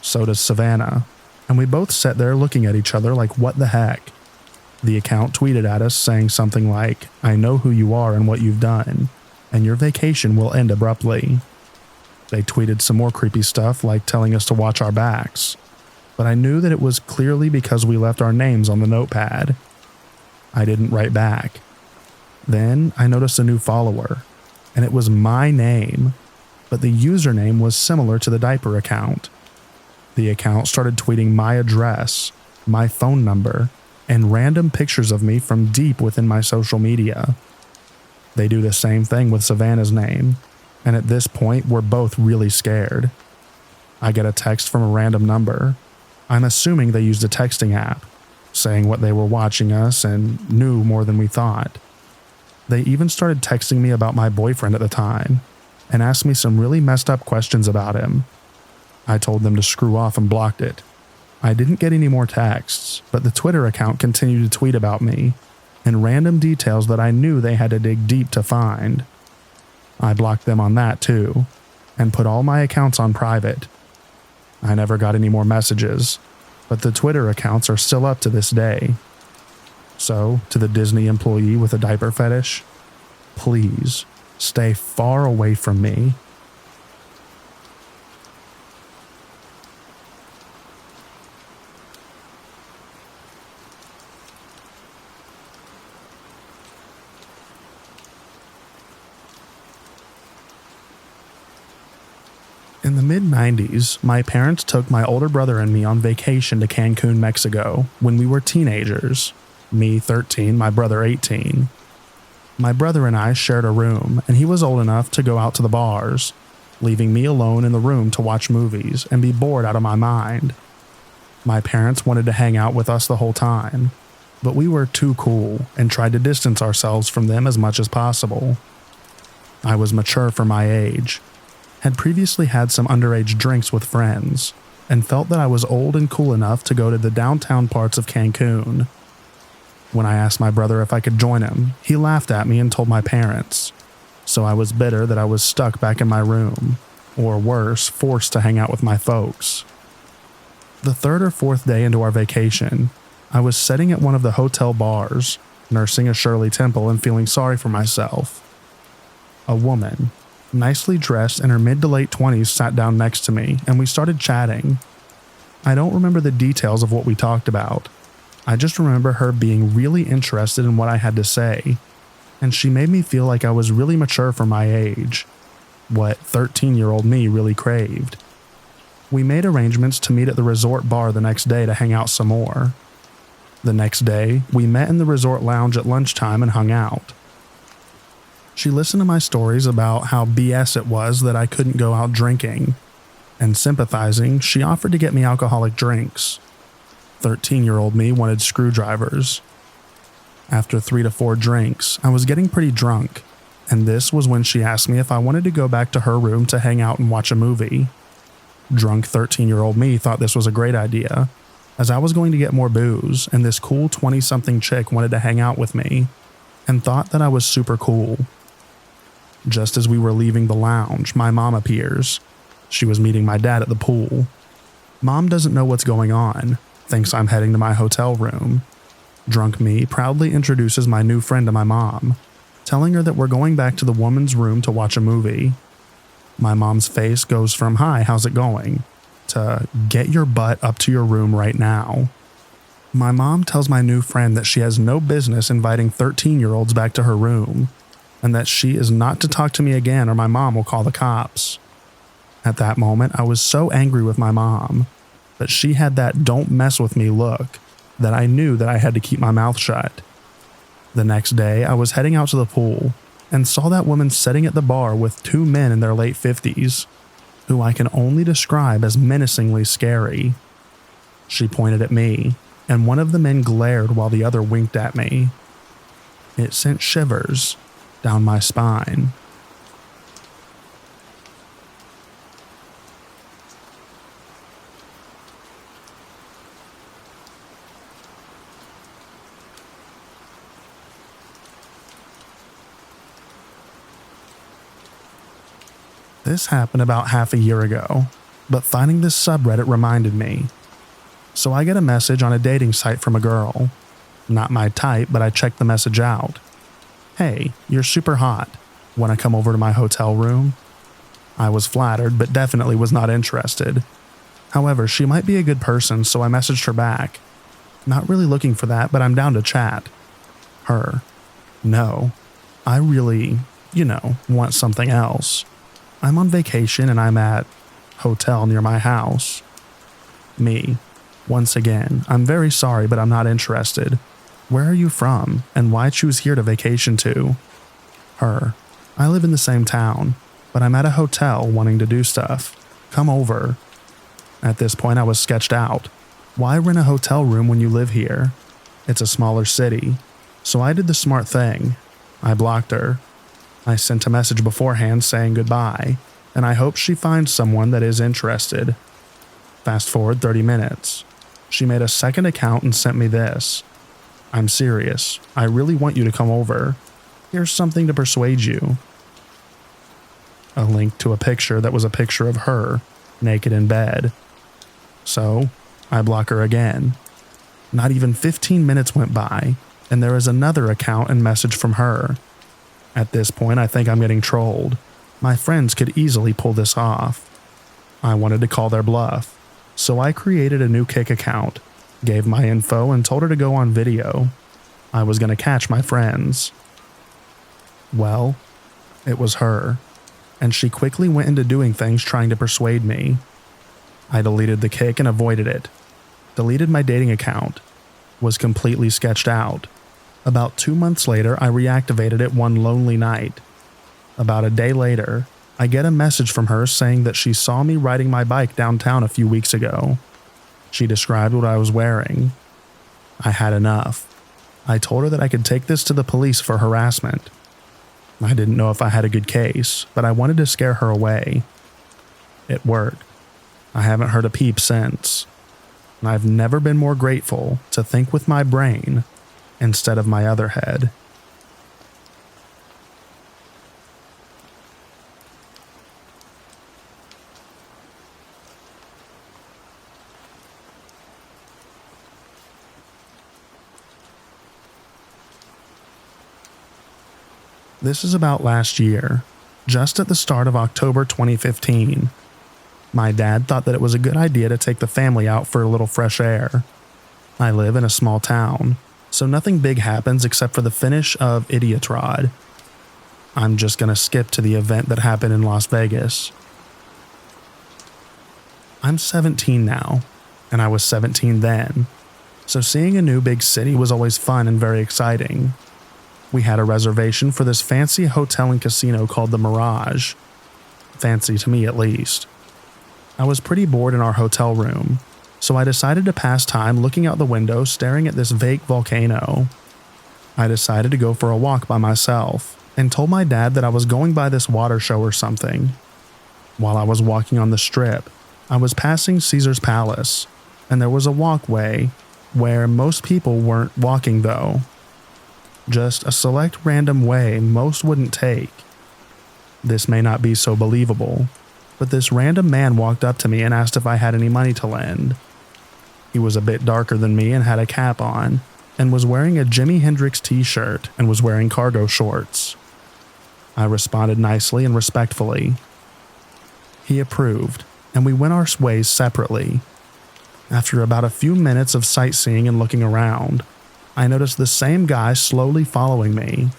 So does Savannah, and we both sat there looking at each other like, what the heck? The account tweeted at us saying something like, "I know who you are and what you've done, and your vacation will end abruptly." They tweeted some more creepy stuff like telling us to watch our backs, but I knew that it was clearly because we left our names on the notepad. I didn't write back. Then I noticed a new follower, and it was my name, but the username was similar to the diaper account. The account started tweeting my address, my phone number, and random pictures of me from deep within my social media. They do the same thing with Savannah's name, and at this point we're both really scared. I get a text from a random number. I'm assuming they used a texting app, saying what they were watching us and knew more than we thought. They even started texting me about my boyfriend at the time, and asked me some really messed up questions about him. I told them to screw off and blocked it. I didn't get any more texts, but the Twitter account continued to tweet about me, and random details that I knew they had to dig deep to find. I blocked them on that too, and put all my accounts on private. I never got any more messages, but the Twitter accounts are still up to this day. So, to the Disney employee with a diaper fetish, please stay far away from me. In the mid-90s, my parents took my older brother and me on vacation to Cancun, Mexico, when we were teenagers. Me 13, my brother 18. My brother and I shared a room, and he was old enough to go out to the bars, leaving me alone in the room to watch movies and be bored out of my mind. My parents wanted to hang out with us the whole time, but we were too cool and tried to distance ourselves from them as much as possible. I was mature for my age, had previously had some underage drinks with friends and felt that I was old and cool enough to go to the downtown parts of Cancun. When I asked my brother if I could join him, he laughed at me and told my parents. So I was bitter that I was stuck back in my room, or worse, forced to hang out with my folks. The third or fourth day into our vacation, I was sitting at one of the hotel bars, nursing a Shirley Temple and feeling sorry for myself. A woman, nicely dressed in her mid to late 20s, sat down next to me and we started chatting. I don't remember the details of what we talked about. I just remember her being really interested in what I had to say, and she made me feel like I was really mature for my age, what 13-year-old me really craved. We made arrangements to meet at the resort bar the next day to hang out some more. The next day, we met in the resort lounge at lunchtime and hung out. She listened to my stories about how BS it was that I couldn't go out drinking, and sympathizing, she offered to get me alcoholic drinks. 13-year-old me wanted screwdrivers. After 3 to 4 drinks, I was getting pretty drunk, and this was when she asked me if I wanted to go back to her room to hang out and watch a movie. Drunk 13-year-old me thought this was a great idea, as I was going to get more booze, and this cool 20-something chick wanted to hang out with me, and thought that I was super cool. Just as we were leaving the lounge, my mom appears. She was meeting my dad at the pool. Mom doesn't know what's going on, thinks I'm heading to my hotel room. Drunk me proudly introduces my new friend to my mom, telling her that we're going back to the woman's room to watch a movie. My mom's face goes from "Hi, how's it going?" to "Get your butt up to your room right now." My mom tells my new friend that she has no business inviting 13-year-olds back to her room, and that she is not to talk to me again or my mom will call the cops. At that moment, I was so angry with my mom that she had that "don't mess with me" look that I knew that I had to keep my mouth shut. The next day, I was heading out to the pool and saw that woman sitting at the bar with 2 men in their late 50s, who I can only describe as menacingly scary. She pointed at me, and one of the men glared while the other winked at me. It sent shivers down my spine. This happened about half a year ago, but finding this subreddit reminded me. So I get a message on a dating site from a girl. Not my type, but I check the message out. "Hey, you're super hot. Want to come over to my hotel room?" I was flattered, but definitely was not interested. However, she might be a good person, so I messaged her back. "Not really looking for that, but I'm down to chat." Her: "No, I really, want something else. I'm on vacation and I'm at hotel near my house." Me: "Once again, I'm very sorry, but I'm not interested. Where are you from, and why choose here to vacation to?" Her: "I live in the same town, but I'm at a hotel wanting to do stuff. Come over." At this point, I was sketched out. Why rent a hotel room when you live here? It's a smaller city. So I did the smart thing. I blocked her. I sent a message beforehand saying goodbye, and I hope she finds someone that is interested. Fast forward 30 minutes. She made a second account and sent me this. "I'm serious. I really want you to come over. Here's something to persuade you." A link to a picture that was a picture of her, naked in bed. So, I block her again. Not even 15 minutes went by, and there is another account and message from her. At this point, I think I'm getting trolled. My friends could easily pull this off. I wanted to call their bluff, so I created a new Kik account, gave my info, and told her to go on video. I was going to catch my friends. Well, it was her, and she quickly went into doing things trying to persuade me. I deleted the Kik and avoided it. Deleted my dating account. Was completely sketched out. About 2 months later, I reactivated it one lonely night. About a day later, I get a message from her saying that she saw me riding my bike downtown a few weeks ago. She described what I was wearing. I had enough. I told her that I could take this to the police for harassment. I didn't know if I had a good case, but I wanted to scare her away. It worked. I haven't heard a peep since. And I've never been more grateful to think with my brain instead of my other head. This is about last year, just at the start of October 2015. My dad thought that it was a good idea to take the family out for a little fresh air. I live in a small town, so nothing big happens except for the finish of Idiotrod. I'm just gonna skip to the event that happened in Las Vegas. I'm 17 now, and I was 17 then, so seeing a new big city was always fun and very exciting. We had a reservation for this fancy hotel and casino called the Mirage. Fancy to me, at least. I was pretty bored in our hotel room, so I decided to pass time looking out the window staring at this vague volcano. I decided to go for a walk by myself and told my dad that I was going by this water show or something. While I was walking on the strip, I was passing Caesar's Palace, and there was a walkway where most people weren't walking though. Just a select random way most wouldn't take. This may not be so believable, but this random man walked up to me and asked if I had any money to lend. He was a bit darker than me and had a cap on, and was wearing a Jimi Hendrix t-shirt and was wearing cargo shorts. I responded nicely and respectfully. He approved, and we went our ways separately. After about a few minutes of sightseeing and looking around, I noticed the same guy slowly following me.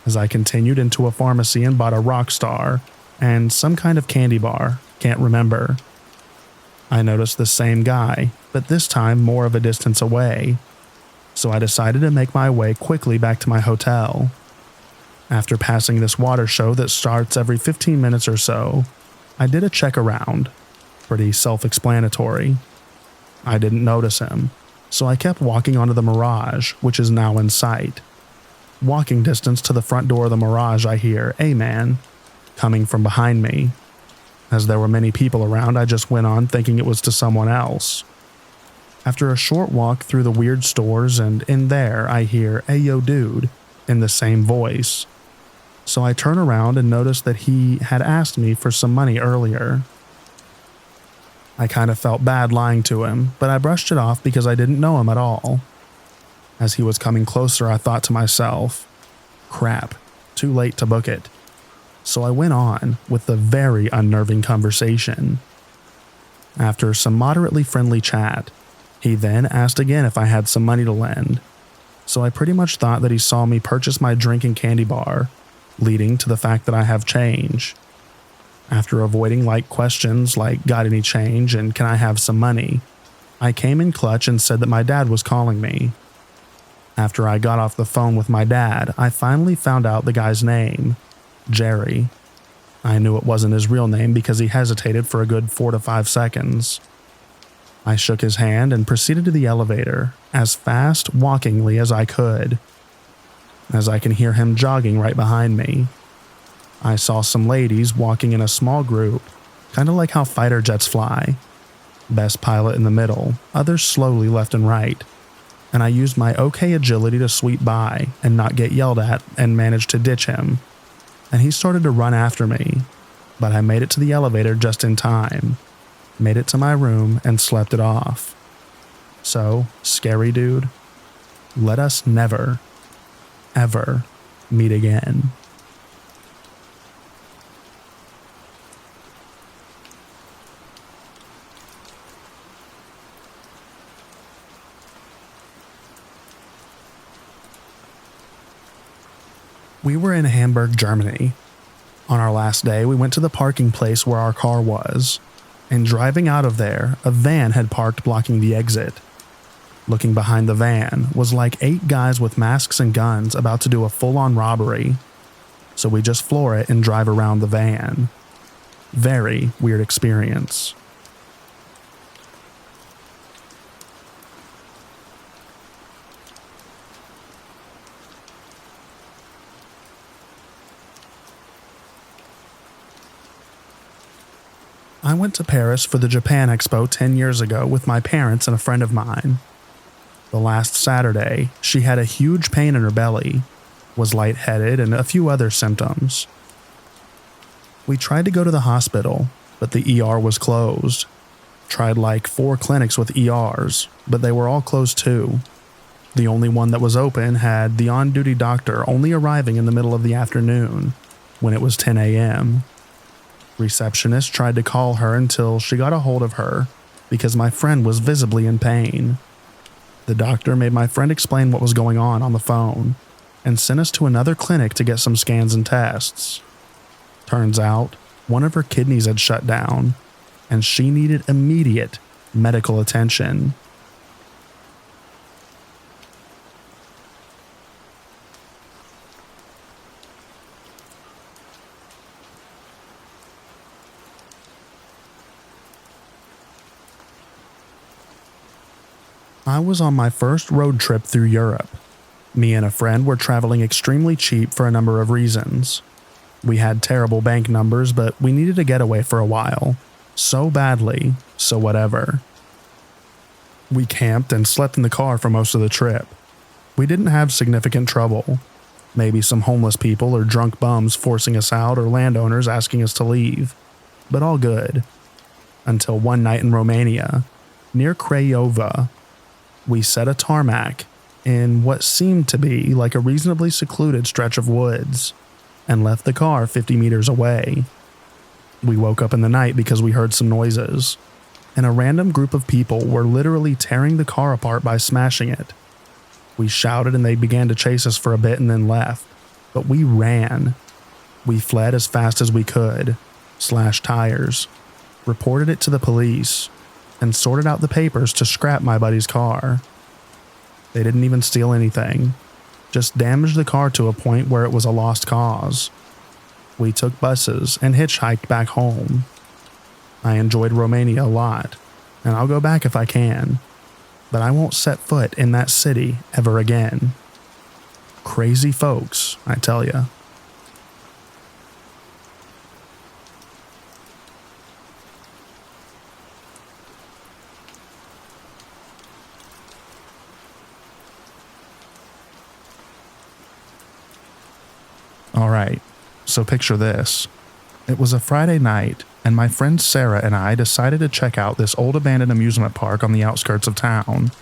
As I continued into a pharmacy and bought a Rockstar and some kind of candy bar, can't remember. I noticed the same guy, but this time more of a distance away, so I decided to make my way quickly back to my hotel. After passing this water show that starts every 15 minutes or so, I did a check around. Pretty self-explanatory. I didn't notice him, so I kept walking onto the Mirage, which is now in sight. Walking distance to the front door of the Mirage, I hear, "Hey man," coming from behind me. As there were many people around, I just went on thinking it was to someone else. After a short walk through the weird stores, and in there I hear, "Hey yo dude," in the same voice. So I turn around and notice that he had asked me for some money earlier. I kind of felt bad lying to him, but I brushed it off because I didn't know him at all. As he was coming closer, I thought to myself, crap, too late to book it. So I went on with the very unnerving conversation. After some moderately friendly chat, he then asked again if I had some money to lend. So I pretty much thought that he saw me purchase my drink and candy bar, leading to the fact that I have change. After avoiding light questions like "got any change" and "can I have some money," I came in clutch and said that my dad was calling me. After I got off the phone with my dad, I finally found out the guy's name, Jerry. I knew it wasn't his real name because he hesitated for a good 4 to 5 seconds. I shook his hand and proceeded to the elevator, as fast walkingly as I could. As I can hear him jogging right behind me, I saw some ladies walking in a small group, kind of like how fighter jets fly. Best pilot in the middle, others slowly left and right. And I used my okay agility to sweep by and not get yelled at and managed to ditch him. And he started to run after me, but I made it to the elevator just in time, made it to my room and slept it off. So, scary dude, let us never, ever meet again. We were in Hamburg, Germany. On our last day, we went to the parking place where our car was, and driving out of there, a van had parked blocking the exit. Looking behind the van was like 8 guys with masks and guns about to do a full-on robbery. So we just floor it and drive around the van. Very weird experience. I went to Paris for the Japan Expo 10 years ago with my parents and a friend of mine. The last Saturday, she had a huge pain in her belly, was lightheaded, and a few other symptoms. We tried to go to the hospital, but the ER was closed. Tried like 4 clinics with ERs, but they were all closed too. The only one that was open had the on-duty doctor only arriving in the middle of the afternoon, when it was 10 a.m. Receptionist tried to call her until she got a hold of her, because my friend was visibly in pain. The doctor made my friend explain what was going on the phone, and sent us to another clinic to get some scans and tests. Turns out, one of her kidneys had shut down, and she needed immediate medical attention. I was on my first road trip through Europe. Me and a friend were traveling extremely cheap for a number of reasons. We had terrible bank numbers, but we needed a getaway for a while. So badly, so whatever. We camped and slept in the car for most of the trip. We didn't have significant trouble. Maybe some homeless people or drunk bums forcing us out or landowners asking us to leave. But all good. Until one night in Romania, near Craiova, we set a tarmac in what seemed to be like a reasonably secluded stretch of woods and left the car 50 meters away. We woke up in the night because we heard some noises, and a random group of people were literally tearing the car apart by smashing it. We shouted and they began to chase us for a bit and then left, but we ran. We fled as fast as we could, slashed tires, reported it to the police, and sorted out the papers to scrap my buddy's car. They didn't even steal anything, just damaged the car to a point where it was a lost cause. We took buses and hitchhiked back home. I enjoyed Romania a lot, and I'll go back if I can, but I won't set foot in that city ever again. Crazy folks, I tell ya. Alright, so picture this. It was a Friday night, and my friend Sarah and I decided to check out this old abandoned amusement park on the outskirts of town.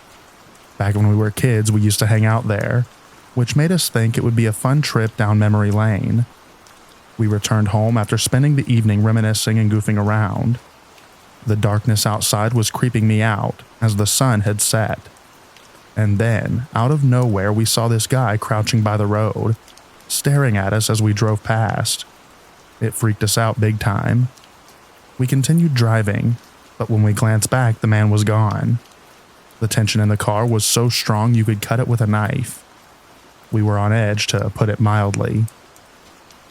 Back when we were kids, we used to hang out there, which made us think it would be a fun trip down memory lane. We returned home after spending the evening reminiscing and goofing around. The darkness outside was creeping me out as the sun had set. And then, out of nowhere, we saw this guy crouching by the road, staring at us as we drove past. It freaked us out big time. We continued driving, but when we glanced back, the man was gone. The tension in the car was so strong you could cut it with a knife. We were on edge, to put it mildly.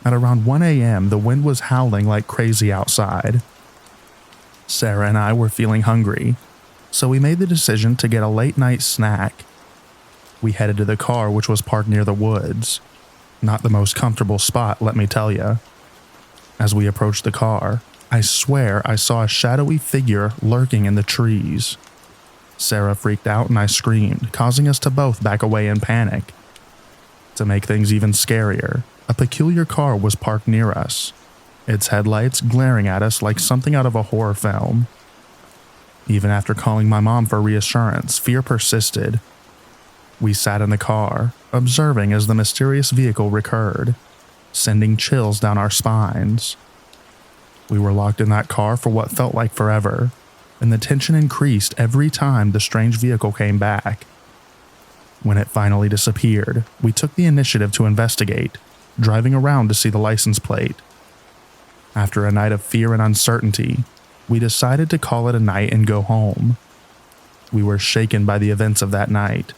At around 1 a.m., the wind was howling like crazy outside. Sarah and I were feeling hungry, so we made the decision to get a late-night snack. We headed to the car, which was parked near the woods. Not the most comfortable spot, let me tell ya. As we approached the car, I swear I saw a shadowy figure lurking in the trees. Sarah freaked out and I screamed, causing us to both back away in panic. To make things even scarier, a peculiar car was parked near us, its headlights glaring at us like something out of a horror film. Even after calling my mom for reassurance, fear persisted. We sat in the car, observing as the mysterious vehicle recurred, sending chills down our spines. We were locked in that car for what felt like forever, and the tension increased every time the strange vehicle came back. When it finally disappeared, we took the initiative to investigate, driving around to see the license plate. After a night of fear and uncertainty, we decided to call it a night and go home. We were shaken by the events of that night,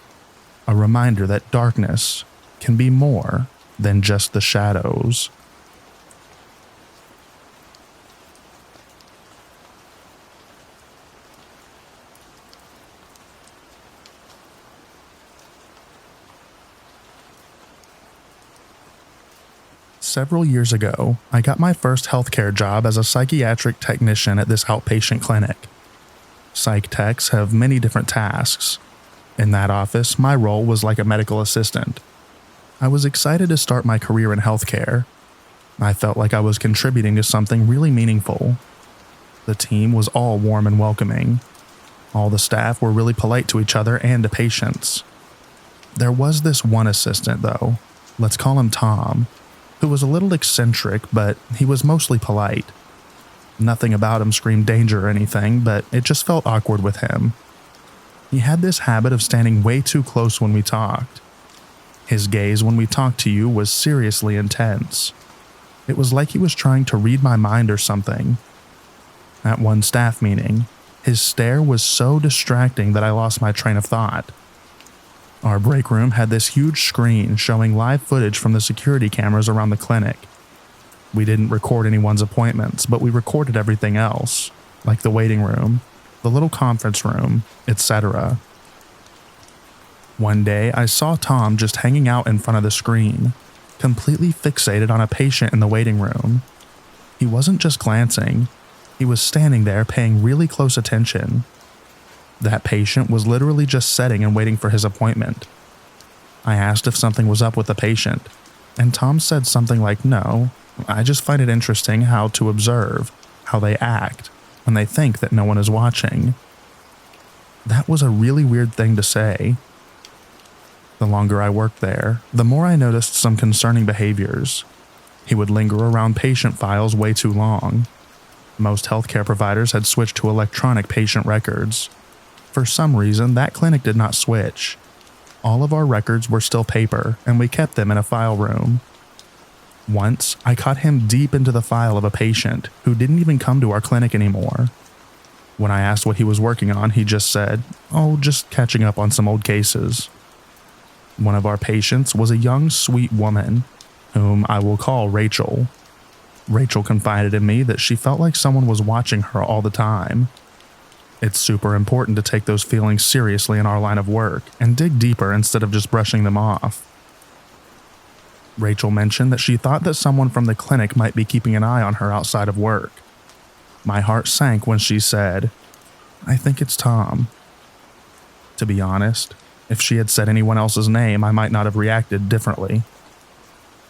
a reminder that darkness can be more than just the shadows. Several years ago, I got my first healthcare job as a psychiatric technician at this outpatient clinic. Psych techs have many different tasks. In that office, my role was like a medical assistant. I was excited to start my career in healthcare. I felt like I was contributing to something really meaningful. The team was all warm and welcoming. All the staff were really polite to each other and to patients. There was this one assistant, though, let's call him Tom, who was a little eccentric, but he was mostly polite. Nothing about him screamed danger or anything, but it just felt awkward with him. He had this habit of standing way too close when we talked. His gaze when we talked to you was seriously intense. It was like he was trying to read my mind or something. At one staff meeting, his stare was so distracting that I lost my train of thought. Our break room had this huge screen showing live footage from the security cameras around the clinic. We didn't record anyone's appointments, but we recorded everything else, like the waiting room, the little conference room, etc. One day, I saw Tom just hanging out in front of the screen, completely fixated on a patient in the waiting room. He wasn't just glancing, he was standing there paying really close attention. That patient was literally just sitting and waiting for his appointment. I asked if something was up with the patient, and Tom said something like, "No, I just find it interesting how to observe how they act when they think that no one is watching." That was a really weird thing to say. The longer I worked there, the more I noticed some concerning behaviors. He would linger around patient files way too long. Most healthcare providers had switched to electronic patient records. For some reason, that clinic did not switch. All of our records were still paper, and we kept them in a file room. Once, I caught him deep into the file of a patient who didn't even come to our clinic anymore. When I asked what he was working on, he just said, "Oh, just catching up on some old cases." One of our patients was a young, sweet woman, whom I will call Rachel. Rachel confided in me that she felt like someone was watching her all the time. It's super important to take those feelings seriously in our line of work and dig deeper instead of just brushing them off. Rachel mentioned that she thought that someone from the clinic might be keeping an eye on her outside of work. My heart sank when she said, "I think it's Tom." To be honest, if she had said anyone else's name, I might not have reacted differently.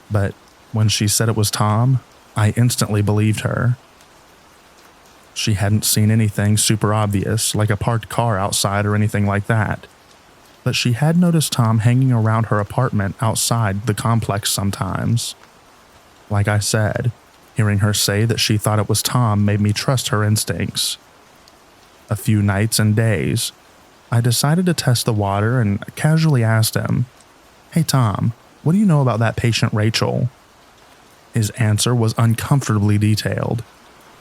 But when she said it was Tom, I instantly believed her. She hadn't seen anything super obvious, like a parked car outside or anything like that, but she had noticed Tom hanging around her apartment outside the complex sometimes. Like I said, hearing her say that she thought it was Tom made me trust her instincts. A few nights and days, I decided to test the water and casually asked him, "Hey Tom, what do you know about that patient Rachel?" His answer was uncomfortably detailed.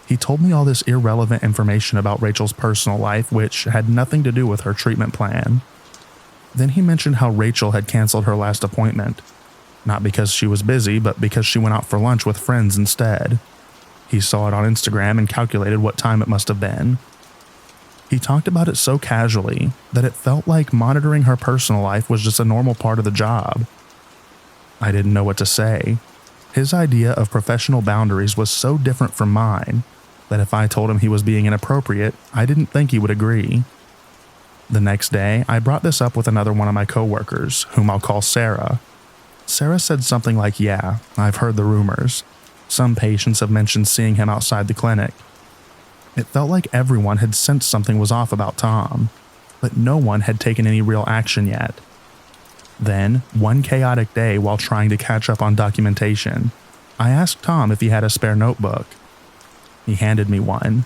He told me all this irrelevant information about Rachel's personal life, which had nothing to do with her treatment plan. Then he mentioned how Rachel had canceled her last appointment, not because she was busy, but because she went out for lunch with friends instead. He saw it on Instagram and calculated what time it must have been. He talked about it so casually that it felt like monitoring her personal life was just a normal part of the job. I didn't know what to say. His idea of professional boundaries was so different from mine that if I told him he was being inappropriate, I didn't think he would agree. The next day, I brought this up with another one of my coworkers, whom I'll call Sarah. Sarah said something like, "Yeah, I've heard the rumors. Some patients have mentioned seeing him outside the clinic." It felt like everyone had sensed something was off about Tom, but no one had taken any real action yet. Then, one chaotic day while trying to catch up on documentation, I asked Tom if he had a spare notebook. He handed me one.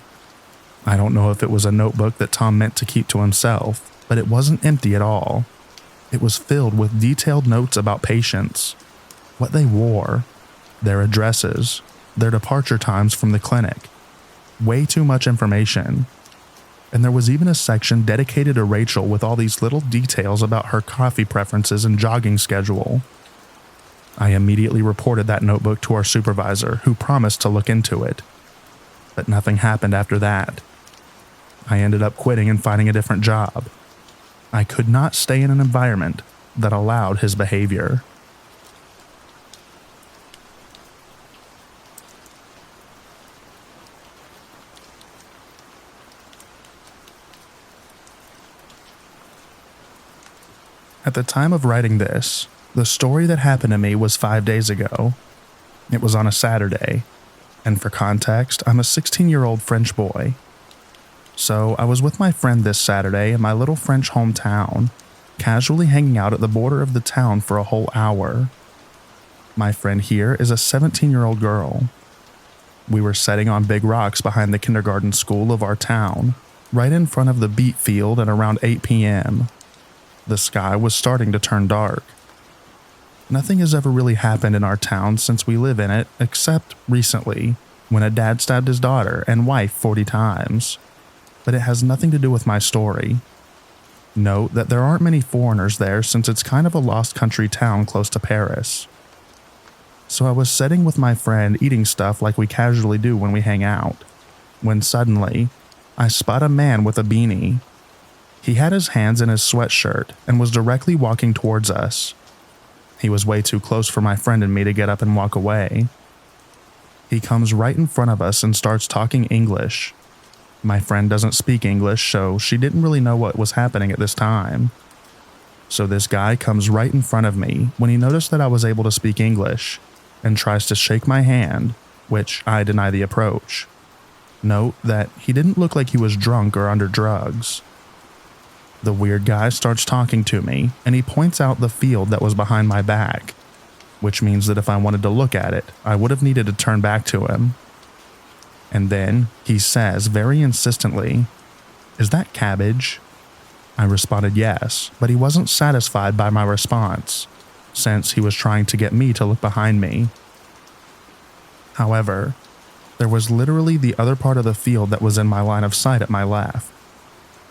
I don't know if it was a notebook that Tom meant to keep to himself, but it wasn't empty at all. It was filled with detailed notes about patients, what they wore, their addresses, their departure times from the clinic. Way too much information. And there was even a section dedicated to Rachel with all these little details about her coffee preferences and jogging schedule. I immediately reported that notebook to our supervisor, who promised to look into it. But nothing happened after that. I ended up quitting and finding a different job. I could not stay in an environment that allowed his behavior. At the time of writing this, the story that happened to me was 5 days ago. It was on a Saturday, and for context, I'm a 16-year-old French boy. So I was with my friend this Saturday in my little French hometown, casually hanging out at the border of the town for a whole hour. My friend here is a 17-year-old girl. We were sitting on big rocks behind the kindergarten school of our town, right in front of the beet field at around 8 p.m. The sky was starting to turn dark. Nothing has ever really happened in our town since we live in it, except recently, when a dad stabbed his daughter and wife 40 times. But it has nothing to do with my story. Note that there aren't many foreigners there since it's kind of a lost country town close to Paris. So I was sitting with my friend eating stuff like we casually do when we hang out, when suddenly, I spot a man with a beanie. He had his hands in his sweatshirt and was directly walking towards us. He was way too close for my friend and me to get up and walk away. He comes right in front of us and starts talking English. My friend doesn't speak English, so she didn't really know what was happening at this time. So this guy comes right in front of me when he noticed that I was able to speak English and tries to shake my hand, which I deny the approach. Note that he didn't look like he was drunk or under drugs. The weird guy starts talking to me, and he points out the field that was behind my back, which means that if I wanted to look at it, I would have needed to turn back to him. And then he says very insistently, "Is that cabbage?" I responded yes, but he wasn't satisfied by my response, since he was trying to get me to look behind me. However, there was literally the other part of the field that was in my line of sight at my left.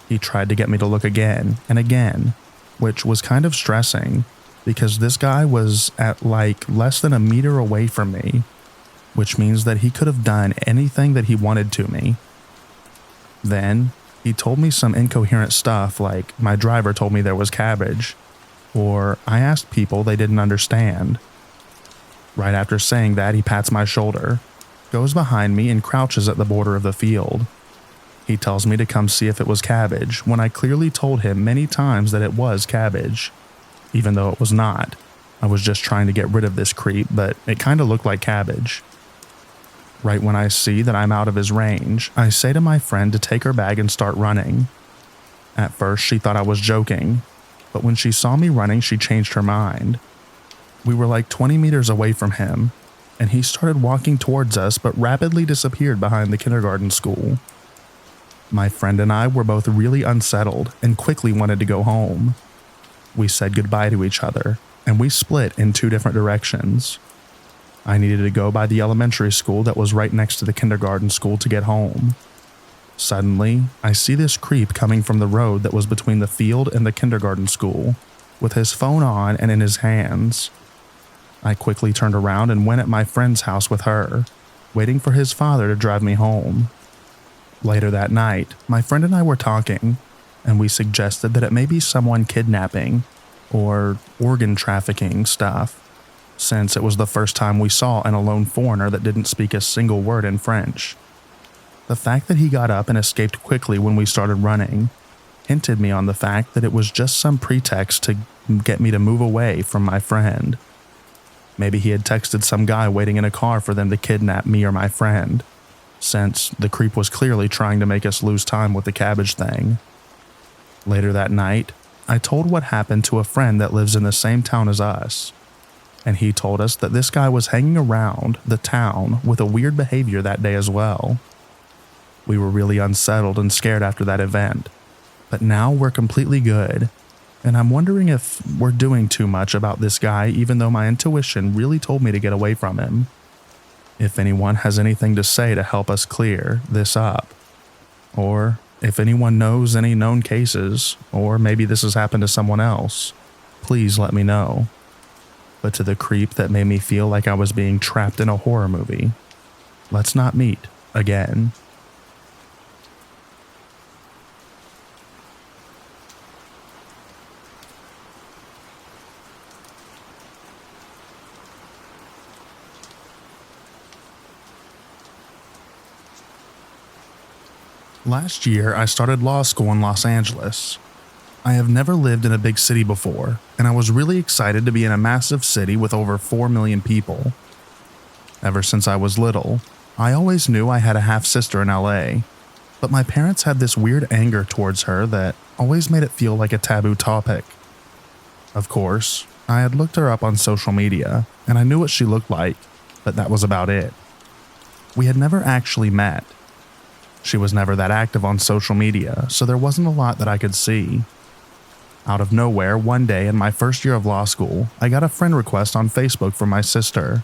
He tried to get me to look again and again, which was kind of stressing because this guy was at like less than a meter away from me, which means that he could have done anything that he wanted to me. Then, he told me some incoherent stuff like my driver told me there was cabbage, or I asked people they didn't understand. Right after saying that, he pats my shoulder, goes behind me and crouches at the border of the field. He tells me to come see if it was cabbage, when I clearly told him many times that it was cabbage, even though it was not. I was just trying to get rid of this creep, but it kind of looked like cabbage. Right when I see that I'm out of his range, I say to my friend to take her bag and start running. At first, she thought I was joking, but when she saw me running, she changed her mind. We were like 20 meters away from him, and he started walking towards us but rapidly disappeared behind the kindergarten school. My friend and I were both really unsettled and quickly wanted to go home. We said goodbye to each other, and we split in two different directions. I needed to go by the elementary school that was right next to the kindergarten school to get home. Suddenly, I see this creep coming from the road that was between the field and the kindergarten school, with his phone on and in his hands. I quickly turned around and went at my friend's house with her, waiting for his father to drive me home. Later that night, my friend and I were talking, and we suggested that it may be someone kidnapping or organ trafficking stuff, since it was the first time we saw an alone foreigner that didn't speak a single word in French. The fact that he got up and escaped quickly when we started running hinted me on the fact that it was just some pretext to get me to move away from my friend. Maybe he had texted some guy waiting in a car for them to kidnap me or my friend, since the creep was clearly trying to make us lose time with the cabbage thing. Later that night, I told what happened to a friend that lives in the same town as us, and he told us that this guy was hanging around the town with a weird behavior that day as well. We were really unsettled and scared after that event, but now we're completely good, and I'm wondering if we're doing too much about this guy even though my intuition really told me to get away from him. If anyone has anything to say to help us clear this up, or if anyone knows any known cases, or maybe this has happened to someone else, please let me know. But to the creep that made me feel like I was being trapped in a horror movie, let's not meet again. Last year, I started law school in Los Angeles. I have never lived in a big city before, and I was really excited to be in a massive city with over 4 million people. Ever since I was little, I always knew I had a half-sister in LA, but my parents had this weird anger towards her that always made it feel like a taboo topic. Of course, I had looked her up on social media, and I knew what she looked like, but that was about it. We had never actually met. She was never that active on social media, so there wasn't a lot that I could see. Out of nowhere, one day in my first year of law school, I got a friend request on Facebook from my sister.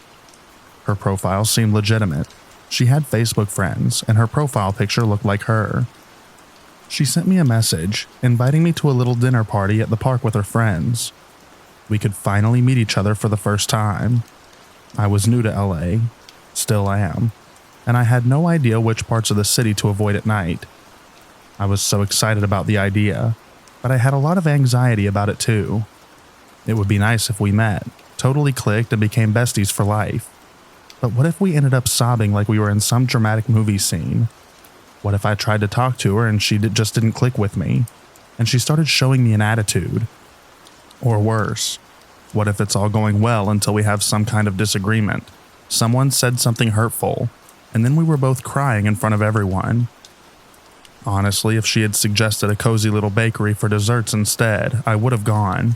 Her profile seemed legitimate. She had Facebook friends, and her profile picture looked like her. She sent me a message, inviting me to a little dinner party at the park with her friends. We could finally meet each other for the first time. I was new to LA, still am, and I had no idea which parts of the city to avoid at night. I was so excited about the idea, but I had a lot of anxiety about it too. It would be nice if we met, totally clicked, and became besties for life. But what if we ended up sobbing like we were in some dramatic movie scene? What if I tried to talk to her and she just didn't click with me, and she started showing me an attitude? Or worse, what if it's all going well until we have some kind of disagreement? Someone said something hurtful, and then we were both crying in front of everyone. Honestly, if she had suggested a cozy little bakery for desserts instead, I would have gone.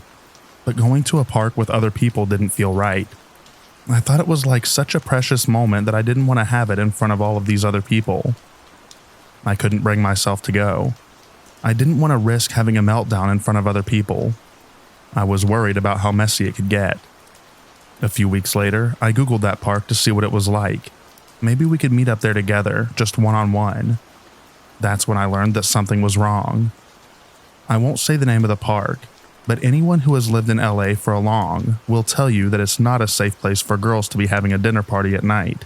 But going to a park with other people didn't feel right. I thought it was like such a precious moment that I didn't want to have it in front of all of these other people. I couldn't bring myself to go. I didn't want to risk having a meltdown in front of other people. I was worried about how messy it could get. A few weeks later, I Googled that park to see what it was like. Maybe we could meet up there together, just one-on-one. That's when I learned that something was wrong. I won't say the name of the park, but anyone who has lived in LA for long will tell you that it's not a safe place for girls to be having a dinner party at night.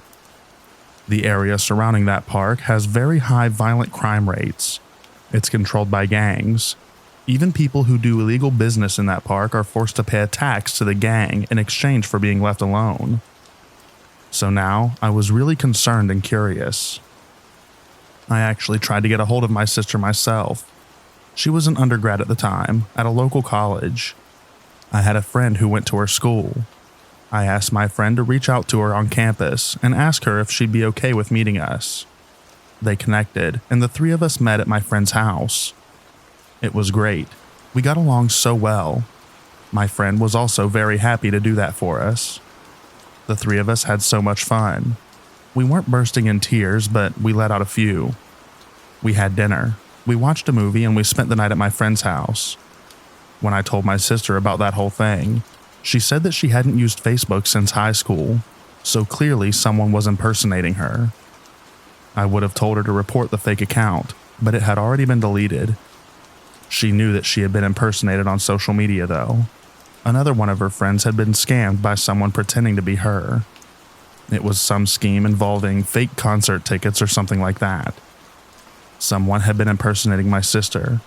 The area surrounding that park has very high violent crime rates. It's controlled by gangs. Even people who do illegal business in that park are forced to pay a tax to the gang in exchange for being left alone. So now I was really concerned and curious. I actually tried to get a hold of my sister myself. She was an undergrad at the time, at a local college. I had a friend who went to her school. I asked my friend to reach out to her on campus and ask her if she'd be okay with meeting us. They connected, and the three of us met at my friend's house. It was great. We got along so well. My friend was also very happy to do that for us. The three of us had so much fun. We weren't bursting in tears, but we let out a few. We had dinner. We watched a movie and we spent the night at my friend's house. When I told my sister about that whole thing, she said that she hadn't used Facebook since high school, so clearly someone was impersonating her. I would have told her to report the fake account, but it had already been deleted. She knew that she had been impersonated on social media though. Another one of her friends had been scammed by someone pretending to be her. It was some scheme involving fake concert tickets or something like that. Someone had been impersonating my sister.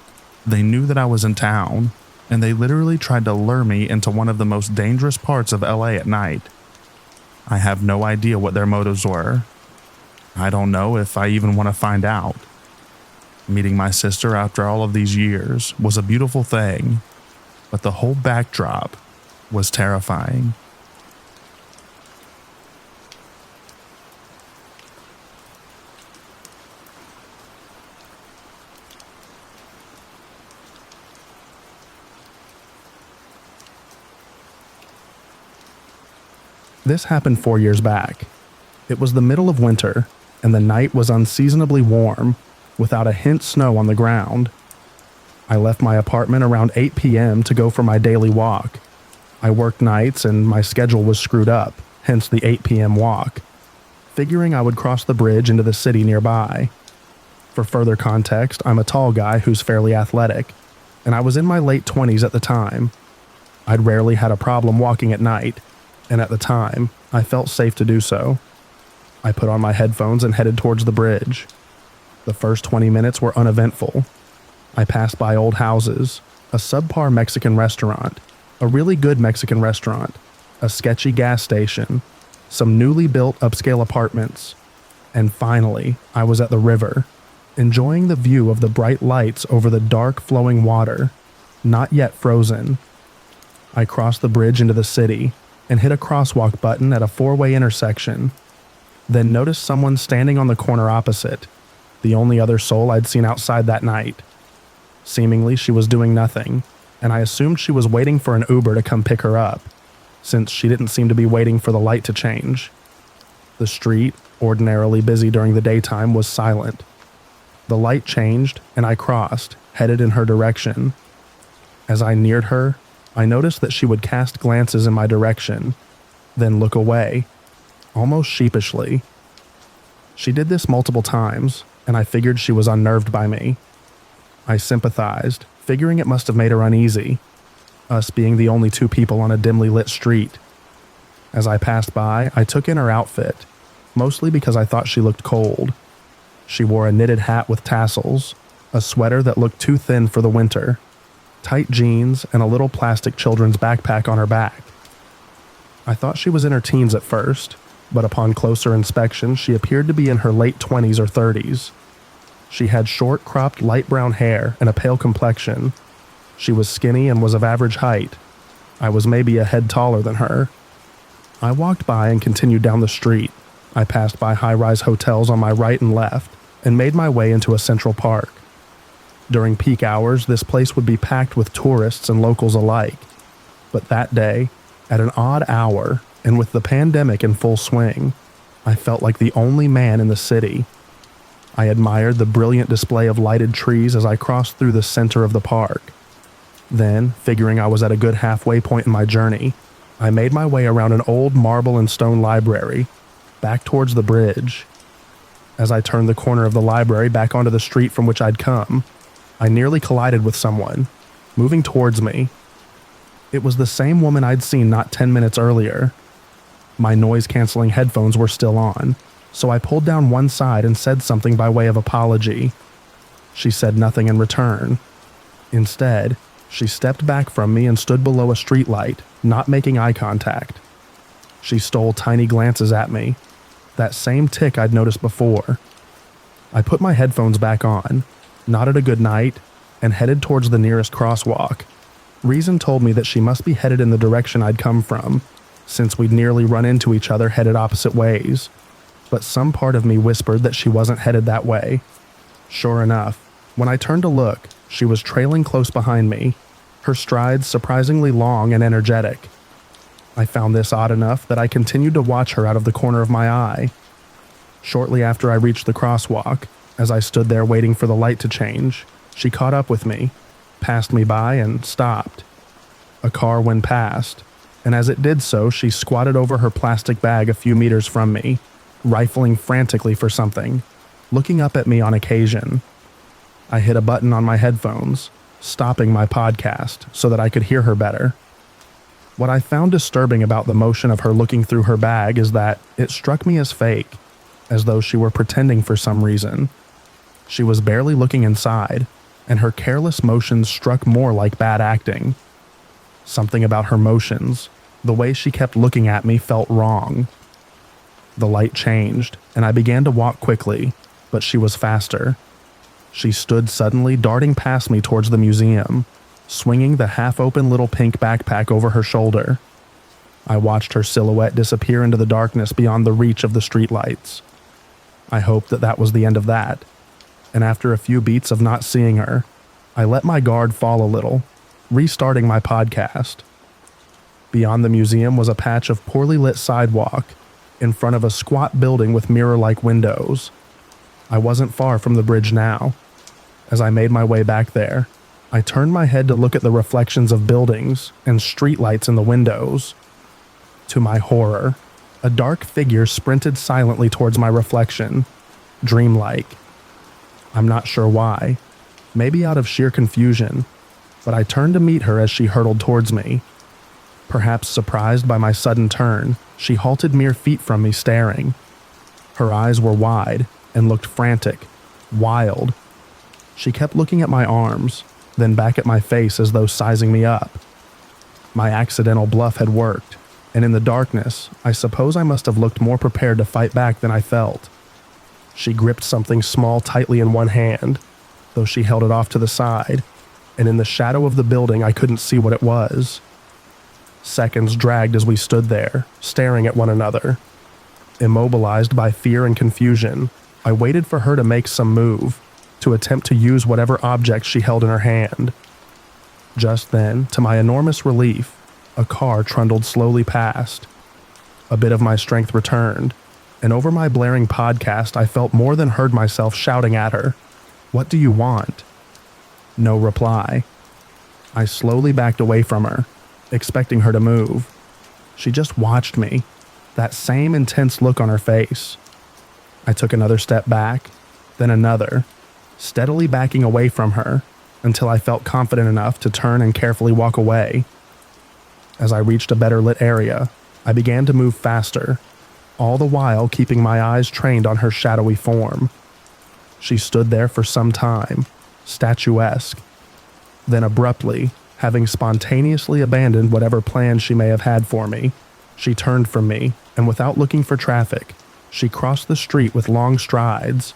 They knew that I was in town, and they literally tried to lure me into one of the most dangerous parts of LA at night. I have no idea what their motives were. I don't know if I even want to find out. Meeting my sister after all of these years was a beautiful thing, but the whole backdrop was terrifying. This happened 4 years back. It was the middle of winter, and the night was unseasonably warm, without a hint snow on the ground. I left my apartment around 8 p.m. to go for my daily walk. I worked nights and my schedule was screwed up, hence the 8 p.m. walk, figuring I would cross the bridge into the city nearby. For further context, I'm a tall guy who's fairly athletic, and I was in my late 20s at the time. I'd rarely had a problem walking at night, and at the time, I felt safe to do so. I put on my headphones and headed towards the bridge. The first 20 minutes were uneventful. I passed by old houses, a subpar Mexican restaurant, a really good Mexican restaurant, a sketchy gas station, some newly built upscale apartments, and finally, I was at the river, enjoying the view of the bright lights over the dark flowing water. not yet frozen. I crossed the bridge into the city and hit a crosswalk button at a four-way intersection, then noticed someone standing on the corner opposite, the only other soul I'd seen outside that night. Seemingly, she was doing nothing, and I assumed she was waiting for an Uber to come pick her up, since she didn't seem to be waiting for the light to change. The street, ordinarily busy during the daytime, was silent. The light changed, and I crossed, headed in her direction. As I neared her, I noticed that she would cast glances in my direction, then look away, almost sheepishly. She did this multiple times, and I figured she was unnerved by me. I sympathized, figuring it must have made her uneasy, us being the only two people on a dimly lit street. As I passed by, I took in her outfit, mostly because I thought she looked cold. She wore a knitted hat with tassels, a sweater that looked too thin for the winter, tight jeans, and a little plastic children's backpack on her back. I thought she was in her teens at first, but upon closer inspection, she appeared to be in her late 20s or 30s. She had short, cropped light brown hair and a pale complexion. She was skinny and was of average height. I was maybe a head taller than her. I walked by and continued down the street. I passed by high-rise hotels on my right and left, and made my way into a central park. During peak hours, this place would be packed with tourists and locals alike. But that day, at an odd hour, and with the pandemic in full swing, I felt like the only man in the city. I admired the brilliant display of lighted trees as I crossed through the center of the park. Then, figuring I was at a good halfway point in my journey, I made my way around an old marble and stone library, back towards the bridge. As I turned the corner of the library back onto the street from which I'd come, I nearly collided with someone, moving towards me. It was the same woman I'd seen not 10 minutes earlier. My noise-canceling headphones were still on, so I pulled down one side and said something by way of apology. She said nothing in return. Instead, she stepped back from me and stood below a streetlight, not making eye contact. She stole tiny glances at me, that same tick I'd noticed before. I put my headphones back on, nodded a good night, and headed towards the nearest crosswalk. Reason told me that she must be headed in the direction I'd come from, since we'd nearly run into each other headed opposite ways. But some part of me whispered that she wasn't headed that way. Sure enough, when I turned to look, she was trailing close behind me, her strides surprisingly long and energetic. I found this odd enough that I continued to watch her out of the corner of my eye. Shortly after I reached the crosswalk, as I stood there waiting for the light to change, she caught up with me, passed me by, and stopped. A car went past, and as it did so, she squatted over her plastic bag a few meters from me, rifling frantically for something, looking up at me on occasion. I hit a button on my headphones, stopping my podcast so that I could hear her better. What I found disturbing about the motion of her looking through her bag is that it struck me as fake, as though she were pretending for some reason. She was barely looking inside, and her careless motions struck more like bad acting. Something about her motions, the way she kept looking at me, felt wrong. The light changed, and I began to walk quickly, but she was faster. She stood suddenly, darting past me towards the museum, swinging the half-open little pink backpack over her shoulder. I watched her silhouette disappear into the darkness beyond the reach of the streetlights. I hoped that that was the end of that, and after a few beats of not seeing her, I let my guard fall a little, restarting my podcast. Beyond the museum was a patch of poorly lit sidewalk, in front of a squat building with mirror-like windows. I wasn't far from the bridge now. As I made my way back there, I turned my head to look at the reflections of buildings and streetlights in the windows. To my horror, a dark figure sprinted silently towards my reflection, dreamlike. I'm not sure why, maybe out of sheer confusion, but I turned to meet her as she hurtled towards me. Perhaps surprised by my sudden turn, she halted mere feet from me, staring. Her eyes were wide and looked frantic, wild. She kept looking at my arms, then back at my face as though sizing me up. My accidental bluff had worked, and in the darkness, I suppose I must have looked more prepared to fight back than I felt. She gripped something small tightly in one hand, though she held it off to the side, and in the shadow of the building I couldn't see what it was. Seconds dragged as we stood there, staring at one another. Immobilized by fear and confusion, I waited for her to make some move, to attempt to use whatever object she held in her hand. Just then, to my enormous relief, a car trundled slowly past. A bit of my strength returned, and over my blaring podcast I felt more than heard myself shouting at her, "What do you want?" No reply. I slowly backed away from her, expecting her to move. She just watched me, that same intense look on her face. I took another step back, then another, steadily backing away from her until I felt confident enough to turn and carefully walk away. As I reached a better lit area, I began to move faster, all the while keeping my eyes trained on her shadowy form. She stood there for some time, statuesque. Then abruptly, having spontaneously abandoned whatever plans she may have had for me, she turned from me, and without looking for traffic, she crossed the street with long strides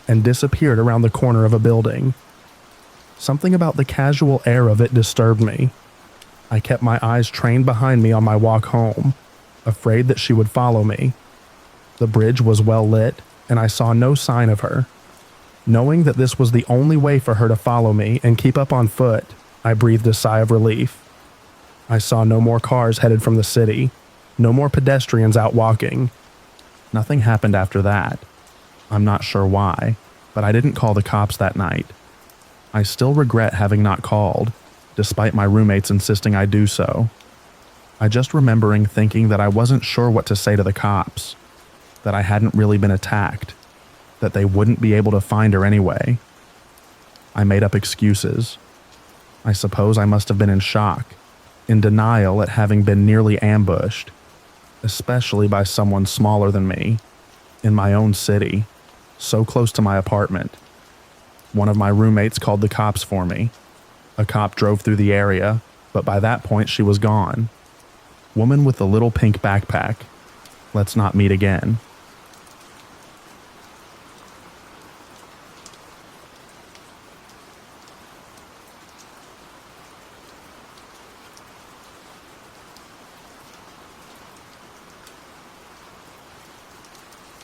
and disappeared around the corner of a building. Something about the casual air of it disturbed me. I kept my eyes trained behind me on my walk home, afraid that she would follow me. The bridge was well lit, and I saw no sign of her. Knowing that this was the only way for her to follow me and keep up on foot, I breathed a sigh of relief. I saw no more cars headed from the city, no more pedestrians out walking. Nothing happened after that. I'm not sure why, but I didn't call the cops that night. I still regret having not called, despite my roommates insisting I do so. I just remembering thinking that I wasn't sure what to say to the cops, that I hadn't really been attacked, that they wouldn't be able to find her anyway. I made up excuses. I suppose I must have been in shock, in denial at having been nearly ambushed, especially by someone smaller than me, in my own city, so close to my apartment. One of my roommates called the cops for me. A cop drove through the area, but by that point she was gone. Woman with the little pink backpack. Let's not meet again.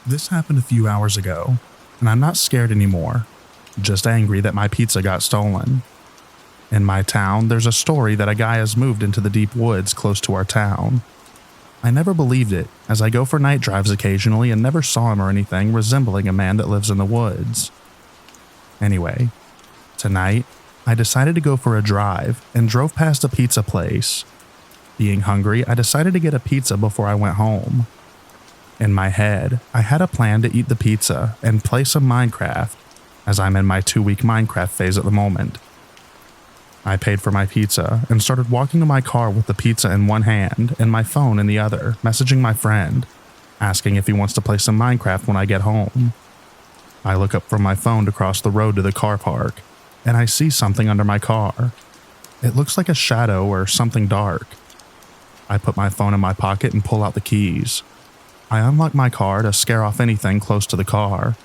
This happened a few hours ago, and I'm not scared anymore, just angry that my pizza got stolen. In my town, there's a story that a guy has moved into the deep woods close to our town. I never believed it, as I go for night drives occasionally and never saw him or anything resembling a man that lives in the woods. Anyway, tonight, I decided to go for a drive and drove past a pizza place. Being hungry, I decided to get a pizza before I went home. In my head, I had a plan to eat the pizza and play some Minecraft, as I'm in my 2-week Minecraft phase at the moment. I paid for my pizza and started walking to my car with the pizza in one hand and my phone in the other, messaging my friend, asking if he wants to play some Minecraft when I get home. I look up from my phone to cross the road to the car park, and I see something under my car. It looks like a shadow or something dark. I put my phone in my pocket and pull out the keys. I unlock my car to scare off anything close to the car.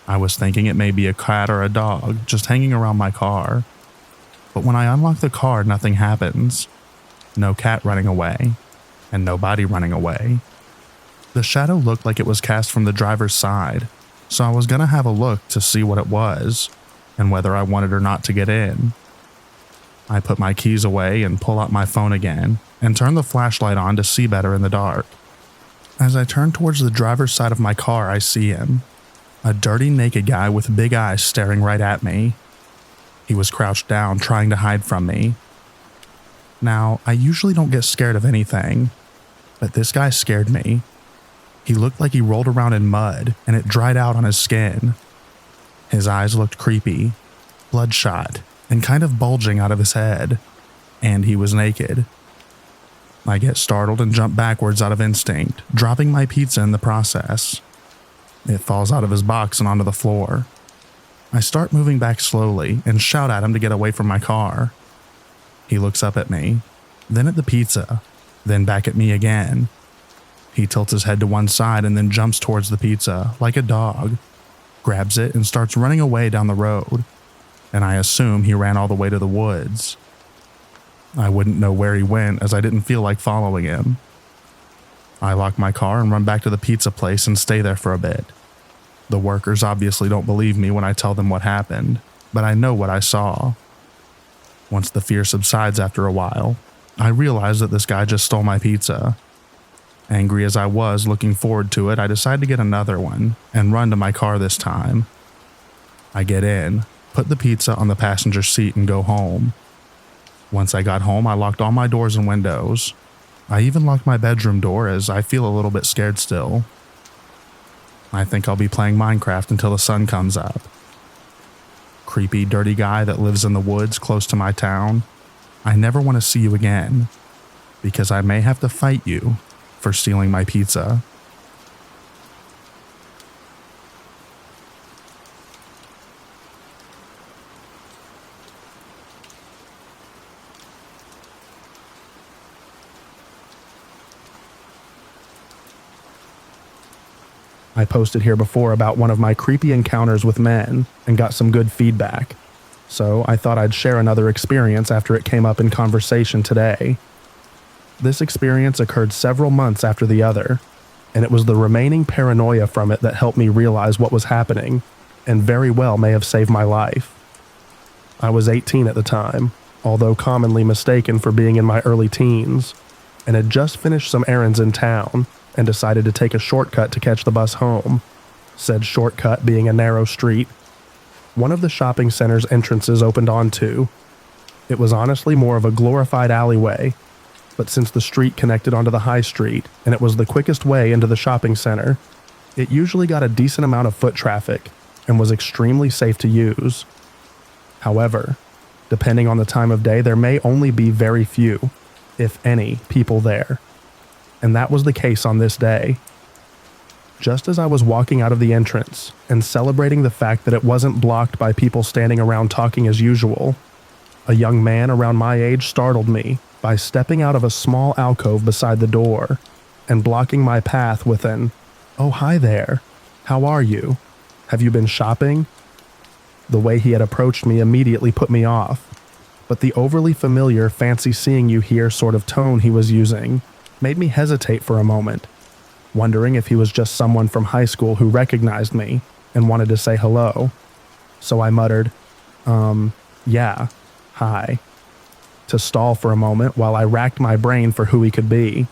I was thinking it may be a cat or a dog just hanging around my car. But when I unlock the car, nothing happens. No cat running away, and nobody running away. The shadow looked like it was cast from the driver's side, so I was gonna have a look to see what it was, and whether I wanted or not to get in. I put my keys away and pull out my phone again, and turn the flashlight on to see better in the dark. As I turn towards the driver's side of my car, I see him. A dirty, naked guy with big eyes staring right at me. He was crouched down, trying to hide from me. Now, I usually don't get scared of anything, but this guy scared me. He looked like he rolled around in mud, and it dried out on his skin. His eyes looked creepy, bloodshot, and kind of bulging out of his head, and he was naked. I get startled and jump backwards out of instinct, dropping my pizza in the process. It falls out of his box and onto the floor. I start moving back slowly and shout at him to get away from my car. He looks up at me, then at the pizza, then back at me again. He tilts his head to one side and then jumps towards the pizza like a dog, grabs it and starts running away down the road. and I assume he ran all the way to the woods. I wouldn't know where he went as I didn't feel like following him. I lock my car and run back to the pizza place and stay there for a bit. The workers obviously don't believe me when I tell them what happened, but I know what I saw. Once the fear subsides after a while, I realize that this guy just stole my pizza. Angry as I was looking forward to it, I decide to get another one and run to my car this time. I get in, put the pizza on the passenger seat and go home. Once I got home, I locked all my doors and windows. I even locked my bedroom door as I feel a little bit scared still. I think I'll be playing Minecraft until the sun comes up. Creepy, dirty guy that lives in the woods close to my town, I never want to see you again, because I may have to fight you for stealing my pizza. I posted here before about one of my creepy encounters with men and got some good feedback, so I thought I'd share another experience after it came up in conversation today. This experience occurred several months after the other, and it was the remaining paranoia from it that helped me realize what was happening, and very well may have saved my life. I was 18 at the time, although commonly mistaken for being in my early teens, and had just finished some errands in town and decided to take a shortcut to catch the bus home, said shortcut being a narrow street. One of the shopping center's entrances opened onto. It was honestly more of a glorified alleyway, but since the street connected onto the high street and it was the quickest way into the shopping center, it usually got a decent amount of foot traffic and was extremely safe to use. However, depending on the time of day, there may only be very few, if any, people there. And that was the case on this day. Just as I was walking out of the entrance and celebrating the fact that it wasn't blocked by people standing around talking as usual, a young man around my age startled me by stepping out of a small alcove beside the door and blocking my path with an, "Oh, hi there. How are you? Have you been shopping?" The way he had approached me immediately put me off, but the overly familiar fancy seeing you here sort of tone he was using made me hesitate for a moment, wondering if he was just someone from high school who recognized me and wanted to say hello. So I muttered, yeah, hi, to stall for a moment while I racked my brain for who he could be.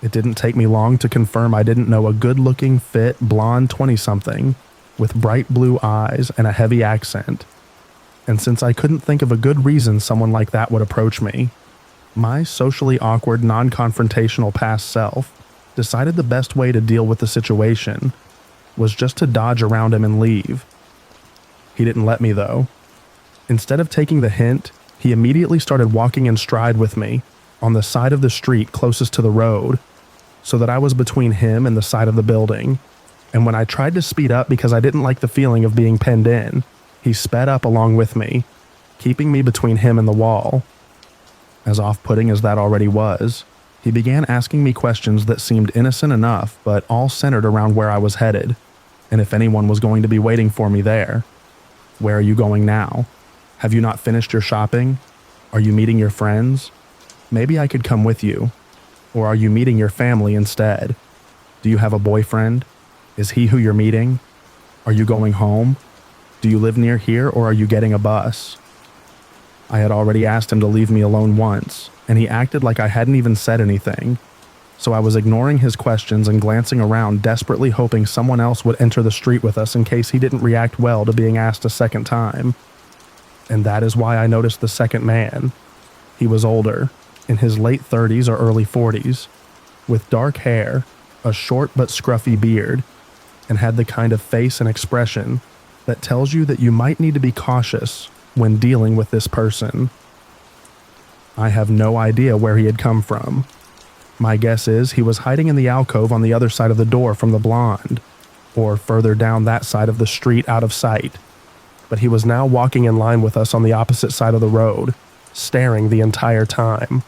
It didn't take me long to confirm I didn't know a good-looking, fit, blonde 20-something with bright blue eyes and a heavy accent. And since I couldn't think of a good reason someone like that would approach me, my socially awkward, non-confrontational past self decided the best way to deal with the situation was just to dodge around him and leave. He didn't let me, though. Instead of taking the hint, he immediately started walking in stride with me on the side of the street closest to the road, so that I was between him and the side of the building. And when I tried to speed up because I didn't like the feeling of being penned in, he sped up along with me, keeping me between him and the wall. As off-putting as that already was, he began asking me questions that seemed innocent enough, but all centered around where I was headed, and if anyone was going to be waiting for me there. Where are you going now? Have you not finished your shopping? Are you meeting your friends? Maybe I could come with you. Or are you meeting your family instead? Do you have a boyfriend? Is he who you're meeting? Are you going home? Do you live near here, or are you getting a bus? I had already asked him to leave me alone once, and he acted like I hadn't even said anything. So I was ignoring his questions and glancing around, desperately hoping someone else would enter the street with us in case he didn't react well to being asked a second time. And that is why I noticed the second man. He was older, in his late 30s or early 40s, with dark hair, a short but scruffy beard, and had the kind of face and expression that tells you that you might need to be cautious when dealing with this person. I have no idea where he had come from. My guess is he was hiding in the alcove on the other side of the door from the blonde, or further down that side of the street out of sight. But he was now walking in line with us on the opposite side of the road, staring the entire time.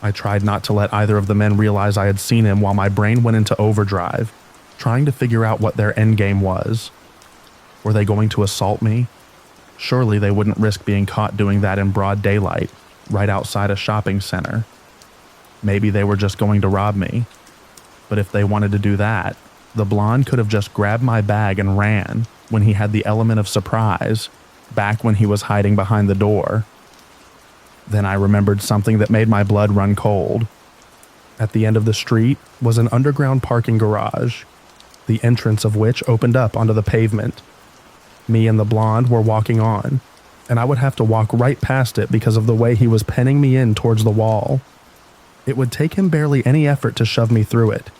I tried not to let either of the men realize I had seen him while my brain went into overdrive, trying to figure out what their endgame was. Were they going to assault me? Surely they wouldn't risk being caught doing that in broad daylight, right outside a shopping center. Maybe they were just going to rob me. But if they wanted to do that, the blonde could have just grabbed my bag and ran when he had the element of surprise, back when he was hiding behind the door. Then I remembered something that made my blood run cold. At the end of the street was an underground parking garage, the entrance of which opened up onto the pavement. Me and the blonde were walking on, and I would have to walk right past it because of the way he was penning me in towards the wall. It would take him barely any effort to shove me through it,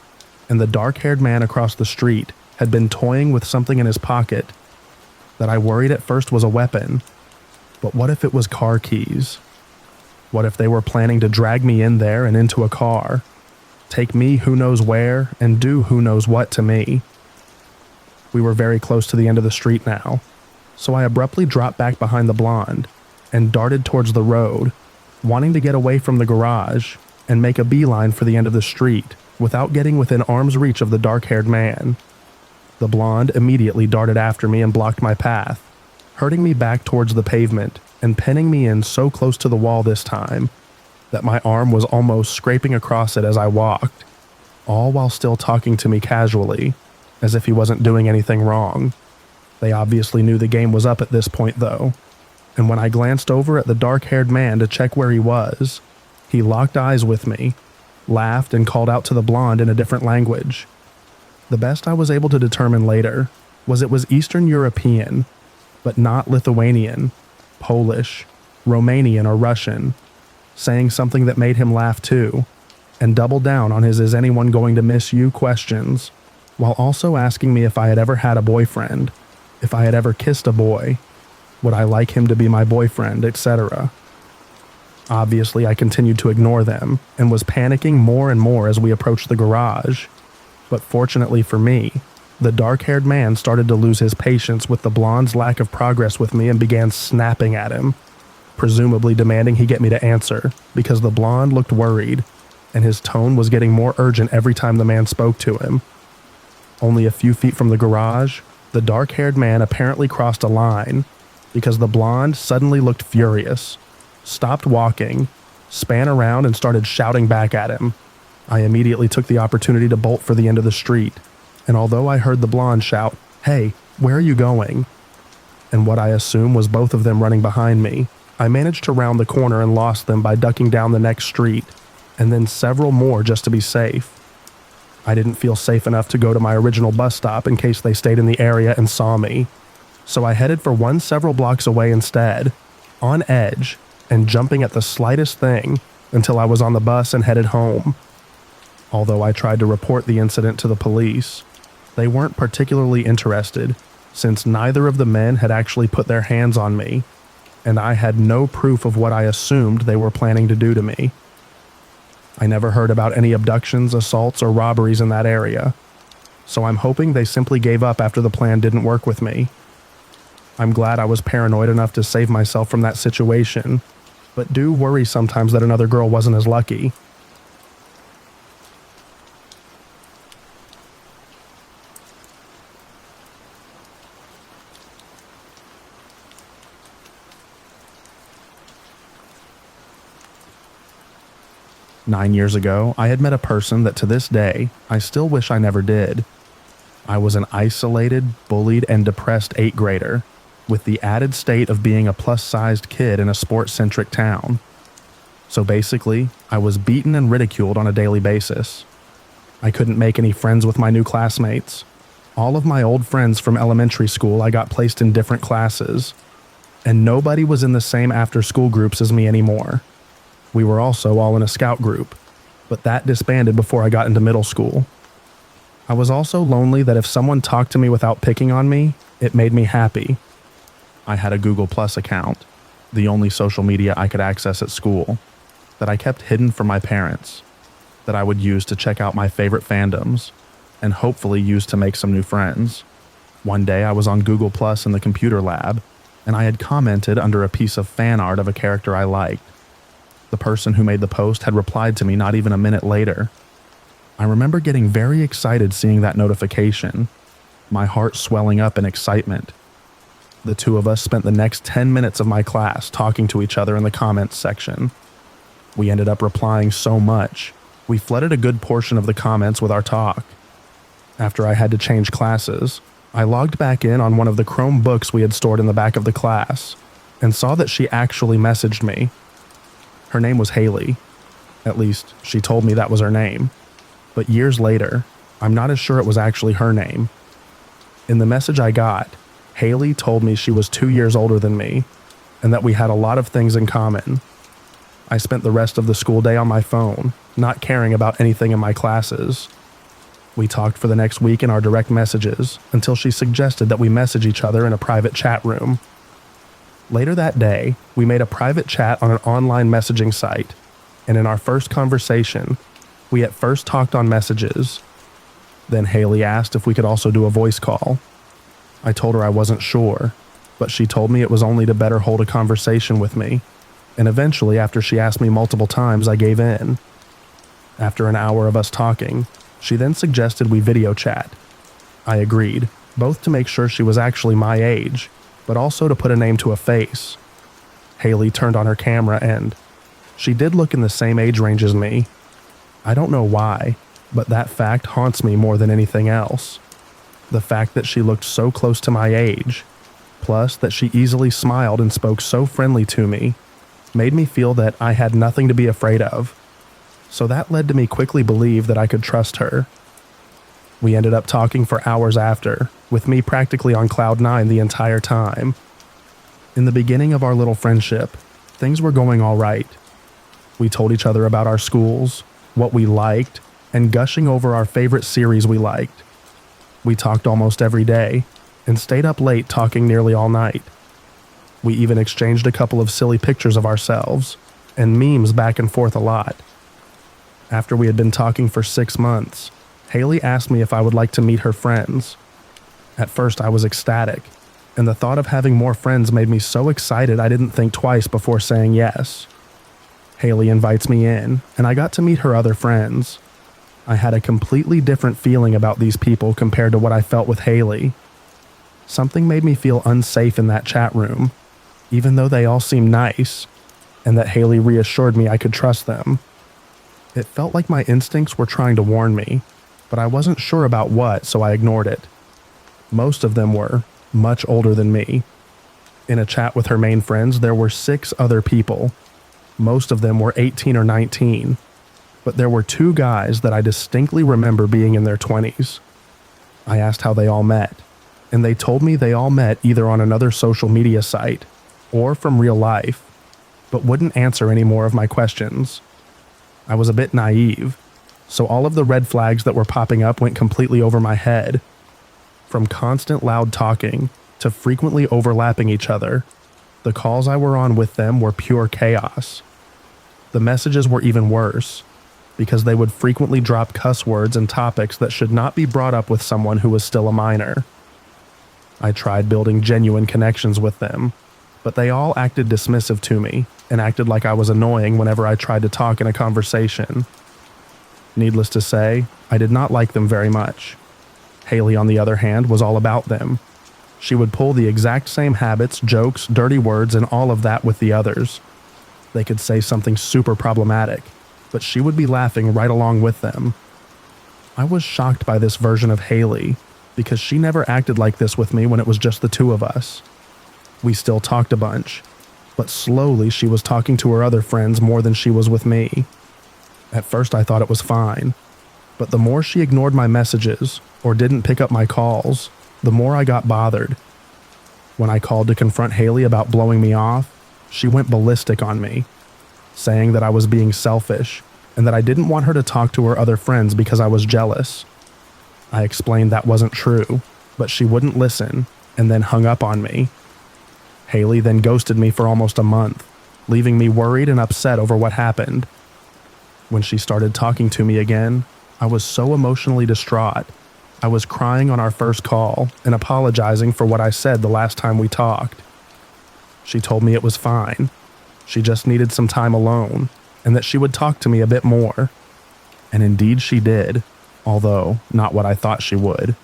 and the dark-haired man across the street had been toying with something in his pocket that I worried at first was a weapon. But what if it was car keys? What if they were planning to drag me in there and into a car, take me who knows where, and do who knows what to me? We were very close to the end of the street now, so I abruptly dropped back behind the blonde and darted towards the road, wanting to get away from the garage and make a beeline for the end of the street without getting within arm's reach of the dark-haired man. The blonde immediately darted after me and blocked my path, hurting me back towards the pavement and pinning me in so close to the wall this time that my arm was almost scraping across it as I walked, all while still talking to me casually, as if he wasn't doing anything wrong. They obviously knew the game was up at this point though, and when I glanced over at the dark-haired man to check where he was, he locked eyes with me, laughed, and called out to the blonde in a different language. The best I was able to determine later was it was Eastern European, but not Lithuanian, Polish, Romanian, or Russian, saying something that made him laugh too, and doubled down on his "is anyone going to miss you" questions, while also asking me if I had ever had a boyfriend, if I had ever kissed a boy, would I like him to be my boyfriend, etc. Obviously, I continued to ignore them and was panicking more and more as we approached the garage. But fortunately for me, the dark-haired man started to lose his patience with the blonde's lack of progress with me and began snapping at him, presumably demanding he get me to answer because the blonde looked worried and his tone was getting more urgent every time the man spoke to him. Only a few feet from the garage, the dark-haired man apparently crossed a line because the blonde suddenly looked furious, stopped walking, span around, and started shouting back at him. I immediately took the opportunity to bolt for the end of the street, and although I heard the blonde shout, "Hey, where are you going?" and what I assume was both of them running behind me, I managed to round the corner and lost them by ducking down the next street, and then several more just to be safe. I didn't feel safe enough to go to my original bus stop in case they stayed in the area and saw me, so I headed for one several blocks away instead, on edge and jumping at the slightest thing until I was on the bus and headed home. Although I tried to report the incident to the police, they weren't particularly interested since neither of the men had actually put their hands on me, and I had no proof of what I assumed they were planning to do to me. I never heard about any abductions, assaults, or robberies in that area, so I'm hoping they simply gave up after the plan didn't work with me. I'm glad I was paranoid enough to save myself from that situation, but do worry sometimes that another girl wasn't as lucky. "9 years ago, I had met a person that to this day, I still wish I never did. I was an isolated, bullied, and depressed 8th grader, with the added state of being a plus-sized kid in a sports-centric town. So basically, I was beaten and ridiculed on a daily basis. I couldn't make any friends with my new classmates. All of my old friends from elementary school I got placed in different classes, and nobody was in the same after-school groups as me anymore. We were also all in a scout group, but that disbanded before I got into middle school. I was also lonely that if someone talked to me without picking on me, it made me happy. I had a Google Plus account, the only social media I could access at school, that I kept hidden from my parents, that I would use to check out my favorite fandoms, and hopefully use to make some new friends. One day I was on Google Plus in the computer lab, and I had commented under a piece of fan art of a character I liked. The person who made the post had replied to me not even a minute later. I remember getting very excited seeing that notification, my heart swelling up in excitement. The two of us spent the next 10 minutes of my class talking to each other in the comments section. We ended up replying so much, we flooded a good portion of the comments with our talk. After I had to change classes, I logged back in on one of the Chrome books we had stored in the back of the class and saw that she actually messaged me. Her name was Haley. At least, she told me that was her name. But years later, I'm not as sure it was actually her name. In the message I got, Haley told me she was 2 years older than me and that we had a lot of things in common. I spent the rest of the school day on my phone, not caring about anything in my classes. We talked for the next week in our direct messages until she suggested that we message each other in a private chat room. Later that day, we made a private chat on an online messaging site, and in our first conversation, we at first talked on messages. Then Haley asked if we could also do a voice call. I told her I wasn't sure, but she told me it was only to better hold a conversation with me, and eventually, after she asked me multiple times, I gave in. After an hour of us talking, she then suggested we video chat. I agreed, both to make sure she was actually my age, but also to put a name to a face. Haley turned on her camera and she did look in the same age range as me. I don't know why, but that fact haunts me more than anything else. The fact that she looked so close to my age, plus that she easily smiled and spoke so friendly to me, made me feel that I had nothing to be afraid of. So that led to me quickly believe that I could trust her. We ended up talking for hours after, with me practically on cloud nine the entire time. In the beginning of our little friendship, things were going all right. We told each other about our schools, what we liked, and gushing over our favorite series we liked. We talked almost every day, and stayed up late talking nearly all night. We even exchanged a couple of silly pictures of ourselves, and memes back and forth a lot. After we had been talking for 6 months, Haley asked me if I would like to meet her friends. At first I was ecstatic, and the thought of having more friends made me so excited I didn't think twice before saying yes. Haley invites me in, and I got to meet her other friends. I had a completely different feeling about these people compared to what I felt with Haley. Something made me feel unsafe in that chat room, even though they all seemed nice, and that Haley reassured me I could trust them. It felt like my instincts were trying to warn me, but I wasn't sure about what, so I ignored it. Most of them were much older than me. In a chat with her main friends, there were 6 other people. Most of them were 18 or 19, but there were 2 guys that I distinctly remember being in their 20s. I asked how they all met, and they told me they all met either on another social media site or from real life, but wouldn't answer any more of my questions. I was a bit naive, so all of the red flags that were popping up went completely over my head. From constant loud talking to frequently overlapping each other, the calls I were on with them were pure chaos. The messages were even worse, because they would frequently drop cuss words and topics that should not be brought up with someone who was still a minor. I tried building genuine connections with them, but they all acted dismissive to me and acted like I was annoying whenever I tried to talk in a conversation. Needless to say, I did not like them very much. Haley, on the other hand, was all about them. She would pull the exact same habits, jokes, dirty words, and all of that with the others. They could say something super problematic, but she would be laughing right along with them. I was shocked by this version of Haley, because she never acted like this with me when it was just the 2 of us. We still talked a bunch, but slowly she was talking to her other friends more than she was with me. At first I thought it was fine, but the more she ignored my messages or didn't pick up my calls, the more I got bothered. When I called to confront Haley about blowing me off, she went ballistic on me, saying that I was being selfish and that I didn't want her to talk to her other friends because I was jealous. I explained that wasn't true, but she wouldn't listen and then hung up on me. Haley then ghosted me for almost a month, leaving me worried and upset over what happened. When she started talking to me again, I was so emotionally distraught. I was crying on our first call and apologizing for what I said the last time we talked. She told me it was fine. She just needed some time alone, and that she would talk to me a bit more. And indeed she did, although not what I thought she would.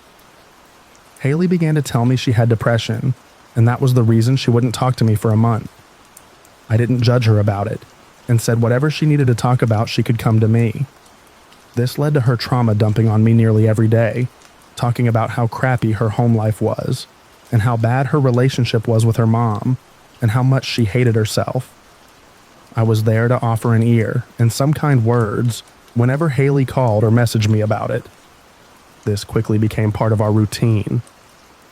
Haley began to tell me she had depression, and that was the reason she wouldn't talk to me for a month. I didn't judge her about it, and said whatever she needed to talk about, she could come to me. This led to her trauma dumping on me nearly every day, talking about how crappy her home life was, and how bad her relationship was with her mom, and how much she hated herself. I was there to offer an ear and some kind words whenever Haley called or messaged me about it. This quickly became part of our routine.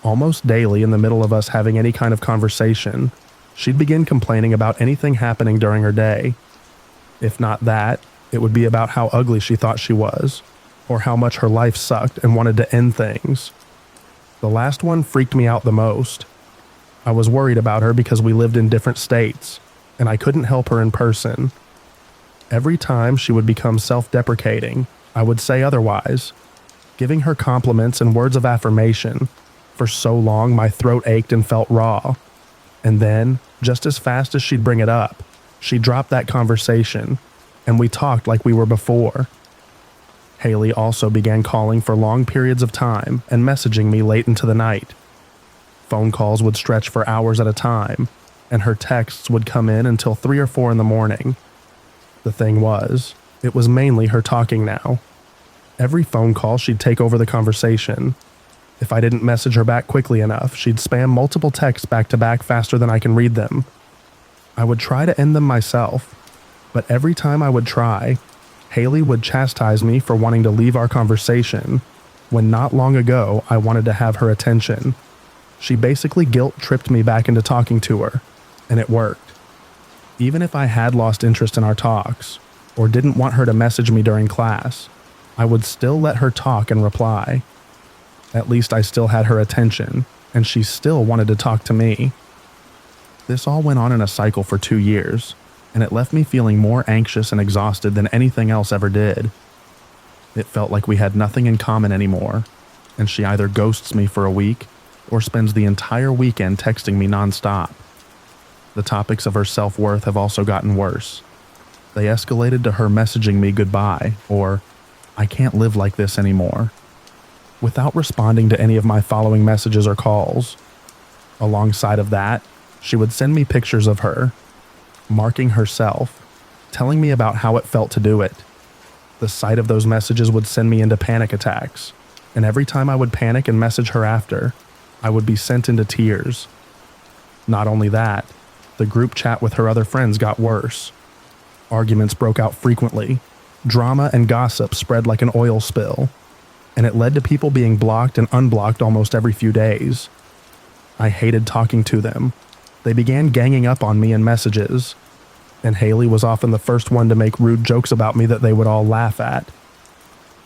Almost daily, in the middle of us having any kind of conversation, she'd begin complaining about anything happening during her day. If not that, it would be about how ugly she thought she was, or how much her life sucked and wanted to end things. The last one freaked me out the most. I was worried about her because we lived in different states, and I couldn't help her in person. Every time she would become self-deprecating, I would say otherwise, giving her compliments and words of affirmation. For so long, my throat ached and felt raw. And then, just as fast as she'd bring it up, she dropped that conversation, and we talked like we were before. Haley also began calling for long periods of time and messaging me late into the night. Phone calls would stretch for hours at a time, and her texts would come in until 3 or 4 in the morning. The thing was, it was mainly her talking now. Every phone call, she'd take over the conversation. If I didn't message her back quickly enough, she'd spam multiple texts back to back faster than I can read them. I would try to end them myself, but every time I would try, Haley would chastise me for wanting to leave our conversation, when not long ago I wanted to have her attention. She basically guilt-tripped me back into talking to her, and it worked. Even if I had lost interest in our talks, or didn't want her to message me during class, I would still let her talk and reply. At least I still had her attention, and she still wanted to talk to me. This all went on in a cycle for 2 years, and it left me feeling more anxious and exhausted than anything else ever did. It felt like we had nothing in common anymore, and she either ghosts me for a week or spends the entire weekend texting me nonstop. The topics of her self-worth have also gotten worse. They escalated to her messaging me goodbye, or, "I can't live like this anymore," without responding to any of my following messages or calls. Alongside of that, she would send me pictures of her, marking herself, telling me about how it felt to do it. The sight of those messages would send me into panic attacks, and every time I would panic and message her after, I would be sent into tears. Not only that, the group chat with her other friends got worse. Arguments broke out frequently, drama and gossip spread like an oil spill, and it led to people being blocked and unblocked almost every few days. I hated talking to them. They began ganging up on me in messages, and Haley was often the first one to make rude jokes about me that they would all laugh at.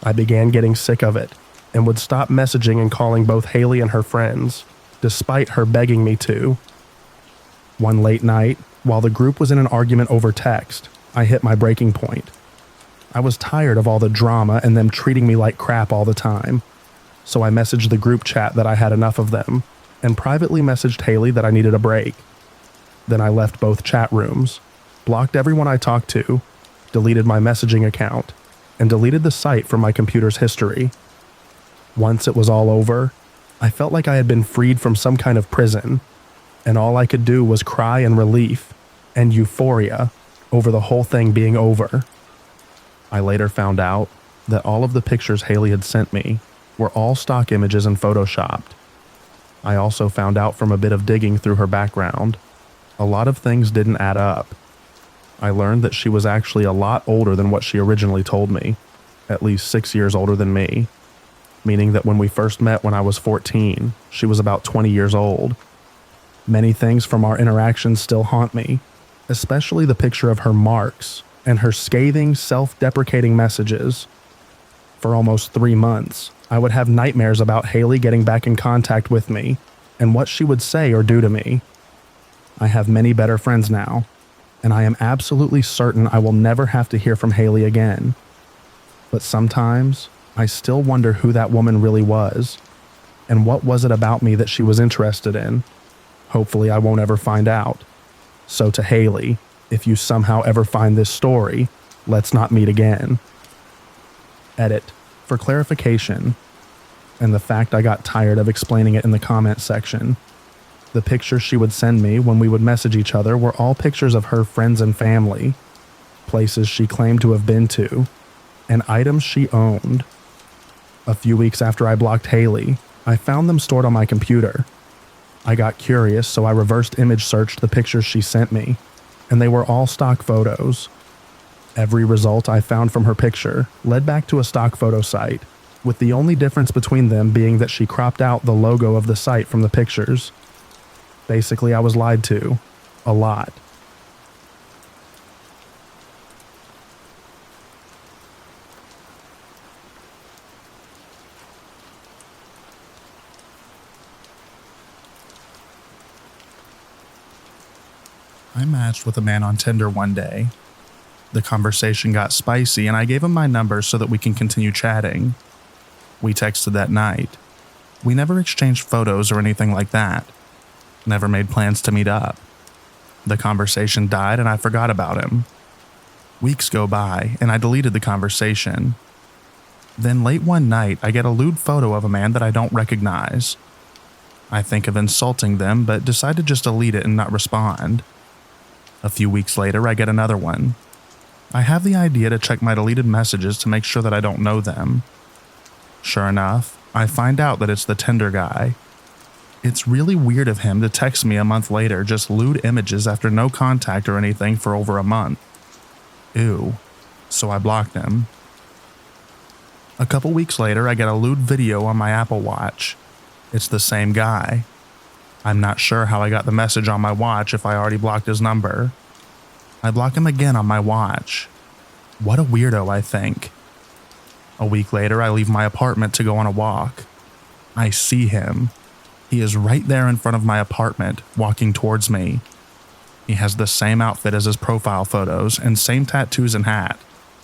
I began getting sick of it, and would stop messaging and calling both Haley and her friends, despite her begging me to. One late night, while the group was in an argument over text, I hit my breaking point. I was tired of all the drama and them treating me like crap all the time, so I messaged the group chat that I had enough of them, and privately messaged Haley that I needed a break. Then I left both chat rooms, blocked everyone I talked to, deleted my messaging account, and deleted the site from my computer's history. Once it was all over, I felt like I had been freed from some kind of prison, and all I could do was cry in relief and euphoria over the whole thing being over. I later found out that all of the pictures Haley had sent me were all stock images and photoshopped. I also found out from a bit of digging through her background, a lot of things didn't add up. I learned that she was actually a lot older than what she originally told me, at least 6 years older than me, meaning that when we first met when I was 14, she was about 20 years old. Many things from our interactions still haunt me, especially the picture of her marks and her scathing, self-deprecating messages. For almost 3 months, I would have nightmares about Haley getting back in contact with me and what she would say or do to me. I have many better friends now, and I am absolutely certain I will never have to hear from Haley again. But sometimes, I still wonder who that woman really was, and what was it about me that she was interested in. Hopefully I won't ever find out. So to Haley, if you somehow ever find this story, let's not meet again. Edit. For clarification, and the fact I got tired of explaining it in the comment section, The pictures she would send me when we would message each other were all pictures of her friends and family, places she claimed to have been to, and items she owned. A few weeks after I blocked Haley, I found them stored on my computer. I got curious, so I reversed image searched the pictures she sent me, and they were all stock photos. Every result I found from her picture led back to a stock photo site, with the only difference between them being that she cropped out the logo of the site from the pictures. Basically, I was lied to. A lot. I matched with a man on Tinder one day. The conversation got spicy and I gave him my number so that we can continue chatting. We texted that night. We never exchanged photos or anything like that. Never made plans to meet up. The conversation died and I forgot about him. Weeks go by and I deleted the conversation. Then late one night I get a lewd photo of a man that I don't recognize. I think of insulting them but decide to just delete it and not respond. A few weeks later I get another one. I have the idea to check my deleted messages to make sure that I don't know them. Sure enough, I find out that it's the Tinder guy. It's really weird of him to text me a month later just lewd images after no contact or anything for over a month. Ew. So I blocked him. A couple weeks later, I get a lewd video on my Apple Watch. It's the same guy. I'm not sure how I got the message on my watch if I already blocked his number. I block him again on my watch. What a weirdo, I think. A week later, I leave my apartment to go on a walk. I see him. He is right there in front of my apartment, walking towards me. He has the same outfit as his profile photos and same tattoos and hat,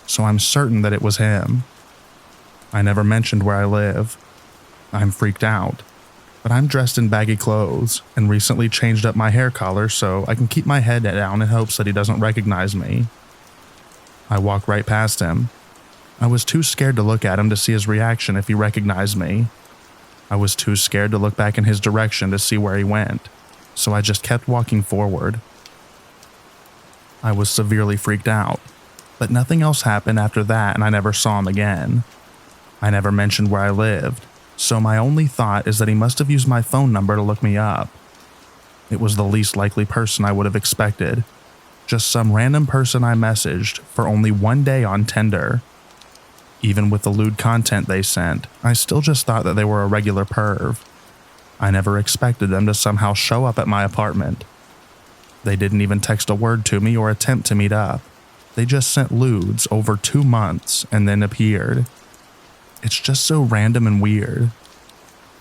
so I'm certain that it was him. I never mentioned where I live. I'm freaked out, but I'm dressed in baggy clothes and recently changed up my hair color so I can keep my head down in hopes that he doesn't recognize me. I walk right past him. I was too scared to look at him to see his reaction if he recognized me. I was too scared to look back in his direction to see where he went, so I just kept walking forward. I was severely freaked out, but nothing else happened after that and I never saw him again. I never mentioned where I lived, so my only thought is that he must have used my phone number to look me up. It was the least likely person I would have expected. Just some random person I messaged for only one day on Tinder. Even with the lewd content they sent, I still just thought that they were a regular perv. I never expected them to somehow show up at my apartment. They didn't even text a word to me or attempt to meet up. They just sent lewds over 2 months and then appeared. It's just so random and weird.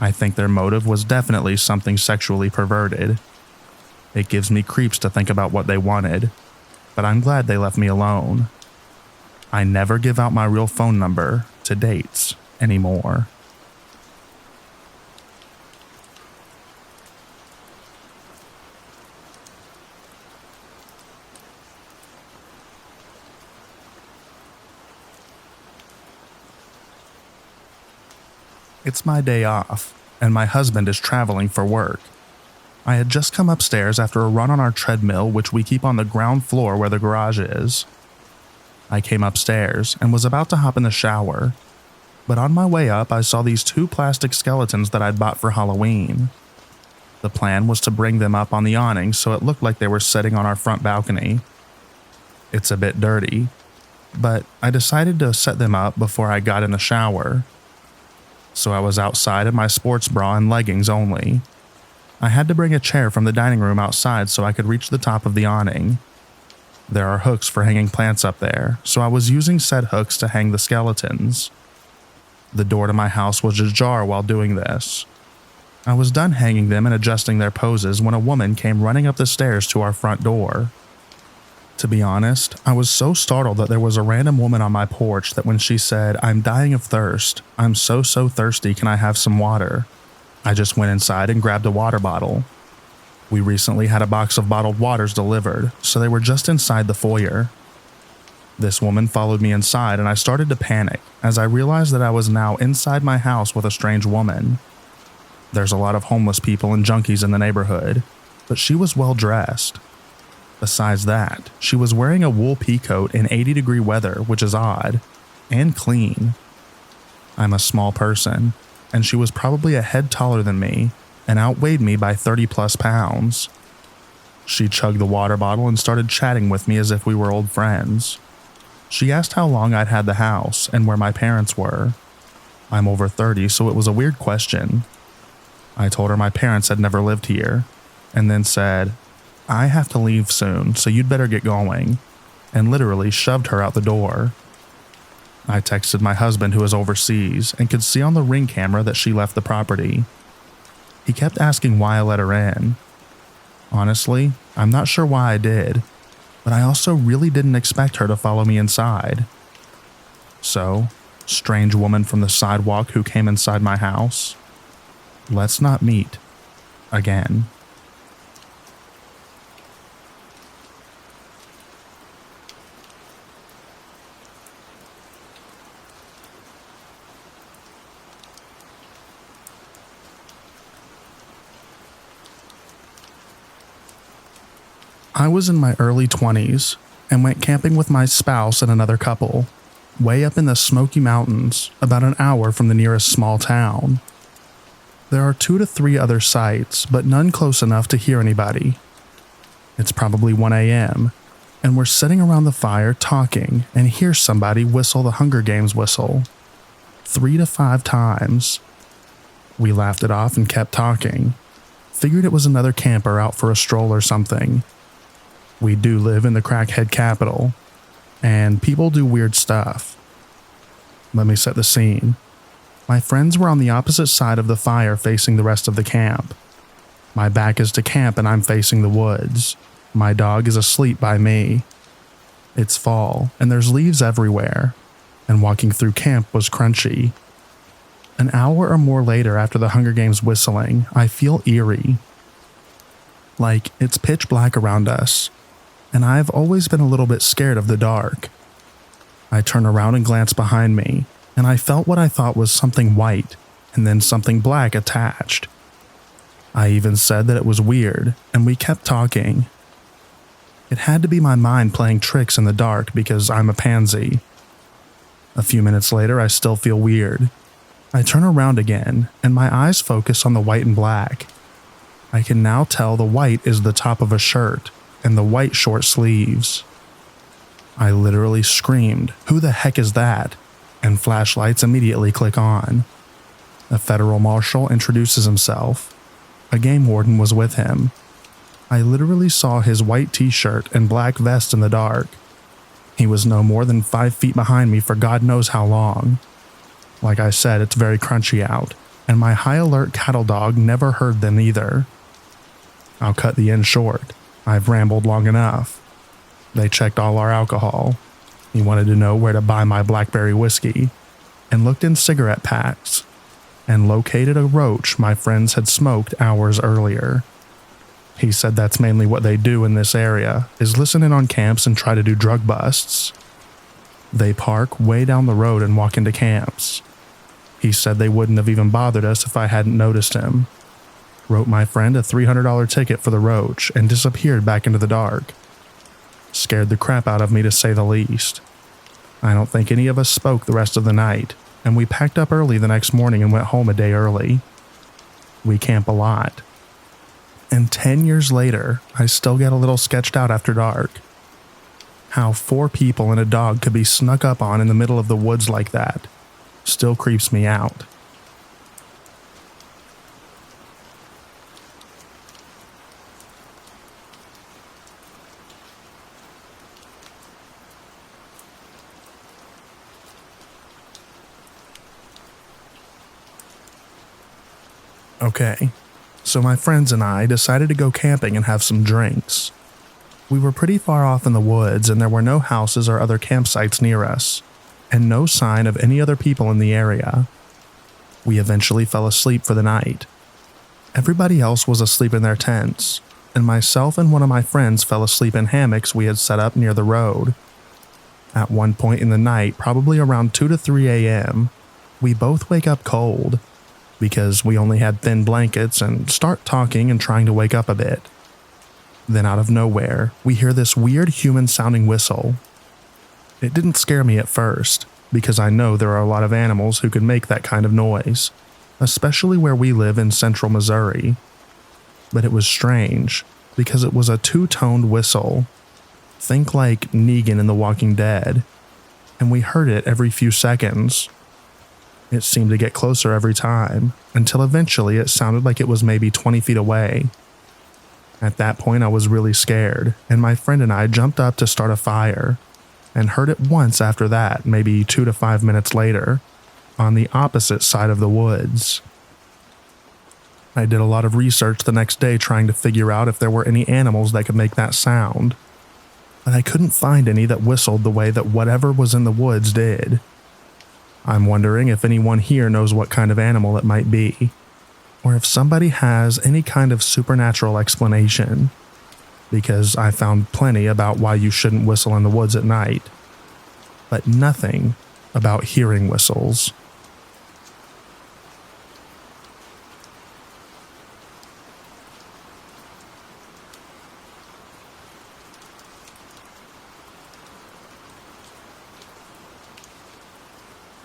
I think their motive was definitely something sexually perverted. It gives me creeps to think about what they wanted, but I'm glad they left me alone. I never give out my real phone number to dates anymore. It's my day off, and my husband is traveling for work. I had just come upstairs after a run on our treadmill, which we keep on the ground floor where the garage is. I came upstairs and was about to hop in the shower, but on my way up I saw these 2 plastic skeletons that I'd bought for Halloween. The plan was to bring them up on the awning so it looked like they were sitting on our front balcony. It's a bit dirty, but I decided to set them up before I got in the shower. So I was outside in my sports bra and leggings only. I had to bring a chair from the dining room outside so I could reach the top of the awning. There are hooks for hanging plants up there, so I was using said hooks to hang the skeletons. The door to my house was ajar while doing this. I was done hanging them and adjusting their poses when a woman came running up the stairs to our front door. To be honest, I was so startled that there was a random woman on my porch that when she said, "I'm dying of thirst. I'm so thirsty, can I have some water?" I just went inside and grabbed a water bottle. We recently had a box of bottled waters delivered, so they were just inside the foyer. This woman followed me inside and I started to panic as I realized that I was now inside my house with a strange woman. There's a lot of homeless people and junkies in the neighborhood, but she was well dressed. Besides that, she was wearing a wool peacoat in 80-degree weather, which is odd, and clean. I'm a small person, and she was probably a head taller than me and outweighed me by 30+ pounds. She chugged the water bottle and started chatting with me as if we were old friends. She asked how long I'd had the house and where my parents were. I'm over 30, so it was a weird question. I told her my parents had never lived here, and then said, "I have to leave soon, so you'd better get going," and literally shoved her out the door. I texted my husband, who is overseas, and could see on the Ring camera that she left the property. He kept asking why I let her in. Honestly, I'm not sure why I did, but I also really didn't expect her to follow me inside. So, strange woman from the sidewalk who came inside my house, let's not meet again. I was in my early 20s and went camping with my spouse and another couple, way up in the Smoky Mountains, about an hour from the nearest small town. There are 2 to 3 other sites, but none close enough to hear anybody. It's probably 1 a.m., and we're sitting around the fire talking and hear somebody whistle the Hunger Games whistle 3 to 5 times. We laughed it off and kept talking. Figured it was another camper out for a stroll or something. We do live in the crackhead capital, and people do weird stuff. Let me set the scene. My friends were on the opposite side of the fire facing the rest of the camp. My back is to camp and I'm facing the woods. My dog is asleep by me. It's fall and there's leaves everywhere, and walking through camp was crunchy. An hour or more later after the Hunger Games whistling, I feel eerie. Like it's pitch black around us, and I've always been a little bit scared of the dark. I turn around and glance behind me, and I felt what I thought was something white and then something black attached. I even said that it was weird, and we kept talking. It had to be my mind playing tricks in the dark because I'm a pansy. A few minutes later, I still feel weird. I turn around again, and my eyes focus on the white and black. I can now tell the white is the top of a shirt, and the white short sleeves. I literally screamed, "Who the heck is that?" and flashlights immediately click on. A federal marshal introduces himself. A game warden was with him. I literally saw his white t-shirt and black vest in the dark. He was no more than 5 feet behind me for God knows how long. Like I said, it's very crunchy out, and my high alert cattle dog never heard them either. I'll cut the end short. I've rambled long enough. They checked all our alcohol. He wanted to know where to buy my blackberry whiskey, and looked in cigarette packs, and located a roach my friends had smoked hours earlier. He said that's mainly what they do in this area, is listen in on camps and try to do drug busts. They park way down the road and walk into camps. He said they wouldn't have even bothered us if I hadn't noticed him. Wrote my friend a $300 ticket for the roach and disappeared back into the dark. Scared the crap out of me to say the least. I don't think any of us spoke the rest of the night, and we packed up early the next morning and went home a day early. We camp a lot. And 10 years later, I still get a little sketched out after dark. How 4 people and a dog could be snuck up on in the middle of the woods like that still creeps me out. Okay, so my friends and I decided to go camping and have some drinks. We were pretty far off in the woods and there were no houses or other campsites near us, and no sign of any other people in the area. We eventually fell asleep for the night. Everybody else was asleep in their tents, and myself and one of my friends fell asleep in hammocks we had set up near the road. At one point in the night, probably around 2 to 3 a.m., we both wake up cold. because we only had thin blankets, and start talking and trying to wake up a bit. Then out of nowhere, we hear this weird human-sounding whistle. It didn't scare me at first, because I know there are a lot of animals who can make that kind of noise, especially where we live in central Missouri. But it was strange, because it was a two-toned whistle. Think like Negan in The Walking Dead. And we heard it every few seconds. It seemed to get closer every time, until eventually it sounded like it was maybe 20 feet away. At that point I was really scared, and my friend and I jumped up to start a fire, and heard it once after that, maybe 2 to 5 minutes later, on the opposite side of the woods. I did a lot of research the next day trying to figure out if there were any animals that could make that sound, but I couldn't find any that whistled the way that whatever was in the woods did. I'm wondering if anyone here knows what kind of animal it might be, or if somebody has any kind of supernatural explanation, because I found plenty about why you shouldn't whistle in the woods at night, but nothing about hearing whistles.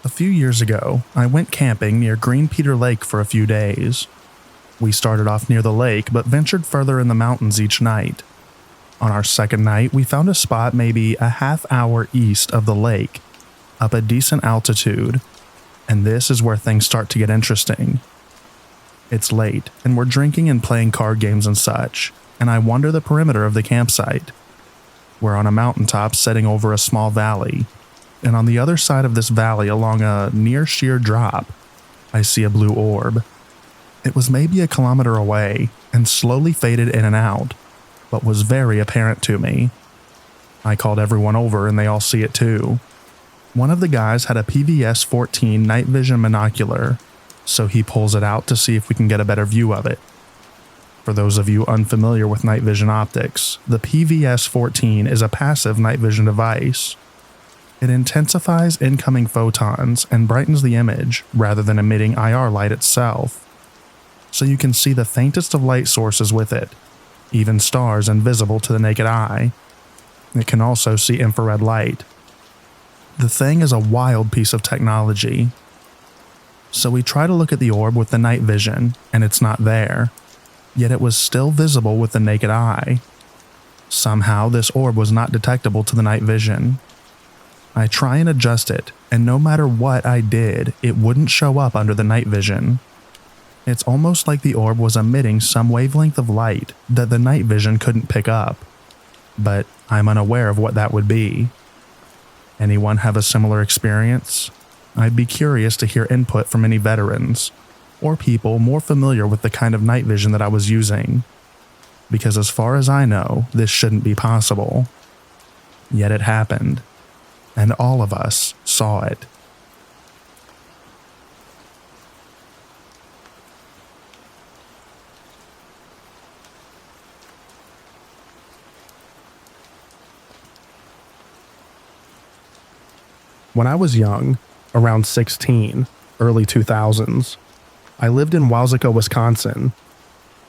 A few years ago, I went camping near Green Peter Lake for a few days. We started off near the lake, but ventured further in the mountains each night. On our second night, we found a spot maybe a half hour east of the lake, up a decent altitude, and this is where things start to get interesting. It's late, and we're drinking and playing card games and such, and I wander the perimeter of the campsite. We're on a mountaintop setting over a small valley, and on the other side of this valley along a near sheer drop, I see a blue orb. It was maybe a kilometer away and slowly faded in and out, but was very apparent to me. I called everyone over and they all see it too. One of the guys had a PVS-14 night vision monocular, so he pulls it out to see if we can get a better view of it. For those of you unfamiliar with night vision optics, the PVS-14 is a passive night vision device. It intensifies incoming photons and brightens the image rather than emitting IR light itself, so you can see the faintest of light sources with it, even stars invisible to the naked eye. It can also see infrared light. The thing is a wild piece of technology. So we try to look at the orb with the night vision, and it's not there, yet it was still visible with the naked eye. Somehow this orb was not detectable to the night vision. I try and adjust it, and no matter what I did, it wouldn't show up under the night vision. It's almost like the orb was emitting some wavelength of light that the night vision couldn't pick up, but I'm unaware of what that would be. Anyone have a similar experience? I'd be curious to hear input from any veterans, or people more familiar with the kind of night vision that I was using, because as far as I know, this shouldn't be possible. Yet it happened, and all of us saw it. When I was young, around 16, early 2000s, I lived in Wauseka, Wisconsin,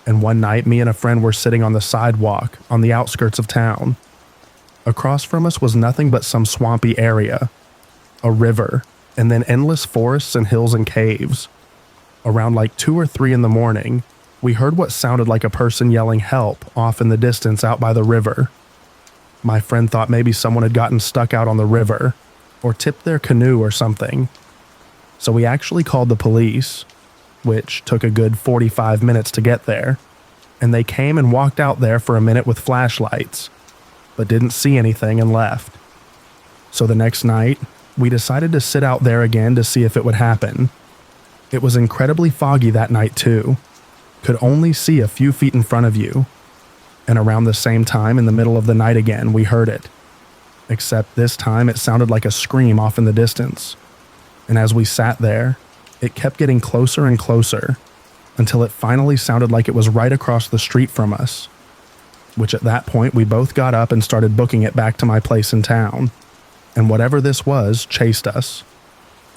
and one night me and a friend were sitting on the sidewalk on the outskirts of town. Across from us was nothing but some swampy area, a river, and then endless forests and hills and caves. Around like 2 or 3 in the morning, we heard what sounded like a person yelling help off in the distance out by the river. My friend thought maybe someone had gotten stuck out on the river, or tipped their canoe or something. So we actually called the police, which took a good 45 minutes to get there, and they came and walked out there for a minute with flashlights, but didn't see anything and left. So the next night, we decided to sit out there again to see if it would happen. It was incredibly foggy that night too. Could only see a few feet in front of you. And around the same time in the middle of the night again, we heard it. Except this time it sounded like a scream off in the distance. And as we sat there, it kept getting closer and closer, until it finally sounded like it was right across the street from us. Which at that point we both got up and started booking it back to my place in town, and whatever this was chased us.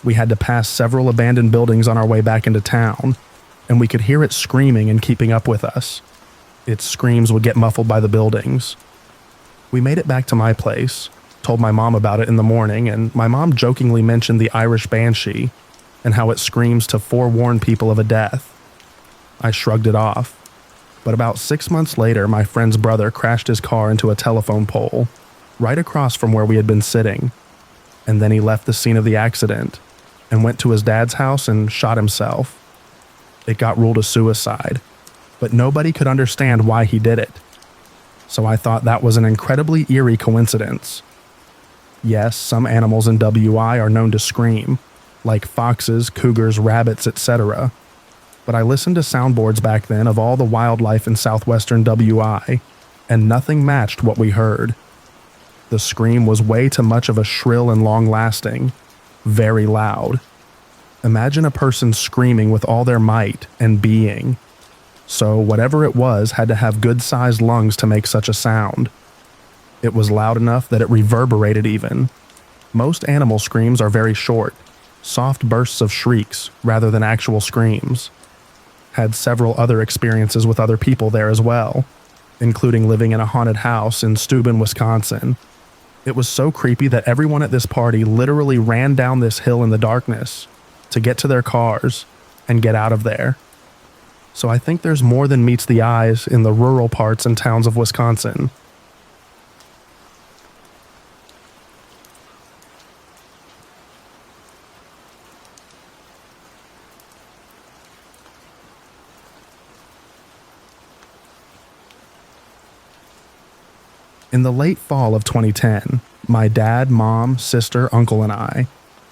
We had to pass several abandoned buildings on our way back into town, and we could hear it screaming and keeping up with us. Its screams would get muffled by the buildings. We made it back to my place, told my mom about it in the morning, and my mom jokingly mentioned the Irish banshee and how it screams to forewarn people of a death. I shrugged it off, but about 6 months later, my friend's brother crashed his car into a telephone pole right across from where we had been sitting, and then he left the scene of the accident and went to his dad's house and shot himself. It got ruled a suicide, but nobody could understand why he did it. So I thought that was an incredibly eerie coincidence. Yes, some animals in WI are known to scream, like foxes, cougars, rabbits, etc. But I listened to soundboards back then of all the wildlife in southwestern WI, and nothing matched what we heard. The scream was way too much of a shrill and long-lasting, very loud. Imagine a person screaming with all their might and being. So whatever it was had to have good-sized lungs to make such a sound. It was loud enough that it reverberated even. Most animal screams are very short, soft bursts of shrieks rather than actual screams. Had several other experiences with other people there as well, including living in a haunted house in Steuben, Wisconsin. It was so creepy that everyone at this party literally ran down this hill in the darkness to get to their cars and get out of there. So I think there's more than meets the eyes in the rural parts and towns of Wisconsin. In the late fall of 2010, my dad, mom, sister, uncle, and I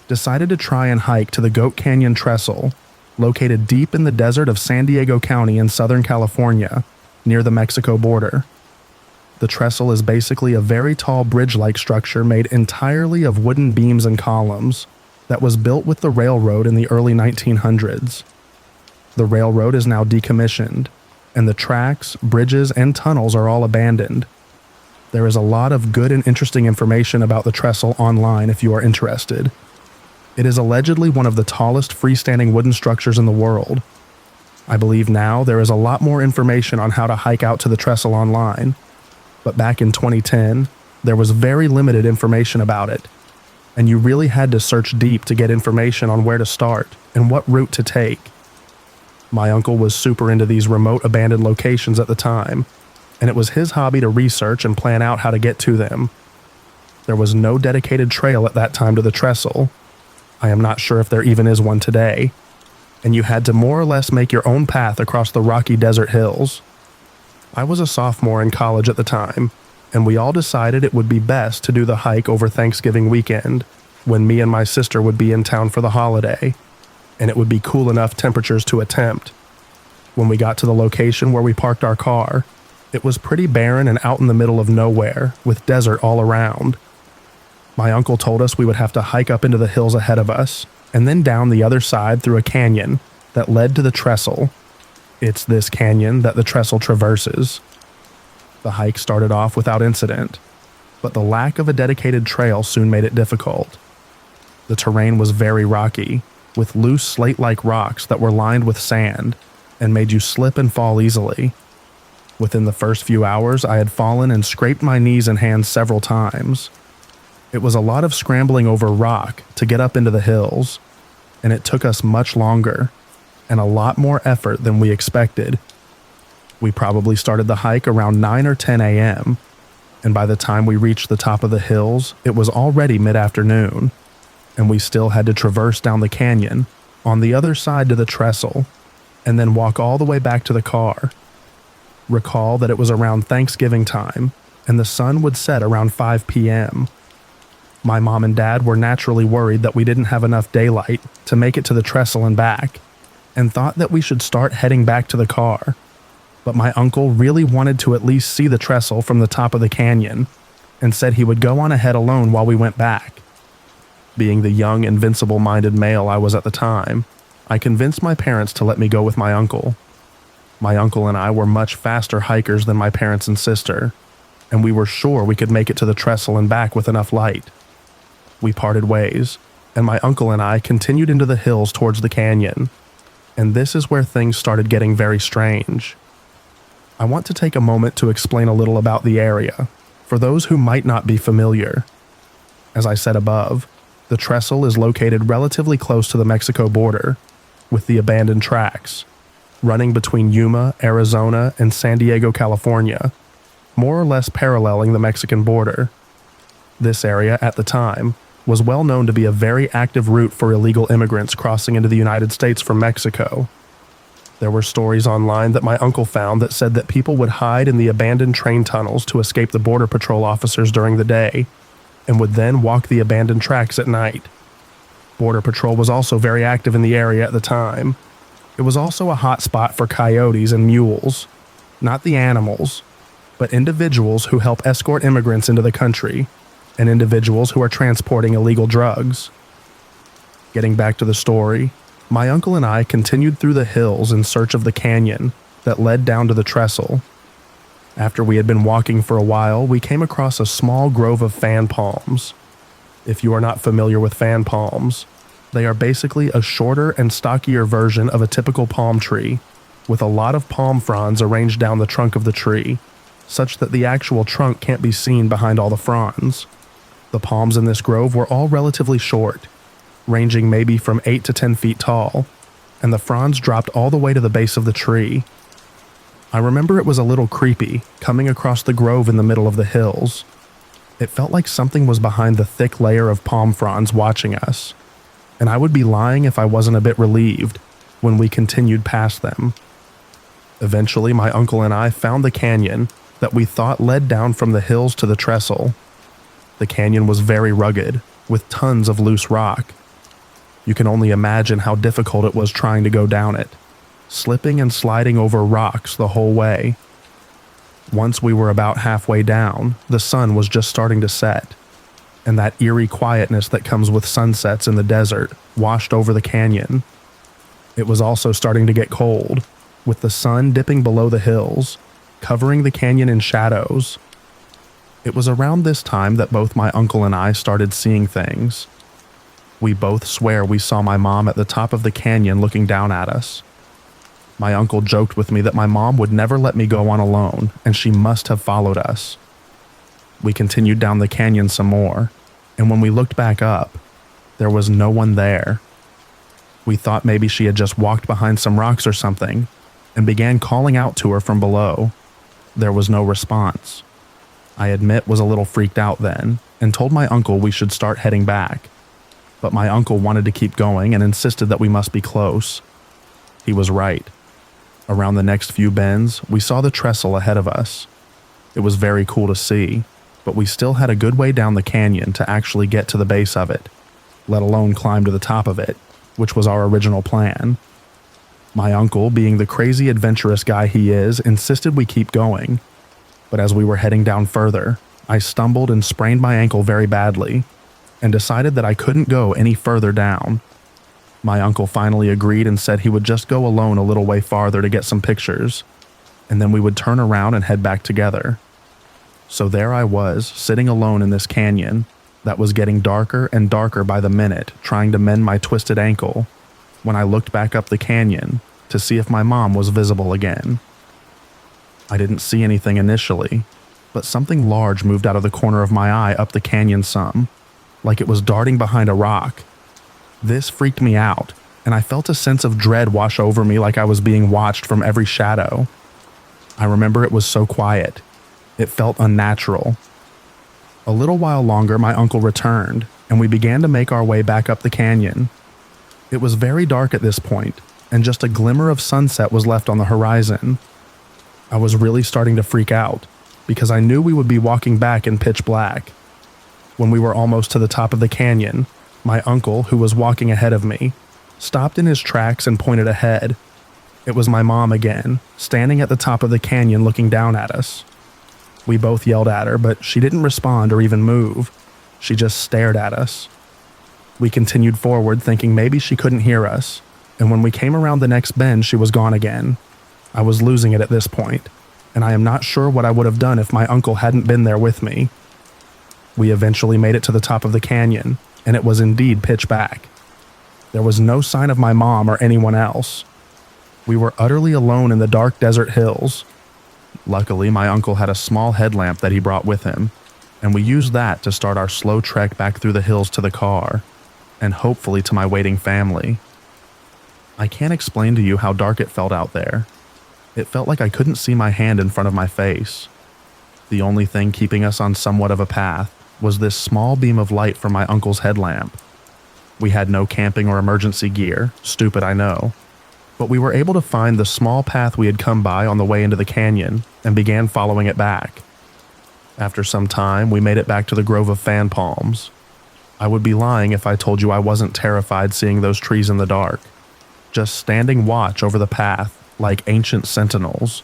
decided to try and hike to the Goat Canyon Trestle, located deep in the desert of San Diego County in Southern California, near the Mexico border. The trestle is basically a very tall bridge-like structure made entirely of wooden beams and columns that was built with the railroad in the early 1900s. The railroad is now decommissioned, and the tracks, bridges, and tunnels are all abandoned. There is a lot of good and interesting information about the trestle online if you are interested. It is allegedly one of the tallest freestanding wooden structures in the world. I believe now there is a lot more information on how to hike out to the trestle online, but back in 2010, there was very limited information about it, and you really had to search deep to get information on where to start and what route to take. My uncle was super into these remote abandoned locations at the time, and it was his hobby to research and plan out how to get to them. There was no dedicated trail at that time to the trestle. I am not sure if there even is one today, and you had to more or less make your own path across the rocky desert hills. I was a sophomore in college at the time, and we all decided it would be best to do the hike over Thanksgiving weekend, when me and my sister would be in town for the holiday, and it would be cool enough temperatures to attempt. When we got to the location where we parked our car, it was pretty barren and out in the middle of nowhere, with desert all around. My uncle told us we would have to hike up into the hills ahead of us, and then down the other side through a canyon that led to the trestle. It's this canyon that the trestle traverses. The hike started off without incident, but the lack of a dedicated trail soon made it difficult. The terrain was very rocky, with loose slate-like rocks that were lined with sand and made you slip and fall easily. Within the first few hours, I had fallen and scraped my knees and hands several times. It was a lot of scrambling over rock to get up into the hills, and it took us much longer and a lot more effort than we expected. We probably started the hike around 9 or 10 a.m., and by the time we reached the top of the hills, it was already mid-afternoon, and we still had to traverse down the canyon on the other side to the trestle, and then walk all the way back to the car. Recall that it was around Thanksgiving time, and the sun would set around 5 p.m. My mom and dad were naturally worried that we didn't have enough daylight to make it to the trestle and back, and thought that we should start heading back to the car. But my uncle really wanted to at least see the trestle from the top of the canyon, and said he would go on ahead alone while we went back. Being the young, invincible-minded male I was at the time, I convinced my parents to let me go with my uncle. My uncle and I were much faster hikers than my parents and sister, and we were sure we could make it to the trestle and back with enough light. We parted ways, and my uncle and I continued into the hills towards the canyon. And this is where things started getting very strange. I want to take a moment to explain a little about the area, for those who might not be familiar. As I said above, the trestle is located relatively close to the Mexico border, with the abandoned tracks, running between Yuma, Arizona, and San Diego, California, more or less paralleling the Mexican border. This area, at the time, was well known to be a very active route for illegal immigrants crossing into the United States from Mexico. There were stories online that my uncle found that said that people would hide in the abandoned train tunnels to escape the Border Patrol officers during the day, and would then walk the abandoned tracks at night. Border Patrol was also very active in the area at the time. It was also a hot spot for coyotes and mules, not the animals, but individuals who help escort immigrants into the country, and individuals who are transporting illegal drugs. Getting back to the story, my uncle and I continued through the hills in search of the canyon that led down to the trestle. After we had been walking for a while, we came across a small grove of fan palms. If you are not familiar with fan palms, they are basically a shorter and stockier version of a typical palm tree, with a lot of palm fronds arranged down the trunk of the tree, such that the actual trunk can't be seen behind all the fronds. The palms in this grove were all relatively short, ranging maybe from 8 to 10 feet tall, and the fronds dropped all the way to the base of the tree. I remember it was a little creepy, coming across the grove in the middle of the hills. It felt like something was behind the thick layer of palm fronds watching us, and I would be lying if I wasn't a bit relieved when we continued past them. Eventually, my uncle and I found the canyon that we thought led down from the hills to the trestle. The canyon was very rugged, with tons of loose rock. You can only imagine how difficult it was trying to go down it, slipping and sliding over rocks the whole way. Once we were about halfway down, the sun was just starting to set, and that eerie quietness that comes with sunsets in the desert washed over the canyon. It was also starting to get cold, with the sun dipping below the hills, covering the canyon in shadows. It was around this time that both my uncle and I started seeing things. We both swear we saw my mom at the top of the canyon looking down at us. My uncle joked with me that my mom would never let me go on alone, and she must have followed us. We continued down the canyon some more, and when we looked back up, there was no one there. We thought maybe she had just walked behind some rocks or something, and began calling out to her from below. There was no response. I admit was a little freaked out then, and told my uncle we should start heading back. But my uncle wanted to keep going and insisted that we must be close. He was right. Around the next few bends, we saw the trestle ahead of us. It was very cool to see, but we still had a good way down the canyon to actually get to the base of it, let alone climb to the top of it, which was our original plan. My uncle, being the crazy adventurous guy he is, insisted we keep going. But as we were heading down further, I stumbled and sprained my ankle very badly, and decided that I couldn't go any further down. My uncle finally agreed and said he would just go alone a little way farther to get some pictures, and then we would turn around and head back together. So there I was, sitting alone in this canyon that was getting darker and darker by the minute, trying to mend my twisted ankle, when I looked back up the canyon to see if my mom was visible again. I didn't see anything initially, but something large moved out of the corner of my eye up the canyon some, like it was darting behind a rock. This freaked me out, and I felt a sense of dread wash over me like I was being watched from every shadow. I remember it was so quiet. It felt unnatural. A little while longer, my uncle returned, and we began to make our way back up the canyon. It was very dark at this point, and just a glimmer of sunset was left on the horizon. I was really starting to freak out, because I knew we would be walking back in pitch black. When we were almost to the top of the canyon, my uncle, who was walking ahead of me, stopped in his tracks and pointed ahead. It was my mom again, standing at the top of the canyon looking down at us. We both yelled at her, but she didn't respond or even move. She just stared at us. We continued forward, thinking maybe she couldn't hear us, and when we came around the next bend, she was gone again. I was losing it at this point, and I am not sure what I would have done if my uncle hadn't been there with me. We eventually made it to the top of the canyon, and it was indeed pitch black. There was no sign of my mom or anyone else. We were utterly alone in the dark desert hills. Luckily, my uncle had a small headlamp that he brought with him, and we used that to start our slow trek back through the hills to the car, and hopefully to my waiting family. I can't explain to you how dark it felt out there. It felt like I couldn't see my hand in front of my face. The only thing keeping us on somewhat of a path was this small beam of light from my uncle's headlamp. We had no camping or emergency gear, stupid I know, but we were able to find the small path we had come by on the way into the canyon and began following it back. After some time, we made it back to the grove of fan palms. I would be lying if I told you I wasn't terrified seeing those trees in the dark, just standing watch over the path like ancient sentinels.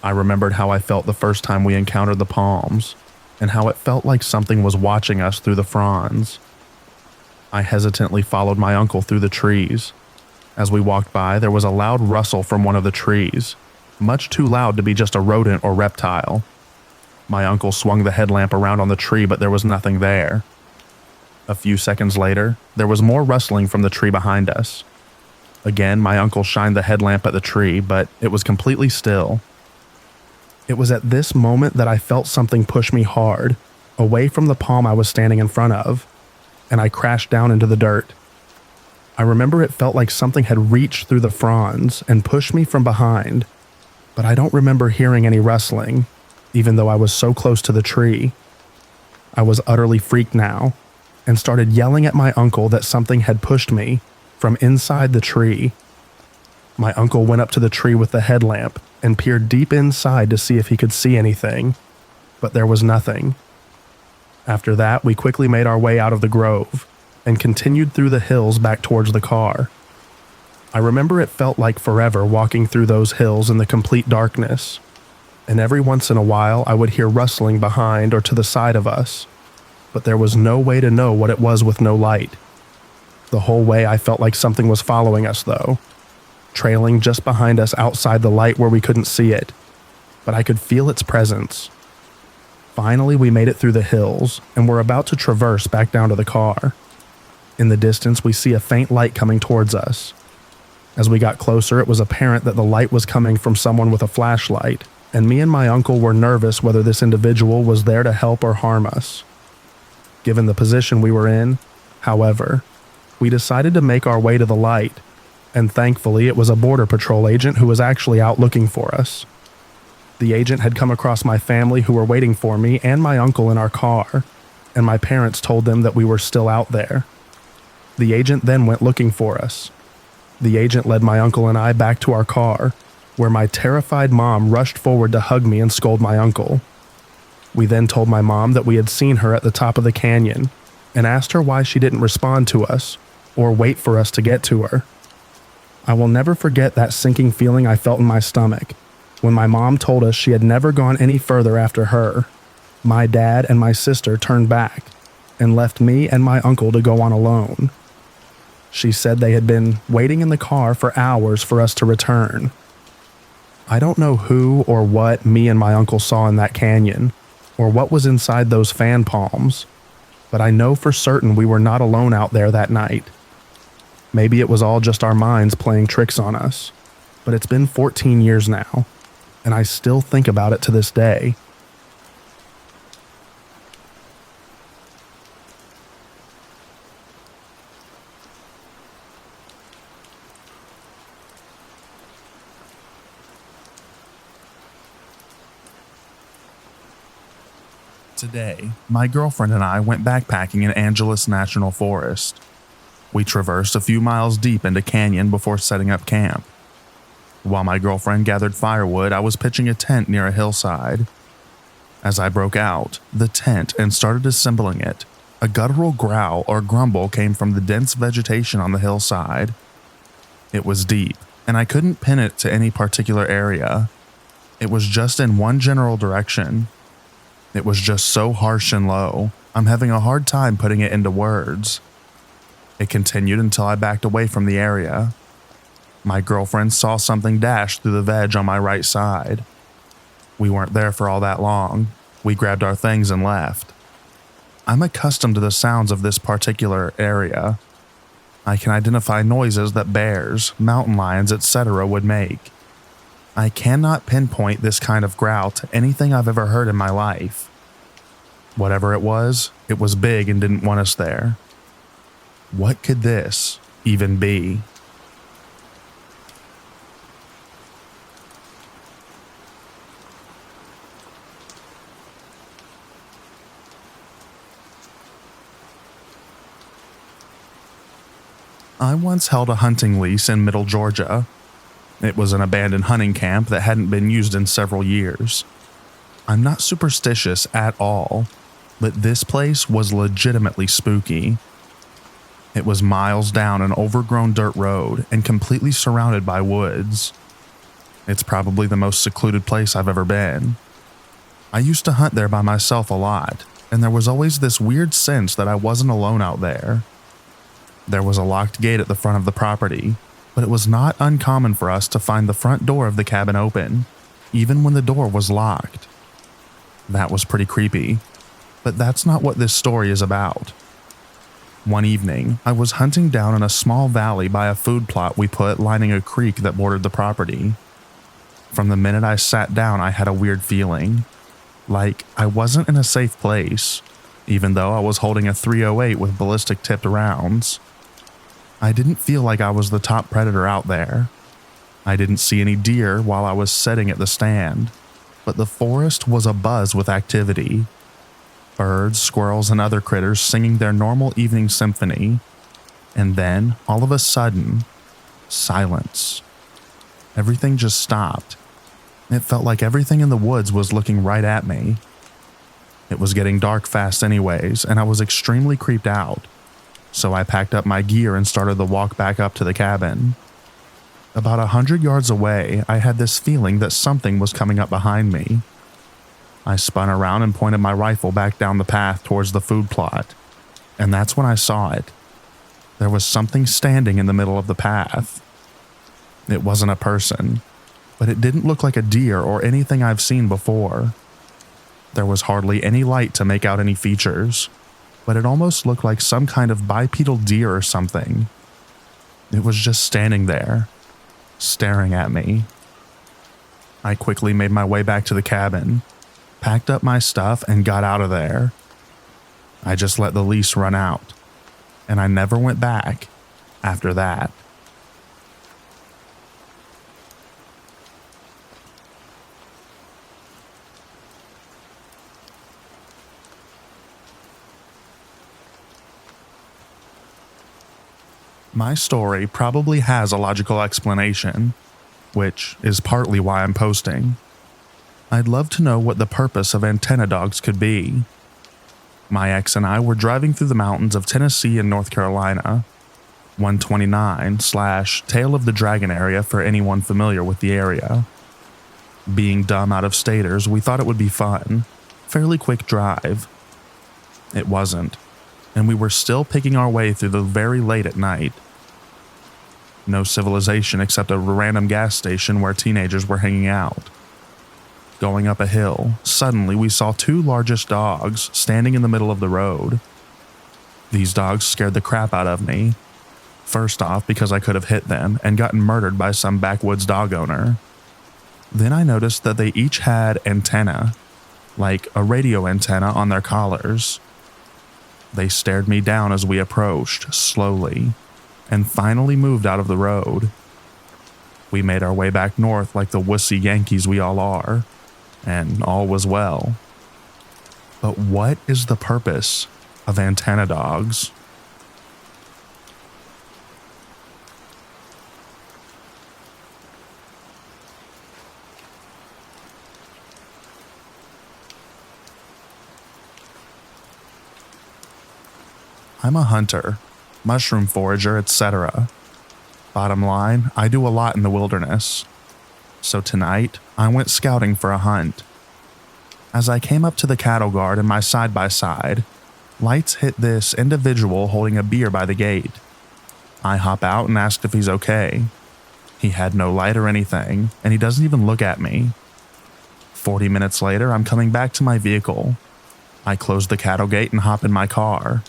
I remembered how I felt the first time we encountered the palms, and how it felt like something was watching us through the fronds. I hesitantly followed my uncle through the trees. As we walked by, there was a loud rustle from one of the trees, much too loud to be just a rodent or reptile. My uncle swung the headlamp around on the tree, but there was nothing there. A few seconds later, there was more rustling from the tree behind us. Again, my uncle shined the headlamp at the tree, but it was completely still. It was at this moment that I felt something push me hard, away from the palm I was standing in front of, and I crashed down into the dirt. I remember it felt like something had reached through the fronds and pushed me from behind, but I don't remember hearing any rustling, even though I was so close to the tree. I was utterly freaked now, and started yelling at my uncle that something had pushed me from inside the tree. My uncle went up to the tree with the headlamp and peered deep inside to see if he could see anything, but there was nothing. After that, we quickly made our way out of the grove and continued through the hills back towards the car. I remember it felt like forever walking through those hills in the complete darkness, and every once in a while I would hear rustling behind or to the side of us, but there was no way to know what it was with no light. The whole way I felt like something was following us though, trailing just behind us outside the light where we couldn't see it, but I could feel its presence. Finally, we made it through the hills and were about to traverse back down to the car. In the distance, we see a faint light coming towards us. As we got closer, it was apparent that the light was coming from someone with a flashlight, and me and my uncle were nervous whether this individual was there to help or harm us. Given the position we were in, however, we decided to make our way to the light, and thankfully it was a border patrol agent who was actually out looking for us. The agent had come across my family who were waiting for me and my uncle in our car, and my parents told them that we were still out there. The agent then went looking for us. The agent led my uncle and I back to our car, where my terrified mom rushed forward to hug me and scold my uncle. We then told my mom that we had seen her at the top of the canyon, and asked her why she didn't respond to us, or wait for us to get to her. I will never forget that sinking feeling I felt in my stomach when my mom told us she had never gone any further after her. My dad and my sister turned back and left me and my uncle to go on alone. She said they had been waiting in the car for hours for us to return. I don't know who or what me and my uncle saw in that canyon, or what was inside those fan palms, but I know for certain we were not alone out there that night. Maybe it was all just our minds playing tricks on us, but it's been 14 years now, and I still think about it to this day. Today, my girlfriend and I went backpacking in Angeles National Forest. We traversed a few miles deep into canyon before setting up camp. While my girlfriend gathered firewood, I was pitching a tent near a hillside. As I broke out the tent and started assembling it, a guttural growl or grumble came from the dense vegetation on the hillside. It was deep, and I couldn't pin it to any particular area. It was just in one general direction. It was just so harsh and low, I'm having a hard time putting it into words. It continued until I backed away from the area. My girlfriend saw something dash through the veg on my right side. We weren't there for all that long. We grabbed our things and left. I'm accustomed to the sounds of this particular area. I can identify noises that bears, mountain lions, etc. would make. I cannot pinpoint this kind of growl to anything I've ever heard in my life. Whatever it was big and didn't want us there. What could this even be? I once held a hunting lease in Middle Georgia. It was an abandoned hunting camp that hadn't been used in several years. I'm not superstitious at all, but this place was legitimately spooky. It was miles down an overgrown dirt road and completely surrounded by woods. It's probably the most secluded place I've ever been. I used to hunt there by myself a lot, and there was always this weird sense that I wasn't alone out there. There was a locked gate at the front of the property, but it was not uncommon for us to find the front door of the cabin open, even when the door was locked. That was pretty creepy, but that's not what this story is about. One evening, I was hunting down in a small valley by a food plot we put lining a creek that bordered the property. From the minute I sat down, I had a weird feeling, like I wasn't in a safe place, even though I was holding a .308 with ballistic tipped rounds. I didn't feel like I was the top predator out there. I didn't see any deer while I was sitting at the stand, but the forest was abuzz with activity. Birds, squirrels, and other critters singing their normal evening symphony. And then, all of a sudden, silence. Everything just stopped. It felt like everything in the woods was looking right at me. It was getting dark fast anyways, and I was extremely creeped out. So I packed up my gear and started the walk back up to the cabin. About 100 yards away, I had this feeling that something was coming up behind me. I spun around and pointed my rifle back down the path towards the food plot, and that's when I saw it. There was something standing in the middle of the path. It wasn't a person, but it didn't look like a deer or anything I've seen before. There was hardly any light to make out any features, but it almost looked like some kind of bipedal deer or something. It was just standing there, staring at me. I quickly made my way back to the cabin, packed up my stuff, and got out of there. I just let the lease run out, and I never went back after that. My story probably has a logical explanation, which is partly why I'm posting. I'd love to know what the purpose of antenna dogs could be. My ex and I were driving through the mountains of Tennessee and North Carolina, 129/Tail of the Dragon area for anyone familiar with the area. Being dumb out-of-staters, we thought it would be fun, fairly quick drive. It wasn't, and we were still picking our way through the very late at night. No civilization except a random gas station where teenagers were hanging out. Going up a hill, suddenly we saw two largish dogs standing in the middle of the road. These dogs scared the crap out of me. First off, because I could have hit them and gotten murdered by some backwoods dog owner. Then I noticed that they each had antennae, like a radio antenna on their collars. They stared me down as we approached, slowly, and finally moved out of the road. We made our way back north like the wussy Yankees we all are, and all was well. But what is the purpose of antenna dogs? I'm a hunter, mushroom forager, etc. Bottom line, I do a lot in the wilderness. So tonight, I went scouting for a hunt. As I came up to the cattle guard in my side-by-side, lights hit this individual holding a beer by the gate. I hop out and ask if he's okay. He had no light or anything, and he doesn't even look at me. 40 minutes later, I'm coming back to my vehicle. I close the cattle gate and hop in my car.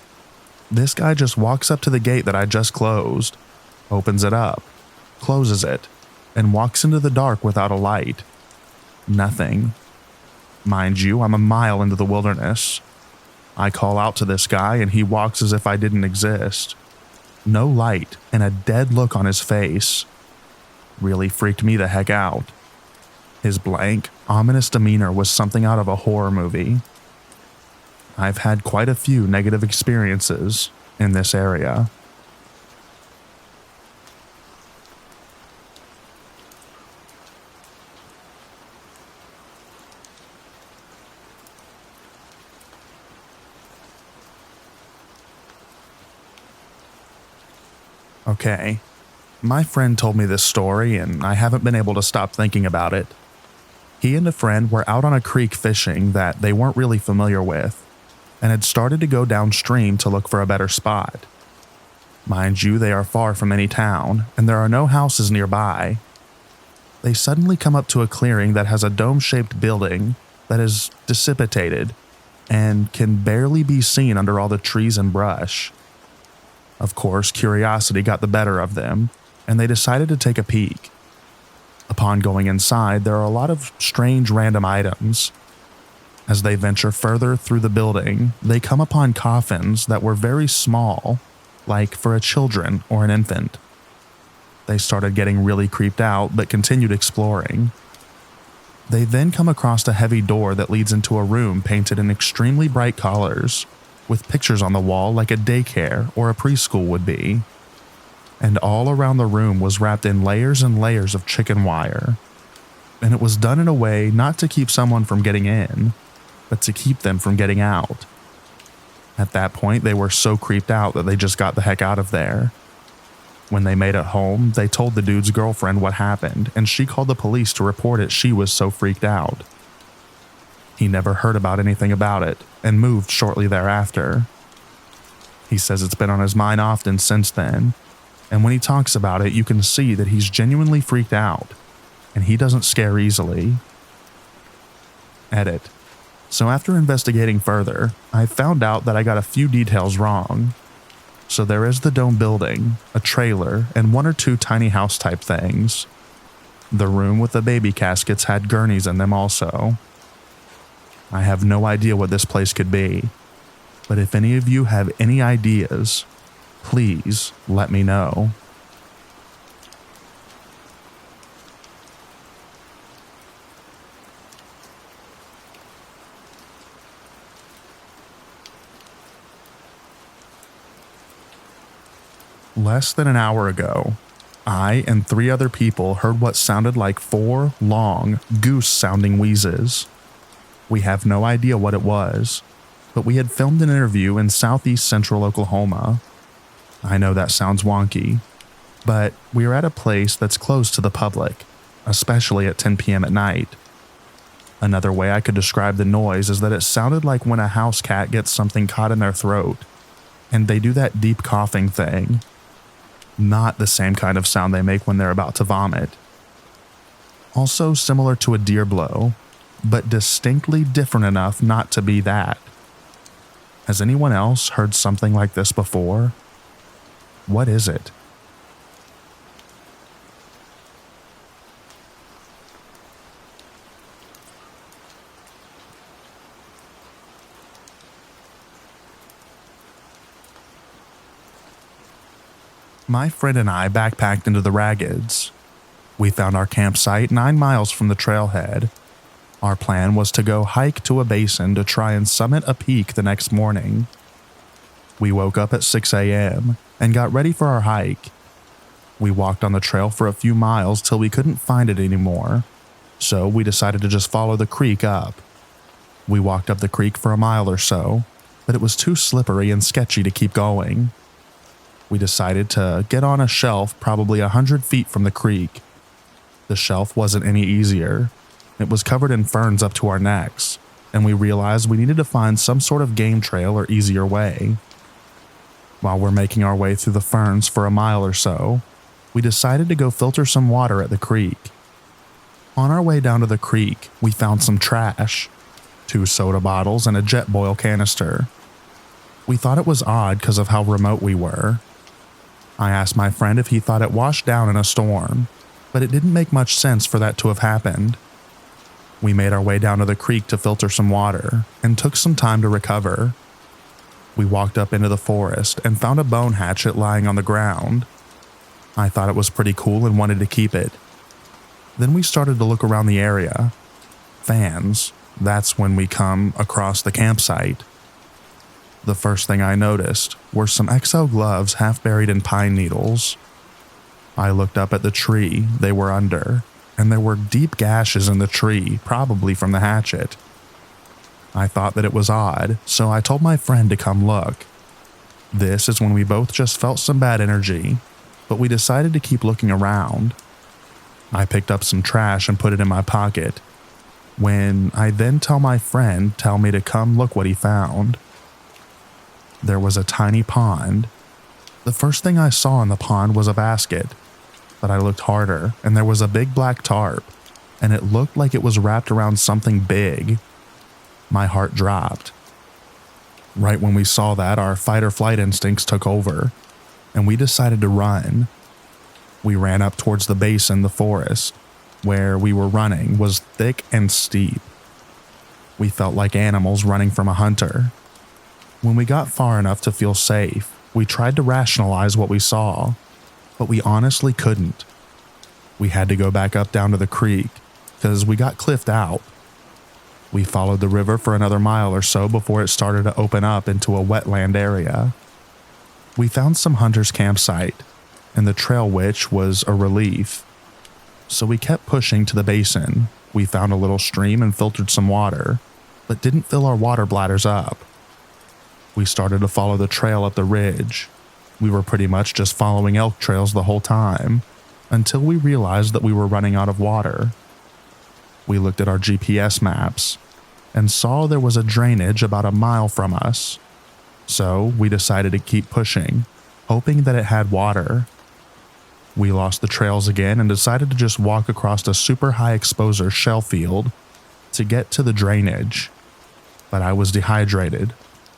This guy just walks up to the gate that I just closed, opens it up, closes it, and walks into the dark without a light. Nothing. Mind you, I'm a mile into the wilderness. I call out to this guy and he walks as if I didn't exist. No light and a dead look on his face. Really freaked me the heck out. His blank, ominous demeanor was something out of a horror movie. I've had quite a few negative experiences in this area. Okay, my friend told me this story and I haven't been able to stop thinking about it. He and a friend were out on a creek fishing that they weren't really familiar with and had started to go downstream to look for a better spot. Mind you, they are far from any town and there are no houses nearby. They suddenly come up to a clearing that has a dome-shaped building that is dissipated and can barely be seen under all the trees and brush. Of course, curiosity got the better of them, and they decided to take a peek. Upon going inside, there are a lot of strange random items. As they venture further through the building, they come upon coffins that were very small, like for a children or an infant. They started getting really creeped out, but continued exploring. They then come across a heavy door that leads into a room painted in extremely bright colors, with pictures on the wall like a daycare or a preschool would be. And all around the room was wrapped in layers and layers of chicken wire. And it was done in a way not to keep someone from getting in, but to keep them from getting out. At that point, they were so creeped out that they just got the heck out of there. When they made it home, they told the dude's girlfriend what happened, and she called the police to report it. She was so freaked out. He never heard about anything about it and moved shortly thereafter. He says it's been on his mind often since then, and when he talks about it, you can see that he's genuinely freaked out, and he doesn't scare easily. Edit. So after investigating further, I found out that I got a few details wrong. So there is the dome building, a trailer, and one or two tiny house type things. The room with the baby caskets had gurneys in them also. I have no idea what this place could be, but if any of you have any ideas, please let me know. Less than an hour ago, I and 3 other people heard what sounded like 4 long, goose-sounding wheezes. We have no idea what it was, but we had filmed an interview in southeast central Oklahoma. I know that sounds wonky, but we are at a place that's closed to the public, especially at 10 p.m. at night. Another way I could describe the noise is that it sounded like when a house cat gets something caught in their throat, and they do that deep coughing thing. Not the same kind of sound they make when they're about to vomit. Also similar to a deer blow, but distinctly different enough not to be that. Has anyone else heard something like this before? What is it? My friend and I backpacked into the Raggeds. We found our campsite 9 miles from the trailhead. Our plan was to go hike to a basin to try and summit a peak the next morning. We woke up at 6 a.m. and got ready for our hike. We walked on the trail for a few miles till we couldn't find it anymore, so we decided to just follow the creek up. We walked up the creek for a mile or so, but it was too slippery and sketchy to keep going. We decided to get on a shelf probably 100 feet from the creek. The shelf wasn't any easier. It was covered in ferns up to our necks, and we realized we needed to find some sort of game trail or easier way. While we're making our way through the ferns for a mile or so, we decided to go filter some water at the creek. On our way down to the creek, we found some trash. 2 soda bottles, and a jet boil canister. We thought it was odd because of how remote we were. I asked my friend if he thought it washed down in a storm, but it didn't make much sense for that to have happened. We made our way down to the creek to filter some water and took some time to recover. We walked up into the forest and found a bone hatchet lying on the ground. I thought it was pretty cool and wanted to keep it. Then we started to look around the area. Fans, that's when we come across the campsite. The first thing I noticed were some XL gloves half buried in pine needles. I looked up at the tree they were under, and there were deep gashes in the tree, probably from the hatchet. I thought that it was odd, so I told my friend to come look. This is when we both just felt some bad energy, but we decided to keep looking around. I picked up some trash and put it in my pocket, when I then tell my friend tell me to come look what he found. There was a tiny pond. The first thing I saw in the pond was a basket, but I looked harder and there was a big black tarp, and it looked like it was wrapped around something big. My heart dropped. Right when we saw that, our fight or flight instincts took over, and we decided to run. We ran up towards the basin. The forest where we were running was thick and steep. We felt like animals running from a hunter. When we got far enough to feel safe, we tried to rationalize what we saw, but we honestly couldn't. We had to go back up down to the creek because we got cliffed out. We followed the river for another mile or so before it started to open up into a wetland area. We found some hunter's campsite, and the trail which was a relief. So we kept pushing to the basin. We found a little stream and filtered some water, but didn't fill our water bladders up. We started to follow the trail up the ridge. We were pretty much just following elk trails the whole time, until we realized that we were running out of water. We looked at our GPS maps and saw there was a drainage about a mile from us. So we decided to keep pushing, hoping that it had water. We lost the trails again and decided to just walk across a super high exposure shell field to get to the drainage. But I was dehydrated.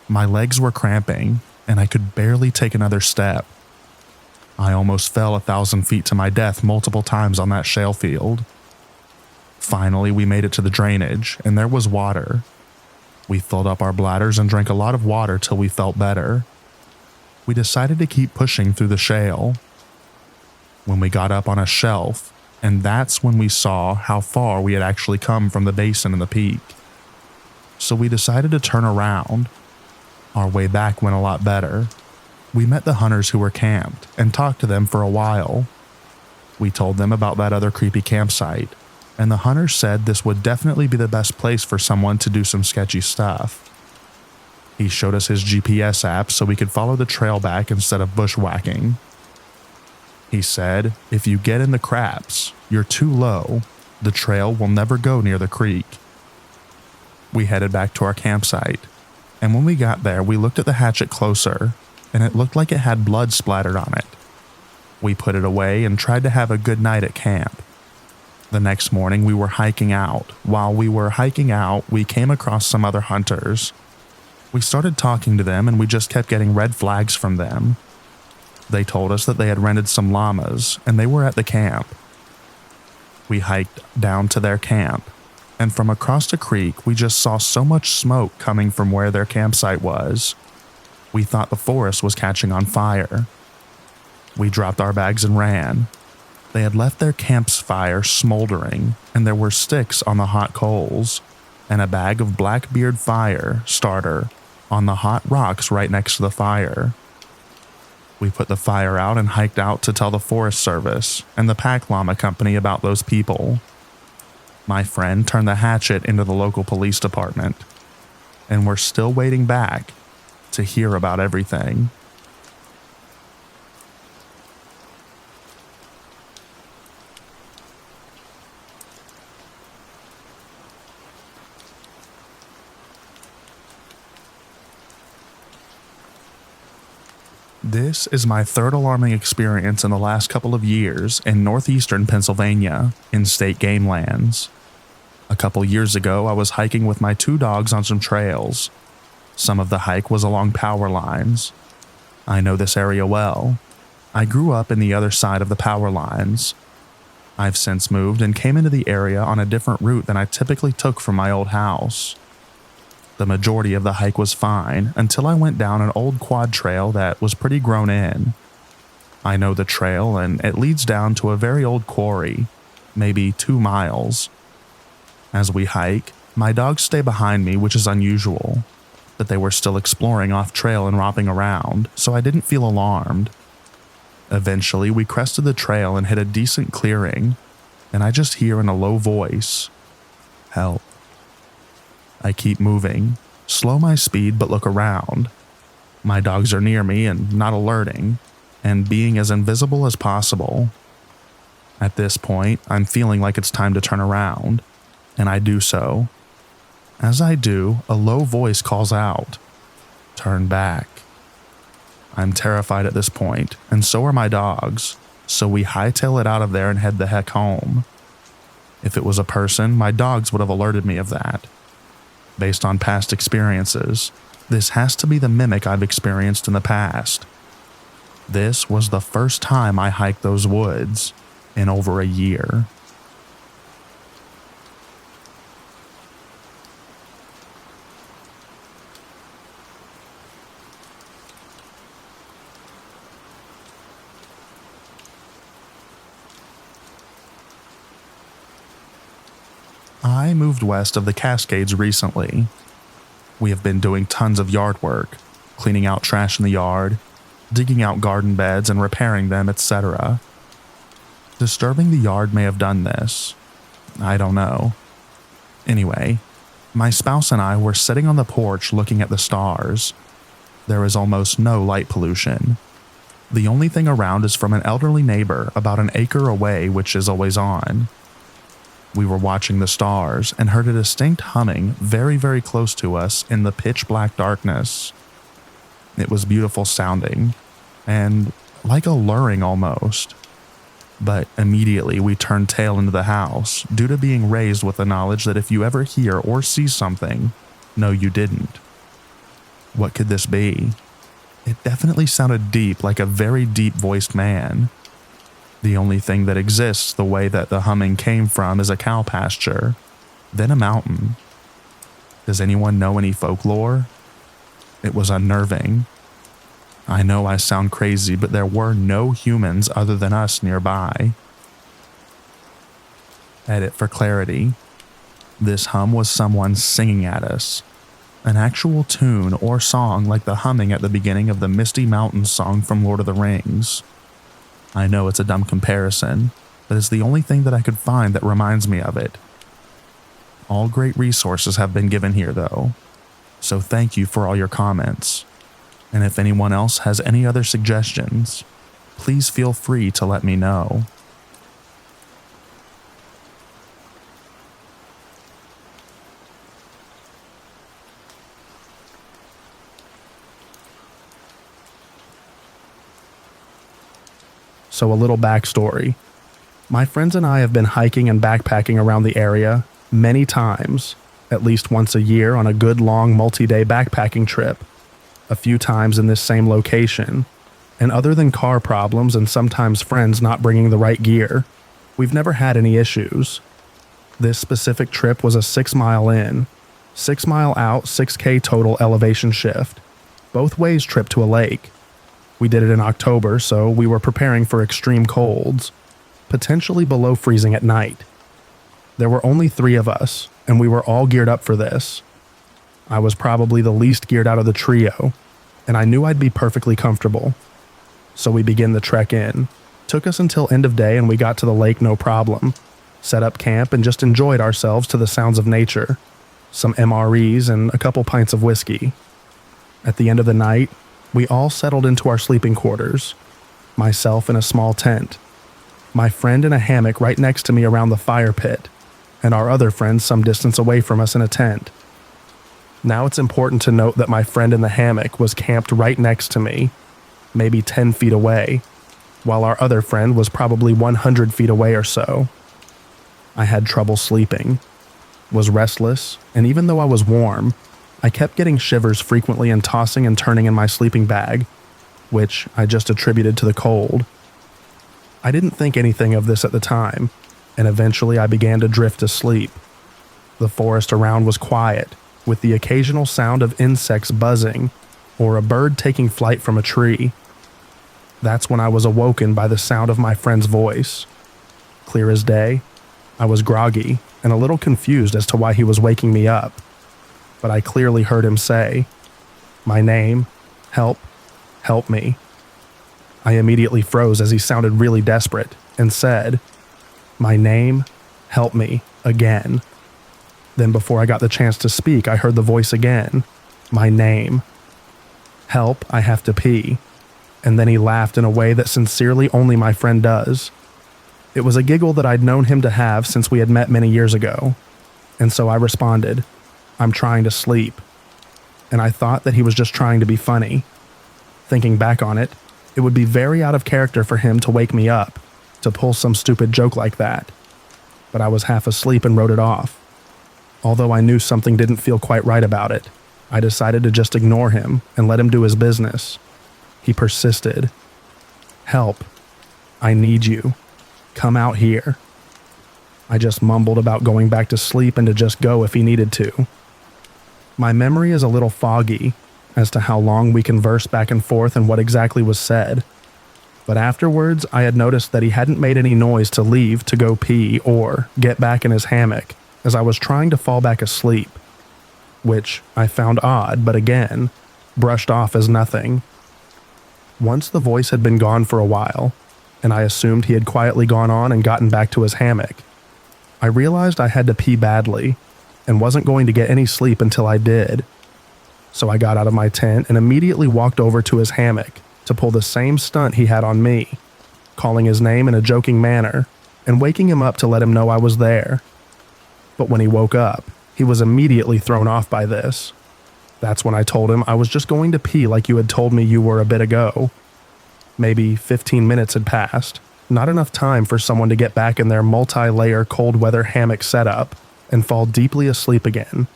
My legs were cramping and I could barely take another step. I almost fell 1,000 feet to my death multiple times on that shale field. Finally, we made it to the drainage, and there was water. We filled up our bladders and drank a lot of water till we felt better. We decided to keep pushing through the shale. When we got up on a shelf, and that's when we saw how far we had actually come from the basin and the peak. So we decided to turn around. Our way back went a lot better. We met the hunters who were camped and talked to them for a while. We told them about that other creepy campsite, and the hunter said this would definitely be the best place for someone to do some sketchy stuff. He showed us his GPS app so we could follow the trail back instead of bushwhacking. He said, if you get in the craps, you're too low, the trail will never go near the creek. We headed back to our campsite, and when we got there, we looked at the hatchet closer, and it looked like it had blood splattered on it. We put it away and tried to have a good night at camp. The next morning, we were hiking out. While we were hiking out, we came across some other hunters. We started talking to them, and we just kept getting red flags from them. They told us that they had rented some llamas, and they were at the camp. We hiked down to their camp, and from across the creek, we just saw so much smoke coming from where their campsite was. We thought the forest was catching on fire. We dropped our bags and ran. They had left their camp's fire smoldering, and there were sticks on the hot coals, and a bag of Blackbeard fire starter on the hot rocks right next to the fire. We put the fire out and hiked out to tell the Forest Service and the Pack Llama Company about those people. My friend turned the hatchet into the local police department, and we're still waiting back to hear about everything. This is my third alarming experience in the last couple of years in northeastern Pennsylvania in state game lands. A couple years ago, I was hiking with my 2 dogs on some trails. Some of the hike was along power lines. I know this area well. I grew up in the other side of the power lines. I've since moved and came into the area on a different route than I typically took from my old house. The majority of the hike was fine until I went down an old quad trail that was pretty grown in. I know the trail and it leads down to a very old quarry, maybe 2 miles. As we hike, my dogs stay behind me, which is unusual, but they were still exploring off trail and romping around, so I didn't feel alarmed. Eventually, we crested the trail and hit a decent clearing, and I just hear in a low voice, "Help." I keep moving, slow my speed but look around. My dogs are near me and not alerting, and being as invisible as possible. At this point, I'm feeling like it's time to turn around, and I do so. As I do, a low voice calls out, "Turn back." I'm terrified at this point, and so are my dogs, so we hightail it out of there and head the heck home. If it was a person, my dogs would have alerted me of that. Based on past experiences, this has to be the mimic I've experienced in the past. This was the first time I hiked those woods in over a year. I moved west of the Cascades recently. We have been doing tons of yard work, cleaning out trash in the yard, digging out garden beds and repairing them, etc. Disturbing the yard may have done this. I don't know. Anyway, my spouse and I were sitting on the porch looking at the stars. There is almost no light pollution. The only thing around is from an elderly neighbor about an acre away, which is always on. We were watching the stars and heard a distinct humming very, very close to us in the pitch black darkness. It was beautiful sounding, and like alluring almost. But immediately we turned tail into the house due to being raised with the knowledge that if you ever hear or see something, no you didn't. What could this be? It definitely sounded deep, like a very deep-voiced man. The only thing that exists the way that the humming came from is a cow pasture, then a mountain. Does anyone know any folklore? It was unnerving. I know I sound crazy, but there were no humans other than us nearby. Edit for clarity. This hum was someone singing at us. An actual tune or song like the humming at the beginning of the Misty Mountains song from Lord of the Rings. I know it's a dumb comparison, but it's the only thing that I could find that reminds me of it. All great resources have been given here though, so thank you for all your comments. And if anyone else has any other suggestions, please feel free to let me know. So a little backstory. My friends and I have been hiking and backpacking around the area many times, at least once a year on a good long multi-day backpacking trip, a few times in this same location, and other than car problems and sometimes friends not bringing the right gear, we've never had any issues. This specific trip was a 6-mile in, 6-mile out, 6K total elevation shift, both ways trip to a lake. We did it in October, so we were preparing for extreme colds, potentially below freezing at night. There were only 3 of us, and we were all geared up for this. I was probably the least geared out of the trio, and I knew I'd be perfectly comfortable. So we began the trek in. Took us until end of day and we got to the lake no problem. Set up camp and just enjoyed ourselves to the sounds of nature. Some MREs and a couple pints of whiskey. At the end of the night, we all settled into our sleeping quarters. Myself in a small tent. My friend in a hammock right next to me around the fire pit, and our other friends some distance away from us in a tent. Now it's important to note that my friend in the hammock was camped right next to me, maybe 10 feet away, while our other friend was probably 100 feet away or so. I had trouble sleeping. was restless, and even though I was warm, I kept getting shivers frequently and tossing and turning in my sleeping bag, which I just attributed to the cold. I didn't think anything of this at the time, and eventually I began to drift asleep. The forest around was quiet, with the occasional sound of insects buzzing or a bird taking flight from a tree. That's when I was awoken by the sound of my friend's voice. Clear as day, I was groggy and a little confused as to why he was waking me up, but I clearly heard him say, "My name, help me." I immediately froze as he sounded really desperate and said, "My name, help me," again. Then before I got the chance to speak, I heard the voice again, "My name. Help, I have to pee." And then he laughed in a way that sincerely only my friend does. It was a giggle that I'd known him to have since we had met many years ago. And so I responded, "I'm trying to sleep." And I thought that he was just trying to be funny. Thinking back on it, it would be very out of character for him to wake me up, to pull some stupid joke like that. But I was half asleep and wrote it off. Although I knew something didn't feel quite right about it, I decided to just ignore him and let him do his business. He persisted. "Help. I need you. Come out here." I just mumbled about going back to sleep and to just go if he needed to. My memory is a little foggy as to how long we conversed back and forth and what exactly was said. But afterwards, I had noticed that he hadn't made any noise to leave to go pee or get back in his hammock as I was trying to fall back asleep, which I found odd, but again, brushed off as nothing. Once the voice had been gone for a while, and I assumed he had quietly gone on and gotten back to his hammock, I realized I had to pee badly and wasn't going to get any sleep until I did. So I got out of my tent and immediately walked over to his hammock to pull the same stunt he had on me, calling his name in a joking manner and waking him up to let him know I was there. But when he woke up, he was immediately thrown off by this. That's when I told him I was just going to pee like you had told me you were a bit ago. Maybe 15 minutes had passed, not enough time for someone to get back in their multi-layer cold weather hammock setup and fall deeply asleep again.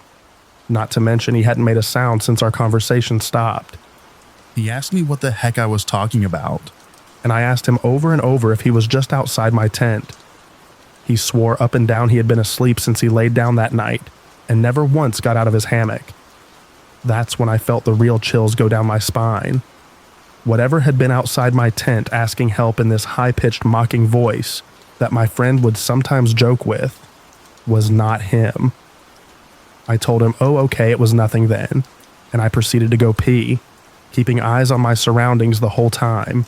Not to mention he hadn't made a sound since our conversation stopped. He asked me what the heck I was talking about. And I asked him over and over if he was just outside my tent. He swore up and down he had been asleep since he laid down that night and never once got out of his hammock. That's when I felt the real chills go down my spine. Whatever had been outside my tent asking help in this high-pitched mocking voice that my friend would sometimes joke with was not him. I told him, "Oh, okay, it was nothing then," and I proceeded to go pee, keeping eyes on my surroundings the whole time.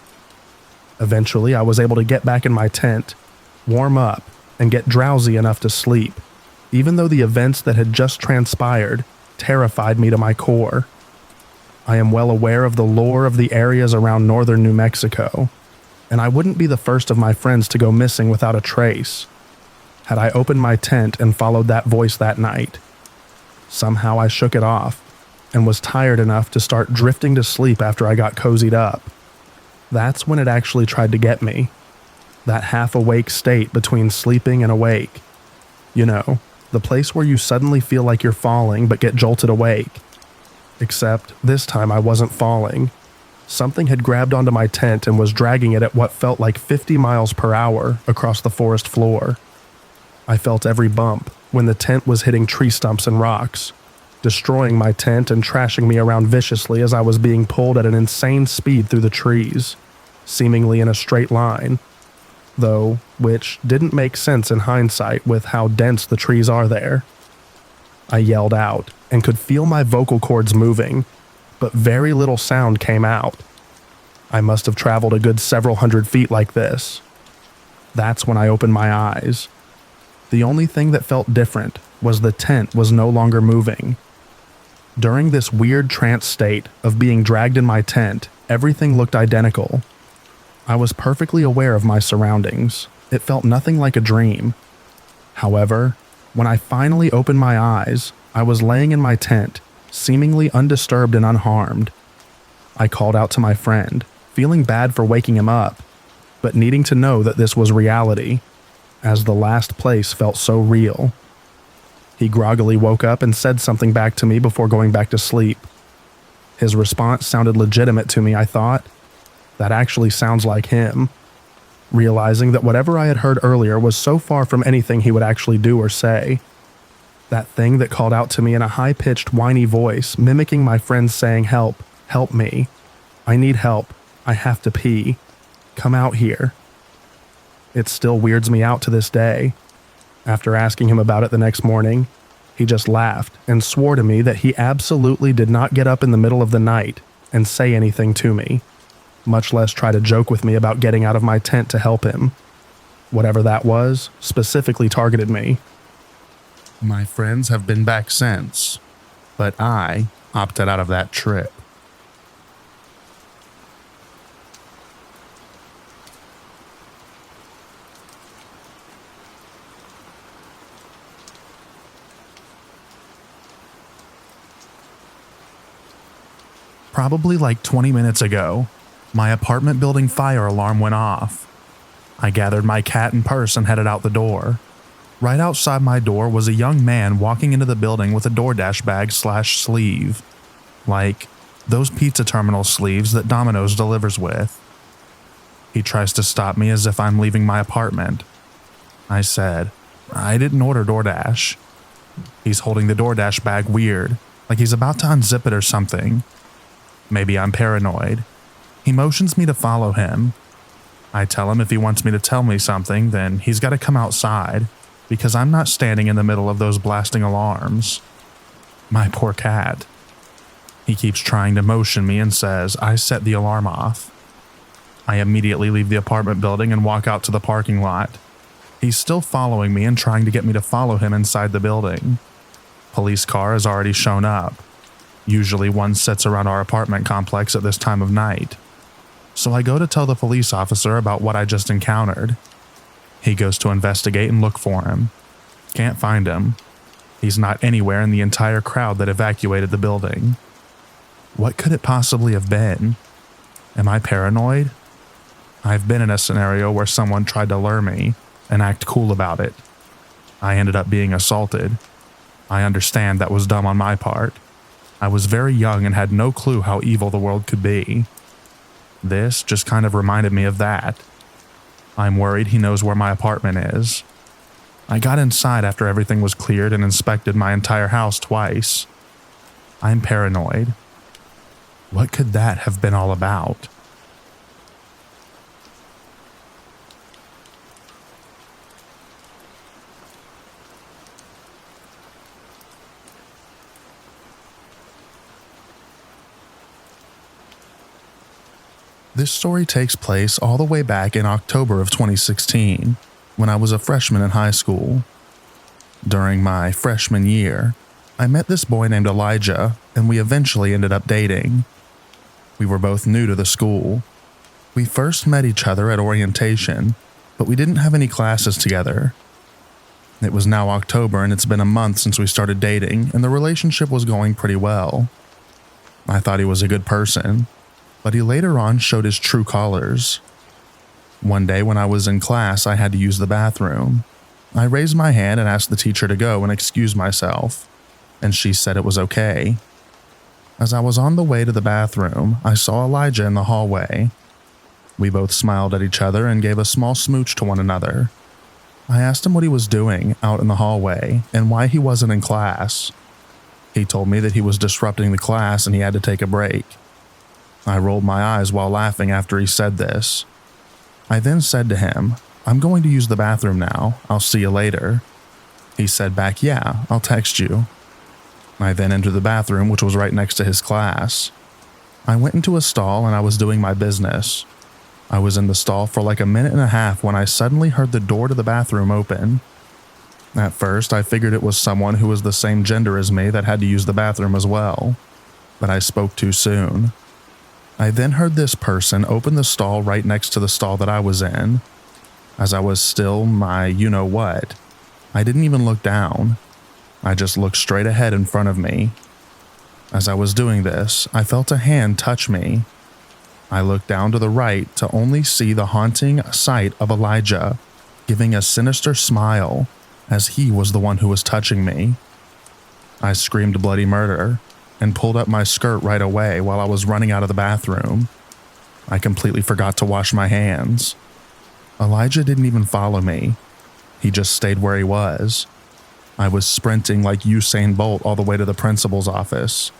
Eventually, I was able to get back in my tent, warm up, and get drowsy enough to sleep, even though the events that had just transpired terrified me to my core. I am well aware of the lore of the areas around northern New Mexico, and I wouldn't be the first of my friends to go missing without a trace. Had I opened my tent and followed that voice that night, somehow I shook it off and was tired enough to start drifting to sleep after I got cozied up. That's when it actually tried to get me. That half-awake state between sleeping and awake. You know, the place where you suddenly feel like you're falling but get jolted awake. Except this time I wasn't falling. Something had grabbed onto my tent and was dragging it at what felt like 50 miles per hour across the forest floor. I felt every bump when the tent was hitting tree stumps and rocks, destroying my tent and trashing me around viciously as I was being pulled at an insane speed through the trees, seemingly in a straight line, though which didn't make sense in hindsight with how dense the trees are there. I yelled out and could feel my vocal cords moving, but very little sound came out. I must have traveled a good several hundred feet like this. That's when I opened my eyes. The only thing that felt different was the tent was no longer moving. During this weird trance state of being dragged in my tent, everything looked identical. I was perfectly aware of my surroundings. It felt nothing like a dream. However, when I finally opened my eyes, I was laying in my tent, seemingly undisturbed and unharmed. I called out to my friend, feeling bad for waking him up, but needing to know that this was reality, as the last place felt so real. He groggily woke up and said something back to me before going back to sleep. His response sounded legitimate to me, I thought. That actually sounds like him. Realizing that whatever I had heard earlier was so far from anything he would actually do or say. That thing that called out to me in a high-pitched, whiny voice, mimicking my friends saying, "Help, help me. I need help. I have to pee. Come out here." It still weirds me out to this day. After asking him about it the next morning, he just laughed and swore to me that he absolutely did not get up in the middle of the night and say anything to me, much less try to joke with me about getting out of my tent to help him. Whatever that was, specifically targeted me. My friends have been back since, but I opted out of that trip. Probably like 20 minutes ago, my apartment building fire alarm went off. I gathered my cat and purse and headed out the door. Right outside my door was a young man walking into the building with a DoorDash bag / sleeve. Like those pizza terminal sleeves that Domino's delivers with. He tries to stop me as if I'm leaving my apartment. I said, "I didn't order DoorDash." He's holding the DoorDash bag weird, like he's about to unzip it or something. Maybe I'm paranoid. He motions me to follow him. I tell him if he wants me to tell me something, then he's got to come outside, because I'm not standing in the middle of those blasting alarms. My poor cat. He keeps trying to motion me and says I set the alarm off. I immediately leave the apartment building and walk out to the parking lot. He's still following me and trying to get me to follow him inside the building. Police car has already shown up. Usually one sits around our apartment complex at this time of night. So I go to tell the police officer about what I just encountered. He goes to investigate and look for him. Can't find him. He's not anywhere in the entire crowd that evacuated the building. What could it possibly have been? Am I paranoid? I've been in a scenario where someone tried to lure me and act cool about it. I ended up being assaulted. I understand that was dumb on my part. I was very young and had no clue how evil the world could be. This just kind of reminded me of that. I'm worried he knows where my apartment is. I got inside after everything was cleared and inspected my entire house twice. I'm paranoid. What could that have been all about? This story takes place all the way back in October of 2016, when I was a freshman in high school. During my freshman year, I met this boy named Elijah, and we eventually ended up dating. We were both new to the school. We first met each other at orientation, but we didn't have any classes together. It was now October and it's been a month since we started dating, and the relationship was going pretty well. I thought he was a good person, but he later on showed his true colors. One day when I was in class, I had to use the bathroom. I raised my hand and asked the teacher to go and excuse myself, and she said it was okay. As I was on the way to the bathroom, I saw Elijah in the hallway. We both smiled at each other and gave a small smooch to one another. I asked him what he was doing out in the hallway and why he wasn't in class. He told me that he was disrupting the class and he had to take a break. I rolled my eyes while laughing after he said this. I then said to him, "I'm going to use the bathroom now. I'll see you later." He said back, "Yeah, I'll text you." I then entered the bathroom, which was right next to his class. I went into a stall and I was doing my business. I was in the stall for like a minute and a half when I suddenly heard the door to the bathroom open. At first, I figured it was someone who was the same gender as me that had to use the bathroom as well, but I spoke too soon. I then heard this person open the stall right next to the stall that I was in. As I was still my you-know-what, I didn't even look down. I just looked straight ahead in front of me. As I was doing this, I felt a hand touch me. I looked down to the right to only see the haunting sight of Elijah giving a sinister smile as he was the one who was touching me. I screamed bloody murder and pulled up my skirt right away while I was running out of the bathroom. I completely forgot to wash my hands. Elijah didn't even follow me. He just stayed where he was. I was sprinting like Usain Bolt all the way to the principal's office.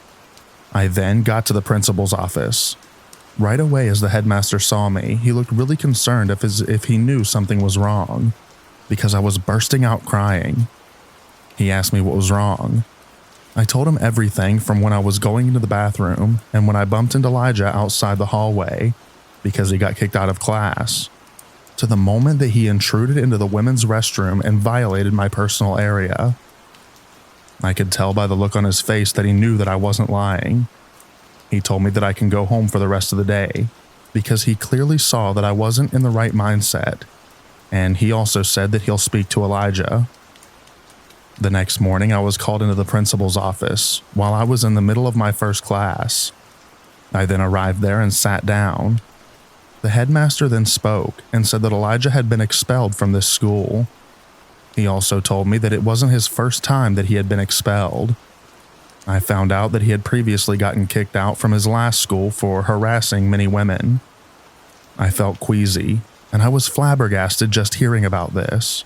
I then got to the principal's office. Right away as the headmaster saw me, he looked really concerned if he knew something was wrong, because I was bursting out crying. He asked me what was wrong. I told him everything from when I was going into the bathroom and when I bumped into Elijah outside the hallway because he got kicked out of class, to the moment that he intruded into the women's restroom and violated my personal area. I could tell by the look on his face that he knew that I wasn't lying. He told me that I can go home for the rest of the day because he clearly saw that I wasn't in the right mindset, and he also said that he'll speak to Elijah. The next morning, I was called into the principal's office while I was in the middle of my first class. I then arrived there and sat down. The headmaster then spoke and said that Elijah had been expelled from this school. He also told me that it wasn't his first time that he had been expelled. I found out that he had previously gotten kicked out from his last school for harassing many women. I felt queasy, and I was flabbergasted just hearing about this.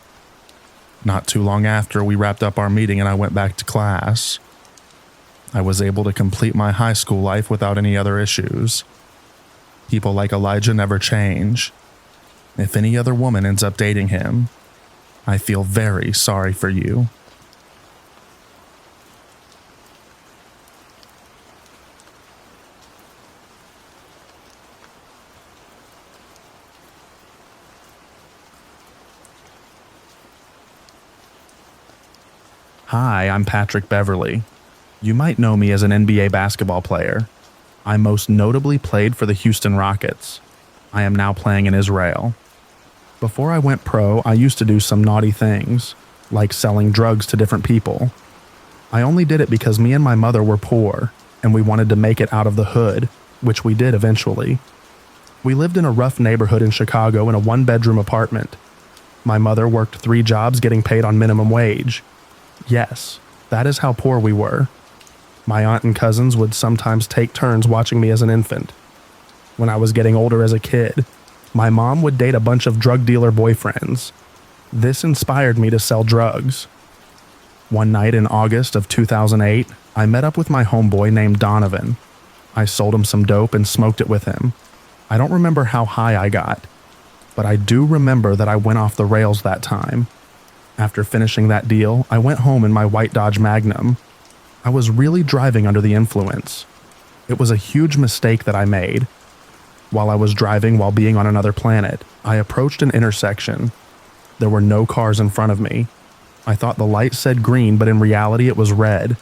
Not too long after, we wrapped up our meeting and I went back to class. I was able to complete my high school life without any other issues. People like Elijah never change. If any other woman ends up dating him, I feel very sorry for you. Hi, I'm Patrick Beverly. You might know me as an NBA basketball player. I most notably played for the Houston Rockets. I am now playing in Israel. Before I went pro, I used to do some naughty things, like selling drugs to different people. I only did it because me and my mother were poor, and we wanted to make it out of the hood, which we did eventually. We lived in a rough neighborhood in Chicago in a one-bedroom apartment. My mother worked 3 jobs getting paid on minimum wage. Yes, that is how poor we were. My aunt and cousins would sometimes take turns watching me as an infant. When I was getting older as a kid, my mom would date a bunch of drug dealer boyfriends. This inspired me to sell drugs. One night in August of 2008, I met up with my homeboy named Donovan. I sold him some dope and smoked it with him. I don't remember how high I got, but I do remember that I went off the rails that time. After finishing that deal, I went home in my white Dodge Magnum. I was really driving under the influence. It was a huge mistake that I made. While I was driving while being on another planet, I approached an intersection. There were no cars in front of me. I thought the light said green, but in reality it was red.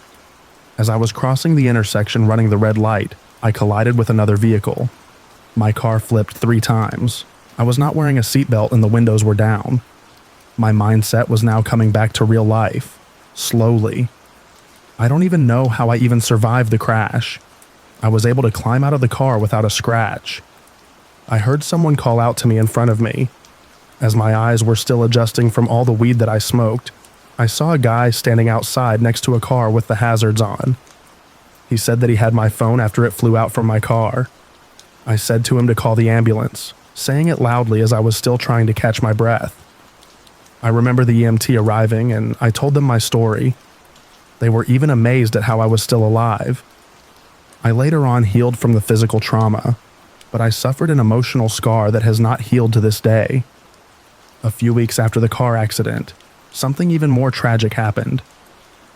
As I was crossing the intersection running the red light, I collided with another vehicle. My car flipped 3 times. I was not wearing a seatbelt and the windows were down. My mindset was now coming back to real life, slowly. I don't even know how I even survived the crash. I was able to climb out of the car without a scratch. I heard someone call out to me in front of me. As my eyes were still adjusting from all the weed that I smoked, I saw a guy standing outside next to a car with the hazards on. He said that he had my phone after it flew out from my car. I said to him to call the ambulance, saying it loudly as I was still trying to catch my breath. I remember the EMT arriving and I told them my story. They were even amazed at how I was still alive. I later on healed from the physical trauma, but I suffered an emotional scar that has not healed to this day. A few weeks after the car accident, something even more tragic happened.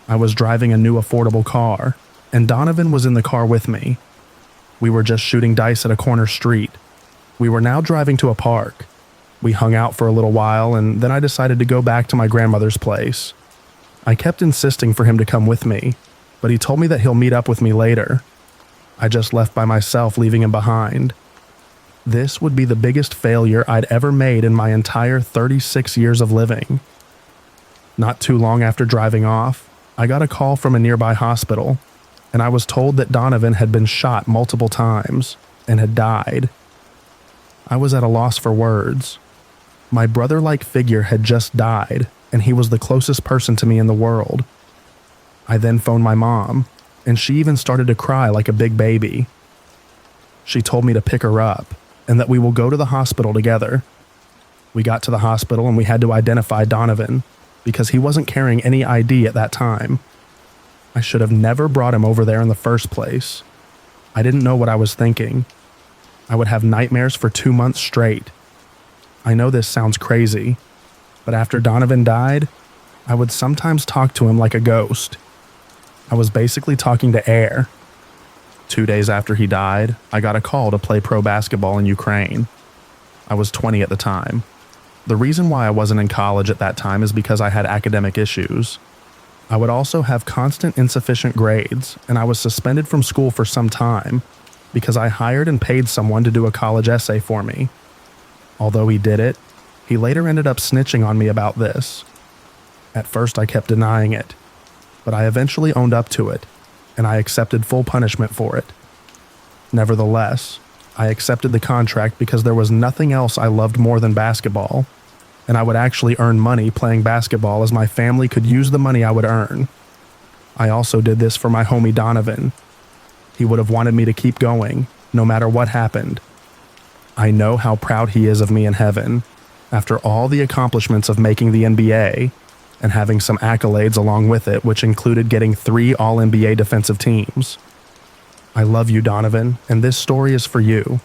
I was driving a new affordable car, and Donovan was in the car with me. We were just shooting dice at a corner street. We were now driving to a park. We hung out for a little while, and then I decided to go back to my grandmother's place. I kept insisting for him to come with me, but he told me that he'll meet up with me later. I just left by myself, leaving him behind. This would be the biggest failure I'd ever made in my entire 36 years of living. Not too long after driving off, I got a call from a nearby hospital, and I was told that Donovan had been shot multiple times and had died. I was at a loss for words. My brother-like figure had just died, and he was the closest person to me in the world. I then phoned my mom, and she even started to cry like a big baby. She told me to pick her up and that we will go to the hospital together. We got to the hospital and we had to identify Donovan because he wasn't carrying any ID at that time. I should have never brought him over there in the first place. I didn't know what I was thinking. I would have nightmares for 2 months straight. I know this sounds crazy, but after Donovan died, I would sometimes talk to him like a ghost. I was basically talking to air. 2 days after he died, I got a call to play pro basketball in Ukraine. I was 20 at the time. The reason why I wasn't in college at that time is because I had academic issues. I would also have constant insufficient grades, and I was suspended from school for some time because I hired and paid someone to do a college essay for me. Although he did it, he later ended up snitching on me about this. At first I kept denying it, but I eventually owned up to it, and I accepted full punishment for it. Nevertheless, I accepted the contract because there was nothing else I loved more than basketball, and I would actually earn money playing basketball as my family could use the money I would earn. I also did this for my homie Donovan. He would have wanted me to keep going, no matter what happened. I know how proud he is of me in heaven, after all the accomplishments of making the NBA, and having some accolades along with it, which included getting 3 All-NBA defensive teams. I love you, Donovan, and this story is for you.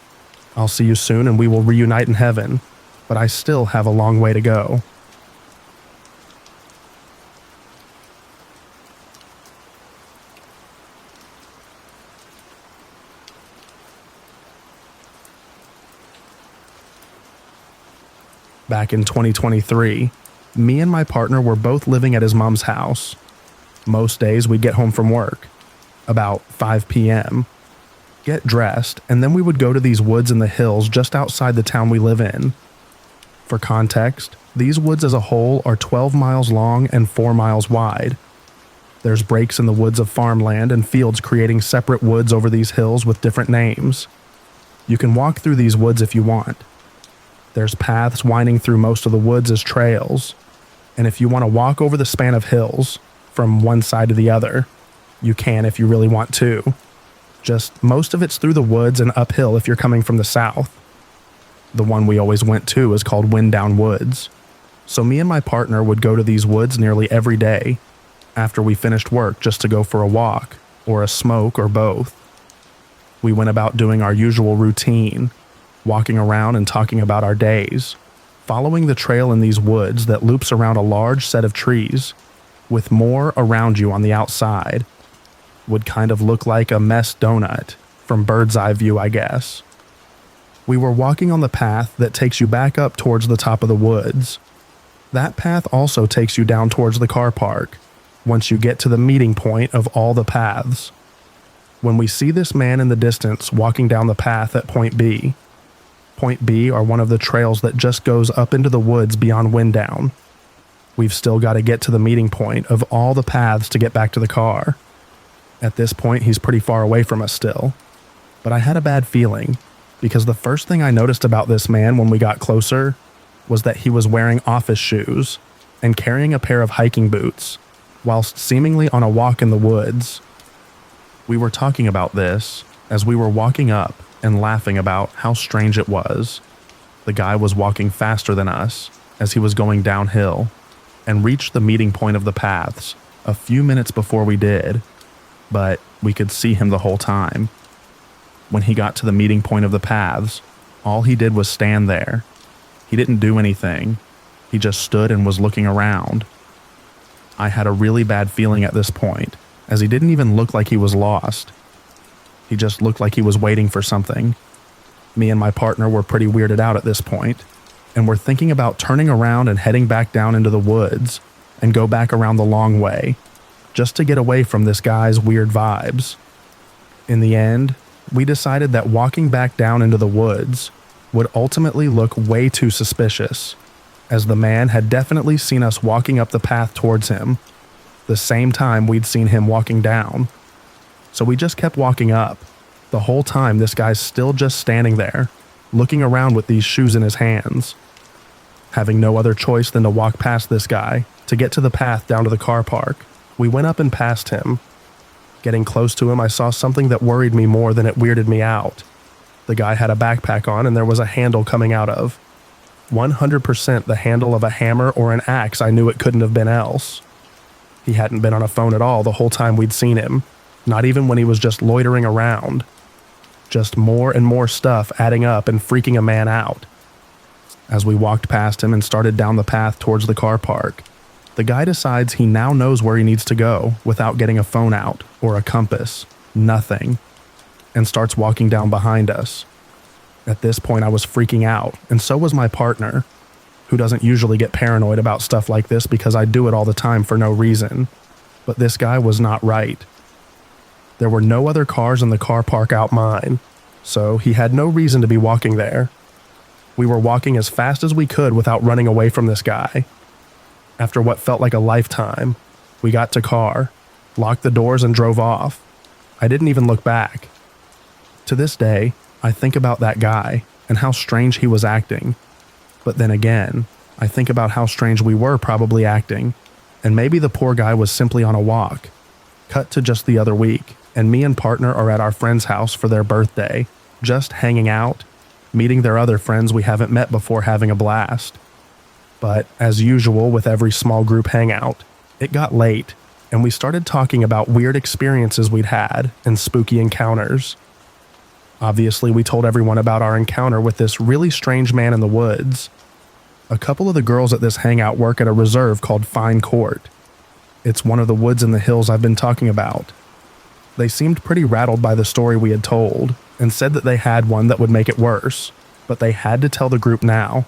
I'll see you soon and we will reunite in heaven, but I still have a long way to go. Back in 2023, me and my partner were both living at his mom's house. Most days we'd get home from work, about 5 p.m., get dressed, and then we would go to these woods in the hills just outside the town we live in. For context, these woods as a whole are 12 miles long and 4 miles wide. There's breaks in the woods of farmland and fields creating separate woods over these hills with different names. You can walk through these woods if you want. There's paths winding through most of the woods as trails, and if you want to walk over the span of hills, from one side to the other, you can if you really want to. Just most of it's through the woods and uphill if you're coming from the south. The one we always went to is called Wind Down Woods. So me and my partner would go to these woods nearly every day after we finished work just to go for a walk, or a smoke, or both. We went about doing our usual routine, walking around and talking about our days, following the trail in these woods that loops around a large set of trees, with more around you on the outside. Would kind of look like a messed donut, from bird's eye view, I guess. We were walking on the path that takes you back up towards the top of the woods. That path also takes you down towards the car park, once you get to the meeting point of all the paths. When we see this man in the distance walking down the path at Point B are one of the trails that just goes up into the woods beyond Wind Down. We've still got to get to the meeting point of all the paths to get back to the car. At this point, he's pretty far away from us still. But I had a bad feeling, because the first thing I noticed about this man when we got closer was that he was wearing office shoes and carrying a pair of hiking boots, whilst seemingly on a walk in the woods. We were talking about this as we were walking up and laughing about how strange it was. The guy was walking faster than us as he was going downhill, and reached the meeting point of the paths a few minutes before we did, but we could see him the whole time. When he got to the meeting point of the paths, all he did was stand there. He didn't do anything. He just stood and was looking around. I had a really bad feeling at this point, as he didn't even look like he was lost. He just looked like he was waiting for something. Me and my partner were pretty weirded out at this point, and were thinking about turning around and heading back down into the woods and go back around the long way, just to get away from this guy's weird vibes. In the end, we decided that walking back down into the woods would ultimately look way too suspicious, as the man had definitely seen us walking up the path towards him, the same time we'd seen him walking down. So we just kept walking up. The whole time this guy's still just standing there, looking around with these shoes in his hands. Having no other choice than to walk past this guy to get to the path down to the car park, We went up and passed him. Getting close to him, I saw something that worried me more than it weirded me out. The guy had a backpack on and there was a handle coming out of. 100% the handle of a hammer or an axe. I knew it couldn't have been else. He hadn't been on a phone at all the whole time we'd seen him, not even when he was just loitering around. Just more and more stuff adding up and freaking a man out. As we walked past him and started down the path towards the car park, the guy decides he now knows where he needs to go without getting a phone out or a compass, nothing, and starts walking down behind us. At this point I was freaking out, and so was my partner, who doesn't usually get paranoid about stuff like this because I do it all the time for no reason. But this guy was not right. There were no other cars in the car park out mine, so he had no reason to be walking there. We were walking as fast as we could without running away from this guy. After what felt like a lifetime, we got to car, locked the doors and drove off. I didn't even look back. To this day, I think about that guy and how strange he was acting. But then again, I think about how strange we were probably acting, and maybe the poor guy was simply on a walk. Cut to just the other week, and me and partner are at our friend's house for their birthday, just hanging out, meeting their other friends we haven't met before, having a blast. But as usual with every small group hangout, it got late, and we started talking about weird experiences we'd had and spooky encounters. Obviously, we told everyone about our encounter with this really strange man in the woods. A couple of the girls at this hangout work at a reserve called Fine Court. It's one of the woods in the hills I've been talking about. They seemed pretty rattled by the story we had told, and said that they had one that would make it worse, but they had to tell the group now.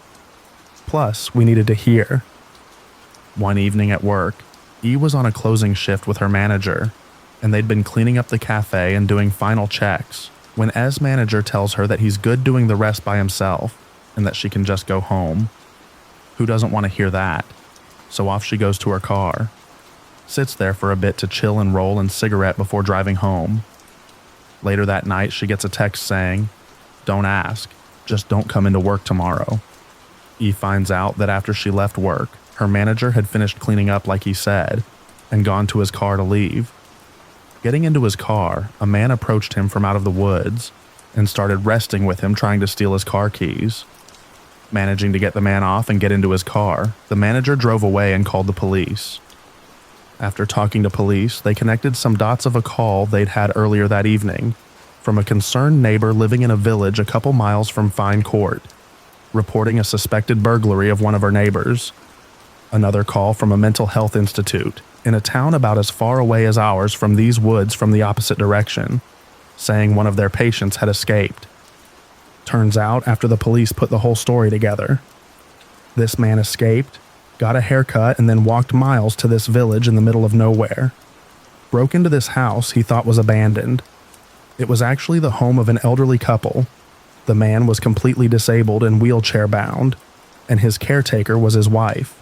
Plus, we needed to hear. One evening at work, E was on a closing shift with her manager, and they'd been cleaning up the cafe and doing final checks, when E's manager tells her that he's good doing the rest by himself, and that she can just go home. Who doesn't want to hear that? So off she goes to her car. Sits there for a bit to chill and roll a cigarette before driving home. Later that night, she gets a text saying, "Don't ask, just don't come into work tomorrow." E finds out that after she left work, her manager had finished cleaning up like he said, and gone to his car to leave. Getting into his car, a man approached him from out of the woods, and started wrestling with him, trying to steal his car keys. Managing to get the man off and get into his car, the manager drove away and called the police. After talking to police, they connected some dots of a call they'd had earlier that evening from a concerned neighbor living in a village a couple miles from Fine Court, reporting a suspected burglary of one of her neighbors. Another call from a mental health institute in a town about as far away as ours from these woods from the opposite direction, saying one of their patients had escaped. Turns out, after the police put the whole story together, this man escaped, got a haircut, and then walked miles to this village in the middle of nowhere. Broke into this house he thought was abandoned. It was actually the home of an elderly couple. The man was completely disabled and wheelchair bound, and his caretaker was his wife.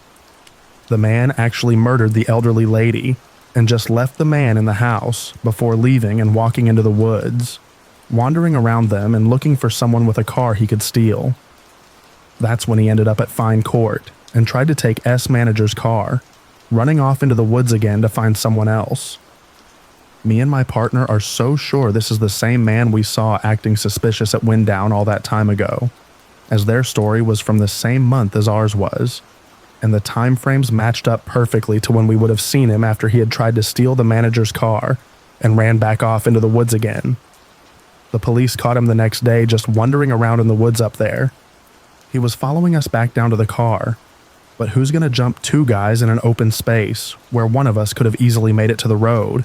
The man actually murdered the elderly lady and just left the man in the house before leaving and walking into the woods, wandering around them and looking for someone with a car he could steal. That's when he ended up at Fine Court and tried to take S manager's car, running off into the woods again to find someone else. Me and my partner are so sure this is the same man we saw acting suspicious at Windown all that time ago, as their story was from the same month as ours was, and the time frames matched up perfectly to when we would have seen him after he had tried to steal the manager's car and ran back off into the woods again. The police caught him the next day just wandering around in the woods up there. He was following us back down to the car, but who's going to jump two guys in an open space where one of us could have easily made it to the road?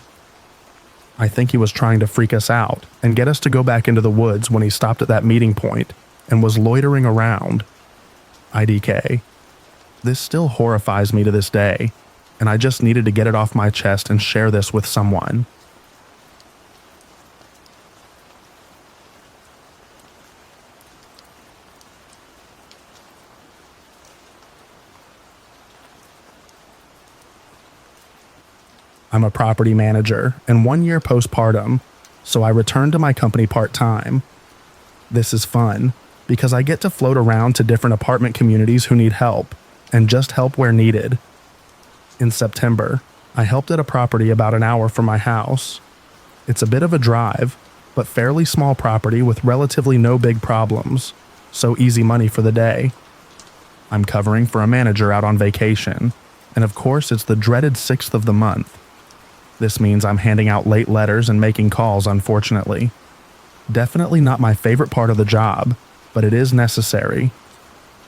I think he was trying to freak us out and get us to go back into the woods when he stopped at that meeting point and was loitering around. IDK. This still horrifies me to this day, and I just needed to get it off my chest and share this with someone. I'm a property manager and 1 year postpartum, so I returned to my company part-time. This is fun because I get to float around to different apartment communities who need help and just help where needed. In September, I helped at a property about an hour from my house. It's a bit of a drive, but fairly small property with relatively no big problems, so easy money for the day. I'm covering for a manager out on vacation, and of course it's the dreaded 6th of the month. This means I'm handing out late letters and making calls, unfortunately. Definitely not my favorite part of the job, but it is necessary.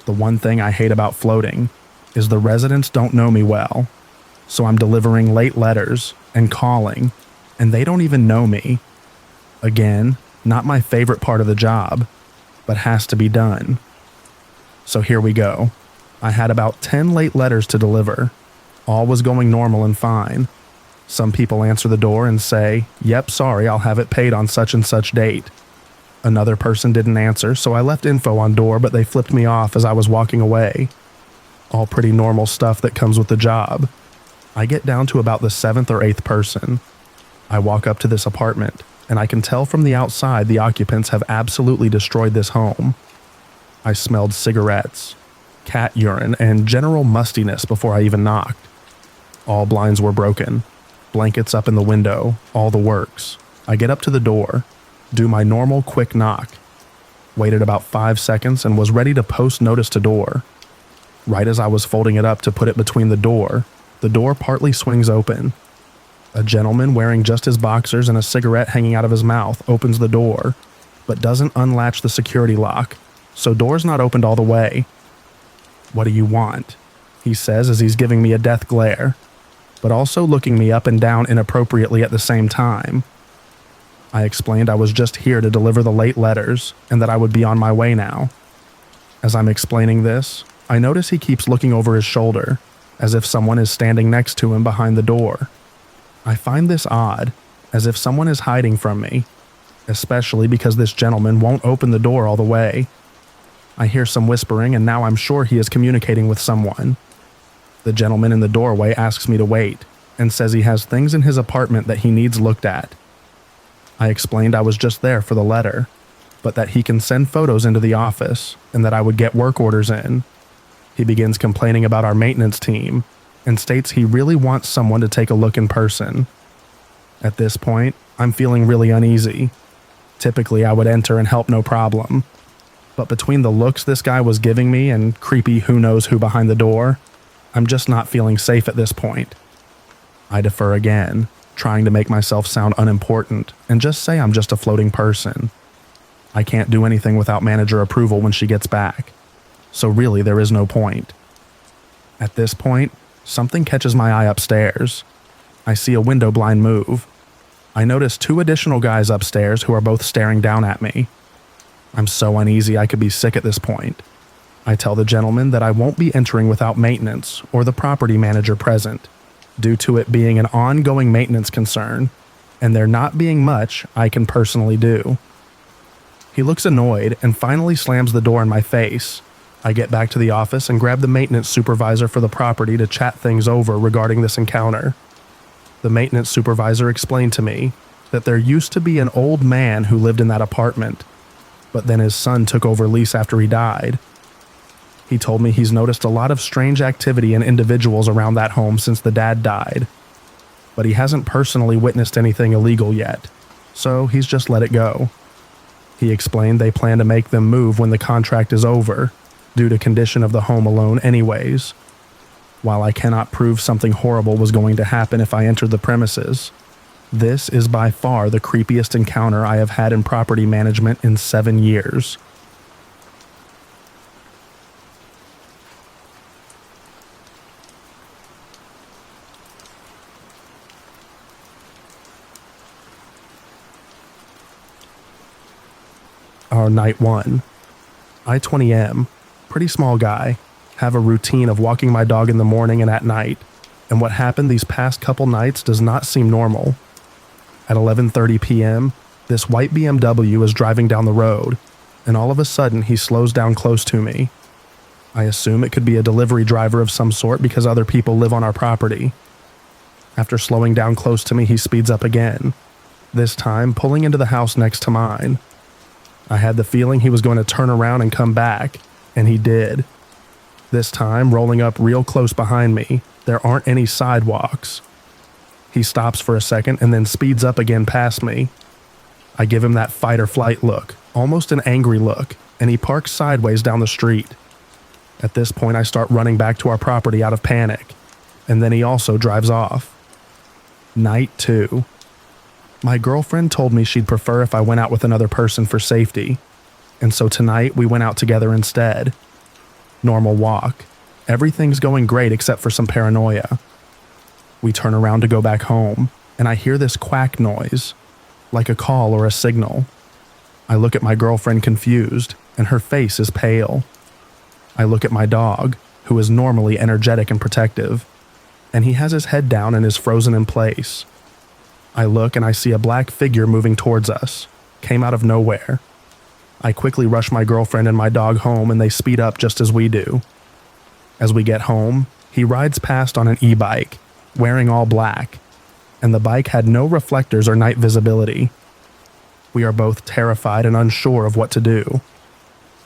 The one thing I hate about floating is the residents don't know me well, so I'm delivering late letters and calling, and they don't even know me. Again, not my favorite part of the job, but has to be done. So here we go. I had about 10 late letters to deliver. All was going normal and fine. Some people answer the door and say, "Yep, sorry, I'll have it paid on such and such date." Another person didn't answer, so I left info on door, but they flipped me off as I was walking away. All pretty normal stuff that comes with the job. I get down to about the 7th or 8th person. I walk up to this apartment, and I can tell from the outside the occupants have absolutely destroyed this home. I smelled cigarettes, cat urine, and general mustiness before I even knocked. All blinds were broken, blankets up in the window, all the works. I get up to the door, do my normal quick knock, waited about 5 seconds and was ready to post notice to door. Right as I was folding it up to put it between the door partly swings open. A gentleman wearing just his boxers and a cigarette hanging out of his mouth opens the door, but doesn't unlatch the security lock, so door's not opened all the way. "What do you want?" he says as he's giving me a death glare, but also looking me up and down inappropriately at the same time. I explained I was just here to deliver the late letters and that I would be on my way now. As I'm explaining this, I notice he keeps looking over his shoulder, as if someone is standing next to him behind the door. I find this odd, as if someone is hiding from me, especially because this gentleman won't open the door all the way. I hear some whispering and now I'm sure he is communicating with someone. The gentleman in the doorway asks me to wait and says he has things in his apartment that he needs looked at. I explained I was just there for the letter, but that he can send photos into the office and that I would get work orders in. He begins complaining about our maintenance team and states he really wants someone to take a look in person. At this point, I'm feeling really uneasy. Typically, I would enter and help no problem. But between the looks this guy was giving me and creepy who knows who behind the door, I'm just not feeling safe at this point. I defer again, trying to make myself sound unimportant and just say I'm just a floating person. I can't do anything without manager approval when she gets back, so really there is no point. At this point, something catches my eye upstairs. I see a window blind move. I notice 2 additional guys upstairs who are both staring down at me. I'm so uneasy I could be sick at this point. I tell the gentleman that I won't be entering without maintenance or the property manager present, due to it being an ongoing maintenance concern, and there not being much I can personally do. He looks annoyed and finally slams the door in my face. I get back to the office and grab the maintenance supervisor for the property to chat things over regarding this encounter. The maintenance supervisor explained to me that there used to be an old man who lived in that apartment, but then his son took over lease after he died. He told me he's noticed a lot of strange activity and individuals around that home since the dad died, but he hasn't personally witnessed anything illegal yet, so he's just let it go. He explained they plan to make them move when the contract is over, due to condition of the home alone anyways. While I cannot prove something horrible was going to happen if I entered the premises, this is by far the creepiest encounter I have had in property management in 7 years. Our night 1. I 20M, pretty small guy, have a routine of walking my dog in the morning and at night, and what happened these past couple nights does not seem normal. At 11:30 p.m., this white BMW is driving down the road, and all of a sudden he slows down close to me. I assume it could be a delivery driver of some sort because other people live on our property. After slowing down close to me, he speeds up again, this time pulling into the house next to mine. I had the feeling he was going to turn around and come back, and he did. This time, rolling up real close behind me, there aren't any sidewalks. He stops for a second and then speeds up again past me. I give him that fight or flight look, almost an angry look, and he parks sideways down the street. At this point, I start running back to our property out of panic, and then he also drives off. Night 2. My girlfriend told me she'd prefer if I went out with another person for safety, and so tonight we went out together instead. Normal walk. Everything's going great except for some paranoia. We turn around to go back home, and I hear this quack noise, like a call or a signal. I look at my girlfriend confused, and her face is pale. I look at my dog, who is normally energetic and protective, and he has his head down and is frozen in place. I look and I see a black figure moving towards us, came out of nowhere. I quickly rush my girlfriend and my dog home, and they speed up just as we do. As we get home, he rides past on an e-bike, wearing all black, and the bike had no reflectors or night visibility. We are both terrified and unsure of what to do.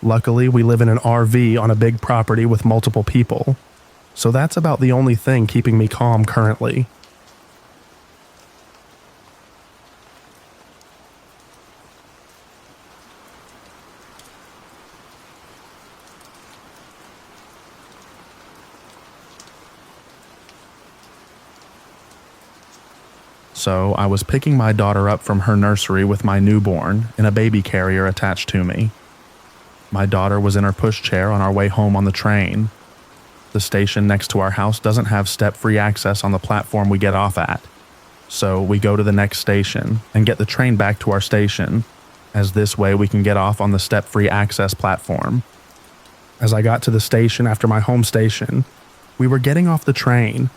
Luckily, we live in an RV on a big property with multiple people, so that's about the only thing keeping me calm currently. So I was picking my daughter up from her nursery with my newborn in a baby carrier attached to me. My daughter was in her pushchair on our way home on the train. The station next to our house doesn't have step-free access on the platform we get off at, so we go to the next station and get the train back to our station, as this way we can get off on the step-free access platform. As I got to the station after my home station, we were getting off the train,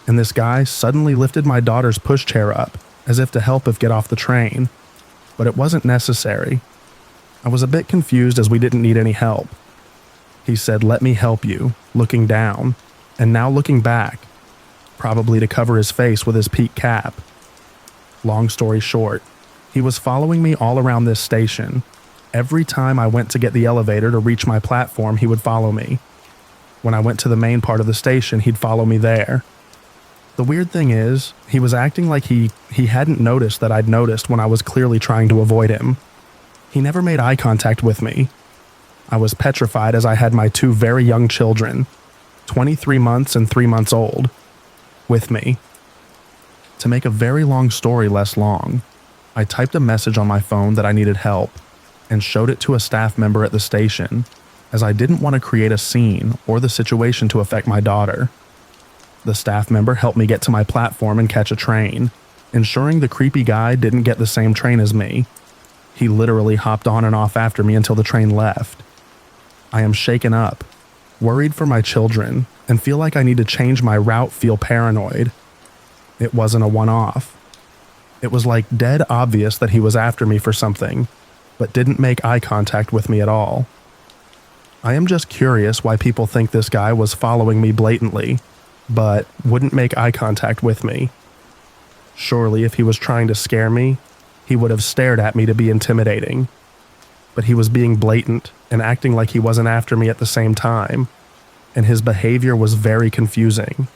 and this guy suddenly lifted my daughter's pushchair up, as if to help us get off the train, but it wasn't necessary. I was a bit confused as we didn't need any help. He said, "Let me help you," looking down, and now looking back, probably to cover his face with his peak cap. Long story short, he was following me all around this station. Every time I went to get the elevator to reach my platform, he would follow me. When I went to the main part of the station, he'd follow me there. The weird thing is, he was acting like he hadn't noticed that I'd noticed when I was clearly trying to avoid him. He never made eye contact with me. I was petrified as I had my 2 very young children, 23 months and 3 months old, with me. To make a very long story less long, I typed a message on my phone that I needed help and showed it to a staff member at the station, as I didn't want to create a scene or the situation to affect my daughter. The staff member helped me get to my platform and catch a train, ensuring the creepy guy didn't get the same train as me. He literally hopped on and off after me until the train left. I am shaken up, worried for my children, and feel like I need to change my route, feel paranoid. It wasn't a one-off. It was like dead obvious that he was after me for something, but didn't make eye contact with me at all. I am just curious why people think this guy was following me blatantly, but wouldn't make eye contact with me. Surely if he was trying to scare me, he would have stared at me to be intimidating. But he was being blatant and acting like he wasn't after me at the same time, and his behavior was very confusing.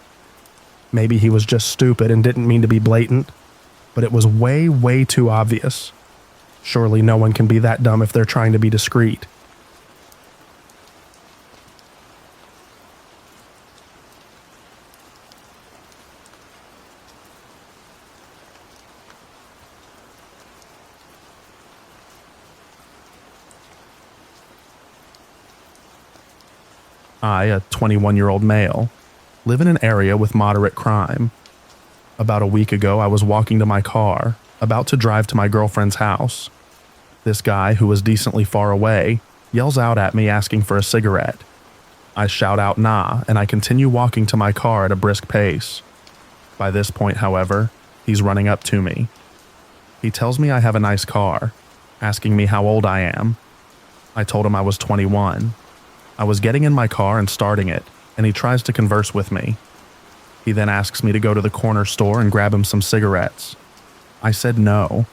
Maybe he was just stupid and didn't mean to be blatant, but it was way, way too obvious. Surely no one can be that dumb if they're trying to be discreet. I, a 21-year-old male, live in an area with moderate crime. About a week ago, I was walking to my car, about to drive to my girlfriend's house. This guy, who was decently far away, yells out at me asking for a cigarette. I shout out nah, and I continue walking to my car at a brisk pace. By this point, however, he's running up to me. He tells me I have a nice car, asking me how old I am. I told him I was 21. I was getting in my car and starting it, and he tries to converse with me. He then asks me to go to the corner store and grab him some cigarettes. I said no,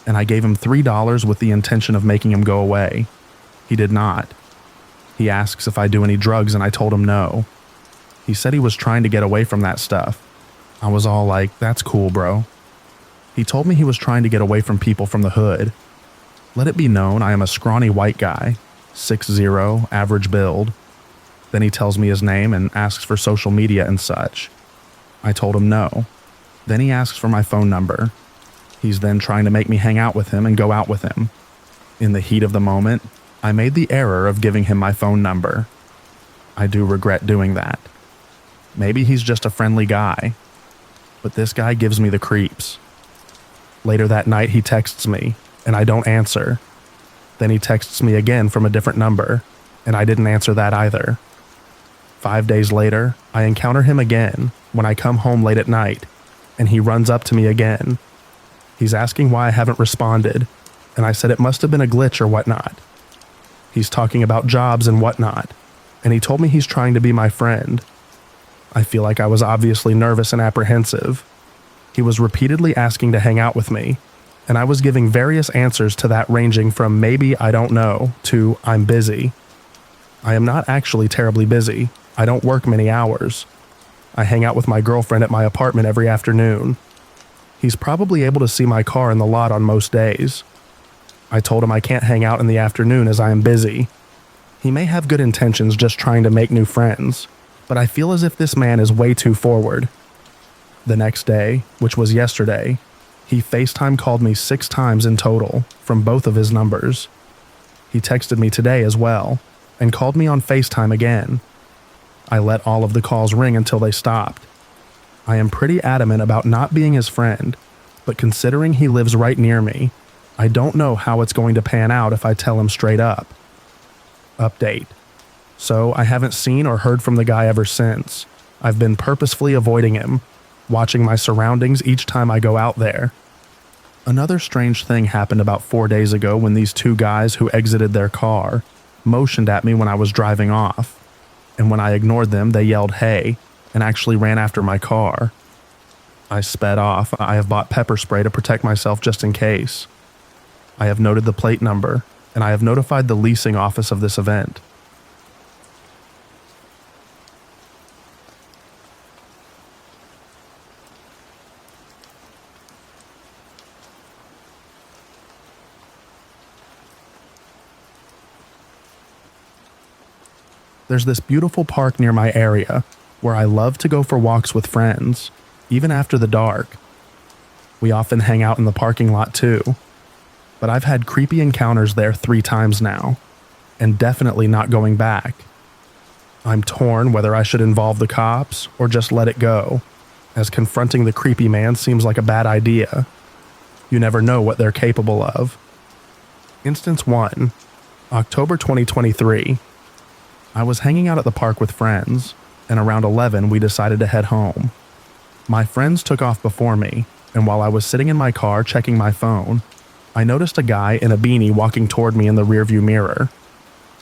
and I gave him $3 with the intention of making him go away. He did not. He asks if I do any drugs, and I told him no. He said he was trying to get away from that stuff. I was all like, that's cool, bro. He told me he was trying to get away from people from the hood. Let it be known I am a scrawny white guy, 6'0", average build. Then he tells me his name and asks for social media and such. I told him no. Then he asks for my phone number. He's then trying to make me hang out with him and go out with him. In the heat of the moment, I made the error of giving him my phone number. I do regret doing that. Maybe he's just a friendly guy, but this guy gives me the creeps. Later that night, he texts me, and I don't answer. Then he texts me again from a different number, and I didn't answer that either. 5 days later, I encounter him again when I come home late at night, and he runs up to me again. He's asking why I haven't responded, and I said it must have been a glitch or whatnot. He's talking about jobs and whatnot, and he told me he's trying to be my friend. I feel like I was obviously nervous and apprehensive. He was repeatedly asking to hang out with me, and I was giving various answers to that, ranging from maybe I don't know to I'm busy. I am not actually terribly busy. I don't work many hours. I hang out with my girlfriend at my apartment every afternoon. He's probably able to see my car in the lot on most days. I told him I can't hang out in the afternoon as I am busy. He may have good intentions, just trying to make new friends, but I feel as if this man is way too forward. The next day, which was yesterday, he FaceTime called me 6 times in total from both of his numbers. He texted me today as well and called me on FaceTime again. I let all of the calls ring until they stopped. I am pretty adamant about not being his friend, but considering he lives right near me, I don't know how it's going to pan out if I tell him straight up. Update. So I haven't seen or heard from the guy ever since. I've been purposefully avoiding him, watching my surroundings each time I go out there. Another strange thing happened about 4 days ago when these 2 guys who exited their car motioned at me when I was driving off, and when I ignored them, they yelled "hey" and actually ran after my car. I sped off. I have bought pepper spray to protect myself just in case. I have noted the plate number, and I have notified the leasing office of this event. There's this beautiful park near my area where I love to go for walks with friends, even after the dark. We often hang out in the parking lot too, but I've had creepy encounters there 3 times now, and definitely not going back. I'm torn whether I should involve the cops or just let it go, as confronting the creepy man seems like a bad idea. You never know what they're capable of. Instance 1, October 2023. I was hanging out at the park with friends, and around 11 we decided to head home. My friends took off before me, and while I was sitting in my car checking my phone, I noticed a guy in a beanie walking toward me in the rearview mirror.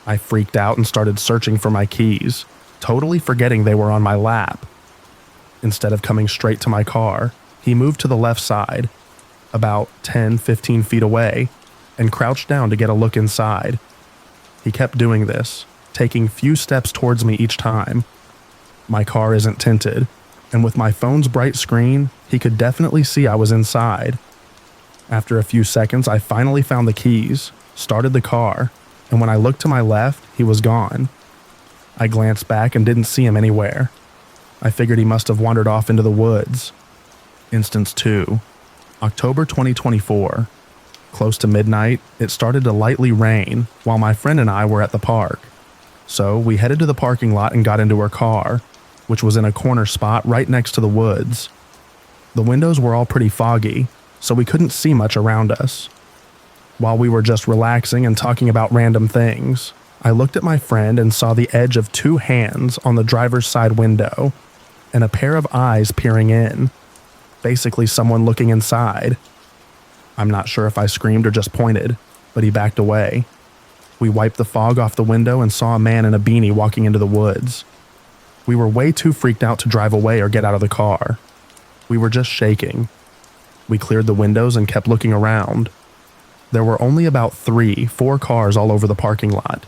I freaked out and started searching for my keys, totally forgetting they were on my lap. Instead of coming straight to my car, he moved to the left side, about 10-15 feet away, and crouched down to get a look inside. He kept doing this, taking few steps towards me each time. My car isn't tinted, and with my phone's bright screen, he could definitely see I was inside. After a few seconds, I finally found the keys, started the car, and when I looked to my left, he was gone. I glanced back and didn't see him anywhere. I figured he must have wandered off into the woods. Instance 2, October 2024. Close to midnight, it started to lightly rain while my friend and I were at the park. So we headed to the parking lot and got into her car, which was in a corner spot right next to the woods. The windows were all pretty foggy, so we couldn't see much around us. While we were just relaxing and talking about random things, I looked at my friend and saw the edge of 2 hands on the driver's side window and a pair of eyes peering in, basically someone looking inside. I'm not sure if I screamed or just pointed, but he backed away. We wiped the fog off the window and saw a man in a beanie walking into the woods. We were way too freaked out to drive away or get out of the car. We were just shaking. We cleared the windows and kept looking around. There were only about 3-4 cars all over the parking lot.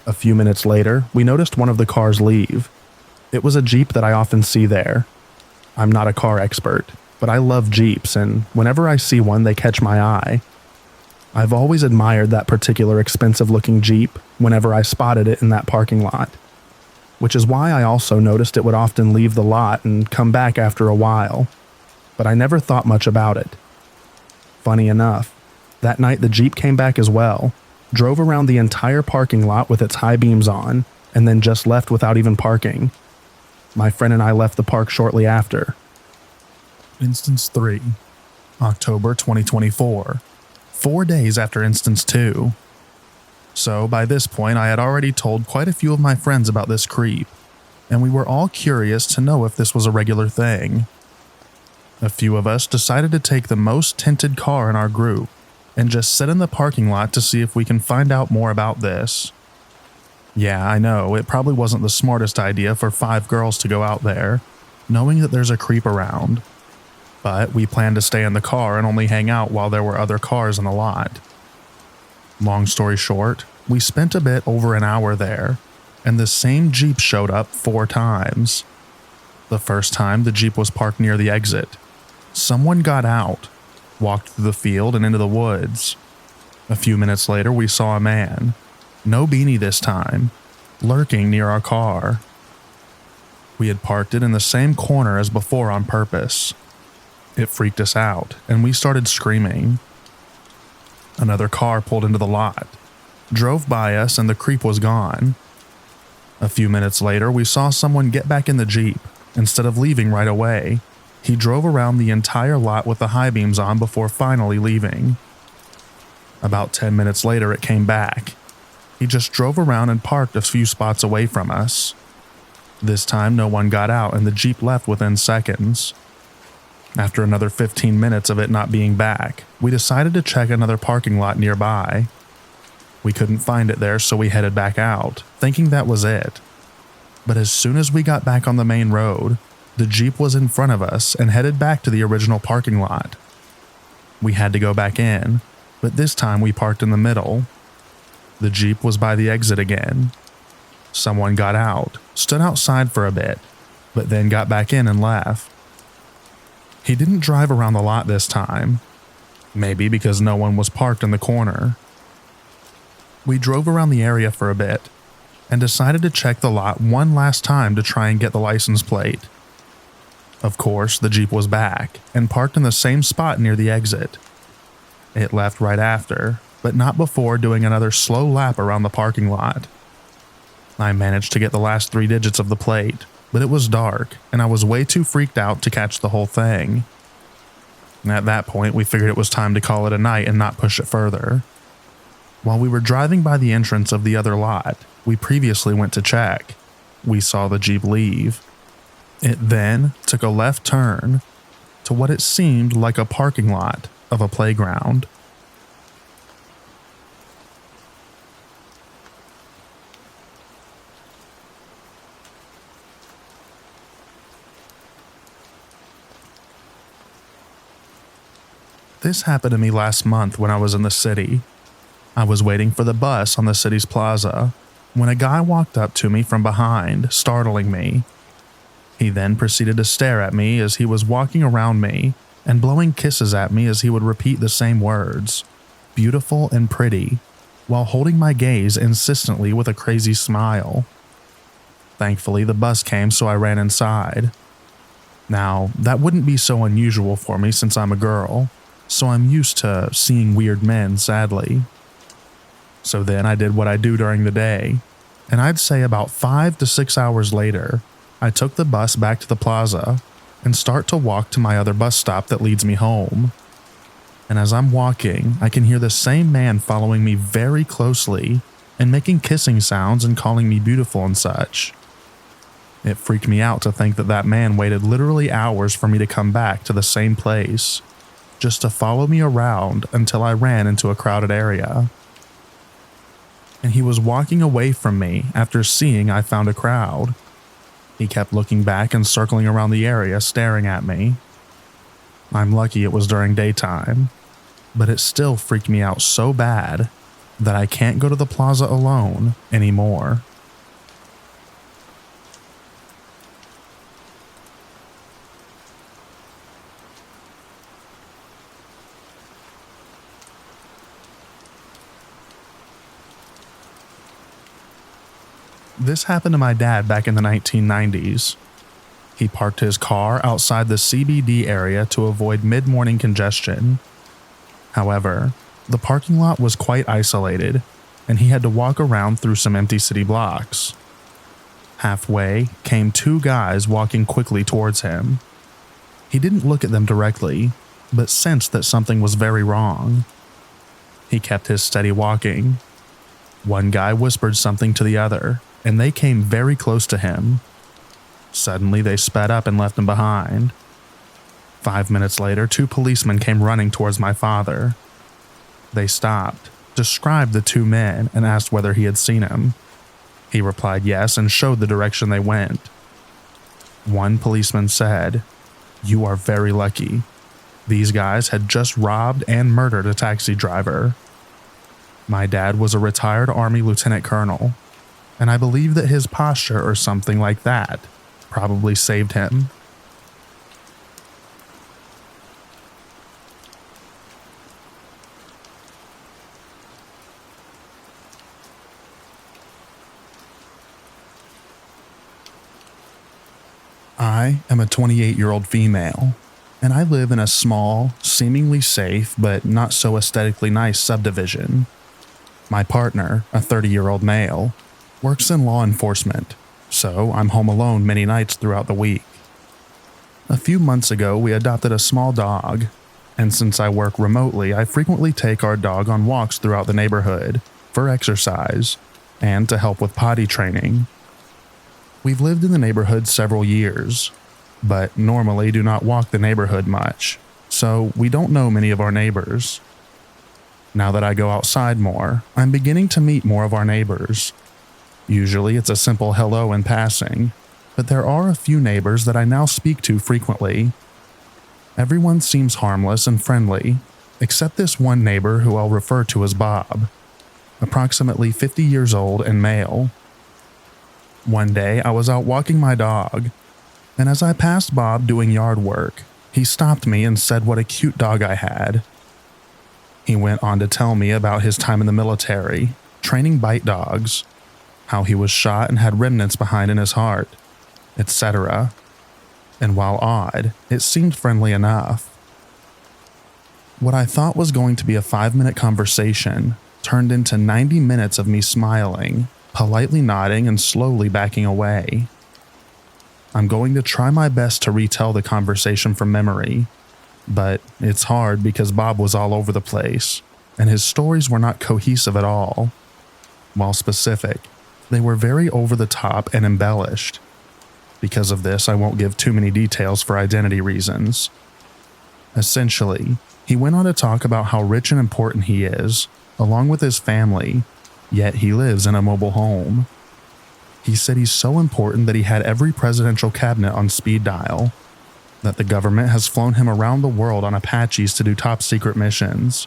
A few minutes later, we noticed one of the cars leave. It was a Jeep that I often see there. I'm not a car expert, but I love Jeeps, and whenever I see one, they catch my eye. I've always admired that particular expensive-looking Jeep whenever I spotted it in that parking lot, which is why I also noticed it would often leave the lot and come back after a while, but I never thought much about it. Funny enough, that night the Jeep came back as well, drove around the entire parking lot with its high beams on, and then just left without even parking. My friend and I left the park shortly after. Instance 3, October 2024, 4 days after Instance 2. So by this point, I had already told quite a few of my friends about this creep, and we were all curious to know if this was a regular thing. A few of us decided to take the most tinted car in our group and just sit in the parking lot to see if we can find out more about this. Yeah, I know, it probably wasn't the smartest idea for 5 girls to go out there, knowing that there's a creep around. But we planned to stay in the car and only hang out while there were other cars in the lot. Long story short, we spent a bit over an hour there, and the same Jeep showed up 4 times. The first time, the Jeep was parked near the exit. Someone got out, walked through the field and into the woods. A few minutes later, we saw a man, no beanie this time, lurking near our car. We had parked it in the same corner as before on purpose. It freaked us out, and we started screaming. Another car pulled into the lot, drove by us, and the creep was gone. A few minutes later, we saw someone get back in the Jeep. Instead of leaving right away, he drove around the entire lot with the high beams on before finally leaving. About 10 minutes later, it came back. He just drove around and parked a few spots away from us. This time, no one got out, and the Jeep left within seconds. After another 15 minutes of it not being back, we decided to check another parking lot nearby. We couldn't find it there, so we headed back out, thinking that was it. But as soon as we got back on the main road, the Jeep was in front of us and headed back to the original parking lot. We had to go back in, but this time we parked in the middle. The Jeep was by the exit again. Someone got out, stood outside for a bit, but then got back in and left. He didn't drive around the lot this time, maybe because no one was parked in the corner. We drove around the area for a bit and decided to check the lot one last time to try and get the license plate. Of course, the Jeep was back and parked in the same spot near the exit. It left right after, but not before doing another slow lap around the parking lot. I managed to get the last 3 digits of the plate, but it was dark, and I was way too freaked out to catch the whole thing. At that point, we figured it was time to call it a night and not push it further. While we were driving by the entrance of the other lot we previously went to check, we saw the Jeep leave. It then took a left turn to what it seemed like a parking lot of a playground. This happened to me last month when I was in the city. I was waiting for the bus on the city's plaza when a guy walked up to me from behind, startling me. He then proceeded to stare at me as he was walking around me and blowing kisses at me as he would repeat the same words, beautiful and pretty, while holding my gaze insistently with a crazy smile. Thankfully, the bus came, so I ran inside. Now, that wouldn't be so unusual for me since I'm a girl, so I'm used to seeing weird men, sadly. So then I did what I do during the day, and I'd say about 5 to 6 hours later, I took the bus back to the plaza and start to walk to my other bus stop that leads me home. And as I'm walking, I can hear the same man following me very closely and making kissing sounds and calling me beautiful and such. It freaked me out to think that that man waited literally hours for me to come back to the same place, just to follow me around until I ran into a crowded area. And he was walking away from me after seeing I found a crowd. He kept looking back and circling around the area, staring at me. I'm lucky it was during daytime, but it still freaked me out so bad that I can't go to the plaza alone anymore. This happened to my dad back in the 1990s. He parked his car outside the CBD area to avoid mid-morning congestion. However, the parking lot was quite isolated, and he had to walk around through some empty city blocks. Halfway came two guys walking quickly towards him. He didn't look at them directly, but sensed that something was very wrong. He kept his steady walking. One guy whispered something to the other, and they came very close to him. Suddenly, they sped up and left him behind. 5 minutes later, two policemen came running towards my father. They stopped, described the two men, and asked whether he had seen him. He replied yes and showed the direction they went. One policeman said, "You are very lucky. These guys had just robbed and murdered a taxi driver." My dad was a retired Army lieutenant colonel, and I believe that his posture or something like that probably saved him. I am a 28-year-old female, and I live in a small, seemingly safe but not so aesthetically nice subdivision. My partner, a 30-year-old male, works in law enforcement, so I'm home alone many nights throughout the week. A few months ago, we adopted a small dog, and since I work remotely, I frequently take our dog on walks throughout the neighborhood for exercise and to help with potty training. We've lived in the neighborhood several years, but normally do not walk the neighborhood much, so we don't know many of our neighbors. Now that I go outside more, I'm beginning to meet more of our neighbors. Usually it's a simple hello in passing, but there are a few neighbors that I now speak to frequently. Everyone seems harmless and friendly, except this one neighbor who I'll refer to as Bob, approximately 50 years old and male. One day I was out walking my dog, and as I passed Bob doing yard work, he stopped me and said what a cute dog I had. He went on to tell me about his time in the military, training bite dogs, how he was shot and had remnants behind in his heart, etc. And while odd, it seemed friendly enough. What I thought was going to be a 5-minute conversation turned into 90 minutes of me smiling, politely nodding, and slowly backing away. I'm going to try my best to retell the conversation from memory, but it's hard because Bob was all over the place, and his stories were not cohesive at all. While specific, they were very over the top and embellished. Because of this, I won't give too many details for identity reasons. Essentially, he went on to talk about how rich and important he is, along with his family, yet he lives in a mobile home. He said he's so important that he had every presidential cabinet on speed dial, that the government has flown him around the world on Apaches to do top secret missions,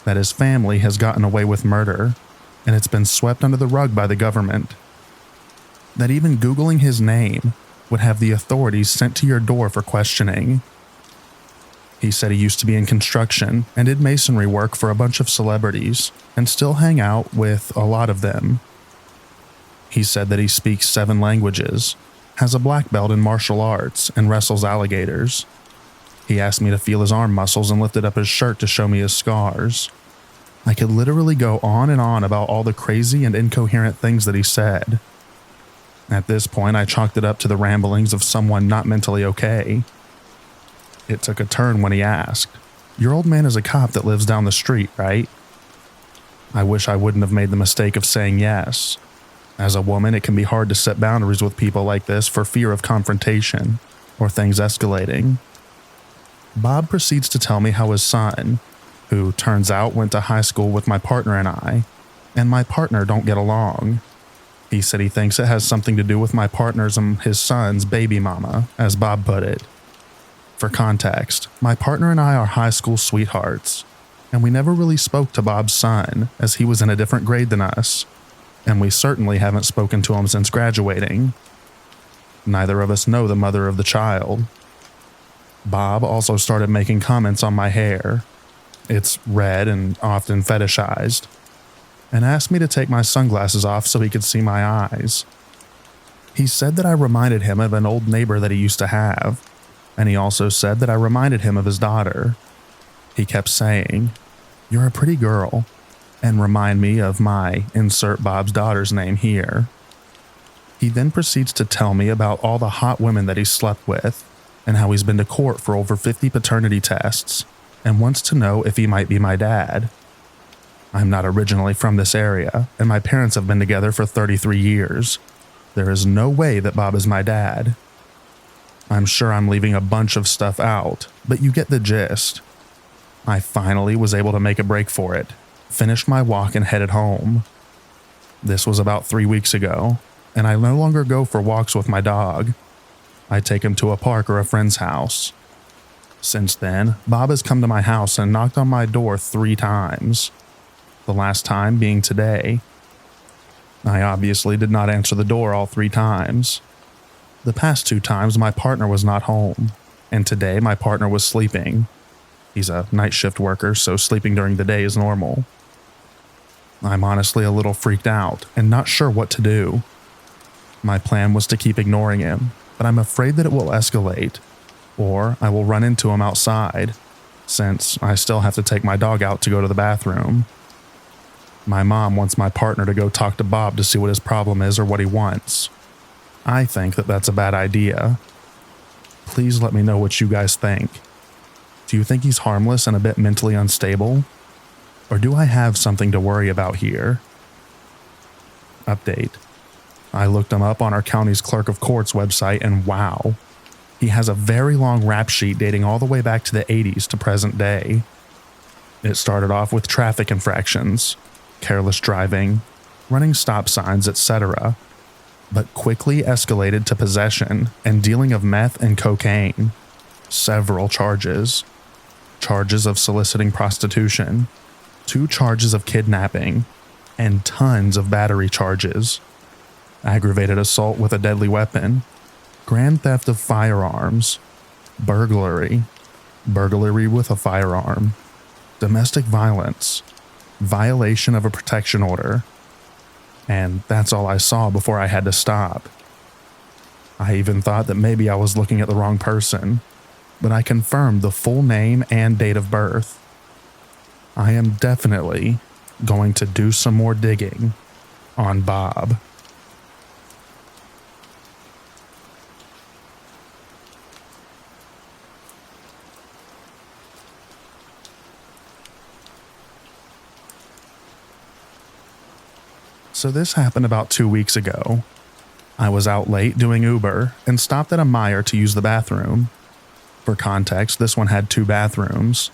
that his family has gotten away with murder, and it's been swept under the rug by the government, that even Googling his name would have the authorities sent to your door for questioning. He said he used to be in construction and did masonry work for a bunch of celebrities and still hang out with a lot of them. He said that he speaks 7 languages, has a black belt in martial arts, and wrestles alligators. He asked me to feel his arm muscles and lifted up his shirt to show me his scars. I could literally go on and on about all the crazy and incoherent things that he said. At this point, I chalked it up to the ramblings of someone not mentally okay. It took a turn when he asked, "Your old man is a cop that lives down the street, right?" I wish I wouldn't have made the mistake of saying yes. As a woman, it can be hard to set boundaries with people like this for fear of confrontation or things escalating. Bob proceeds to tell me how his son, who turns out went to high school with my partner and my partner don't get along. He said he thinks it has something to do with my partner's and his son's baby mama, as Bob put it. For context, my partner and I are high school sweethearts, and we never really spoke to Bob's son as he was in a different grade than us, and we certainly haven't spoken to him since graduating. Neither of us know the mother of the child. Bob also started making comments on my hair. It's red and often fetishized. and asked me to take my sunglasses off so he could see my eyes. He said that I reminded him of an old neighbor that he used to have, and he also said that I reminded him of his daughter. He kept saying, "You're a pretty girl," and remind me of my insert Bob's daughter's name here. He then proceeds to tell me about all the hot women that he slept with, and how he's been to court for over 50 paternity tests, and wants to know if he might be my dad. I'm not originally from this area, and my parents have been together for 33 years. There is no way that Bob is my dad. I'm sure I'm leaving a bunch of stuff out, but you get the gist. I finally was able to make a break for it, finished my walk and headed home. This was about 3 weeks ago, and I no longer go for walks with my dog. I take him to a park or a friend's house. Since then, Bob has come to my house and knocked on my door 3 times. The last time being today. I obviously did not answer the door all 3 times. The past 2 times my partner was not home, and today my partner was sleeping. He's a night shift worker, so sleeping during the day is normal. I'm honestly a little freaked out and not sure what to do. My plan was to keep ignoring him, but I'm afraid that it will escalate, or I will run into him outside, since I still have to take my dog out to go to the bathroom. My mom wants my partner to go talk to Bob to see what his problem is or what he wants. I think that that's a bad idea. Please let me know what you guys think. Do you think he's harmless and a bit mentally unstable? Or do I have something to worry about here? Update. I looked him up on our county's clerk of court's website, and wow, he has a very long rap sheet dating all the way back to the 80s to present day. It started off with traffic infractions, careless driving, running stop signs, etc., but quickly escalated to possession and dealing of meth and cocaine. Several charges. Charges of soliciting prostitution, 2 charges of kidnapping, and tons of battery charges. Aggravated assault with a deadly weapon, grand theft of firearms, burglary, burglary with a firearm, domestic violence, violation of a protection order. And that's all I saw before I had to stop. I even thought that maybe I was looking at the wrong person, but I confirmed the full name and date of birth. I am definitely going to do some more digging on Bob. So this happened about 2 weeks ago. I was out late doing Uber and stopped at a Meijer to use the bathroom. For context, this one had 2 bathrooms,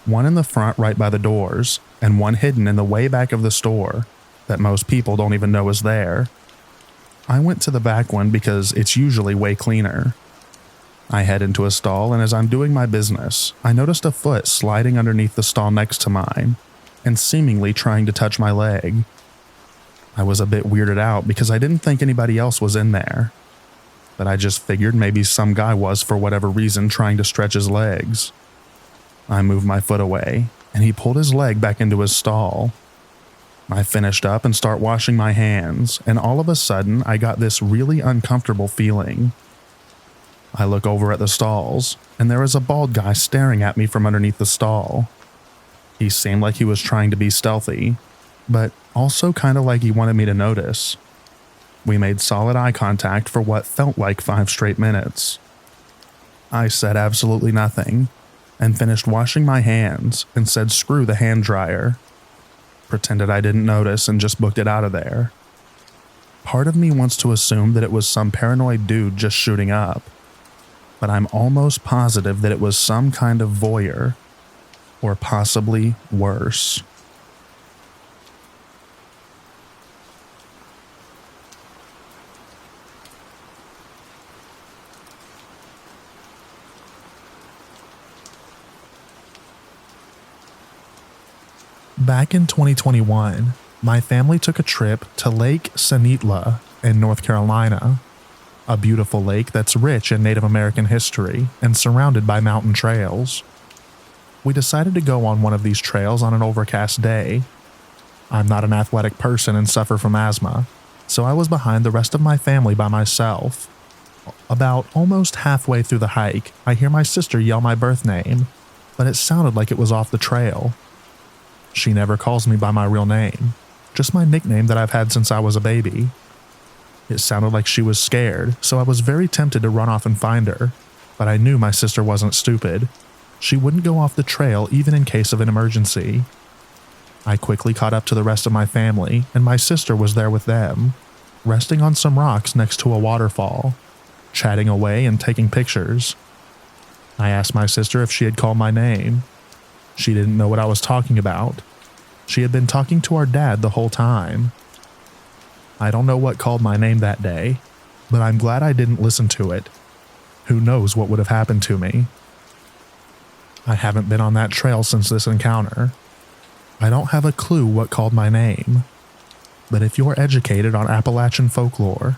one in the front right by the doors, and one hidden in the way back of the store that most people don't even know is there. I went to the back one because it's usually way cleaner. I head into a stall, and as I'm doing my business, I noticed a foot sliding underneath the stall next to mine and seemingly trying to touch my leg. I was a bit weirded out because I didn't think anybody else was in there, but I just figured maybe some guy was for whatever reason trying to stretch his legs. I moved my foot away, and he pulled his leg back into his stall. I finished up and start washing my hands, and all of a sudden I got this really uncomfortable feeling. I look over at the stalls, and there is a bald guy staring at me from underneath the stall. He seemed like he was trying to be stealthy, but also kind of like he wanted me to notice. We made solid eye contact for what felt like 5 straight minutes. I said absolutely nothing, and finished washing my hands and said screw the hand dryer. Pretended I didn't notice and just booked it out of there. Part of me wants to assume that it was some paranoid dude just shooting up, but I'm almost positive that it was some kind of voyeur, or possibly worse. Back in 2021, my family took a trip to Lake Sanitla in North Carolina, a beautiful lake that's rich in Native American history and surrounded by mountain trails. We decided to go on one of these trails on an overcast day. I'm not an athletic person and suffer from asthma, so I was behind the rest of my family by myself. About almost halfway through the hike, I hear my sister yell my birth name, but it sounded like it was off the trail. She never calls me by my real name, just my nickname that I've had since I was a baby. It sounded like she was scared, so I was very tempted to run off and find her, but I knew my sister wasn't stupid. She wouldn't go off the trail even in case of an emergency. I quickly caught up to the rest of my family, and my sister was there with them, resting on some rocks next to a waterfall, chatting away and taking pictures. I asked my sister if she had called my name. She didn't know what I was talking about. She had been talking to our dad the whole time. I don't know what called my name that day, but I'm glad I didn't listen to it. Who knows what would have happened to me? I haven't been on that trail since this encounter. I don't have a clue what called my name, but if you're educated on Appalachian folklore,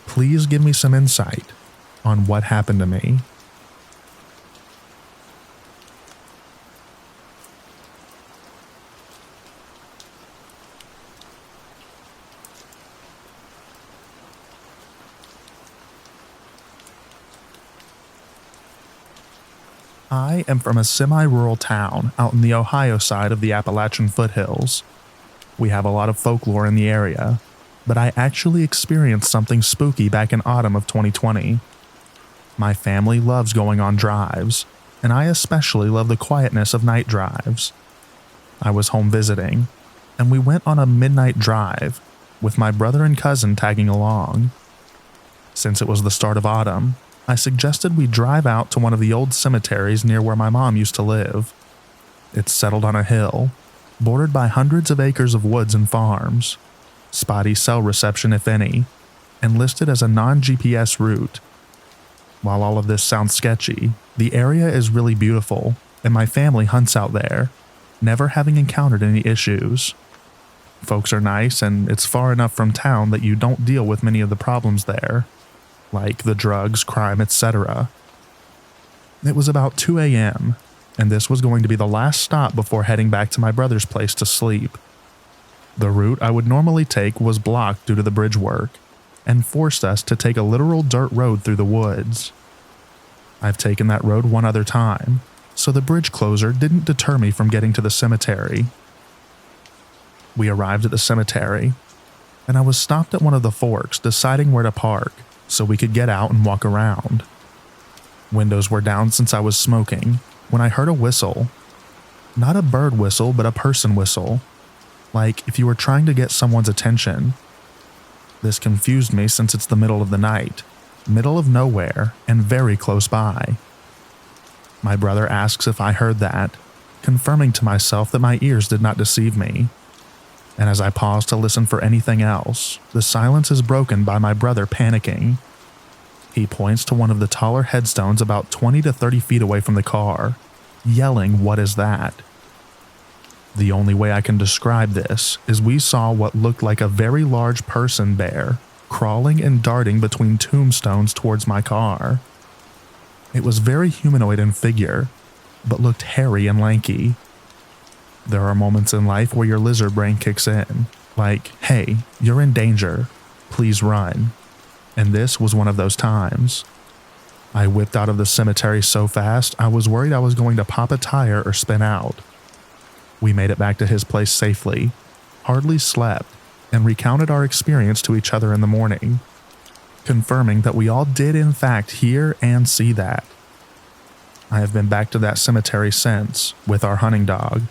please give me some insight on what happened to me. I am from a semi-rural town out in the Ohio side of the Appalachian foothills. We have a lot of folklore in the area, but I actually experienced something spooky back in autumn of 2020. My family loves going on drives, and I especially love the quietness of night drives. I was home visiting, and we went on a midnight drive, with my brother and cousin tagging along. Since it was the start of autumn, I suggested we drive out to one of the old cemeteries near where my mom used to live. It's settled on a hill, bordered by hundreds of acres of woods and farms, spotty cell reception if any, and listed as a non-GPS route. While all of this sounds sketchy, the area is really beautiful, and my family hunts out there, never having encountered any issues. Folks are nice, and it's far enough from town that you don't deal with many of the problems there, like the drugs, crime, etc. It was about 2 a.m., and this was going to be the last stop before heading back to my brother's place to sleep. The route I would normally take was blocked due to the bridge work, and forced us to take a literal dirt road through the woods. I've taken that road one other time, so the bridge closure didn't deter me from getting to the cemetery. We arrived at the cemetery, and I was stopped at one of the forks deciding where to park so we could get out and walk around. Windows were down since I was smoking when I heard a whistle. Not a bird whistle, but a person whistle, like if you were trying to get someone's attention. This confused me since it's the middle of the night, middle of nowhere, and very close by. My brother asks if I heard that, confirming to myself that my ears did not deceive me. And as I pause to listen for anything else, the silence is broken by my brother panicking. He points to one of the taller headstones about 20 to 30 feet away from the car, yelling, "What is that?" The only way I can describe this is we saw what looked like a very large person bear crawling and darting between tombstones towards my car. It was very humanoid in figure, but looked hairy and lanky. There are moments in life where your lizard brain kicks in, like, hey, you're in danger, please run. And this was one of those times. I whipped out of the cemetery so fast, I was worried I was going to pop a tire or spin out. We made it back to his place safely, hardly slept, and recounted our experience to each other in the morning, confirming that we all did in fact hear and see that. I have been back to that cemetery since, with our hunting dog,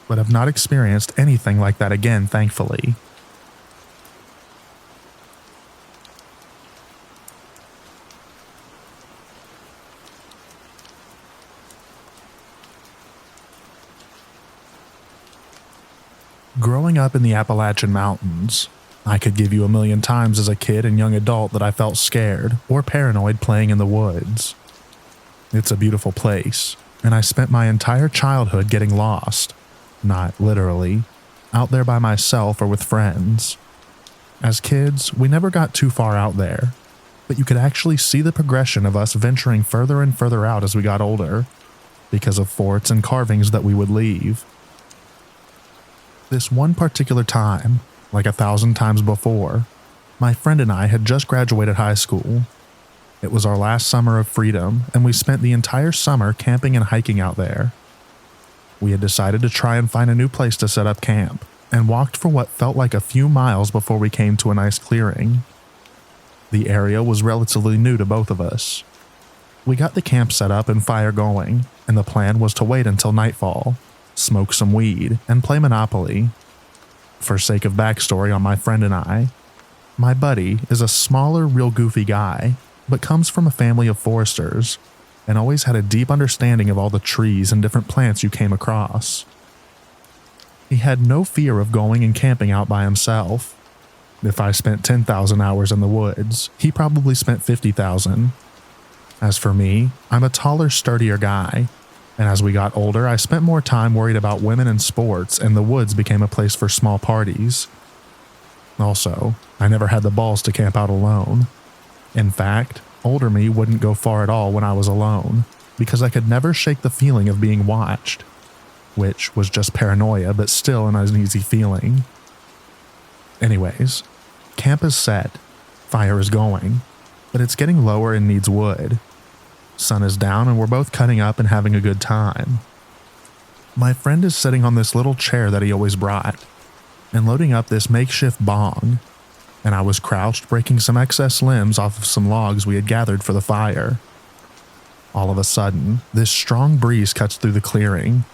but have not experienced anything like that again, thankfully. Growing up in the Appalachian Mountains, I could give you a million times as a kid and young adult that I felt scared or paranoid playing in the woods. It's a beautiful place, and I spent my entire childhood getting lost, not literally, out there by myself or with friends. As kids, we never got too far out there, but you could actually see the progression of us venturing further and further out as we got older, because of forts and carvings that we would leave. This one particular time, like 1,000 times before, my friend and I had just graduated high school. It was our last summer of freedom, and we spent the entire summer camping and hiking out there. We had decided to try and find a new place to set up camp, and walked for what felt like a few miles before we came to a nice clearing. The area was relatively new to both of us. We got the camp set up and fire going, and the plan was to wait until nightfall, smoke some weed, and play Monopoly. For sake of backstory on my friend and I, my buddy is a smaller, real goofy guy, but comes from a family of foresters, and always had a deep understanding of all the trees and different plants you came across. He had no fear of going and camping out by himself. If I spent 10,000 hours in the woods, he probably spent 50,000. As for me, I'm a taller, sturdier guy, and as we got older, I spent more time worried about women and sports, and the woods became a place for small parties. Also, I never had the balls to camp out alone. In fact, older me wouldn't go far at all when I was alone, because I could never shake the feeling of being watched, which was just paranoia, but still an uneasy feeling. Anyways, camp is set, fire is going, but it's getting lower and needs wood. Sun is down and we're both cutting up and having a good time. My friend is sitting on this little chair that he always brought, and loading up this makeshift bong, and I was crouched breaking some excess limbs off of some logs we had gathered for the fire. All of a sudden, this strong breeze cuts through the clearing.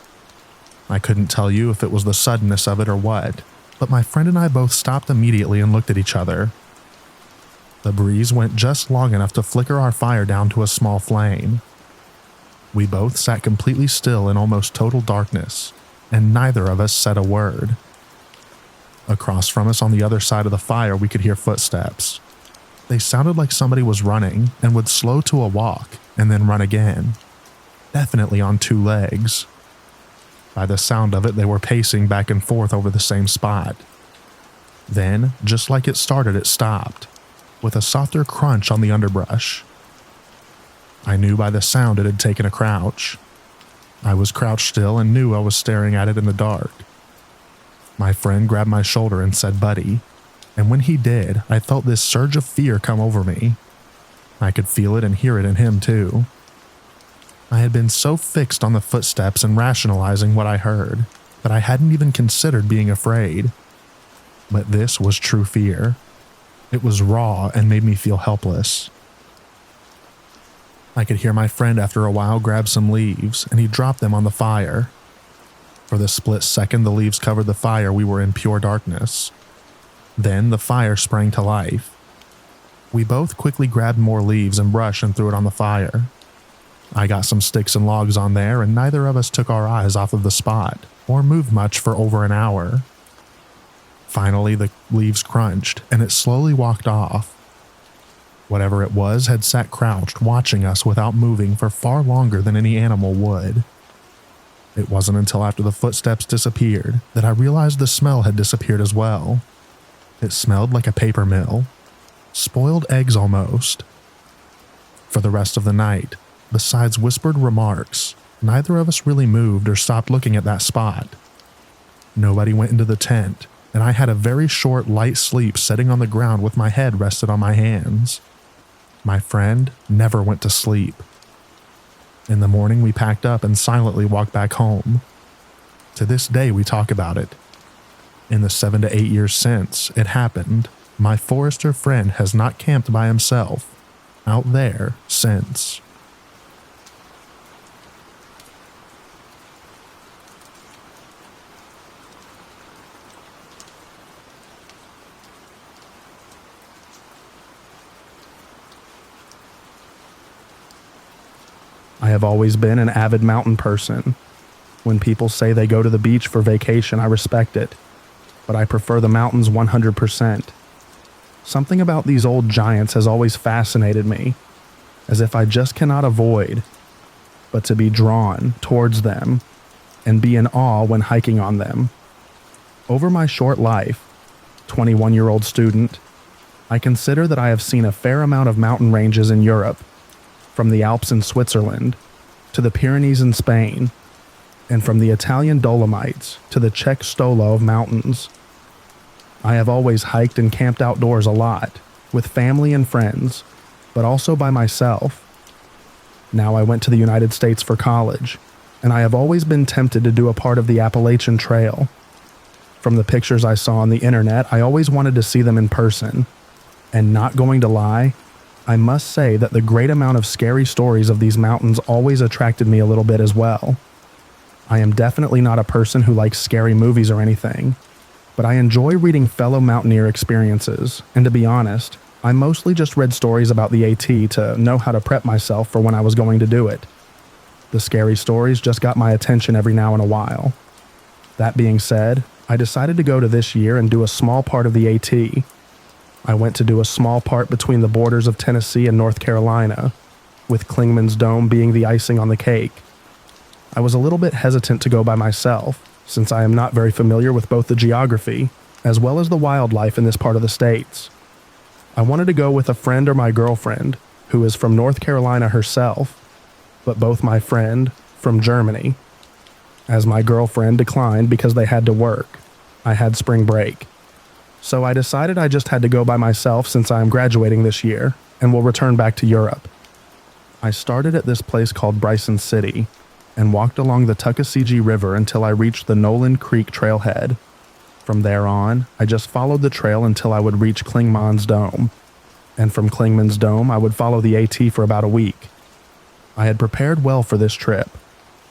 I couldn't tell you if it was the suddenness of it or what, but my friend and I both stopped immediately and looked at each other. The breeze went just long enough to flicker our fire down to a small flame. We both sat completely still in almost total darkness, and neither of us said a word. Across from us on the other side of the fire, we could hear footsteps. They sounded like somebody was running and would slow to a walk and then run again, definitely on two legs. By the sound of it, they were pacing back and forth over the same spot. Then, just like it started, it stopped, with a softer crunch on the underbrush. I knew by the sound it had taken a crouch. I was crouched still and knew I was staring at it in the dark. My friend grabbed my shoulder and said, "Buddy," and when he did, I felt this surge of fear come over me. I could feel it and hear it in him too. I had been so fixed on the footsteps and rationalizing what I heard that I hadn't even considered being afraid. But this was true fear. It was raw and made me feel helpless. I could hear my friend after a while grab some leaves, and he dropped them on the fire. For the split second the leaves covered the fire, we were in pure darkness. Then the fire sprang to life. We both quickly grabbed more leaves and brush and threw it on the fire. I got some sticks and logs on there, and neither of us took our eyes off of the spot, or moved much for over an hour. Finally, the leaves crunched, and it slowly walked off. Whatever it was had sat crouched, watching us without moving for far longer than any animal would. It wasn't until after the footsteps disappeared that I realized the smell had disappeared as well. It smelled like a paper mill. Spoiled eggs almost. For the rest of the night, besides whispered remarks, neither of us really moved or stopped looking at that spot. Nobody went into the tent, and I had a very short, light sleep sitting on the ground with my head rested on my hands. My friend never went to sleep. In the morning, we packed up and silently walked back home. To this day, we talk about it. In the 7 to 8 years since it happened, my forester friend has not camped by himself out there since. I have always been an avid mountain person. When people say they go to the beach for vacation, I respect it, but I prefer the mountains 100%. Something about these old giants has always fascinated me, as if I just cannot avoid but to be drawn towards them and be in awe when hiking on them. Over my short life, 21-year-old student, I consider that I have seen a fair amount of mountain ranges in Europe, from the Alps in Switzerland to the Pyrenees in Spain. and from the Italian Dolomites to the Czech Stolo Mountains. I have always hiked and camped outdoors a lot, with family and friends, but also by myself. Now I went to the United States for college, and I have always been tempted to do a part of the Appalachian Trail. From the pictures I saw on the internet, I always wanted to see them in person. And not going to lie, I must say that the great amount of scary stories of these mountains always attracted me a little bit as well. I am definitely not a person who likes scary movies or anything, but I enjoy reading fellow mountaineer experiences, and to be honest, I mostly just read stories about the AT to know how to prep myself for when I was going to do it. The scary stories just got my attention every now and a while. That being said, I decided to go to this year and do a small part of the AT. I went to do a small part between the borders of Tennessee and North Carolina, with Clingman's Dome being the icing on the cake. I was a little bit hesitant to go by myself, since I am not very familiar with both the geography, as well as the wildlife in this part of the states. I wanted to go with a friend or my girlfriend, who is from North Carolina herself, but both my friend from Germany. As my girlfriend declined because they had to work, I had spring break. So I decided I just had to go by myself since I am graduating this year and will return back to Europe. I started at this place called Bryson City and walked along the Tuckasegee River until I reached the Nolan Creek trailhead. From there on, I just followed the trail until I would reach Clingman's Dome, and from Clingman's Dome I would follow the AT for about a week. I had prepared well for this trip.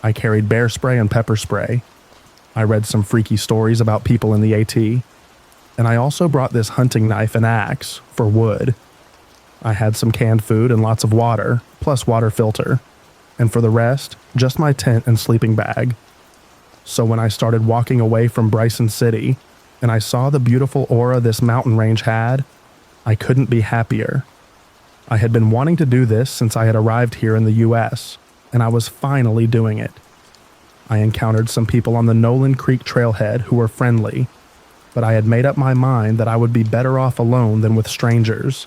I carried bear spray and pepper spray. I read some freaky stories about people in the AT, and I also brought this hunting knife and axe for wood. I had some canned food and lots of water, plus water filter, and for the rest, just my tent and sleeping bag. So when I started walking away from Bryson City, and I saw the beautiful aura this mountain range had, I couldn't be happier. I had been wanting to do this since I had arrived here in the US, and I was finally doing it. I encountered some people on the Nolan Creek trailhead who were friendly, but I had made up my mind that I would be better off alone than with strangers.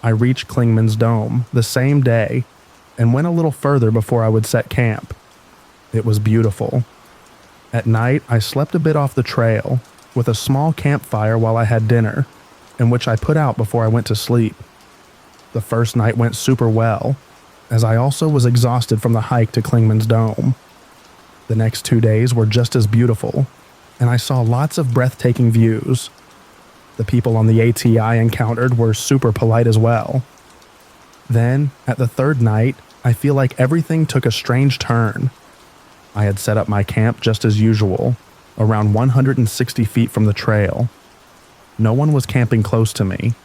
I reached Clingman's Dome the same day and went a little further before I would set camp. It was beautiful. At night, I slept a bit off the trail with a small campfire while I had dinner, in which I put out before I went to sleep. The first night went super well, as I also was exhausted from the hike to Clingman's Dome. The next 2 days were just as beautiful, and I saw lots of breathtaking views. The people on the AT I encountered were super polite as well. Then, at the third night, I feel like everything took a strange turn. I had set up my camp just as usual, around 160 feet from the trail. No one was camping close to me,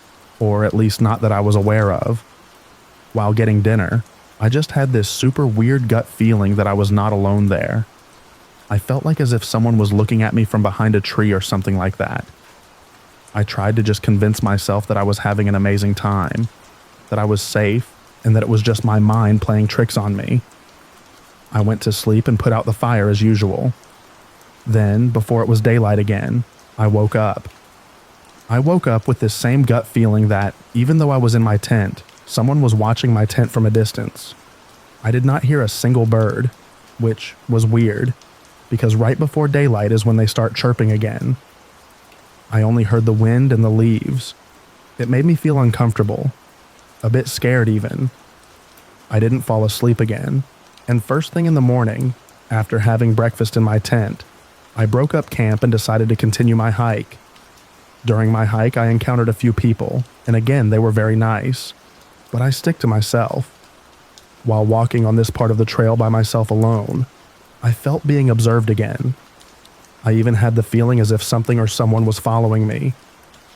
or at least not that I was aware of. While getting dinner, I just had this super weird gut feeling that I was not alone there. I felt like as if someone was looking at me from behind a tree or something like that. I tried to just convince myself that I was having an amazing time, that I was safe, and that it was just my mind playing tricks on me. I went to sleep and put out the fire as usual. Then, before it was daylight again, I woke up. I woke up with this same gut feeling that, even though I was in my tent, someone was watching my tent from a distance. I did not hear a single bird, which was weird, because right before daylight is when they start chirping again. I only heard the wind and the leaves. It made me feel uncomfortable, a bit scared even. I didn't fall asleep again, and first thing in the morning, after having breakfast in my tent, I broke up camp and decided to continue my hike. During my hike, I encountered a few people, and again, they were very nice, but I stick to myself. While walking on this part of the trail by myself alone, I felt being observed again. I even had the feeling as if something or someone was following me,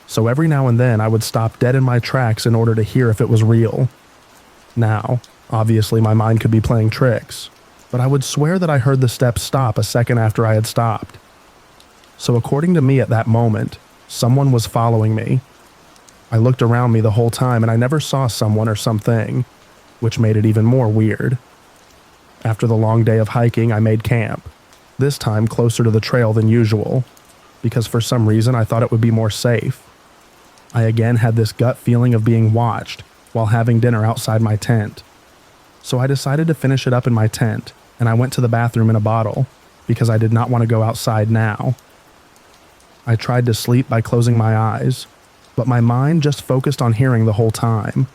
so every now and then I would stop dead in my tracks in order to hear if it was real. Now, obviously my mind could be playing tricks, but I would swear that I heard the steps stop a second after I had stopped. So according to me at that moment, someone was following me. I looked around me the whole time and I never saw someone or something, which made it even more weird. After the long day of hiking, I made camp, this time closer to the trail than usual, because for some reason I thought it would be more safe. I again had this gut feeling of being watched while having dinner outside my tent. So I decided to finish it up in my tent and I went to the bathroom in a bottle because I did not want to go outside now. I tried to sleep by closing my eyes, but my mind just focused on hearing the whole time.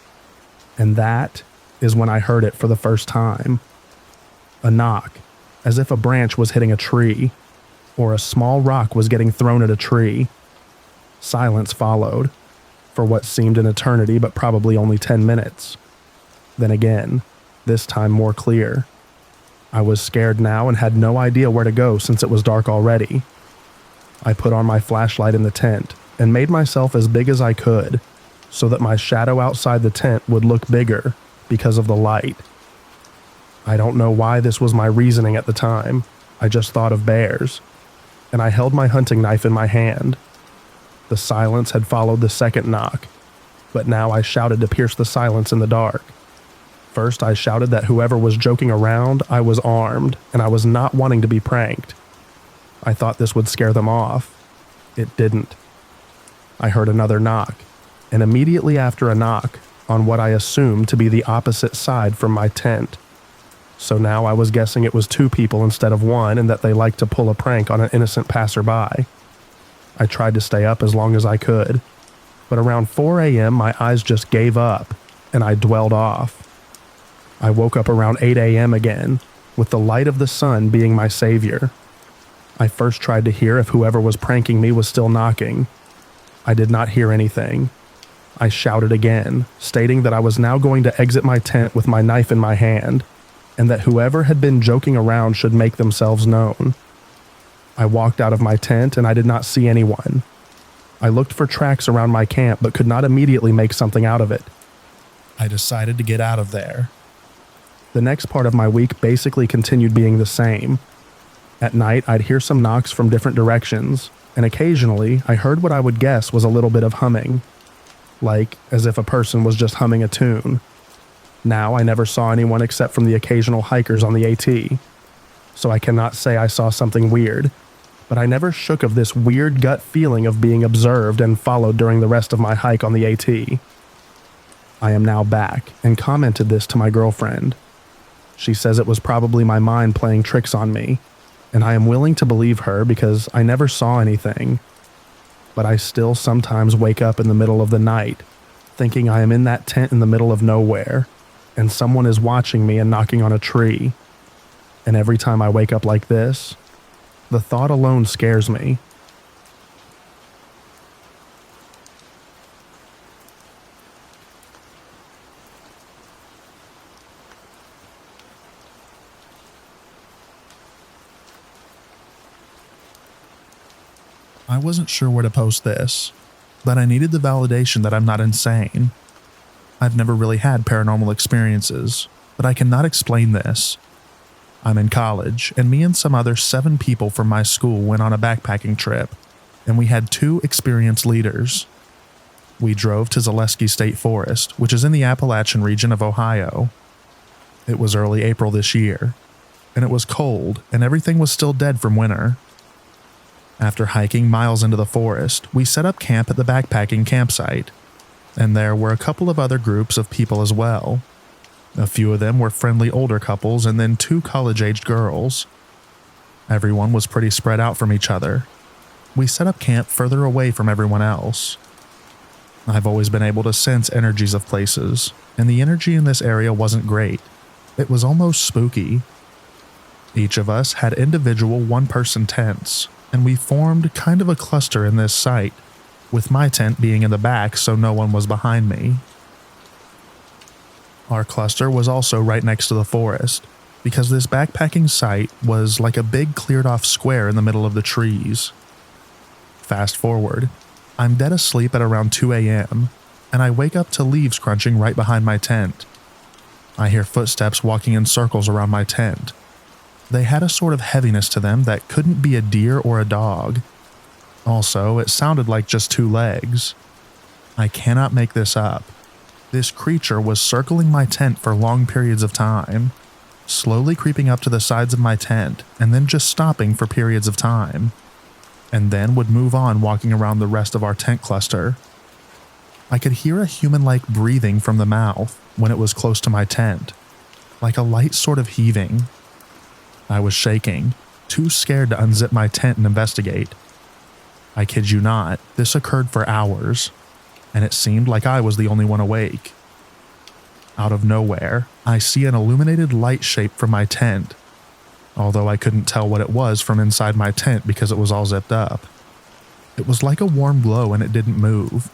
And that is when I heard it for the first time. A knock, as if a branch was hitting a tree, or a small rock was getting thrown at a tree. Silence followed, for what seemed an eternity but probably only 10 minutes. Then again, this time more clear. I was scared now and had no idea where to go since it was dark already. I put on my flashlight in the tent and made myself as big as I could so that my shadow outside the tent would look bigger because of the light. I don't know why this was my reasoning at the time. I just thought of bears, and I held my hunting knife in my hand. The silence had followed the second knock, but now I shouted to pierce the silence in the dark. First, I shouted that whoever was joking around, I was armed, and I was not wanting to be pranked. I thought this would scare them off. It didn't. I heard another knock, and immediately after a knock, on what I assumed to be the opposite side from my tent. So now I was guessing it was 2 people instead of 1 and that they liked to pull a prank on an innocent passerby. I tried to stay up as long as I could, but around 4 a.m. my eyes just gave up and I dwelled off. I woke up around 8 a.m. again, with the light of the sun being my savior. I first tried to hear if whoever was pranking me was still knocking. I did not hear anything. I shouted again, stating that I was now going to exit my tent with my knife in my hand, and that whoever had been joking around should make themselves known. I walked out of my tent and I did not see anyone. I looked for tracks around my camp but could not immediately make something out of it. I decided to get out of there. The next part of my week basically continued being the same. At night, I'd hear some knocks from different directions, and occasionally I heard what I would guess was a little bit of humming, like as if a person was just humming a tune. Now I never saw anyone except from the occasional hikers on the AT, so I cannot say I saw something weird, but I never shook of this weird gut feeling of being observed and followed during the rest of my hike on the AT. I am now back and commented this to my girlfriend. She says it was probably my mind playing tricks on me, and I am willing to believe her because I never saw anything. But I still sometimes wake up in the middle of the night, thinking I am in that tent in the middle of nowhere, and someone is watching me and knocking on a tree. And every time I wake up like this, the thought alone scares me. I wasn't sure where to post this, but I needed the validation that I'm not insane. I've never really had paranormal experiences, but I cannot explain this. I'm in college, and me and some other 7 people from my school went on a backpacking trip, and we had 2 experienced leaders. We drove to Zaleski State Forest, which is in the Appalachian region of Ohio. It was early April this year, and it was cold, and everything was still dead from winter. After hiking miles into the forest, we set up camp at the backpacking campsite, and there were a couple of other groups of people as well. A few of them were friendly older couples and then 2 college-aged girls. Everyone was pretty spread out from each other. We set up camp further away from everyone else. I've always been able to sense energies of places, and the energy in this area wasn't great. It was almost spooky. Each of us had individual 1-person tents, and we formed kind of a cluster in this site, with my tent being in the back so no one was behind me. Our cluster was also right next to the forest, because this backpacking site was like a big cleared off square in the middle of the trees. Fast forward, I'm dead asleep at around 2 a.m., and I wake up to leaves crunching right behind my tent. I hear footsteps walking in circles around my tent. They had a sort of heaviness to them that couldn't be a deer or a dog. Also, it sounded like just 2 legs. I cannot make this up. This creature was circling my tent for long periods of time, slowly creeping up to the sides of my tent and then just stopping for periods of time, and then would move on walking around the rest of our tent cluster. I could hear a human-like breathing from the mouth when it was close to my tent, like a light sort of heaving. I was shaking, too scared to unzip my tent and investigate. I kid you not, this occurred for hours, and it seemed like I was the only one awake. Out of nowhere, I see an illuminated light shape from my tent, although I couldn't tell what it was from inside my tent because it was all zipped up. It was like a warm glow and it didn't move,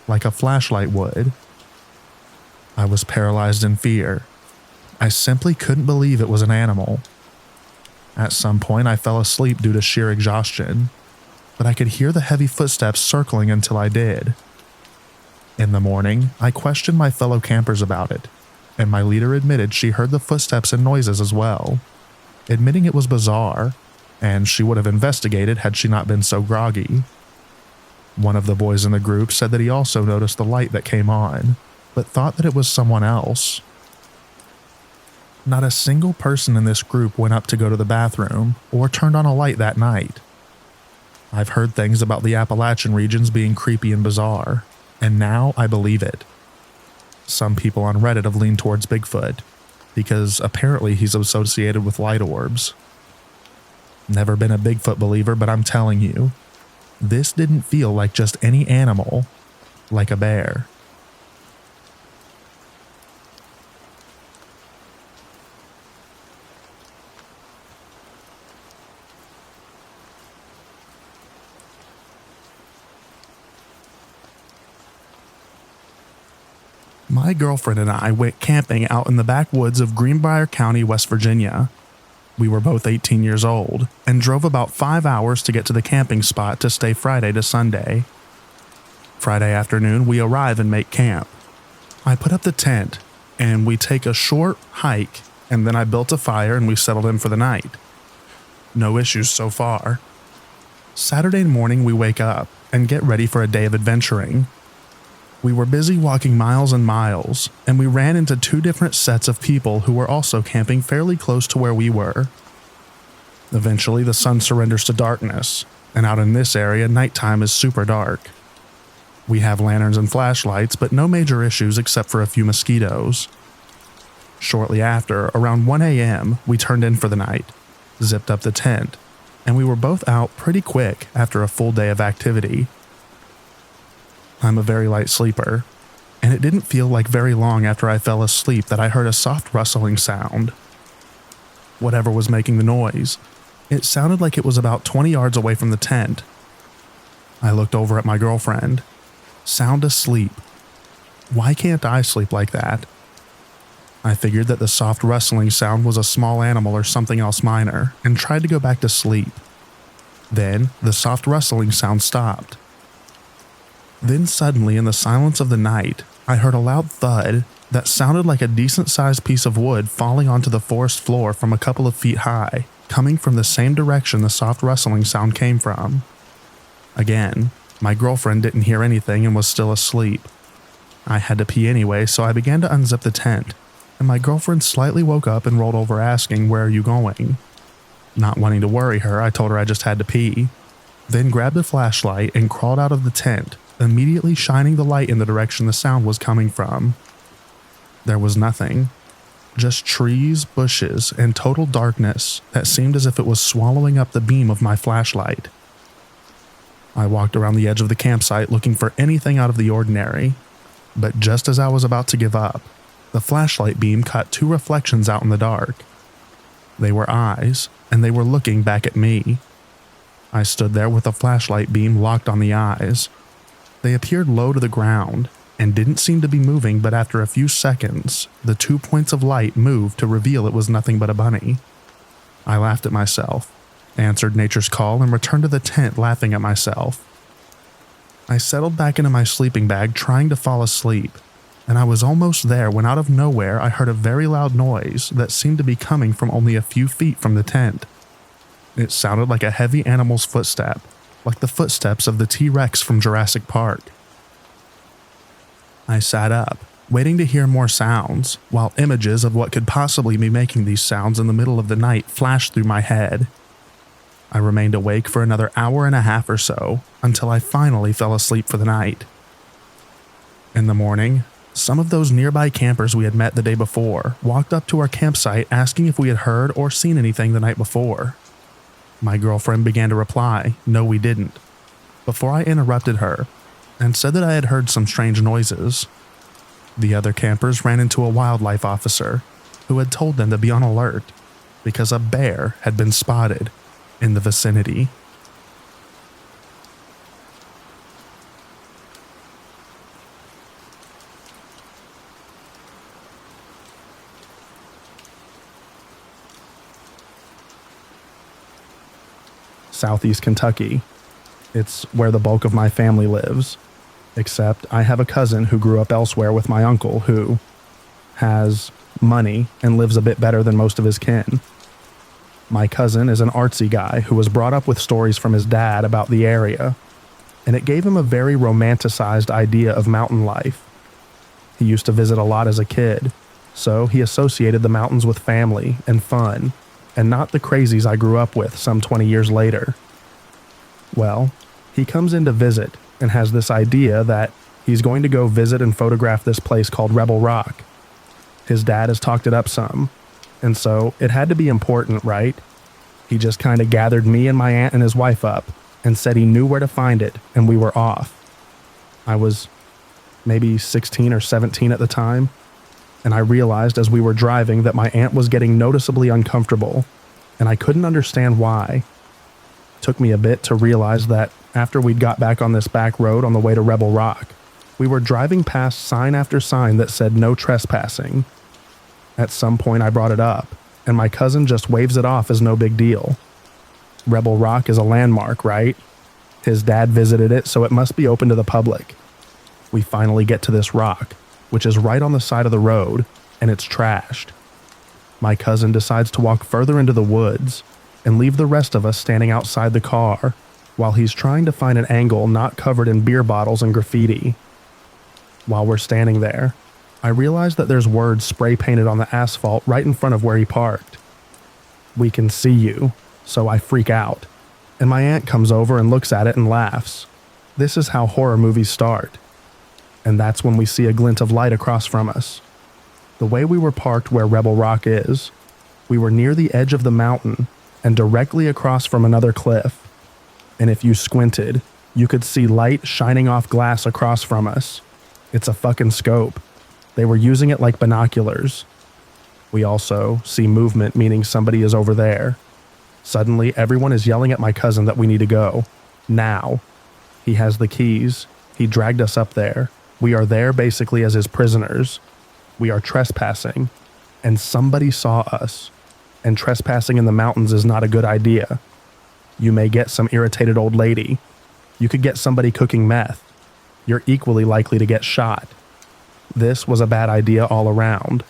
like a flashlight would. I was paralyzed in fear. I simply couldn't believe it was an animal. At some point, I fell asleep due to sheer exhaustion, but I could hear the heavy footsteps circling until I did. In the morning, I questioned my fellow campers about it, and my leader admitted she heard the footsteps and noises as well, admitting it was bizarre, and she would have investigated had she not been so groggy. One of the boys in the group said that he also noticed the light that came on, but thought that it was someone else. Not a single person in this group went up to go to the bathroom or turned on a light that night. I've heard things about the Appalachian regions being creepy and bizarre, and now I believe it. Some people on Reddit have leaned towards Bigfoot, because apparently he's associated with light orbs. Never been a Bigfoot believer, but I'm telling you, this didn't feel like just any animal, like a bear. My girlfriend and I went camping out in the backwoods of Greenbrier County, West Virginia. We were both 18 years old and drove about 5 hours to get to the camping spot to stay Friday to Sunday. Friday afternoon, we arrive and make camp. I put up the tent and we take a short hike, and then I built a fire and we settled in for the night. No issues so far. Saturday morning, we wake up and get ready for a day of adventuring. We were busy walking miles and miles, and we ran into two different sets of people who were also camping fairly close to where we were. Eventually, the sun surrenders to darkness, and out in this area, nighttime is super dark. We have lanterns and flashlights, but no major issues except for a few mosquitoes. Shortly after, around 1 a.m., we turned in for the night, zipped up the tent, and we were both out pretty quick after a full day of activity. I'm a very light sleeper, and it didn't feel like very long after I fell asleep that I heard a soft rustling sound. Whatever was making the noise, it sounded like it was about 20 yards away from the tent. I looked over at my girlfriend. Sound asleep. Why can't I sleep like that? I figured that the soft rustling sound was a small animal or something else minor, and tried to go back to sleep. Then, the soft rustling sound stopped. Then suddenly, in the silence of the night, I heard a loud thud that sounded like a decent-sized piece of wood falling onto the forest floor from a couple of feet high, coming from the same direction the soft rustling sound came from. Again, my girlfriend didn't hear anything and was still asleep. I had to pee anyway, so I began to unzip the tent, and my girlfriend slightly woke up and rolled over asking, "Where are you going?" Not wanting to worry her, I told her I just had to pee, then grabbed a flashlight and crawled out of the tent, immediately shining the light in the direction the sound was coming from. There was nothing, just trees, bushes, and total darkness that seemed as if it was swallowing up the beam of my flashlight. I walked around the edge of the campsite looking for anything out of the ordinary, but just as I was about to give up, the flashlight beam caught two reflections out in the dark. They were eyes, and they were looking back at me. I stood there with the flashlight beam locked on the eyes. They appeared low to the ground and didn't seem to be moving, but after a few seconds, the 2 points of light moved to reveal it was nothing but a bunny. I laughed at myself, answered nature's call, and returned to the tent laughing at myself. I settled back into my sleeping bag trying to fall asleep, and I was almost there when out of nowhere I heard a very loud noise that seemed to be coming from only a few feet from the tent. It sounded like a heavy animal's footstep, like the footsteps of the T-Rex from Jurassic Park. I sat up, waiting to hear more sounds, while images of what could possibly be making these sounds in the middle of the night flashed through my head. I remained awake for another hour and a half or so, until I finally fell asleep for the night. In the morning, Some of those nearby campers we had met the day before walked up to our campsite asking if we had heard or seen anything the night before. My girlfriend began to reply, no we didn't, before I interrupted her and said that I had heard some strange noises. The other campers ran into a wildlife officer who had told them to be on alert because a bear had been spotted in the vicinity. Southeast Kentucky. It's where the bulk of my family lives, except I have a cousin who grew up elsewhere with my uncle who has money and lives a bit better than most of his kin. My cousin is an artsy guy who was brought up with stories from his dad about the area, and it gave him a very romanticized idea of mountain life. He used to visit a lot as a kid, so he associated the mountains with family and fun, and not the crazies I grew up with some 20 years later. Well, he comes in to visit and has this idea that he's going to go visit and photograph this place called Rebel Rock. His dad has talked it up some, and so it had to be important, right? He just kind of gathered me and my aunt and his wife up and said he knew where to find it, and we were off. I was maybe 16 or 17 at the time, and I realized as we were driving that my aunt was getting noticeably uncomfortable, and I couldn't understand why. It took me a bit to realize that after we'd got back on this back road on the way to Rebel Rock, we were driving past sign after sign that said no trespassing. At some point I brought it up, and my cousin just waves it off as no big deal. Rebel Rock is a landmark, right? His dad visited it, so it must be open to the public. We finally get to this rock, which is right on the side of the road, and it's trashed. My cousin decides to walk further into the woods and leave the rest of us standing outside the car while he's trying to find an angle not covered in beer bottles and graffiti. While we're standing there, I realize that there's words spray painted on the asphalt right in front of where he parked. "We can see you," so I freak out, and my aunt comes over and looks at it and laughs. This is how horror movies start. And that's when we see a glint of light across from us. The way we were parked where Rebel Rock is, we were near the edge of the mountain and directly across from another cliff. And if you squinted, you could see light shining off glass across from us. It's a fucking scope. They were using it like binoculars. We also see movement, meaning somebody is over there. Suddenly, everyone is yelling at my cousin that we need to go. Now. He has the keys. He dragged us up there. We are there basically as his prisoners. We are trespassing, and somebody saw us. And trespassing in the mountains is not a good idea. You may get some irritated old lady. You could get somebody cooking meth. You're equally likely to get shot. This was a bad idea all around.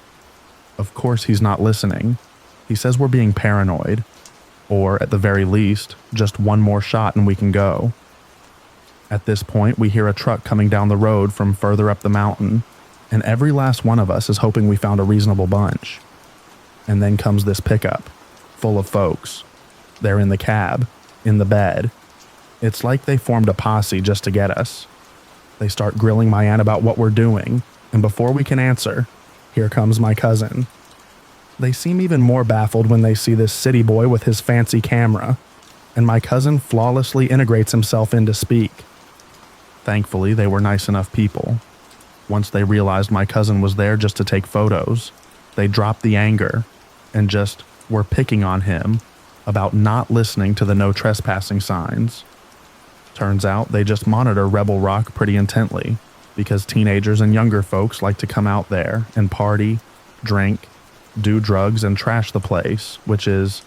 Of course he's not listening. He says we're being paranoid. Or, at the very least, just one more shot and we can go. At this point, we hear a truck coming down the road from further up the mountain, and every last one of us is hoping we found a reasonable bunch. And then comes this pickup, full of folks. They're in the cab, in the bed. It's like they formed a posse just to get us. They start grilling my aunt about what we're doing, and before we can answer, here comes my cousin. They seem even more baffled when they see this city boy with his fancy camera, and my cousin flawlessly integrates himself in to speak. Thankfully, they were nice enough people. Once they realized my cousin was there just to take photos, they dropped the anger and just were picking on him about not listening to the no trespassing signs. Turns out they just monitor Rebel Rock pretty intently because teenagers and younger folks like to come out there and party, drink, do drugs, and trash the place, which is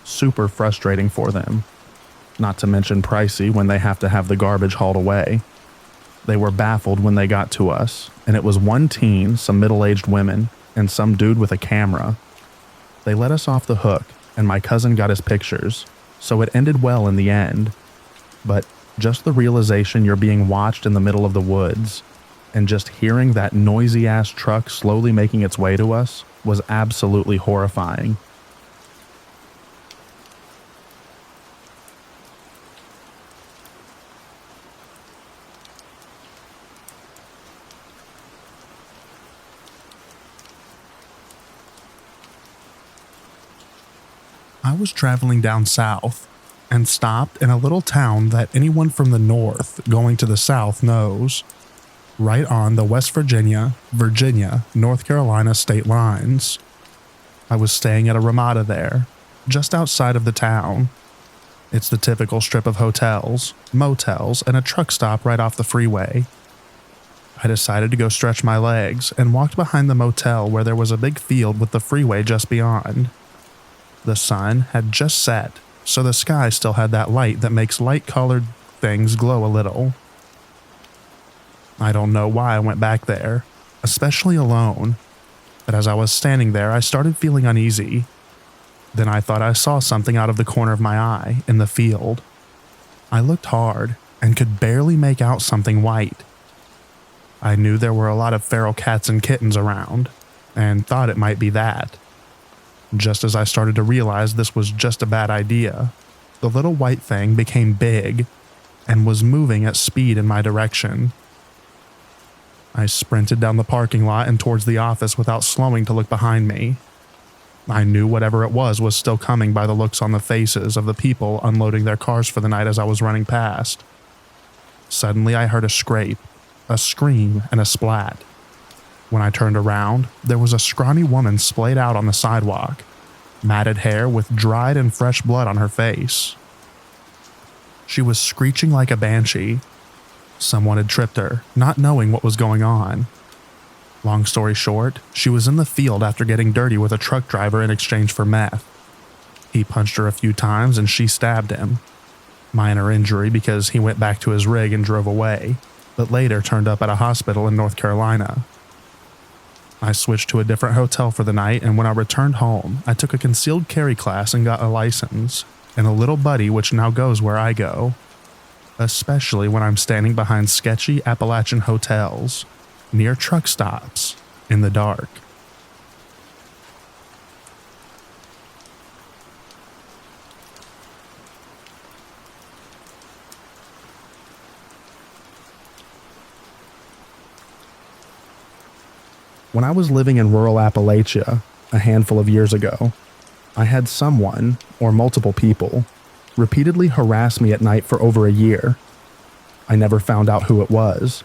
super frustrating for them. Not to mention pricey when they have to have the garbage hauled away. They were baffled when they got to us, and it was one teen, some middle-aged women, and some dude with a camera. They let us off the hook, and my cousin got his pictures, so it ended well in the end. But just the realization you're being watched in the middle of the woods, and just hearing that noisy-ass truck slowly making its way to us was absolutely horrifying. I was traveling down south and stopped in a little town that anyone from the north going to the south knows, right on the West Virginia, North Carolina state lines. I was staying at a Ramada there, just outside of the town. It's the typical strip of hotels, motels, and a truck stop right off the freeway. I decided to go stretch my legs and walked behind the motel where there was a big field with the freeway just beyond. The sun had just set, so the sky still had that light that makes light-colored things glow a little. I don't know why I went back there, especially alone, but as I was standing there, I started feeling uneasy. Then I thought I saw something out of the corner of my eye in the field. I looked hard and could barely make out something white. I knew there were a lot of feral cats and kittens around, and thought it might be that. Just as I started to realize this was just a bad idea, the little white thing became big and was moving at speed in my direction. I sprinted down the parking lot and towards the office without slowing to look behind me. I knew whatever it was still coming by the looks on the faces of the people unloading their cars for the night as I was running past. Suddenly I heard a scrape, a scream, and a splat. When I turned around, there was a scrawny woman splayed out on the sidewalk, matted hair with dried and fresh blood on her face. She was screeching like a banshee. Someone had tripped her, not knowing what was going on. Long story short, she was in the field after getting dirty with a truck driver in exchange for meth. He punched her a few times and she stabbed him. Minor injury because he went back to his rig and drove away, but later turned up at a hospital in North Carolina. I switched to a different hotel for the night, and when I returned home, I took a concealed carry class and got a license, and a little buddy which now goes where I go. Especially when I'm standing behind sketchy Appalachian hotels, near truck stops, in the dark. When I was living in rural Appalachia a handful of years ago, I had someone, or multiple people, repeatedly harass me at night for over a year. I never found out who it was,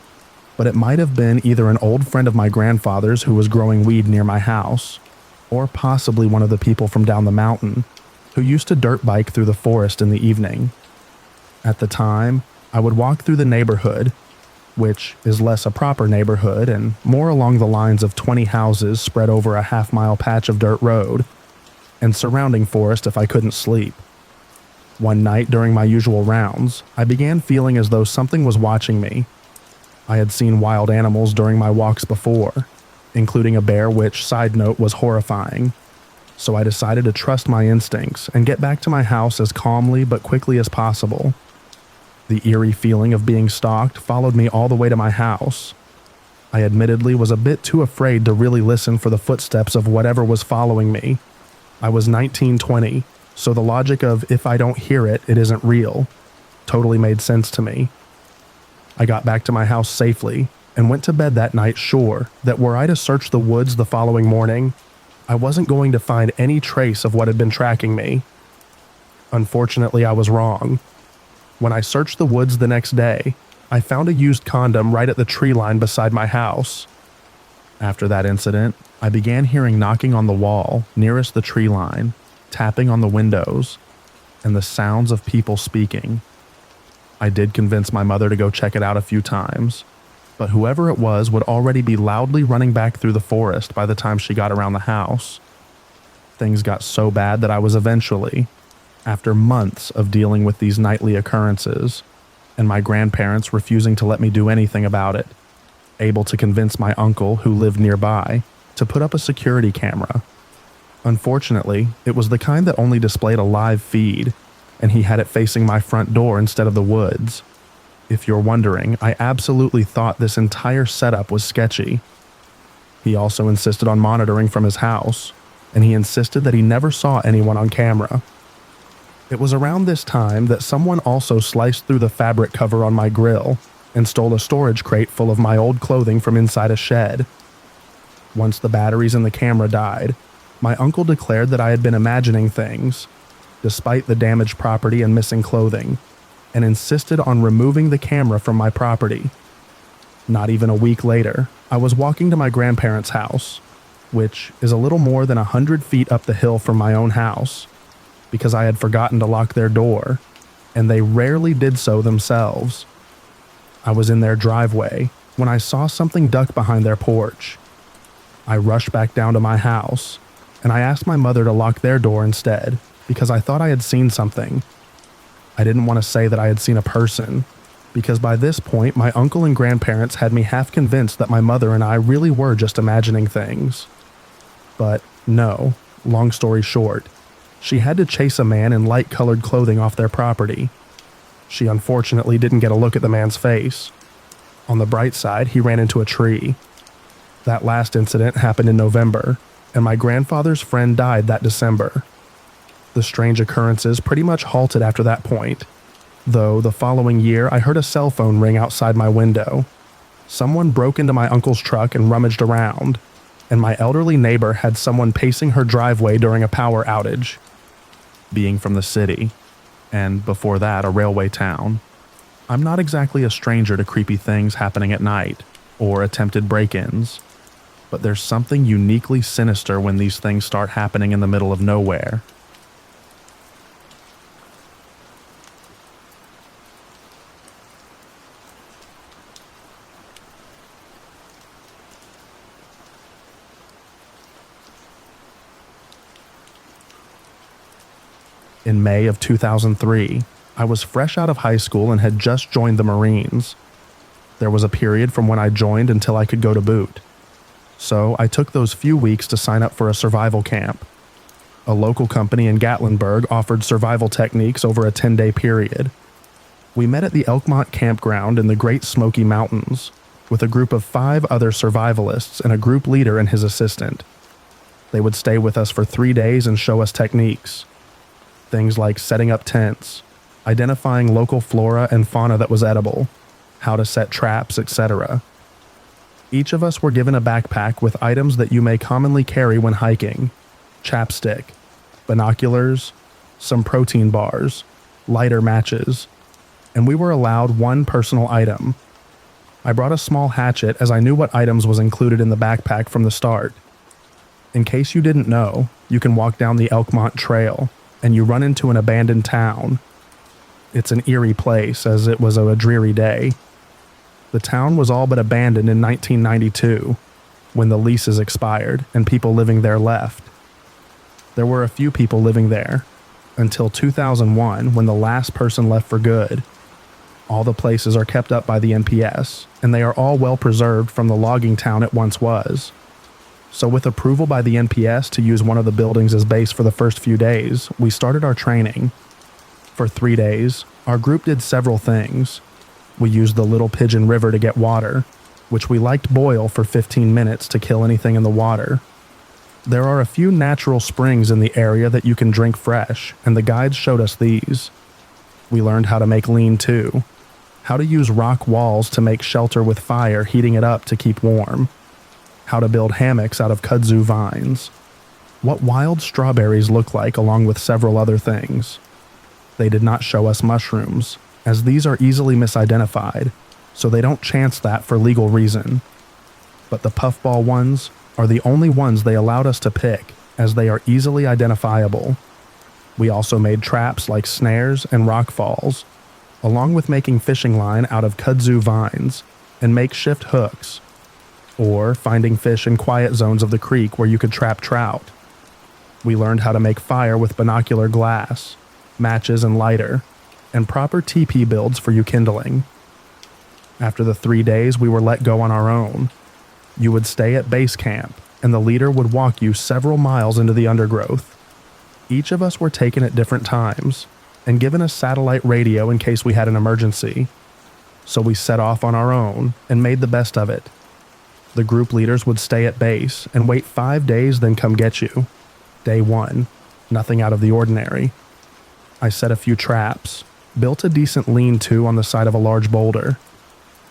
but it might have been either an old friend of my grandfather's who was growing weed near my house, or possibly one of the people from down the mountain who used to dirt bike through the forest in the evening. At the time, I would walk through the neighborhood, which is less a proper neighborhood and more along the lines of 20 houses spread over a half-mile patch of dirt road, and surrounding forest if I couldn't sleep. One night during my usual rounds, I began feeling as though something was watching me. I had seen wild animals during my walks before, including a bear which, side note, was horrifying. So I decided to trust my instincts and get back to my house as calmly but quickly as possible. The eerie feeling of being stalked followed me all the way to my house. I admittedly was a bit too afraid to really listen for the footsteps of whatever was following me. I was 19-20, so the logic of if I don't hear it, it isn't real totally made sense to me. I got back to my house safely and went to bed that night sure that were I to search the woods the following morning, I wasn't going to find any trace of what had been tracking me. Unfortunately, I was wrong. When I searched the woods the next day, I found a used condom right at the tree line beside my house. After that incident, I began hearing knocking on the wall nearest the tree line, tapping on the windows, and the sounds of people speaking. I did convince my mother to go check it out a few times, but whoever it was would already be loudly running back through the forest by the time she got around the house. Things got so bad that I was eventually, after months of dealing with these nightly occurrences, and my grandparents refusing to let me do anything about it, able to convince my uncle, who lived nearby, to put up a security camera. Unfortunately, it was the kind that only displayed a live feed, and he had it facing my front door instead of the woods. If you're wondering, I absolutely thought this entire setup was sketchy. He also insisted on monitoring from his house, and he insisted that he never saw anyone on camera. It was around this time that someone also sliced through the fabric cover on my grill and stole a storage crate full of my old clothing from inside a shed. Once the batteries in the camera died, my uncle declared that I had been imagining things despite the damaged property and missing clothing, and insisted on removing the camera from my property. Not even a week later, I was walking to my grandparents' house, which is a little more than 100 feet up the hill from my own house, because I had forgotten to lock their door, and they rarely did so themselves. I was in their driveway when I saw something duck behind their porch. I rushed back down to my house, and I asked my mother to lock their door instead, because I thought I had seen something. I didn't want to say that I had seen a person, because by this point my uncle and grandparents had me half convinced that my mother and I really were just imagining things. But no, long story short, she had to chase a man in light-colored clothing off their property. She unfortunately didn't get a look at the man's face. On the bright side, he ran into a tree. That last incident happened in November, and my grandfather's friend died that December. The strange occurrences pretty much halted after that point, though the following year I heard a cell phone ring outside my window. Someone broke into my uncle's truck and rummaged around, and my elderly neighbor had someone pacing her driveway during a power outage. Being from the city, and before that a railway town, I'm not exactly a stranger to creepy things happening at night, or attempted break-ins, but there's something uniquely sinister when these things start happening in the middle of nowhere. In May of 2003, I was fresh out of high school and had just joined the Marines. There was a period from when I joined until I could go to boot. So I took those few weeks to sign up for a survival camp. A local company in Gatlinburg offered survival techniques over a 10-day period. We met at the Elkmont campground in the Great Smoky Mountains with a group of 5 other survivalists and a group leader and his assistant. They would stay with us for 3 days and show us techniques. Things like setting up tents, identifying local flora and fauna that was edible, how to set traps, etc. Each of us were given a backpack with items that you may commonly carry when hiking: chapstick, binoculars, some protein bars, lighter matches, and we were allowed one personal item. I brought a small hatchet as I knew what items was included in the backpack from the start. In case you didn't know, you can walk down the Elkmont Trail, and you run into an abandoned town. It's an eerie place, as it was a dreary day. The town was all but abandoned in 1992, when the leases expired and people living there left. There were a few people living there, until 2001, when the last person left for good. All the places are kept up by the NPS, and they are all well preserved from the logging town it once was. So with approval by the NPS to use one of the buildings as base for the first few days, we started our training. For 3 days, our group did several things. We used the Little Pigeon River to get water, which we liked boil for 15 minutes to kill anything in the water. There are a few natural springs in the area that you can drink fresh, and the guides showed us these. We learned how to make lean-to, how to use rock walls to make shelter with fire, heating it up to keep warm, how to build hammocks out of kudzu vines, what wild strawberries look like, along with several other things. They did not show us mushrooms, as these are easily misidentified, so they don't chance that for legal reason. But the puffball ones are the only ones they allowed us to pick, as they are easily identifiable. We also made traps like snares and rock falls, along with making fishing line out of kudzu vines and makeshift hooks, or finding fish in quiet zones of the creek where you could trap trout. We learned how to make fire with binocular glass, matches and lighter, and proper teepee builds for you kindling. After the 3 days, we were let go on our own. You would stay at base camp, and the leader would walk you several miles into the undergrowth. Each of us were taken at different times, and given a satellite radio in case we had an emergency. So we set off on our own, and made the best of it. The group leaders would stay at base and wait 5 days, then come get you. Day 1, nothing out of the ordinary. I set a few traps, built a decent lean-to on the side of a large boulder.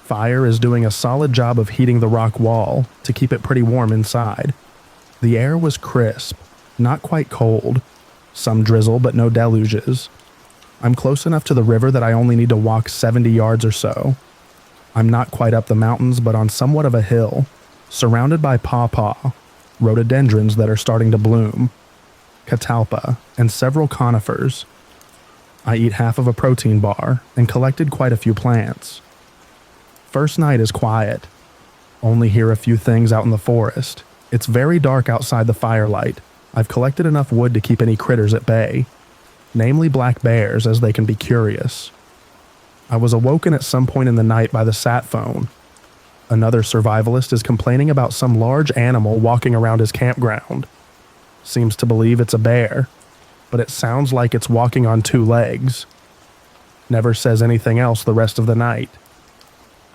Fire is doing a solid job of heating the rock wall to keep it pretty warm inside. The air was crisp, not quite cold, Some drizzle, but no deluges. I'm close enough to the river that I only need to walk 70 yards or so. I'm not quite up the mountains, but on somewhat of a hill, surrounded by pawpaw, rhododendrons that are starting to bloom, catalpa, and several conifers. I eat half of a protein bar and collected quite a few plants. First night is quiet. Only hear a few things out in the forest. It's very dark outside the firelight. I've collected enough wood to keep any critters at bay, namely black bears, as they can be curious. I was awoken at some point in the night by the sat phone. Another survivalist is complaining about some large animal walking around his campground. Seems to believe it's a bear, but it sounds like it's walking on 2 legs. Never says anything else the rest of the night.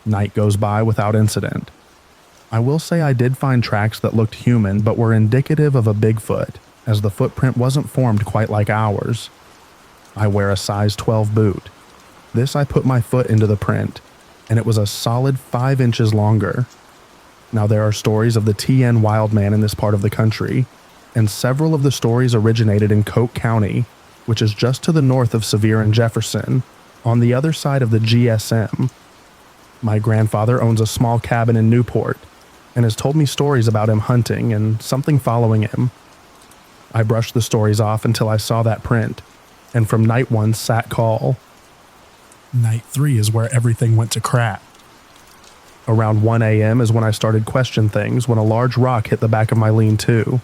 Night goes by without incident. I will say I did find tracks that looked human but were indicative of a Bigfoot, as the footprint wasn't formed quite like ours. I wear a size 12 boot. This I put my foot into the print, and it was a solid 5 inches longer. Now there are stories of the TN Wildman in this part of the country, and several of the stories originated in Coke County, which is just to the north of Sevier and Jefferson, on the other side of the GSM. My grandfather owns a small cabin in Newport, and has told me stories about him hunting and something following him. I brushed the stories off until I saw that print, and from night 1 sat call. Night 3 is where everything went to crap. Around 1 a.m. is when I started question things when a large rock hit the back of my lean-to.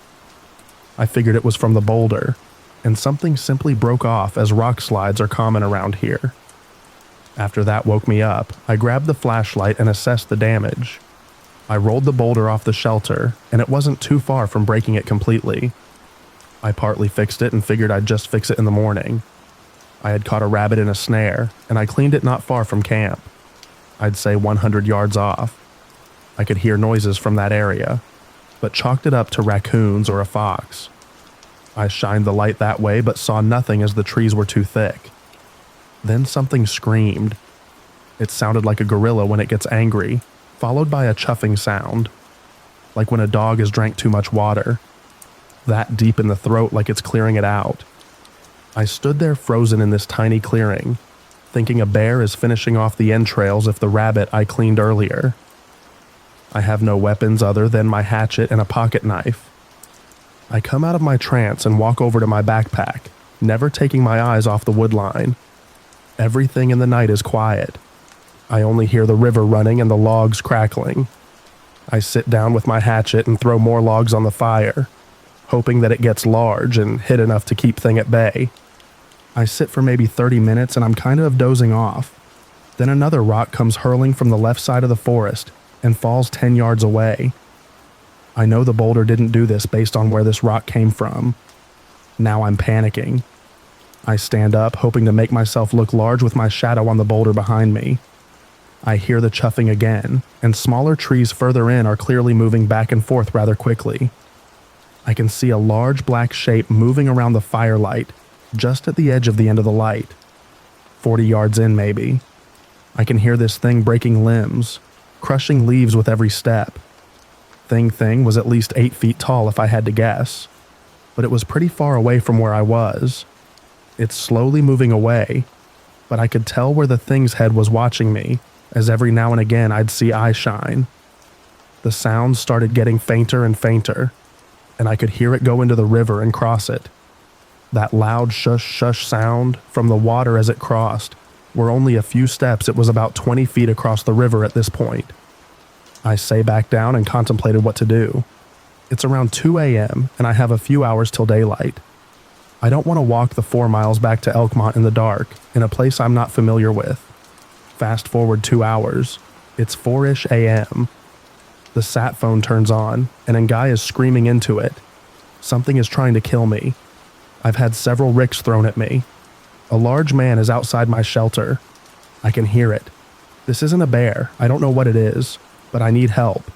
I figured it was from the boulder, and something simply broke off, as rock slides are common around here. After that woke me up, I grabbed the flashlight and assessed the damage. I rolled the boulder off the shelter, and it wasn't too far from breaking it completely. I partly fixed it and figured I'd just fix it in the morning. I had caught a rabbit in a snare, and I cleaned it not far from camp. I'd say 100 yards off. I could hear noises from that area, but chalked it up to raccoons or a fox. I shined the light that way but saw nothing as the trees were too thick. Then something screamed. It sounded like a gorilla when it gets angry, followed by a chuffing sound, like when a dog has drank too much water. That deep in the throat, like it's clearing it out. I stood there frozen in this tiny clearing, thinking a bear is finishing off the entrails of the rabbit I cleaned earlier. I have no weapons other than my hatchet and a pocket knife. I come out of my trance and walk over to my backpack, never taking my eyes off the wood line. Everything in the night is quiet. I only hear the river running and the logs crackling. I sit down with my hatchet and throw more logs on the fire, hoping that it gets large and hit enough to keep thing at bay. I sit for maybe 30 minutes and I'm kind of dozing off. Then another rock comes hurling from the left side of the forest and falls 10 yards away. I know the boulder didn't do this based on where this rock came from. Now I'm panicking. I stand up, hoping to make myself look large with my shadow on the boulder behind me. I hear the chuffing again, and smaller trees further in are clearly moving back and forth rather quickly. I can see a large black shape moving around the firelight, just at the edge of the end of the light. 40 yards in, maybe. I can hear this thing breaking limbs, crushing leaves with every step. Thing was at least 8 feet tall if I had to guess, but it was pretty far away from where I was. It's slowly moving away, but I could tell where the thing's head was watching me, as every now and again I'd see eye shine. The sounds started getting fainter and fainter, and I could hear it go into the river and cross it. That loud shush sound from the water as it crossed, were only a few steps. It was about 20 feet across the river at this point. I sat back down and contemplated what to do. It's around 2 a.m. and I have a few hours till daylight. I don't want to walk the 4 miles back to Elkmont in the dark, in a place I'm not familiar with. Fast forward 2 hours. It's 4-ish a.m. The sat phone turns on, and a guy is screaming into it. Something is trying to kill me. I've had several ricks thrown at me. A large man is outside my shelter. I can hear it. This isn't a bear. I don't know what it is, but I need help.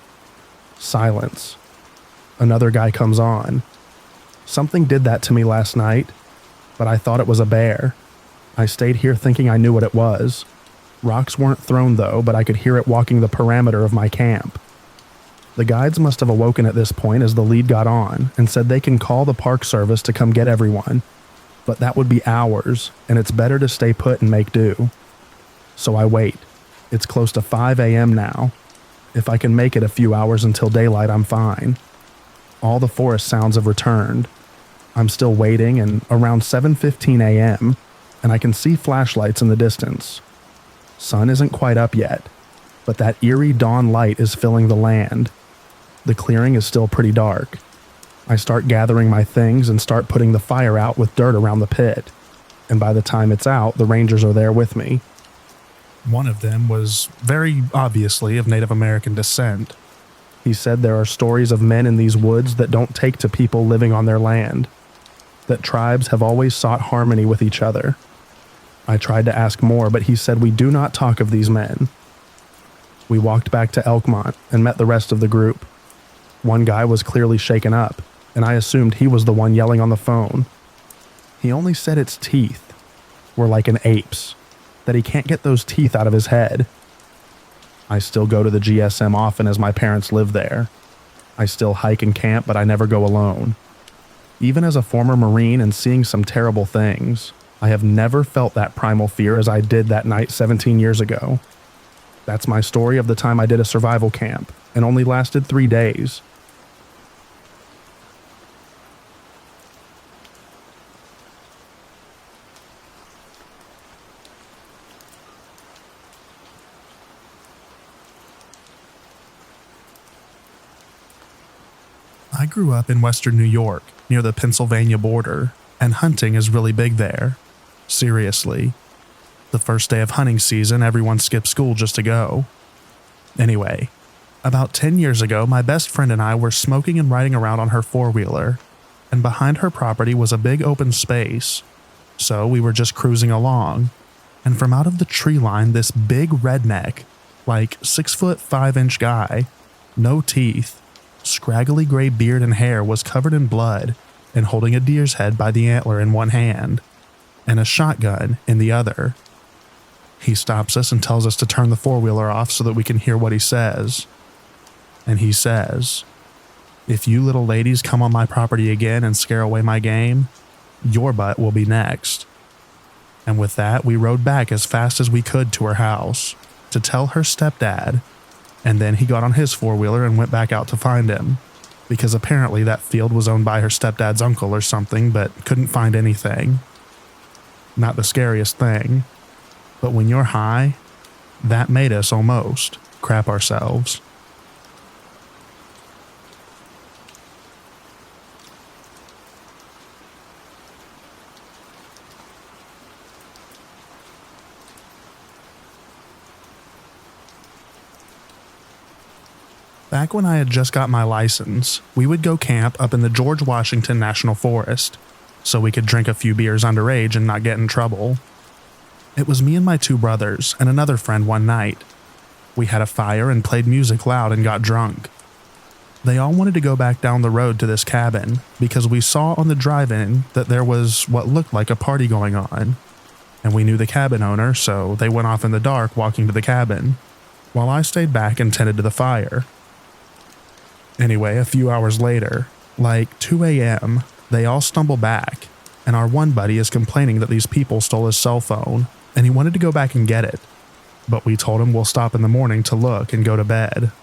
Silence. Another guy comes on. Something did that to me last night, but I thought it was a bear. I stayed here thinking I knew what it was. Rocks weren't thrown though, but I could hear it walking the perimeter of my camp. The guides must have awoken at this point as the lead got on and said they can call the park service to come get everyone, but that would be hours, and it's better to stay put and make do. So I wait. It's close to 5 a.m. now. If I can make it a few hours until daylight, I'm fine. All the forest sounds have returned. I'm still waiting, and around 7:15 a.m., and I can see flashlights in the distance. Sun isn't quite up yet, but that eerie dawn light is filling the land. The clearing is still pretty dark. I start gathering my things and start putting the fire out with dirt around the pit, and by the time it's out, the rangers are there with me. One of them was very obviously of Native American descent. He said there are stories of men in these woods that don't take to people living on their land, that tribes have always sought harmony with each other. I tried to ask more, but he said we do not talk of these men. We walked back to Elkmont and met the rest of the group. One guy was clearly shaken up, and I assumed he was the one yelling on the phone. He only said its teeth were like an ape's, that he can't get those teeth out of his head. I still go to the GSM often as my parents live there. I still hike and camp, but I never go alone. Even as a former Marine and seeing some terrible things, I have never felt that primal fear as I did that night 17 years ago. That's my story of the time I did a survival camp, and only lasted 3 days. I grew up in western New York, near the Pennsylvania border, and hunting is really big there. Seriously. The first day of hunting season, everyone skipped school just to go. Anyway, about 10 years ago, my best friend and I were smoking and riding around on her four-wheeler, and behind her property was a big open space. So we were just cruising along, and from out of the tree line, this big redneck, like 6'5" guy, no teeth, scraggly gray beard and hair, was covered in blood and holding a deer's head by the antler in one hand and a shotgun in the other. He stops us and tells us to turn the four-wheeler off so that we can hear what he says. And he says, "If you little ladies come on my property again and scare away my game, your butt will be next." And with that, we rode back as fast as we could to her house to tell her stepdad. And then he got on his four-wheeler and went back out to find him, because apparently that field was owned by her stepdad's uncle or something, but couldn't find anything. Not the scariest thing, but when you're high, that made us almost crap ourselves. Back when I had just got my license, we would go camp up in the George Washington National Forest, so we could drink a few beers underage and not get in trouble. It was me and my two brothers and another friend one night. We had a fire and played music loud and got drunk. They all wanted to go back down the road to this cabin because we saw on the drive-in that there was what looked like a party going on, and we knew the cabin owner, so they went off in the dark walking to the cabin, while I stayed back and tended to the fire. Anyway, a few hours later, like 2 a.m., they all stumble back, and our one buddy is complaining that these people stole his cell phone, and he wanted to go back and get it. But we told him we'll stop in the morning to look and go to bed.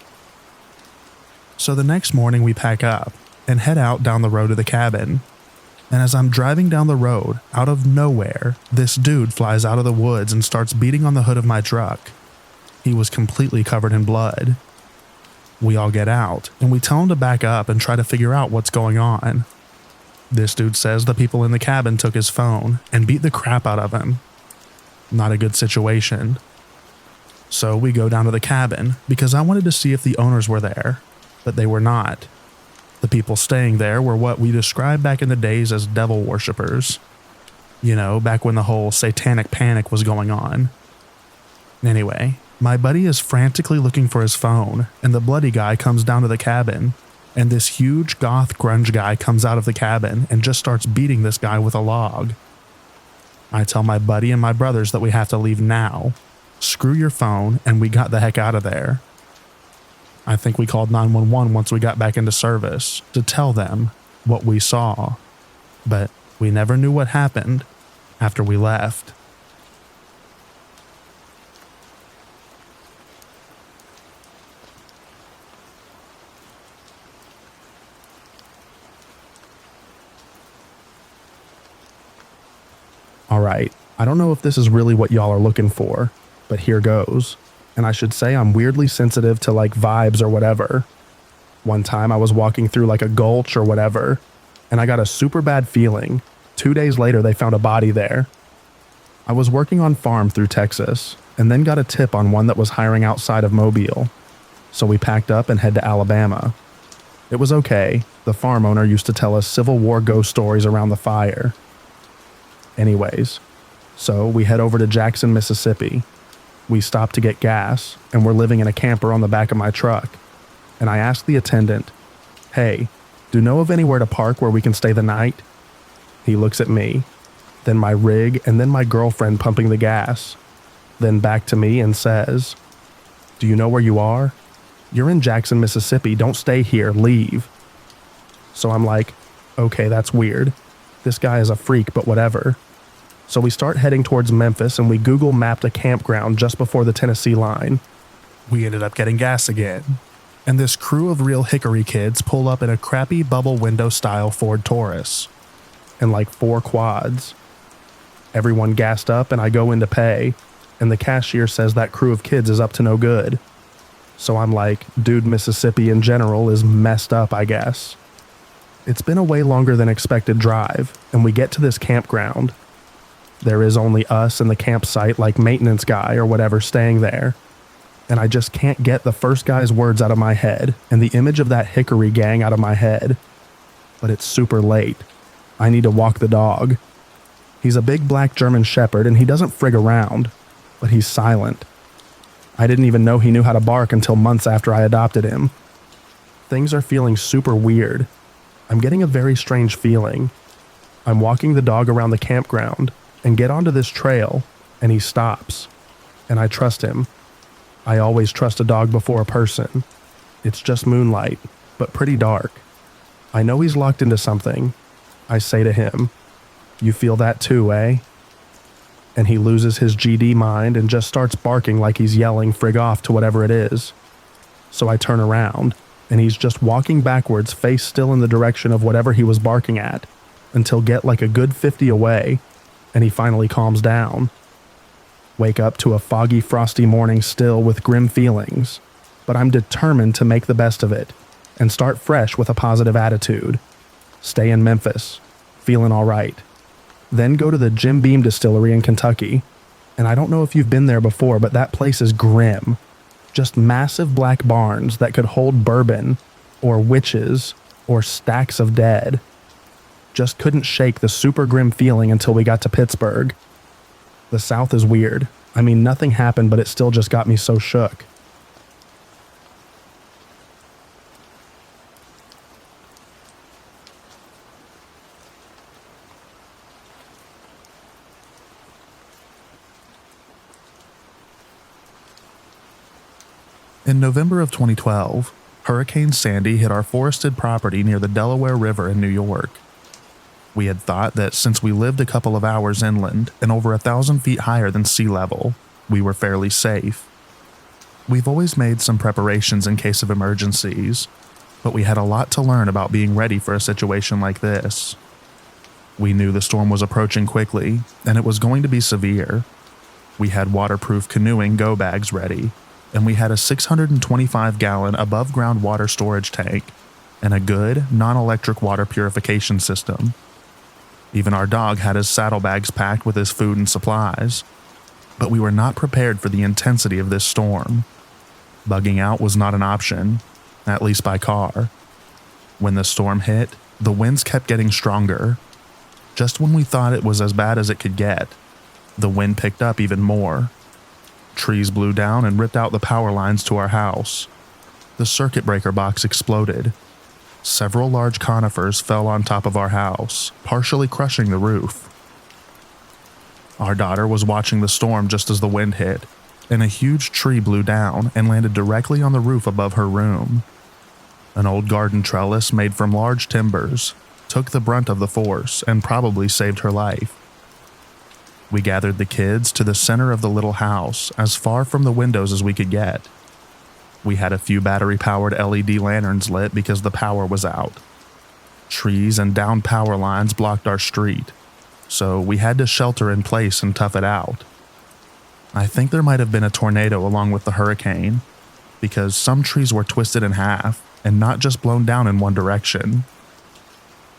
So the next morning we pack up and head out down the road to the cabin. And as I'm driving down the road, out of nowhere, this dude flies out of the woods and starts beating on the hood of my truck. He was completely covered in blood. We all get out, and we tell him to back up and try to figure out what's going on. This dude says the people in the cabin took his phone and beat the crap out of him. Not a good situation. So we go down to the cabin because I wanted to see if the owners were there, but they were not. The people staying there were what we described back in the days as devil worshippers. You know, back when the whole satanic panic was going on. Anyway, my buddy is frantically looking for his phone, and the bloody guy comes down to the cabin, and this huge goth grunge guy comes out of the cabin and just starts beating this guy with a log. I tell my buddy and my brothers that we have to leave now. Screw your phone, and we got the heck out of there. I think we called 911 once we got back into service to tell them what we saw, but We never knew what happened after we left. Alright, I don't know if this is really what y'all are looking for, but here goes. And I should say I'm weirdly sensitive to like vibes or whatever. One time I was walking through like a gulch or whatever, and I got a super bad feeling. 2 days later they found a body there. I was working on farm through Texas, and then got a tip on one that was hiring outside of Mobile. So we packed up and head to Alabama. It was okay. The farm owner used to tell us Civil War ghost stories around the fire. Anyways, so we head over to Jackson, Mississippi. We stopped to get gas, and we're living in a camper on the back of my truck. And I asked the attendant, "Hey, do you know of anywhere to park where we can stay the night?" He looks at me, then my rig, and then my girlfriend pumping the gas, then back to me and says, "Do you know where you are? You're in Jackson, Mississippi. Don't stay here. Leave." So I'm like, okay, that's weird. This guy is a freak, but whatever. So we start heading towards Memphis, and we Google mapped a campground just before the Tennessee line. We ended up getting gas again, and this crew of real hickory kids pull up in a crappy bubble window style Ford Taurus. And like 4 quads. Everyone gassed up, and I go in to pay, and the cashier says that crew of kids is up to no good. So I'm like, dude, Mississippi in general is messed up, I guess. It's been a way longer than expected drive, and we get to this campground. There is only us and the campsite like maintenance guy or whatever staying there. And I just can't get the first guy's words out of my head and the image of that hickory gang out of my head. But it's super late. I need to walk the dog. He's a big black German shepherd and he doesn't frig around, but he's silent. I didn't even know he knew how to bark until months after I adopted him. Things are feeling super weird. I'm getting a very strange feeling. I'm walking the dog around the campground and get onto this trail, and he stops. And I trust him. I always trust a dog before a person. It's just moonlight, but pretty dark. I know he's locked into something. I say to him, "You feel that too, eh?" And he loses his GD mind and just starts barking like he's yelling frig off to whatever it is. So I turn around, and he's just walking backwards, face still in the direction of whatever he was barking at, until get like a good 50 away, and he finally calms down. Wake up to a foggy, frosty morning still with grim feelings, but I'm determined to make the best of it and start fresh with a positive attitude. Stay in Memphis, feeling all right. Then go to the Jim Beam Distillery in Kentucky, and I don't know if you've been there before, but that place is grim. Just massive black barns that could hold bourbon, or witches, or stacks of dead. Just couldn't shake the super grim feeling until we got to Pittsburgh. The South is weird. I mean, nothing happened, but it still just got me so shook. In November of 2012, Hurricane Sandy hit our forested property near the Delaware River in New York. We had thought that since we lived a couple of hours inland and over 1,000 feet higher than sea level, we were fairly safe. We've always made some preparations in case of emergencies, but we had a lot to learn about being ready for a situation like this. We knew the storm was approaching quickly, and it was going to be severe. We had waterproof canoeing go bags ready, and we had a 625-gallon above-ground water storage tank and a good, non-electric water purification system. Even our dog had his saddlebags packed with his food and supplies. But we were not prepared for the intensity of this storm. Bugging out was not an option, at least by car. When the storm hit, the winds kept getting stronger. Just when we thought it was as bad as it could get, the wind picked up even more. Trees blew down and ripped out the power lines to our house. The circuit breaker box exploded. Several large conifers fell on top of our house, partially crushing the roof. Our daughter was watching the storm just as the wind hit, and a huge tree blew down and landed directly on the roof above her room. An old garden trellis made from large timbers took the brunt of the force and probably saved her life. We gathered the kids to the center of the little house, as far from the windows as we could get. We had a few battery-powered LED lanterns lit because the power was out. Trees and downed power lines blocked our street, so we had to shelter in place and tough it out. I think there might have been a tornado along with the hurricane, because some trees were twisted in half and not just blown down in one direction.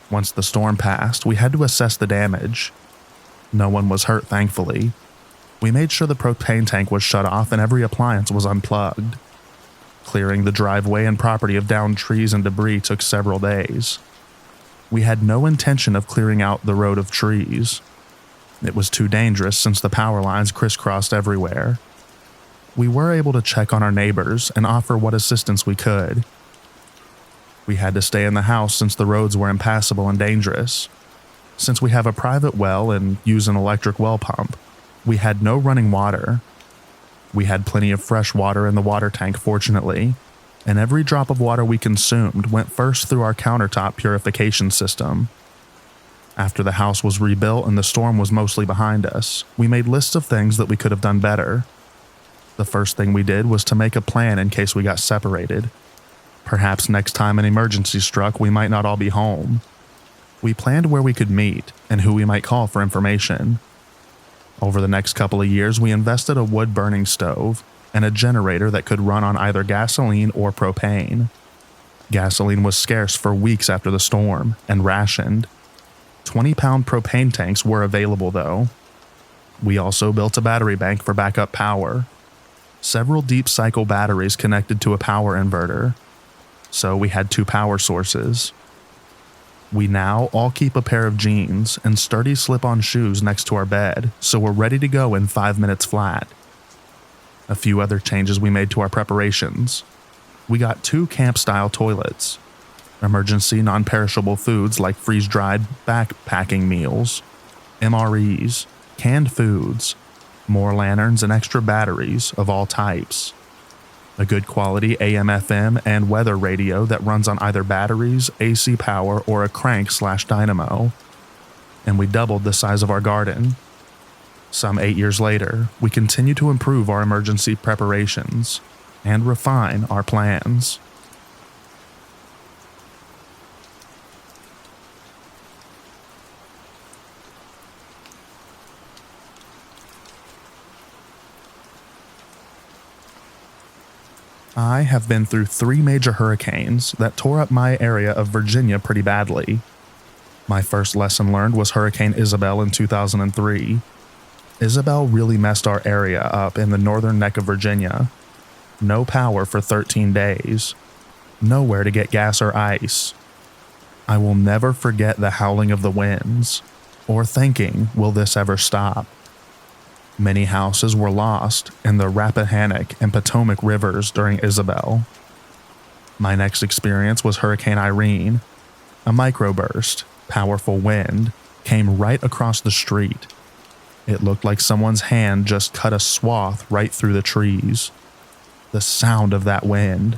Once the storm passed, we had to assess the damage. No one was hurt, thankfully. We made sure the propane tank was shut off and every appliance was unplugged. Clearing the driveway and property of downed trees and debris took several days. We had no intention of clearing out the road of trees. It was too dangerous since the power lines crisscrossed everywhere. We were able to check on our neighbors and offer what assistance we could. We had to stay in the house since the roads were impassable and dangerous. Since we have a private well and use an electric well pump, we had no running water. We had plenty of fresh water in the water tank, fortunately, and every drop of water we consumed went first through our countertop purification system. After the house was rebuilt and the storm was mostly behind us, we made lists of things that we could have done better. The first thing we did was to make a plan in case we got separated. Perhaps next time an emergency struck, we might not all be home. We planned where we could meet and who we might call for information. Over the next couple of years, we invested a wood-burning stove and a generator that could run on either gasoline or propane. Gasoline was scarce for weeks after the storm and rationed. 20-pound propane tanks were available, though. We also built a battery bank for backup power. Several deep cycle batteries connected to a power inverter. So we had 2 power sources. We now all keep a pair of jeans and sturdy slip-on shoes next to our bed, so we're ready to go in 5 minutes flat. A few other changes we made to our preparations. We got 2 camp-style toilets, emergency non-perishable foods like freeze-dried backpacking meals, MREs, canned foods, more lanterns and extra batteries of all types. A good quality AM/FM and weather radio that runs on either batteries, AC power, or a crank/dynamo. And we doubled the size of our garden. Some 8 years later, we continue to improve our emergency preparations and refine our plans. I have been through 3 major hurricanes that tore up my area of Virginia pretty badly. My first lesson learned was Hurricane Isabel in 2003. Isabel really messed our area up in the northern neck of Virginia. No power for 13 days. Nowhere to get gas or ice. I will never forget the howling of the winds, or thinking, will this ever stop? Many houses were lost in the Rappahannock and Potomac rivers during Isabel. My next experience was Hurricane Irene. A microburst, powerful wind, came right across the street. It looked like someone's hand just cut a swath right through the trees. The sound of that wind.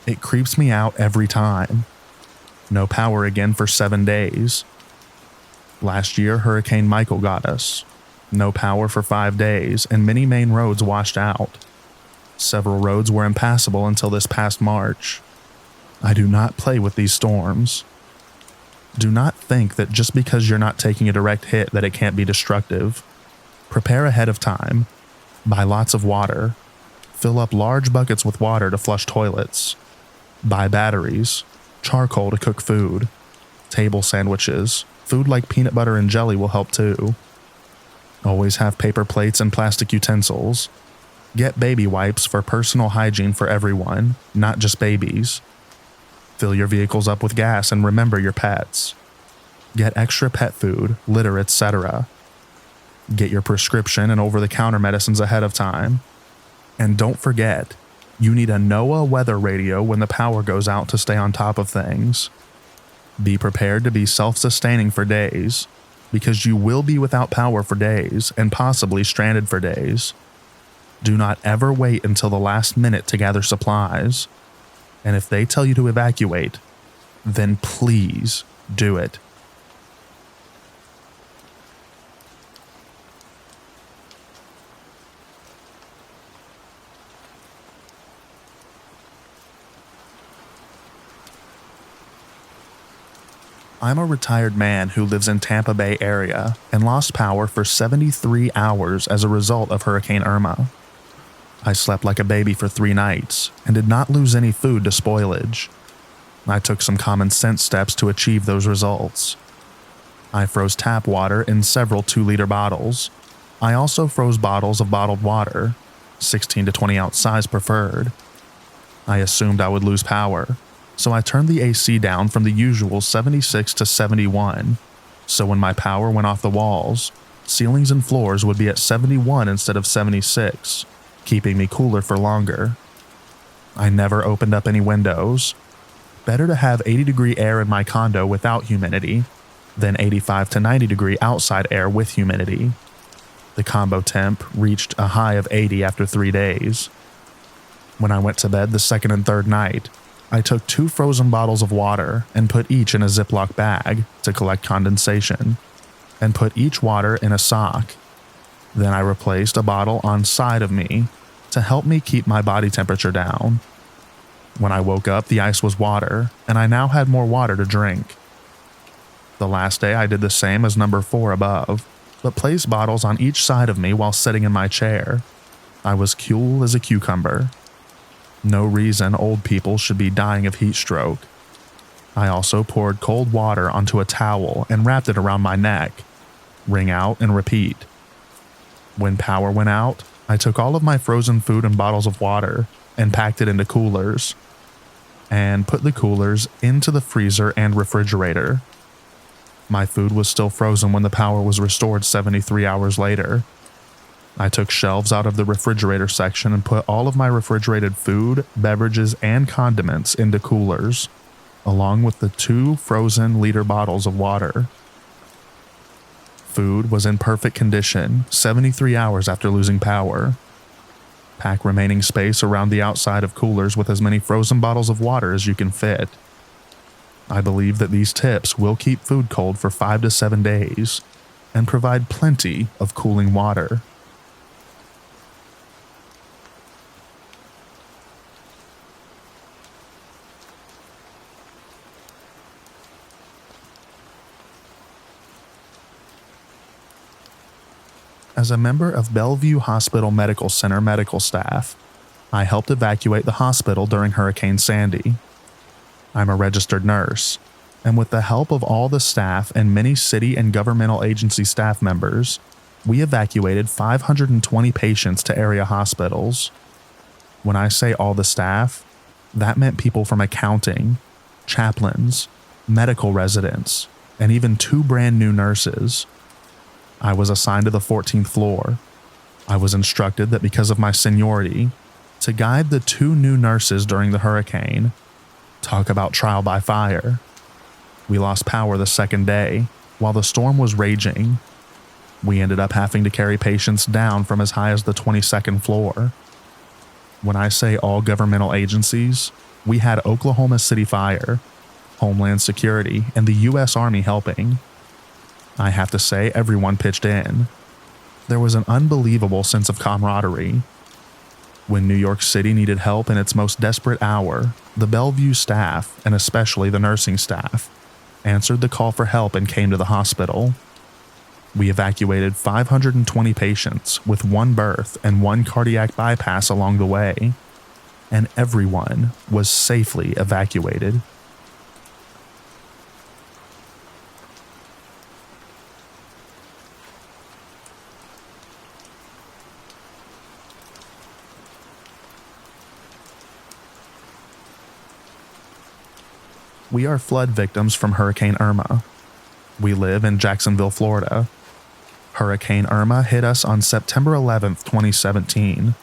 It creeps me out every time. No power again for 7 days. Last year, Hurricane Michael got us. No power for 5 days, and many main roads washed out. Several roads were impassable until this past March. I do not play with these storms. Do not think that just because you're not taking a direct hit that it can't be destructive. Prepare ahead of time. Buy lots of water. Fill up large buckets with water to flush toilets. Buy batteries, charcoal to cook food, table sandwiches. Food like peanut butter and jelly will help too. Always have paper plates and plastic utensils. Get baby wipes for personal hygiene for everyone, not just babies. Fill your vehicles up with gas and remember your pets. Get extra pet food, litter, etc. Get your prescription and over-the-counter medicines ahead of time. And don't forget, you need a NOAA weather radio when the power goes out to stay on top of things. Be prepared to be self-sustaining for days, because you will be without power for days and possibly stranded for days. Do not ever wait until the last minute to gather supplies. And if they tell you to evacuate, then please Do it. I'm a retired man who lives in Tampa Bay area and lost power for 73 hours as a result of Hurricane Irma. I slept like a baby for 3 nights and did not lose any food to spoilage. I took some common sense steps to achieve those results. I froze tap water in several 2-liter bottles. I also froze bottles of bottled water, 16 to 20 ounce size preferred. I assumed I would lose power, so I turned the AC down from the usual 76 to 71, so when my power went off the walls, ceilings and floors would be at 71 instead of 76, keeping me cooler for longer. I never opened up any windows. Better to have 80-degree air in my condo without humidity than 85 to 90-degree outside air with humidity. The combo temp reached a high of 80 after 3 days. When I went to bed the second and third night, I took 2 frozen bottles of water and put each in a Ziploc bag to collect condensation, and put each water in a sock. Then I replaced a bottle on side of me to help me keep my body temperature down. When I woke up, the ice was water, and I now had more water to drink. The last day I did the same as number 4 above, but placed bottles on each side of me while sitting in my chair. I was cool as a cucumber. No reason old people should be dying of heat stroke. I also poured cold water onto a towel and wrapped it around my neck. Wring out and repeat. When power went out, I took all of my frozen food and bottles of water and packed it into coolers, and put the coolers into the freezer and refrigerator. My food was still frozen when the power was restored 73 hours later. I took shelves out of the refrigerator section and put all of my refrigerated food, beverages, and condiments into coolers, along with the 2 frozen liter bottles of water. Food was in perfect condition 73 hours after losing power. Pack remaining space around the outside of coolers with as many frozen bottles of water as you can fit. I believe that these tips will keep food cold for 5 to 7 days and provide plenty of cooling water. As a member of Bellevue Hospital Medical Center medical staff, I helped evacuate the hospital during Hurricane Sandy. I'm a registered nurse, and with the help of all the staff and many city and governmental agency staff members, we evacuated 520 patients to area hospitals. When I say all the staff, that meant people from accounting, chaplains, medical residents, and even 2 brand new nurses. I was assigned to the 14th floor. I was instructed that because of my seniority, to guide the 2 new nurses during the hurricane. Talk about trial by fire. We lost power the second day while the storm was raging. We ended up having to carry patients down from as high as the 22nd floor. When I say all governmental agencies, we had Oklahoma City Fire, Homeland Security, and the U.S. Army helping. I have to say, everyone pitched in. There was an unbelievable sense of camaraderie. When New York City needed help in its most desperate hour, the Bellevue staff, and especially the nursing staff, answered the call for help and came to the hospital. We evacuated 520 patients with 1 birth and 1 cardiac bypass along the way, and everyone was safely evacuated. We are flood victims from Hurricane Irma. We live in Jacksonville, Florida. Hurricane Irma hit us on September 11th, 2017.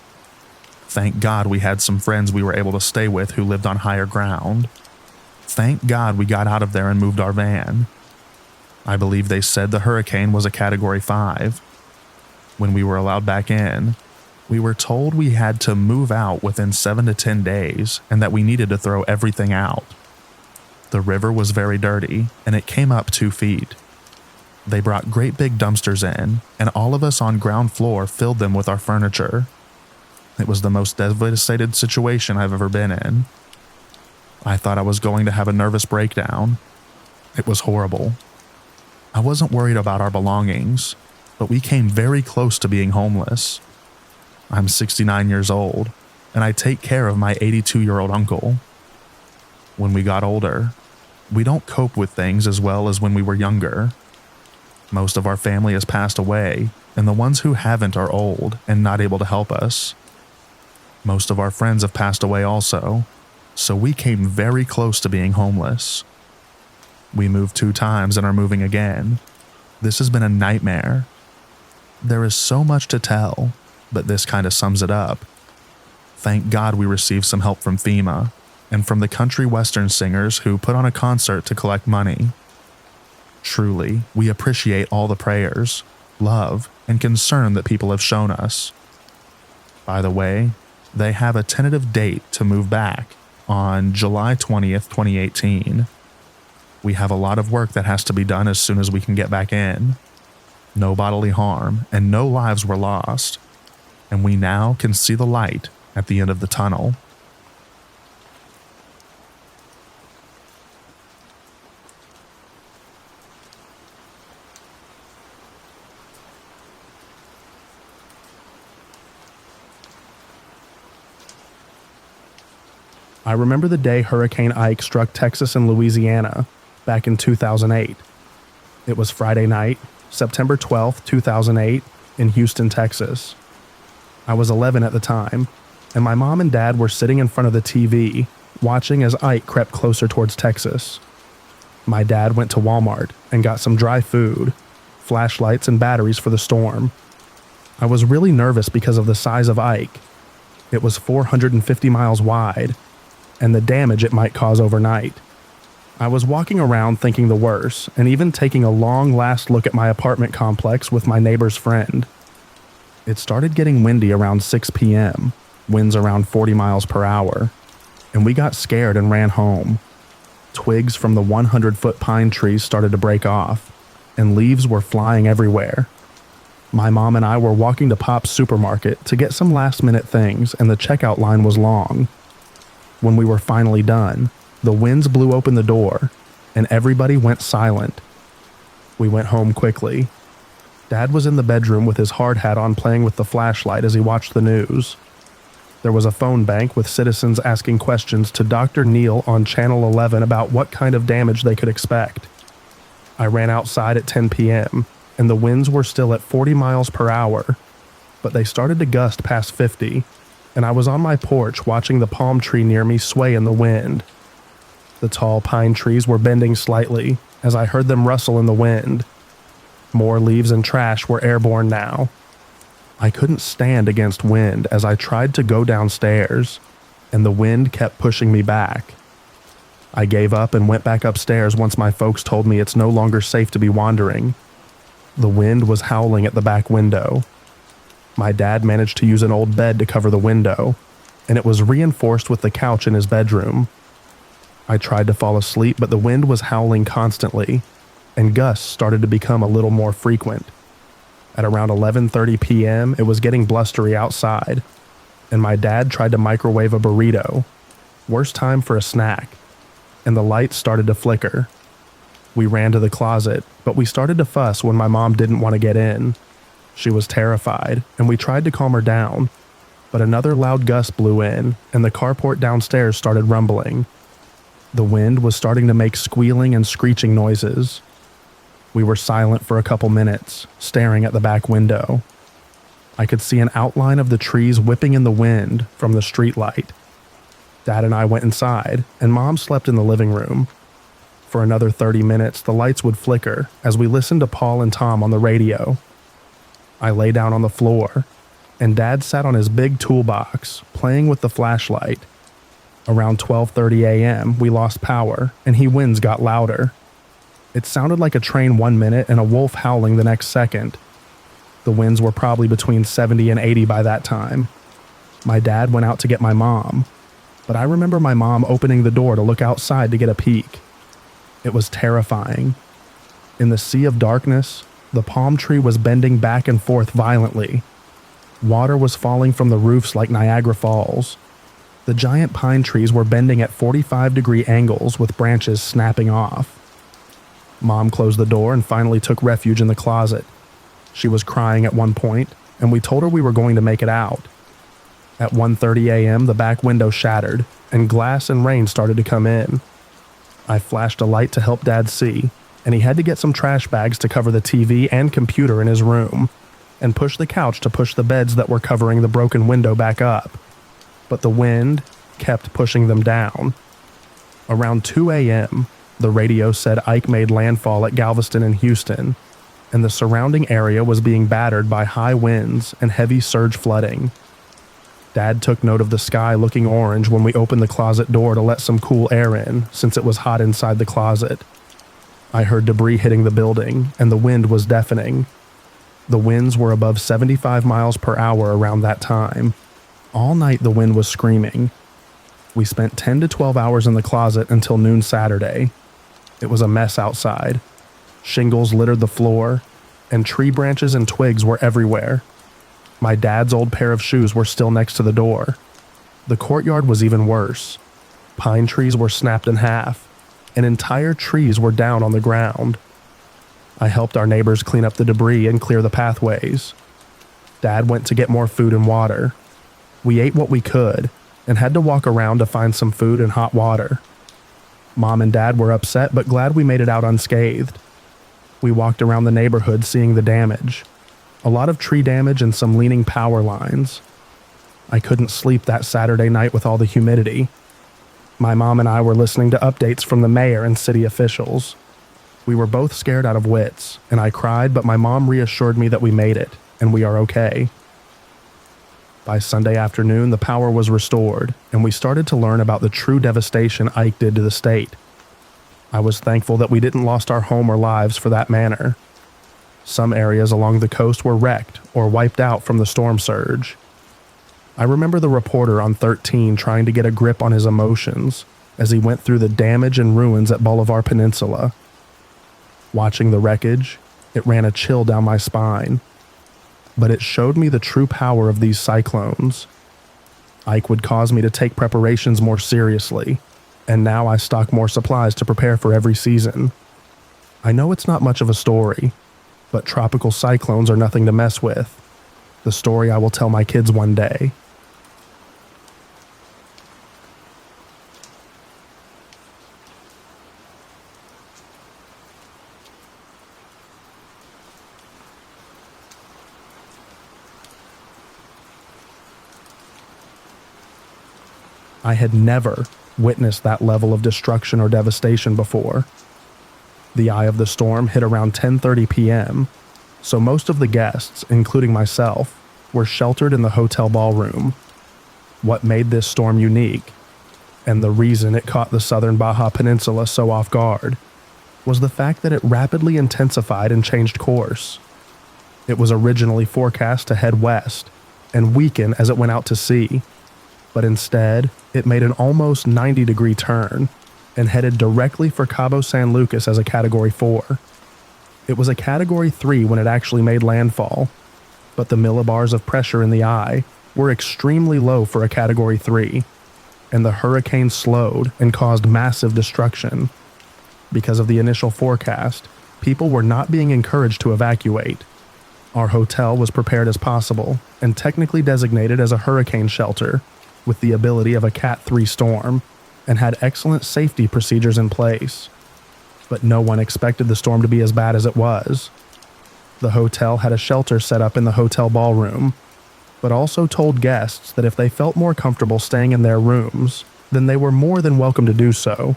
Thank God we had some friends we were able to stay with who lived on higher ground. Thank God we got out of there and moved our van. I believe they said the hurricane was a Category 5. When we were allowed back in, we were told we had to move out within 7 to 10 days and that we needed to throw everything out. The river was very dirty, and it came up 2 feet. They brought great big dumpsters in, and all of us on ground floor filled them with our furniture. It was the most devastated situation I've ever been in. I thought I was going to have a nervous breakdown. It was horrible. I wasn't worried about our belongings, but we came very close to being homeless. I'm 69 years old, and I take care of my 82-year-old uncle. When we got older, we don't cope with things as well as when we were younger. Most of our family has passed away, and the ones who haven't are old and not able to help us. Most of our friends have passed away also, so we came very close to being homeless. We moved 2 times and are moving again. This has been a nightmare. There is so much to tell, but this kind of sums it up. Thank God we received some help from FEMA and from the country western singers who put on a concert to collect money. Truly, we appreciate all the prayers, love, and concern that people have shown us. By the way, they have a tentative date to move back on July 20th, 2018. We have a lot of work that has to be done as soon as we can get back in. No bodily harm and no lives were lost, and we now can see the light at the end of the tunnel. I remember the day Hurricane Ike struck Texas and Louisiana back in 2008. It was Friday night, September 12th, 2008, in Houston, Texas. I was 11 at the time, and my mom and dad were sitting in front of the TV, watching as Ike crept closer towards Texas. My dad went to Walmart and got some dry food, flashlights, and batteries for the storm. I was really nervous because of the size of Ike. It was 450 miles wide, and the damage it might cause overnight. I was walking around thinking the worst, and even taking a long last look at my apartment complex with my neighbor's friend. It started getting windy around 6 p.m., winds around 40 miles per hour, and we got scared and ran home. Twigs from the 100-foot pine trees started to break off, and leaves were flying everywhere. My mom and I were walking to Pop's supermarket to get some last-minute things, and the checkout line was long. When we were finally done, the winds blew open the door, and everybody went silent. We went home quickly. Dad was in the bedroom with his hard hat on playing with the flashlight as he watched the news. There was a phone bank with citizens asking questions to Dr. Neil on Channel 11 about what kind of damage they could expect. I ran outside at 10 p.m., and the winds were still at 40 miles per hour, but they started to gust past 50, and I was on my porch watching the palm tree near me sway in the wind. The tall pine trees were bending slightly as I heard them rustle in the wind. More leaves and trash were airborne now. I couldn't stand against wind as I tried to go downstairs, and the wind kept pushing me back. I gave up and went back upstairs once my folks told me it's no longer safe to be wandering. The wind was howling at the back window. My dad managed to use an old bed to cover the window, and it was reinforced with the couch in his bedroom. I tried to fall asleep, but the wind was howling constantly, and gusts started to become a little more frequent. At around 11:30 p.m., it was getting blustery outside, and my dad tried to microwave a burrito. Worst time for a snack, and the lights started to flicker. We ran to the closet, but we started to fuss when my mom didn't want to get in. She was terrified, and we tried to calm her down, but another loud gust blew in, and the carport downstairs started rumbling. The wind was starting to make squealing and screeching noises. We were silent for a couple minutes, staring at the back window. I could see an outline of the trees whipping in the wind from the streetlight. Dad and I went inside, and Mom slept in the living room. For another 30 minutes, the lights would flicker as we listened to Paul and Tom on the radio. I lay down on the floor, and Dad sat on his big toolbox, playing with the flashlight. Around 12:30 a.m., we lost power, and winds got louder. It sounded like a train 1 minute and a wolf howling the next second. The winds were probably between 70 and 80 by that time. My dad went out to get my mom, but I remember my mom opening the door to look outside to get a peek. It was terrifying. In the sea of darkness, the palm tree was bending back and forth violently. Water was falling from the roofs like Niagara Falls. The giant pine trees were bending at 45-degree angles with branches snapping off. Mom closed the door and finally took refuge in the closet. She was crying at one point, and we told her we were going to make it out. At 1:30 a.m., the back window shattered, and glass and rain started to come in. I flashed a light to help Dad see, and he had to get some trash bags to cover the TV and computer in his room, and push the couch to push the beds that were covering the broken window back up. But the wind kept pushing them down. Around 2 a.m., the radio said Ike made landfall at Galveston and Houston, and the surrounding area was being battered by high winds and heavy surge flooding. Dad took note of the sky looking orange when we opened the closet door to let some cool air in, since it was hot inside the closet. I heard debris hitting the building, and the wind was deafening. The winds were above 75 miles per hour around that time. All night the wind was screaming. We spent 10 to 12 hours in the closet until noon Saturday. It was a mess outside. Shingles littered the floor, and tree branches and twigs were everywhere. My dad's old pair of shoes were still next to the door. The courtyard was even worse. Pine trees were snapped in half, and entire trees were down on the ground. I helped our neighbors clean up the debris and clear the pathways. Dad went to get more food and water. We ate what we could, and had to walk around to find some food and hot water. Mom and Dad were upset but glad we made it out unscathed. We walked around the neighborhood seeing the damage. A lot of tree damage and some leaning power lines. I couldn't sleep that Saturday night with all the humidity. My mom and I were listening to updates from the mayor and city officials. We were both scared out of wits, and I cried, but my mom reassured me that we made it, and we are okay. By Sunday afternoon, the power was restored, and we started to learn about the true devastation Ike did to the state. I was thankful that we didn't lost our home or lives for that manner. Some areas along the coast were wrecked or wiped out from the storm surge. I remember the reporter on 13 trying to get a grip on his emotions as he went through the damage and ruins at Bolivar Peninsula. Watching the wreckage, it ran a chill down my spine. But it showed me the true power of these cyclones. Ike would cause me to take preparations more seriously, and now I stock more supplies to prepare for every season. I know it's not much of a story, but tropical cyclones are nothing to mess with. The story I will tell my kids one day. I had never witnessed that level of destruction or devastation before. The eye of the storm hit around 10:30 p.m., so most of the guests, including myself, were sheltered in the hotel ballroom. What made this storm unique, and the reason it caught the southern Baja Peninsula so off guard, was the fact that it rapidly intensified and changed course. It was originally forecast to head west and weaken as it went out to sea, but instead, it made an almost 90-degree turn and headed directly for Cabo San Lucas as a Category 4. It was a Category 3 when it actually made landfall, but the millibars of pressure in the eye were extremely low for a Category 3, and the hurricane slowed and caused massive destruction. Because of the initial forecast, people were not being encouraged to evacuate. Our hotel was prepared as possible and technically designated as a hurricane shelter, with the ability of a Cat 3 storm, and had excellent safety procedures in place. But no one expected the storm to be as bad as it was. The hotel had a shelter set up in the hotel ballroom, but also told guests that if they felt more comfortable staying in their rooms, then they were more than welcome to do so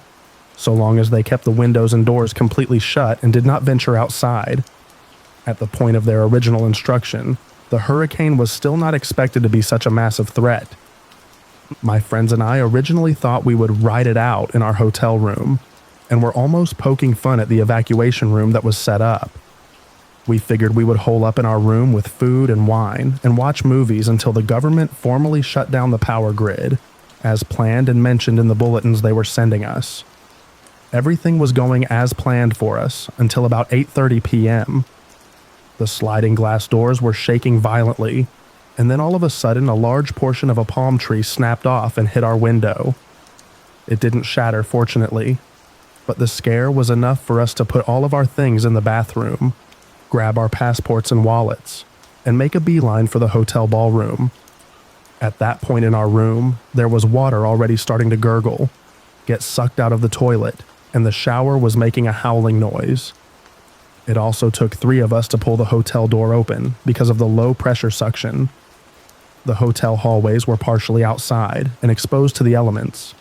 long as they kept the windows and doors completely shut and did not venture outside. At the point of their original instruction, the hurricane was still not expected to be such a massive threat. My friends and I originally thought we would ride it out in our hotel room, and were almost poking fun at the evacuation room that was set up. We figured we would hole up in our room with food and wine and watch movies until the government formally shut down the power grid, as planned and mentioned in the bulletins they were sending us. Everything was going as planned for us until about 8:30 p.m. The sliding glass doors were shaking violently, and then all of a sudden a large portion of a palm tree snapped off and hit our window. It didn't shatter, fortunately, but the scare was enough for us to put all of our things in the bathroom, grab our passports and wallets, and make a beeline for the hotel ballroom. At that point in our room, there was water already starting to gurgle, get sucked out of the toilet, and the shower was making a howling noise. It also took 3 of us to pull the hotel door open because of the low pressure suction. The hotel hallways were partially outside and exposed to the elements.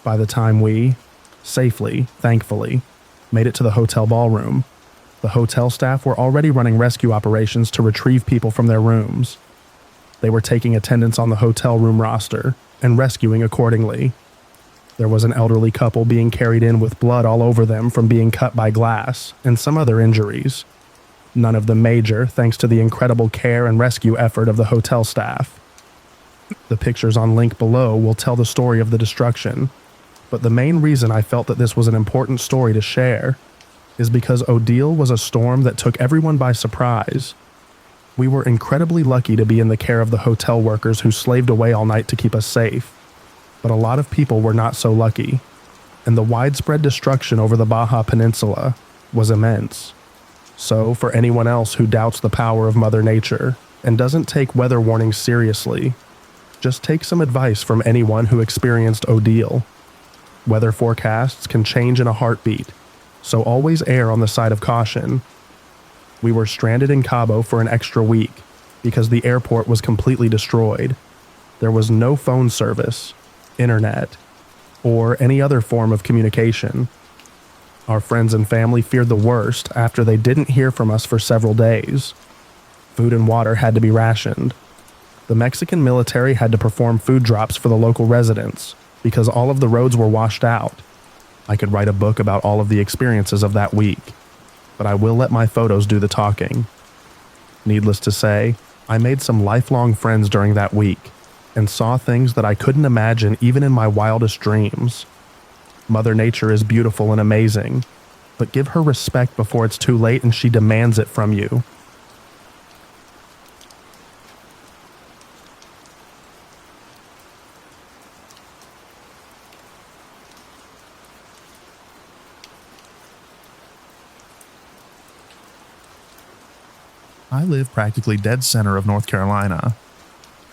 By the time we, safely, thankfully, made it to the hotel ballroom, the hotel staff were already running rescue operations to retrieve people from their rooms. They were taking attendance on the hotel room roster and rescuing accordingly. There was an elderly couple being carried in with blood all over them from being cut by glass and some other injuries. None of them major, thanks to the incredible care and rescue effort of the hotel staff. The pictures on link below will tell the story of the destruction, but the main reason I felt that this was an important story to share is because Odile was a storm that took everyone by surprise. We were incredibly lucky to be in the care of the hotel workers who slaved away all night to keep us safe. But a lot of people were not so lucky, and the widespread destruction over the Baja Peninsula was immense. So, for anyone else who doubts the power of Mother Nature and doesn't take weather warnings seriously, just take some advice from anyone who experienced Odile. Weather forecasts can change in a heartbeat, so always err on the side of caution. We were stranded in Cabo for an extra week because the airport was completely destroyed. There was no phone service, internet, or any other form of communication. Our friends and family feared the worst after they didn't hear from us for several days. Food and water had to be rationed. The Mexican military had to perform food drops for the local residents because all of the roads were washed out. I could write a book about all of the experiences of that week, but I will let my photos do the talking. Needless to say, I made some lifelong friends during that week and saw things that I couldn't imagine even in my wildest dreams. Mother Nature is beautiful and amazing, but give her respect before it's too late and she demands it from you. I live practically dead center of North Carolina.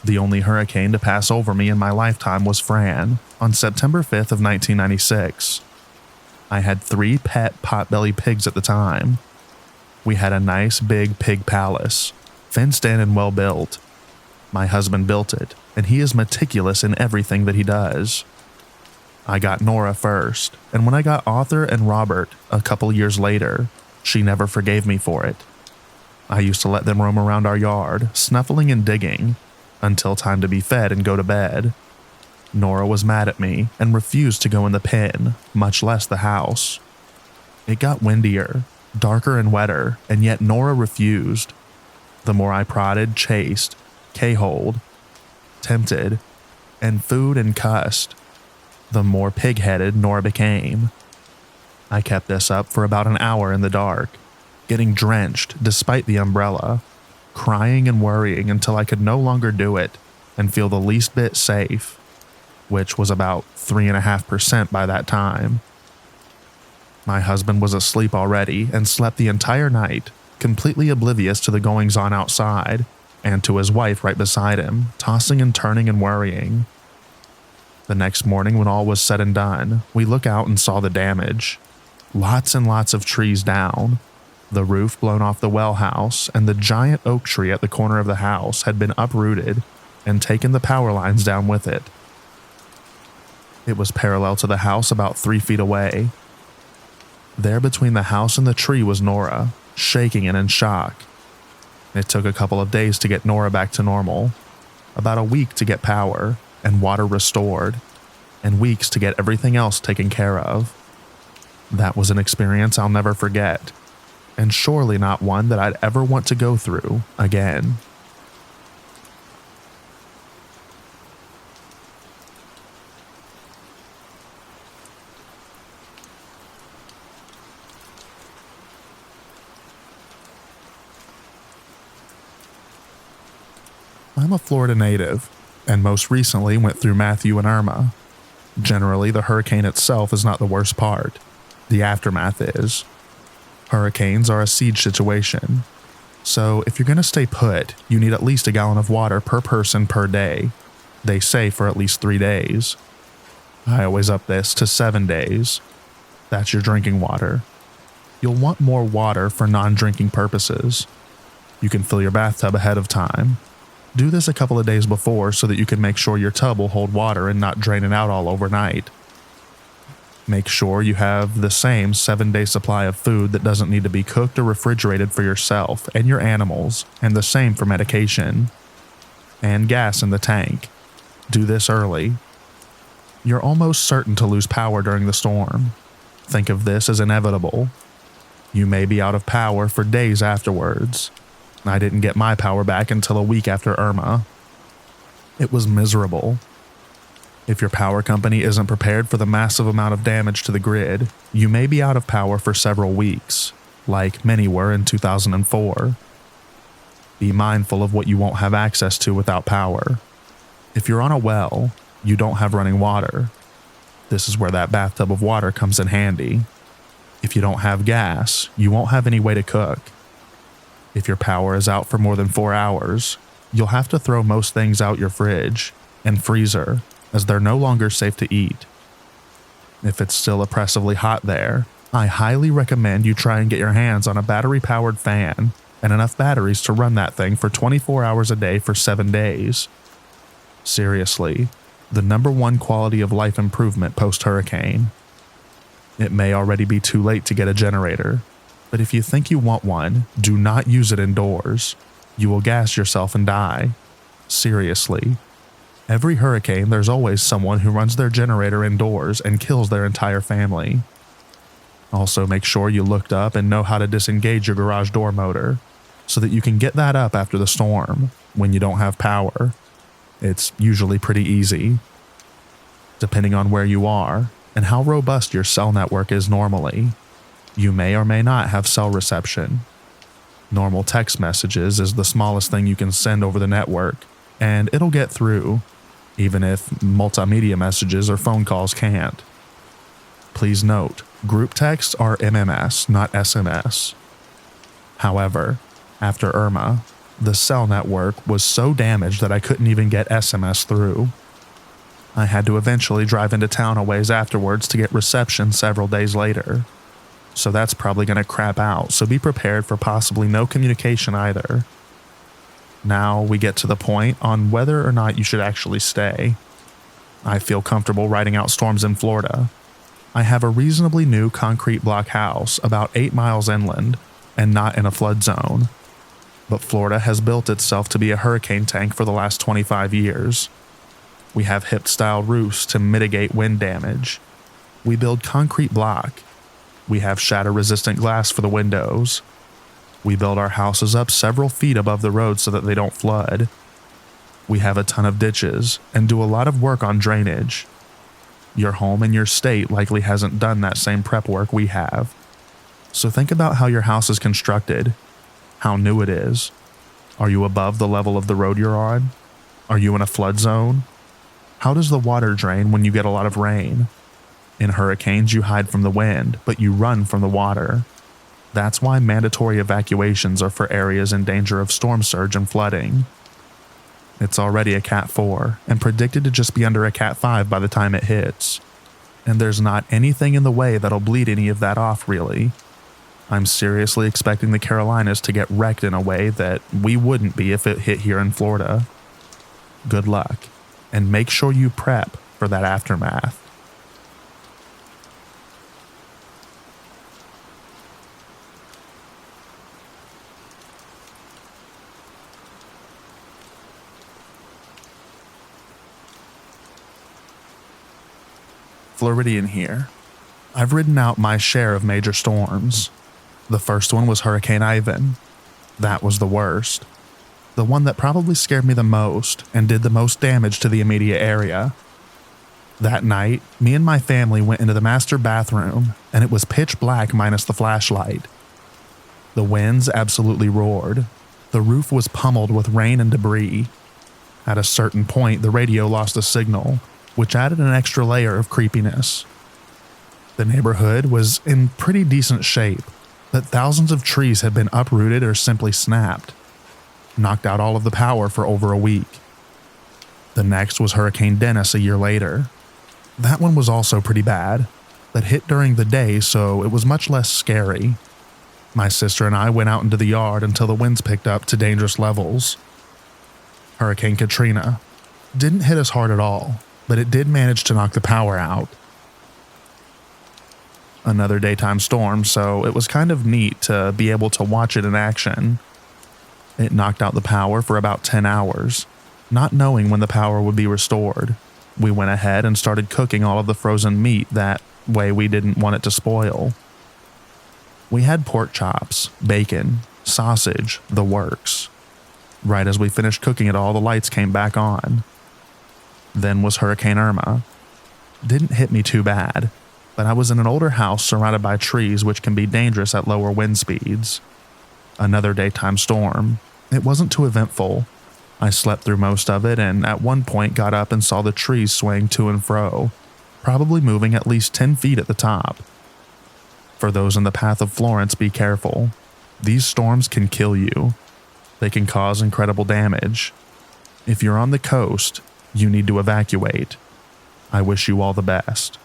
The only hurricane to pass over me in my lifetime was Fran on September 5th of 1996. I had 3 pet potbelly pigs at the time. We had a nice big pig palace, fenced in and well built. My husband built it, and he is meticulous in everything that he does. I got Nora first, and when I got Arthur and Robert a couple years later, she never forgave me for it. I used to let them roam around our yard, snuffling and digging, until time to be fed and go to bed. Nora was mad at me and refused to go in the pen, much less the house. It got windier, darker and wetter, and yet Nora refused. The more I prodded, chased, K-holed, tempted, and food and cussed, the more pig-headed Nora became. I kept this up for about an hour in the dark, getting drenched despite the umbrella, crying and worrying until I could no longer do it and feel the least bit safe, which was about 3.5% by that time. My husband was asleep already and slept the entire night, completely oblivious to the goings-on outside and to his wife right beside him, tossing and turning and worrying. The next morning, when all was said and done, we looked out and saw the damage. Lots and lots of trees down. The roof blown off the well house, and the giant oak tree at the corner of the house had been uprooted and taken the power lines down with it. It was parallel to the house about 3 feet away. There between the house and the tree was Nora, shaking and in shock. It took a couple of days to get Nora back to normal, about a week to get power and water restored, and weeks to get everything else taken care of. That was an experience I'll never forget, and surely not one that I'd ever want to go through again. I'm a Florida native, and most recently went through Matthew and Irma. Generally, the hurricane itself is not the worst part. The aftermath is. Hurricanes are a siege situation. So if you're going to stay put, you need at least a gallon of water per person per day. They say for at least 3 days. I always up this to 7 days. That's your drinking water. You'll want more water for non-drinking purposes. You can fill your bathtub ahead of time. Do this a couple of days before so that you can make sure your tub will hold water and not drain it out all overnight. Make sure you have the same 7-day supply of food that doesn't need to be cooked or refrigerated for yourself and your animals, and the same for medication. And gas in the tank. Do this early. You're almost certain to lose power during the storm. Think of this as inevitable. You may be out of power for days afterwards. I didn't get my power back until a week after Irma. It was miserable. If your power company isn't prepared for the massive amount of damage to the grid, you may be out of power for several weeks, like many were in 2004. Be mindful of what you won't have access to without power. If you're on a well, you don't have running water. This is where that bathtub of water comes in handy. If you don't have gas, you won't have any way to cook. If your power is out for more than 4 hours, you'll have to throw most things out your fridge and freezer, as they're no longer safe to eat. If it's still oppressively hot there, I highly recommend you try and get your hands on a battery-powered fan and enough batteries to run that thing for 24 hours a day for 7 days. Seriously, the #1 quality of life improvement post-hurricane. It may already be too late to get a generator, but if you think you want one, do not use it indoors. You will gas yourself and die. Seriously. Every hurricane, there's always someone who runs their generator indoors and kills their entire family. Also, make sure you looked up and know how to disengage your garage door motor, so that you can get that up after the storm, when you don't have power. It's usually pretty easy. Depending on where you are, and how robust your cell network is normally, you may or may not have cell reception. Normal text messages is the smallest thing you can send over the network, and it'll get through, even if multimedia messages or phone calls can't. Please note, group texts are MMS, not SMS. However, after Irma, the cell network was so damaged that I couldn't even get SMS through. I had to eventually drive into town a ways afterwards to get reception several days later. So that's probably going to crap out, so be prepared for possibly no communication either. Now we get to the point on whether or not you should actually stay. I feel comfortable riding out storms in Florida. I have a reasonably new concrete block house about 8 miles inland and not in a flood zone. But Florida has built itself to be a hurricane tank for the last 25 years. We have hip-style roofs to mitigate wind damage. We build concrete block. We have shatter-resistant glass for the windows. We build our houses up several feet above the road so that they don't flood. We have a ton of ditches and do a lot of work on drainage. Your home in your state likely hasn't done that same prep work we have. So think about how your house is constructed, how new it is. Are you above the level of the road you're on? Are you in a flood zone? How does the water drain when you get a lot of rain? In hurricanes, you hide from the wind, but you run from the water. That's why mandatory evacuations are for areas in danger of storm surge and flooding. It's already a Cat 4 and predicted to just be under a Cat 5 by the time it hits. And there's not anything in the way that'll bleed any of that off, really. I'm seriously expecting the Carolinas to get wrecked in a way that we wouldn't be if it hit here in Florida. Good luck, and make sure you prep for that aftermath. Floridian here. I've ridden out my share of major storms. The first one was Hurricane Ivan. That was the worst. The one that probably scared me the most and did the most damage to the immediate area. That night, me and my family went into the master bathroom, and it was pitch black minus the flashlight. The winds absolutely roared. The roof was pummeled with rain and debris. At a certain point, the radio lost a signal, which added an extra layer of creepiness. The neighborhood was in pretty decent shape, but thousands of trees had been uprooted or simply snapped, knocked out all of the power for over a week. The next was Hurricane Dennis a year later. That one was also pretty bad, but hit during the day, so it was much less scary. My sister and I went out into the yard until the winds picked up to dangerous levels. Hurricane Katrina didn't hit us hard at all, but it did manage to knock the power out. Another daytime storm, so it was kind of neat to be able to watch it in action. It knocked out the power for about 10 hours, not knowing when the power would be restored. We went ahead and started cooking all of the frozen meat, that way we didn't want it to spoil. We had pork chops, bacon, sausage, the works. Right as we finished cooking it all, the lights came back on. Then was Hurricane Irma. Didn't hit me too bad, but I was in an older house surrounded by trees, which can be dangerous at lower wind speeds. Another daytime storm. It wasn't too eventful. I slept through most of it and at one point got up and saw the trees swaying to and fro, probably moving at least 10 feet at the top. For those in the path of Florence, be careful. These storms can kill you. They can cause incredible damage. If you're on the coast, you need to evacuate. I wish you all the best.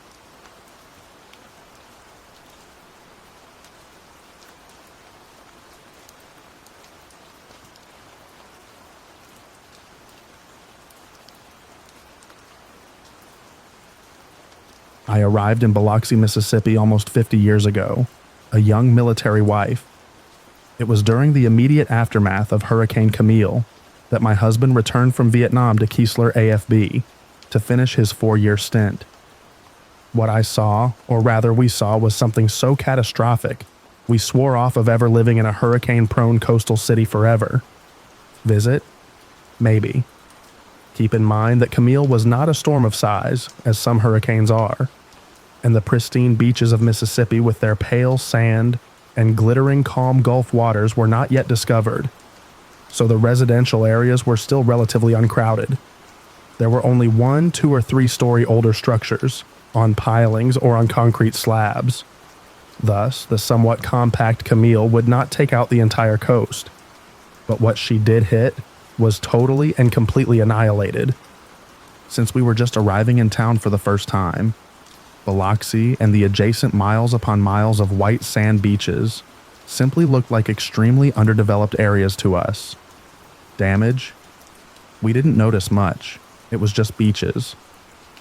I arrived in Biloxi, Mississippi almost 50 years ago, a young military wife. It was during the immediate aftermath of Hurricane Camille that my husband returned from Vietnam to Keesler AFB to finish his 4-year stint. What I saw, or rather we saw, was something so catastrophic, we swore off of ever living in a hurricane-prone coastal city forever. Visit? Maybe. Keep in mind that Camille was not a storm of size, as some hurricanes are, and the pristine beaches of Mississippi with their pale sand and glittering calm Gulf waters were not yet discovered, so the residential areas were still relatively uncrowded. There were only 1, 2, or 3-story older structures, on pilings or on concrete slabs. Thus, the somewhat compact Camille would not take out the entire coast, but what she did hit was totally and completely annihilated. Since we were just arriving in town for the first time, Biloxi and the adjacent miles upon miles of white sand beaches simply looked like extremely underdeveloped areas to us. Damage? We didn't notice much. It was just beaches.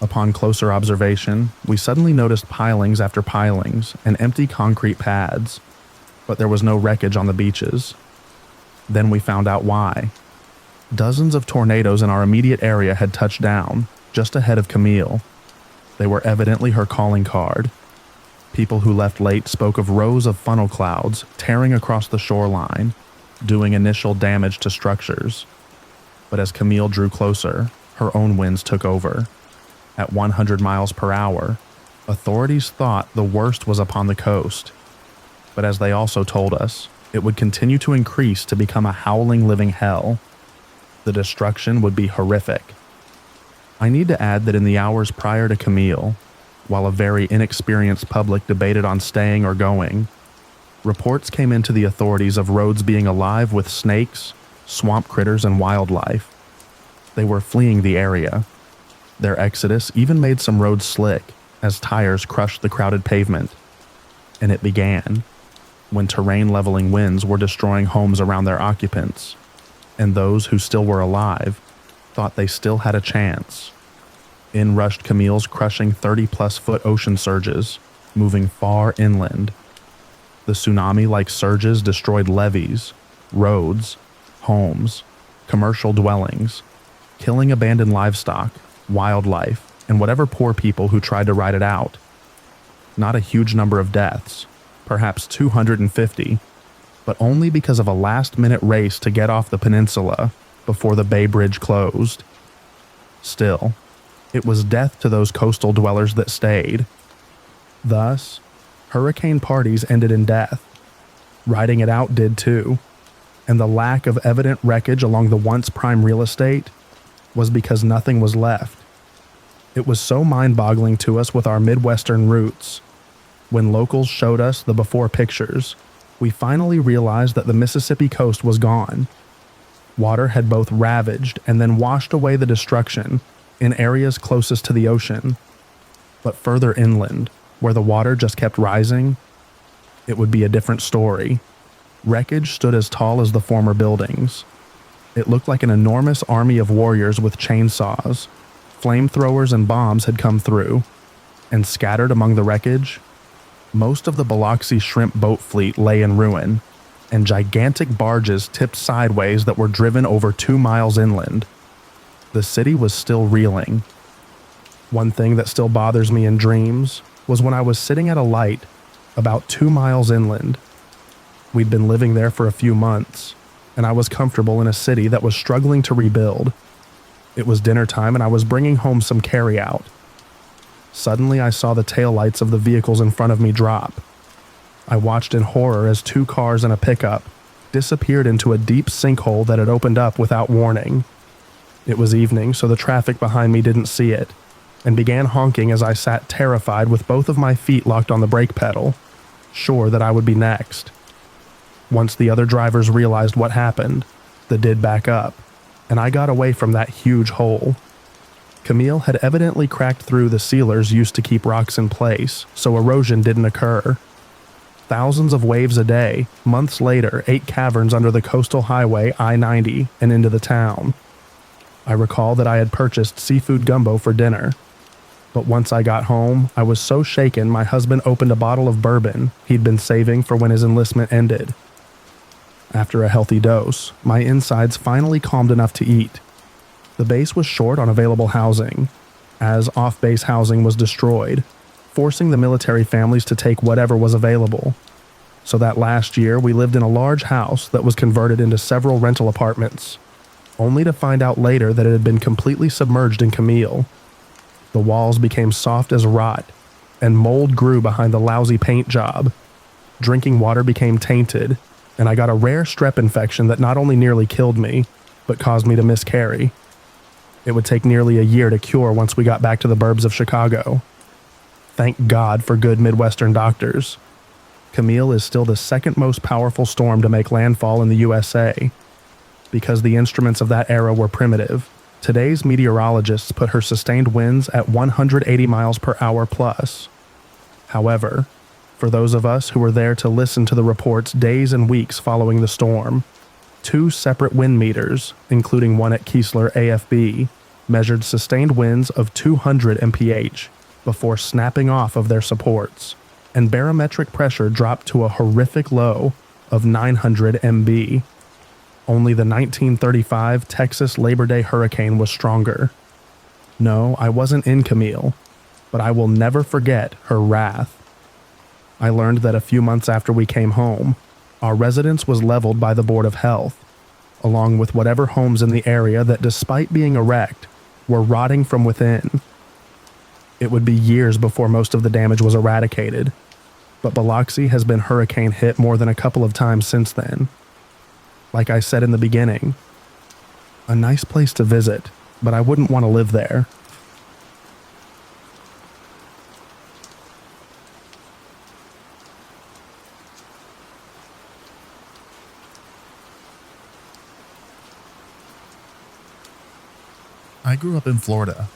Upon closer observation, we suddenly noticed pilings after pilings and empty concrete pads, but there was no wreckage on the beaches. Then we found out why. Dozens of tornadoes in our immediate area had touched down, just ahead of Camille. They were evidently her calling card. People who left late spoke of rows of funnel clouds tearing across the shoreline, doing initial damage to structures. But as Camille drew closer, her own winds took over. At 100 miles per hour, authorities thought the worst was upon the coast. But as they also told us, it would continue to increase to become a howling living hell. The destruction would be horrific. I need to add that in the hours prior to Camille, while a very inexperienced public debated on staying or going, reports came into the authorities of roads being alive with snakes, swamp critters, and wildlife. They were fleeing the area. Their exodus even made some roads slick as tires crushed the crowded pavement. And it began when terrain-leveling winds were destroying homes around their occupants, and those who still were alive thought they still had a chance. In rushed Camille's crushing 30-plus foot ocean surges, moving far inland. The tsunami-like surges destroyed levees, roads, homes, commercial dwellings, killing abandoned livestock, wildlife, and whatever poor people who tried to ride it out. Not a huge number of deaths, perhaps 250, but only because of a last-minute race to get off the peninsula before the Bay Bridge closed. Still, it was death to those coastal dwellers that stayed. Thus, hurricane parties ended in death. Riding it out did too, and the lack of evident wreckage along the once prime real estate was because nothing was left. It was so mind-boggling to us with our Midwestern roots. When locals showed us the before pictures, we finally realized that the Mississippi coast was gone. Water had both ravaged and then washed away the destruction in areas closest to the ocean. But further inland, where the water just kept rising, it would be a different story. Wreckage stood as tall as the former buildings. It looked like an enormous army of warriors with chainsaws. Flamethrowers and bombs had come through, and scattered among the wreckage, most of the Biloxi shrimp boat fleet lay in ruin, and gigantic barges tipped sideways that were driven over 2 miles inland. The city was still reeling. One thing that still bothers me in dreams was when I was sitting at a light about 2 miles inland. We'd been living there for a few months, and I was comfortable in a city that was struggling to rebuild. It was dinner time and I was bringing home some carryout. Suddenly I saw the taillights of the vehicles in front of me drop. I watched in horror as 2 cars and a pickup disappeared into a deep sinkhole that had opened up without warning. It was evening, so the traffic behind me didn't see it, and began honking as I sat terrified with both of my feet locked on the brake pedal, sure that I would be next. Once the other drivers realized what happened, they did back up, and I got away from that huge hole. Camille had evidently cracked through the sealers used to keep rocks in place, so erosion didn't occur. Thousands of waves a day, months later, 8 caverns under the coastal highway I-90 and into the town. I recall that I had purchased seafood gumbo for dinner. But once I got home, I was so shaken my husband opened a bottle of bourbon he'd been saving for when his enlistment ended. After a healthy dose, my insides finally calmed enough to eat. The base was short on available housing, as off-base housing was destroyed, forcing the military families to take whatever was available. So that last year, we lived in a large house that was converted into several rental apartments, only to find out later that it had been completely submerged in Camille. The walls became soft as rot, and mold grew behind the lousy paint job. Drinking water became tainted, and I got a rare strep infection that not only nearly killed me, but caused me to miscarry. It would take nearly a year to cure once we got back to the burbs of Chicago. Thank God for good Midwestern doctors. Camille is still the second most powerful storm to make landfall in the USA. Because the instruments of that era were primitive, today's meteorologists put her sustained winds at 180 miles per hour plus. However, for those of us who were there to listen to the reports days and weeks following the storm, 2 separate wind meters, including one at Keesler AFB, measured sustained winds of 200 mph before snapping off of their supports, and barometric pressure dropped to a horrific low of 900 mb. Only the 1935 Texas Labor Day hurricane was stronger. No, I wasn't in Camille, but I will never forget her wrath. I learned that a few months after we came home, our residence was leveled by the Board of Health, along with whatever homes in the area that, despite being erect, were rotting from within. It would be years before most of the damage was eradicated, but Biloxi has been hurricane hit more than a couple of times since then. Like I said in the beginning, a nice place to visit, but I wouldn't want to live there. I grew up in Florida.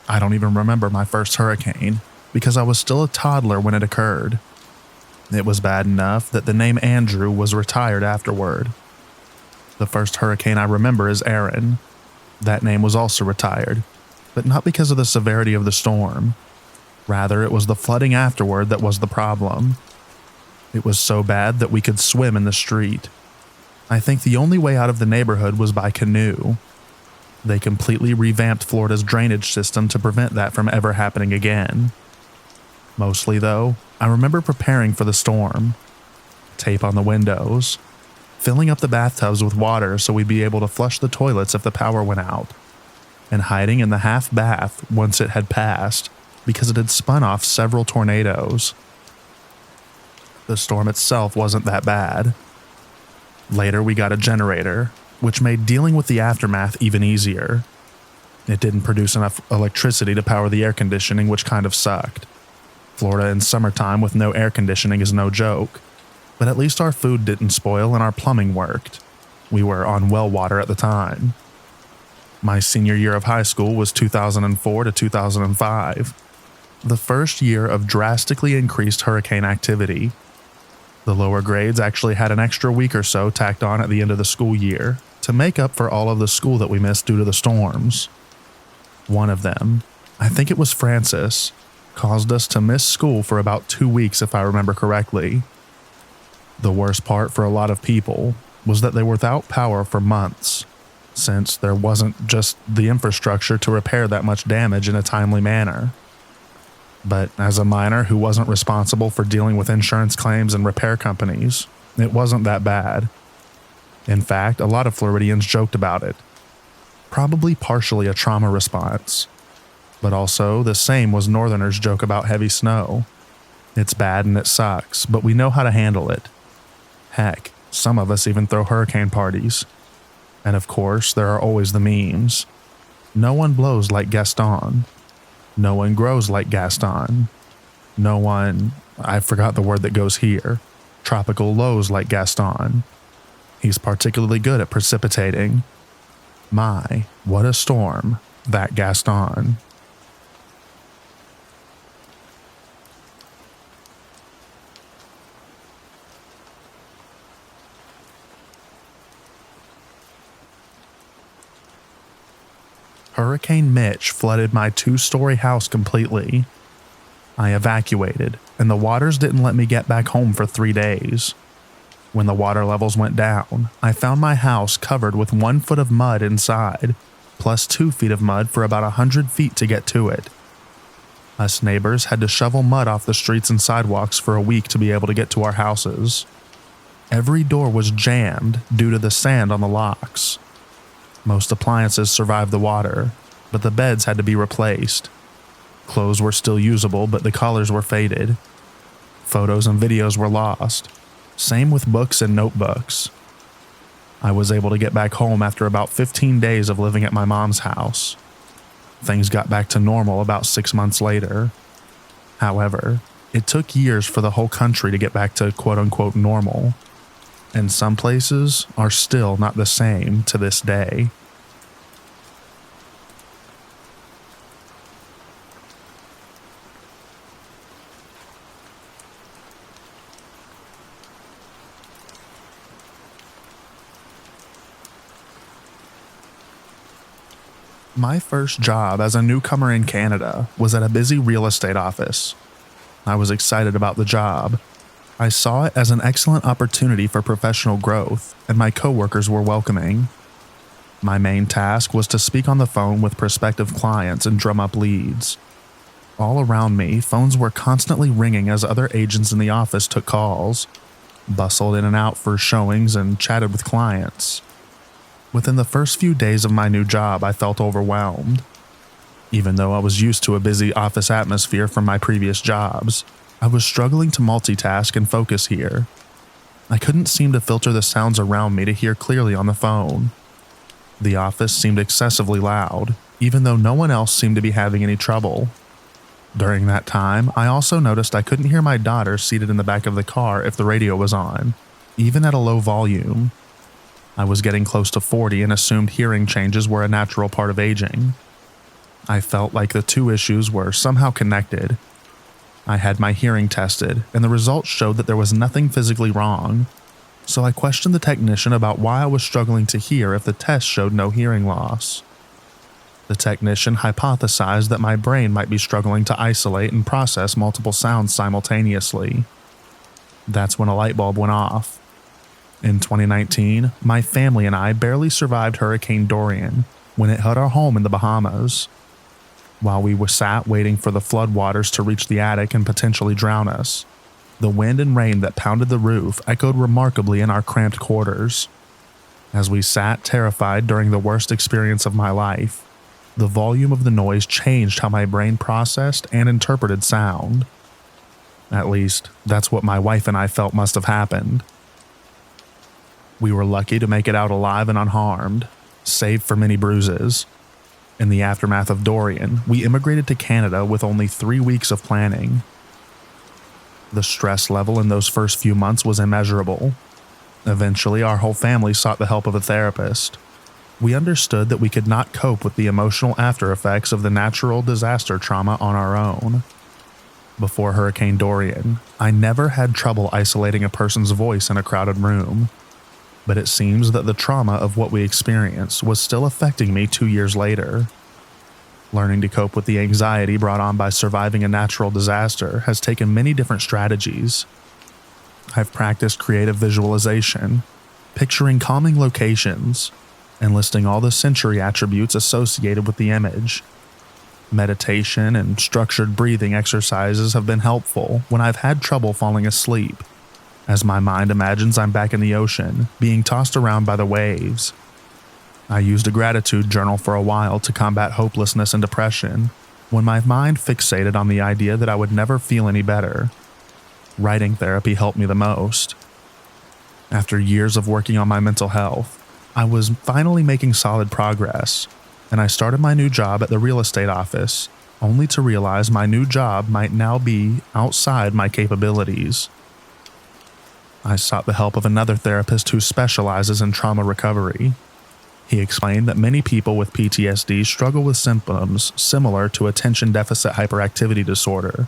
I don't even remember my first hurricane because I was still a toddler when it occurred. It was bad enough that the name Andrew was retired afterward. The first hurricane I remember is Aaron. That name was also retired, but not because of the severity of the storm. Rather, it was the flooding afterward that was the problem. It was so bad that we could swim in the street. I think the only way out of the neighborhood was by canoe. They completely revamped Florida's drainage system to prevent that from ever happening again. Mostly, though, I remember preparing for the storm. Tape on the windows, filling up the bathtubs with water so we'd be able to flush the toilets if the power went out, and hiding in the half bath once it had passed because it had spun off several tornadoes. The storm itself wasn't that bad. Later, we got a generator, which made dealing with the aftermath even easier. It didn't produce enough electricity to power the air conditioning, which kind of sucked. Florida in summertime with no air conditioning is no joke, but at least our food didn't spoil and our plumbing worked. We were on well water at the time. My senior year of high school was 2004 to 2005, the first year of drastically increased hurricane activity. The lower grades actually had an extra week or so tacked on at the end of the school year to make up for all of the school that we missed due to the storms. One of them, I think it was Francis, caused us to miss school for about 2 weeks if I remember correctly. The worst part for a lot of people was that they were without power for months, since there wasn't just the infrastructure to repair that much damage in a timely manner. But as a minor who wasn't responsible for dealing with insurance claims and repair companies, it wasn't that bad. In fact, a lot of Floridians joked about it. Probably partially a trauma response. But also, the same was Northerners' joke about heavy snow. It's bad and it sucks, but we know how to handle it. Heck, some of us even throw hurricane parties. And of course, there are always the memes. No one blows like Gaston. No one grows like Gaston. No one, I forgot the word that goes here, tropical lows like Gaston. He's particularly good at precipitating. My, what a storm, that Gaston. Hurricane Mitch flooded my 2-story house completely. I evacuated, and the waters didn't let me get back home for 3 days. When the water levels went down, I found my house covered with 1 foot of mud inside, plus 2 feet of mud for about 100 feet to get to it. Us neighbors had to shovel mud off the streets and sidewalks for a week to be able to get to our houses. Every door was jammed due to the sand on the locks. Most appliances survived the water, but the beds had to be replaced. Clothes were still usable, but the colors were faded. Photos and videos were lost. Same with books and notebooks. I was able to get back home after about 15 days of living at my mom's house. Things got back to normal about 6 months later. However, it took years for the whole country to get back to quote-unquote normal. And some places are still not the same to this day. My first job as a newcomer in Canada was at a busy real estate office. I was excited about the job. I saw it as an excellent opportunity for professional growth, and my coworkers were welcoming. My main task was to speak on the phone with prospective clients and drum up leads. All around me, phones were constantly ringing as other agents in the office took calls, bustled in and out for showings, and chatted with clients. Within the first few days of my new job, I felt overwhelmed. Even though I was used to a busy office atmosphere from my previous jobs, I was struggling to multitask and focus here. I couldn't seem to filter the sounds around me to hear clearly on the phone. The office seemed excessively loud, even though no one else seemed to be having any trouble. During that time, I also noticed I couldn't hear my daughter seated in the back of the car if the radio was on, even at a low volume. I was getting close to 40 and assumed hearing changes were a natural part of aging. I felt like the two issues were somehow connected. I had my hearing tested, and the results showed that there was nothing physically wrong, so I questioned the technician about why I was struggling to hear if the test showed no hearing loss. The technician hypothesized that my brain might be struggling to isolate and process multiple sounds simultaneously. That's when a light bulb went off. In 2019, my family and I barely survived Hurricane Dorian when it hit our home in the Bahamas. While we were sat waiting for the floodwaters to reach the attic and potentially drown us, the wind and rain that pounded the roof echoed remarkably in our cramped quarters. As we sat terrified during the worst experience of my life, the volume of the noise changed how my brain processed and interpreted sound. At least, that's what my wife and I felt must have happened. We were lucky to make it out alive and unharmed, save for many bruises. In the aftermath of Dorian, we immigrated to Canada with only 3 weeks of planning. The stress level in those first few months was immeasurable. Eventually, our whole family sought the help of a therapist. We understood that we could not cope with the emotional after effects of the natural disaster trauma on our own. Before Hurricane Dorian, I never had trouble isolating a person's voice in a crowded room. But it seems that the trauma of what we experienced was still affecting me 2 years later. Learning to cope with the anxiety brought on by surviving a natural disaster has taken many different strategies. I've practiced creative visualization, picturing calming locations, and listing all the sensory attributes associated with the image. Meditation and structured breathing exercises have been helpful when I've had trouble falling asleep, as my mind imagines I'm back in the ocean, being tossed around by the waves. I used a gratitude journal for a while to combat hopelessness and depression, when my mind fixated on the idea that I would never feel any better. Writing therapy helped me the most. After years of working on my mental health, I was finally making solid progress, and I started my new job at the real estate office, only to realize my new job might now be outside my capabilities. I sought the help of another therapist who specializes in trauma recovery. He explained that many people with PTSD struggle with symptoms similar to attention deficit hyperactivity disorder,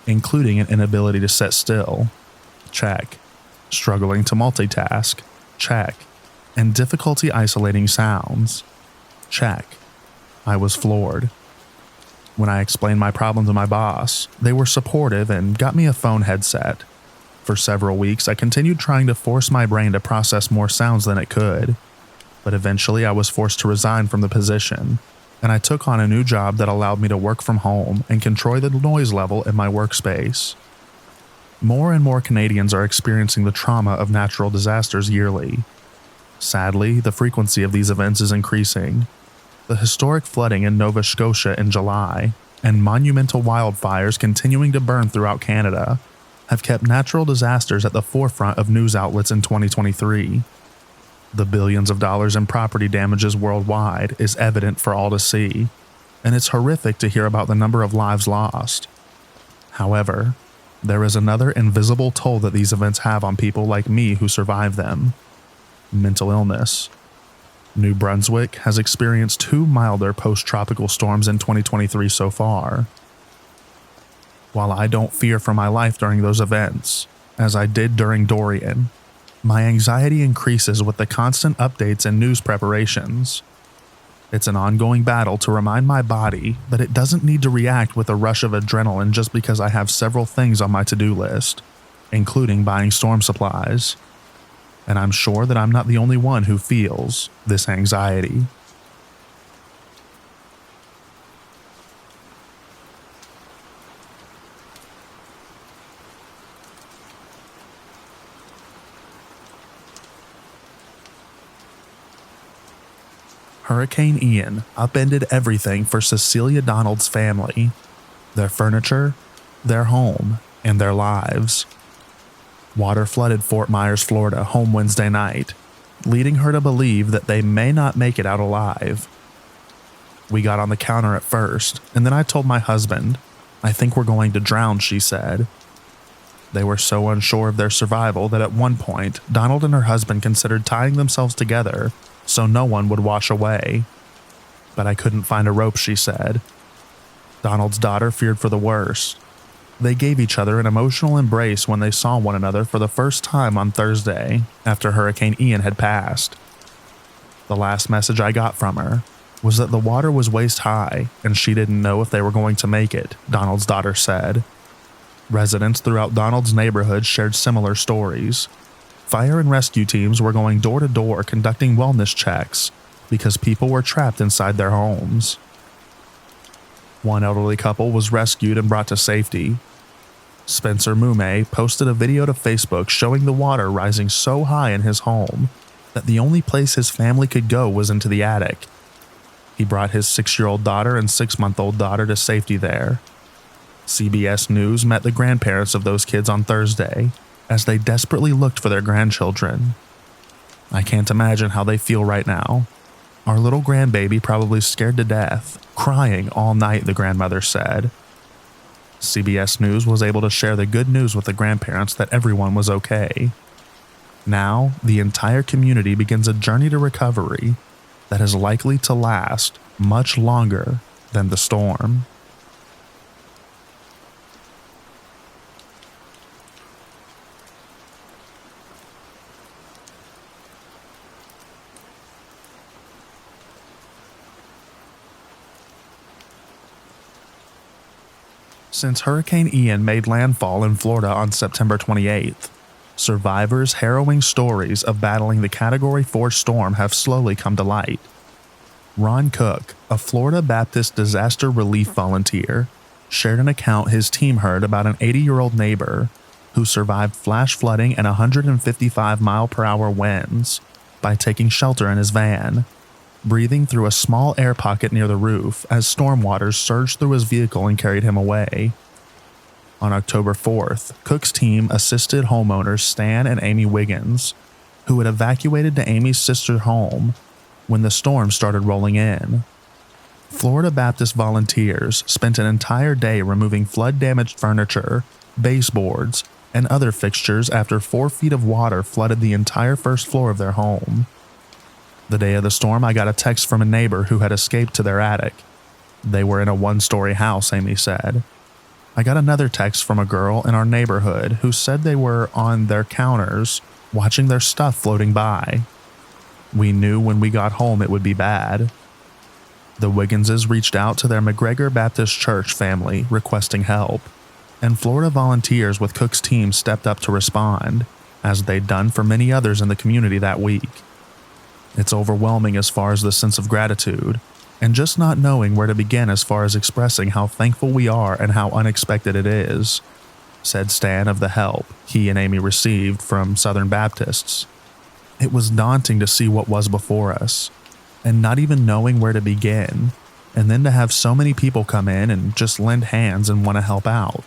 including an inability to sit still. Check. Struggling to multitask. Check. And difficulty isolating sounds. Check. I was floored. When I explained my problem to my boss, they were supportive and got me a phone headset. For several weeks, I continued trying to force my brain to process more sounds than it could, but eventually I was forced to resign from the position, and I took on a new job that allowed me to work from home and control the noise level in my workspace. More and more Canadians are experiencing the trauma of natural disasters yearly. Sadly, the frequency of these events is increasing. The historic flooding in Nova Scotia in July, and monumental wildfires continuing to burn throughout Canada, have kept natural disasters at the forefront of news outlets in 2023. The billions of dollars in property damages worldwide is evident for all to see, and it's horrific to hear about the number of lives lost. However, there is another invisible toll that these events have on people like me who survive them: mental illness. New Brunswick has experienced 2 milder post-tropical storms in 2023 so far. While I don't fear for my life during those events, as I did during Dorian, my anxiety increases with the constant updates and news preparations. It's an ongoing battle to remind my body that it doesn't need to react with a rush of adrenaline just because I have several things on my to-do list, including buying storm supplies. And I'm sure that I'm not the only one who feels this anxiety. Hurricane Ian upended everything for Cecilia Donald's family: their furniture, their home, and their lives. Water flooded Fort Myers, Florida home Wednesday night, leading her to believe that they may not make it out alive. We got on the counter at first, and then I told my husband, "I think we're going to drown," she said. They were so unsure of their survival that at one point, Donald and her husband considered tying themselves together so no one would wash away. But I couldn't find a rope, she said. Donald's daughter feared for the worst. They gave each other an emotional embrace when they saw one another for the first time on Thursday after Hurricane Ian had passed. The last message I got from her was that the water was waist high and she didn't know if they were going to make it, Donald's daughter said. Residents throughout Donald's neighborhood shared similar stories. Fire and rescue teams were going door to door conducting wellness checks because people were trapped inside their homes. One elderly couple was rescued and brought to safety. Spencer Mume posted a video to Facebook showing the water rising so high in his home that the only place his family could go was into the attic. He brought his 6-year-old daughter and 6-month-old daughter to safety there. CBS News met the grandparents of those kids on Thursday as they desperately looked for their grandchildren. I can't imagine how they feel right now. Our little grandbaby probably scared to death, crying all night, the grandmother said. CBS News was able to share the good news with the grandparents that everyone was okay. Now, the entire community begins a journey to recovery that is likely to last much longer than the storm. Since Hurricane Ian made landfall in Florida on September 28th, survivors' harrowing stories of battling the Category 4 storm have slowly come to light. Ron Cook, a Florida Baptist disaster relief volunteer, shared an account his team heard about an 80-year-old neighbor who survived flash flooding and 155-mile-per-hour winds by taking shelter in his van, breathing through a small air pocket near the roof as storm waters surged through his vehicle and carried him away. On October 4th, Cook's team assisted homeowners Stan and Amy Wiggins, who had evacuated to Amy's sister's home when the storm started rolling in. Florida Baptist volunteers spent an entire day removing flood-damaged furniture, baseboards, and other fixtures after 4 feet of water flooded the entire first floor of their home. The day of the storm, I got a text from a neighbor who had escaped to their attic. They were in a 1-story house, Amy said. I got another text from a girl in our neighborhood who said they were on their counters watching their stuff floating by. We knew when we got home it would be bad. The Wigginses reached out to their McGregor Baptist Church family requesting help, and Florida volunteers with Cook's team stepped up to respond, as they'd done for many others in the community that week. It's overwhelming as far as the sense of gratitude, and just not knowing where to begin as far as expressing how thankful we are and how unexpected it is, said Stan of the help he and Amy received from Southern Baptists. It was daunting to see what was before us, and not even knowing where to begin, and then to have so many people come in and just lend hands and want to help out.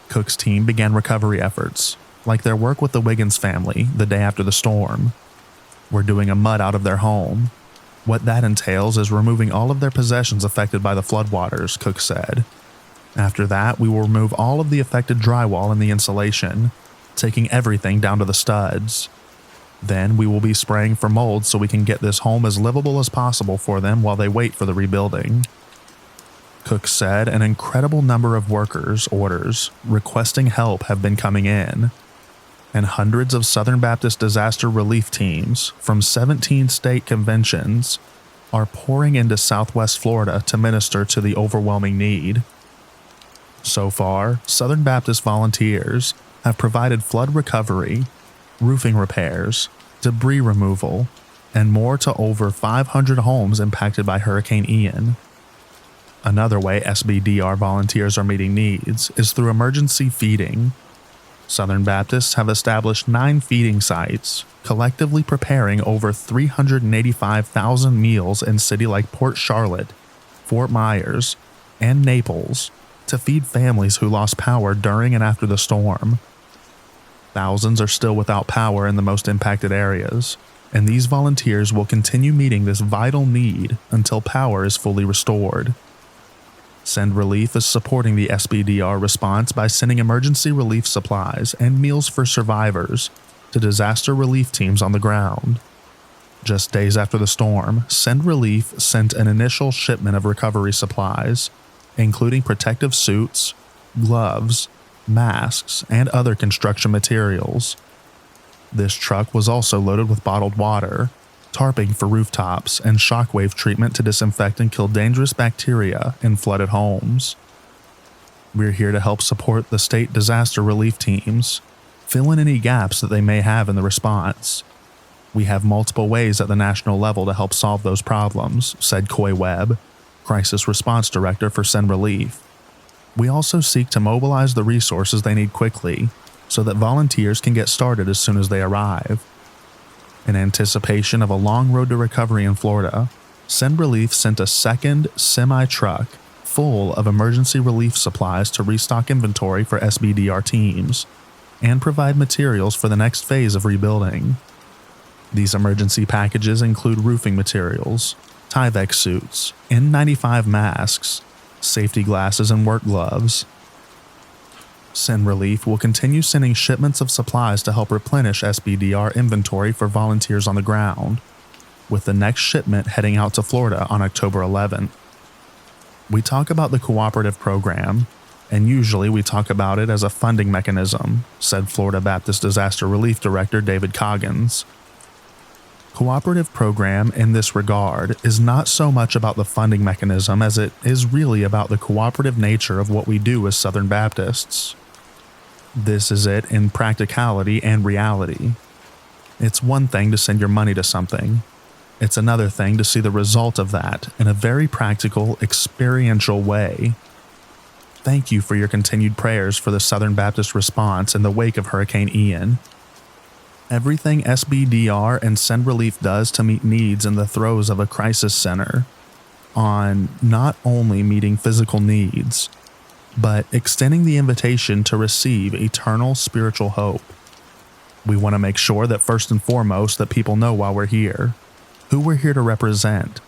Cook's team began recovery efforts, like their work with the Wiggins family the day after the storm. We're doing a mud out of their home. What that entails is removing all of their possessions affected by the floodwaters, Cook said. After that, we will remove all of the affected drywall and the insulation, taking everything down to the studs. Then we will be spraying for mold so we can get this home as livable as possible for them while they wait for the rebuilding. Cook said an incredible number of workers' orders requesting help have been coming in, and hundreds of Southern Baptist disaster relief teams from 17 state conventions are pouring into Southwest Florida to minister to the overwhelming need. So far, Southern Baptist volunteers have provided flood recovery, roofing repairs, debris removal, and more to over 500 homes impacted by Hurricane Ian. Another way SBDR volunteers are meeting needs is through emergency feeding. Southern Baptists have established 9 feeding sites, collectively preparing over 385,000 meals in cities like Port Charlotte, Fort Myers, and Naples to feed families who lost power during and after the storm. Thousands are still without power in the most impacted areas, and these volunteers will continue meeting this vital need until power is fully restored. Send Relief is supporting the SBDR response by sending emergency relief supplies and meals for survivors to disaster relief teams on the ground. Just days after the storm, Send Relief sent an initial shipment of recovery supplies, including protective suits, gloves, masks, and other construction materials. This truck was also loaded with bottled water, tarping for rooftops, and shockwave treatment to disinfect and kill dangerous bacteria in flooded homes. We're here to help support the state disaster relief teams, fill in any gaps that they may have in the response. We have multiple ways at the national level to help solve those problems, said Coy Webb, Crisis Response Director for Send Relief. We also seek to mobilize the resources they need quickly so that volunteers can get started as soon as they arrive. In anticipation of a long road to recovery in Florida, Send Relief sent a second semi-truck full of emergency relief supplies to restock inventory for SBDR teams and provide materials for the next phase of rebuilding. These emergency packages include roofing materials, Tyvek suits, N95 masks, safety glasses, and work gloves. Send Relief will continue sending shipments of supplies to help replenish SBDR inventory for volunteers on the ground, with the next shipment heading out to Florida on October 11th. We talk about the cooperative program, and usually we talk about it as a funding mechanism, said Florida Baptist Disaster Relief Director David Coggins. Cooperative program in this regard is not so much about the funding mechanism as it is really about the cooperative nature of what we do as Southern Baptists. This is it in practicality and reality. It's one thing to send your money to something. It's another thing to see the result of that in a very practical, experiential way. Thank you for your continued prayers for the Southern Baptist response in the wake of Hurricane Ian. Everything SBDR and Send Relief does to meet needs in the throes of a crisis center, on not only meeting physical needs, but extending the invitation to receive eternal spiritual hope. We want to make sure that first and foremost that people know why we're here, who we're here to represent,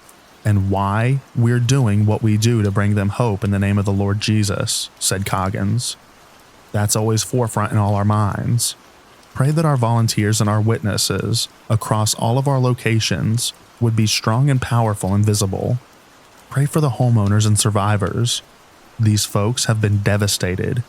and why we're doing what we do to bring them hope in the name of the Lord Jesus, said Coggins. That's always forefront in all our minds. Pray that our volunteers and our witnesses across all of our locations would be strong and powerful and visible. Pray for the homeowners and survivors. These folks have been devastated,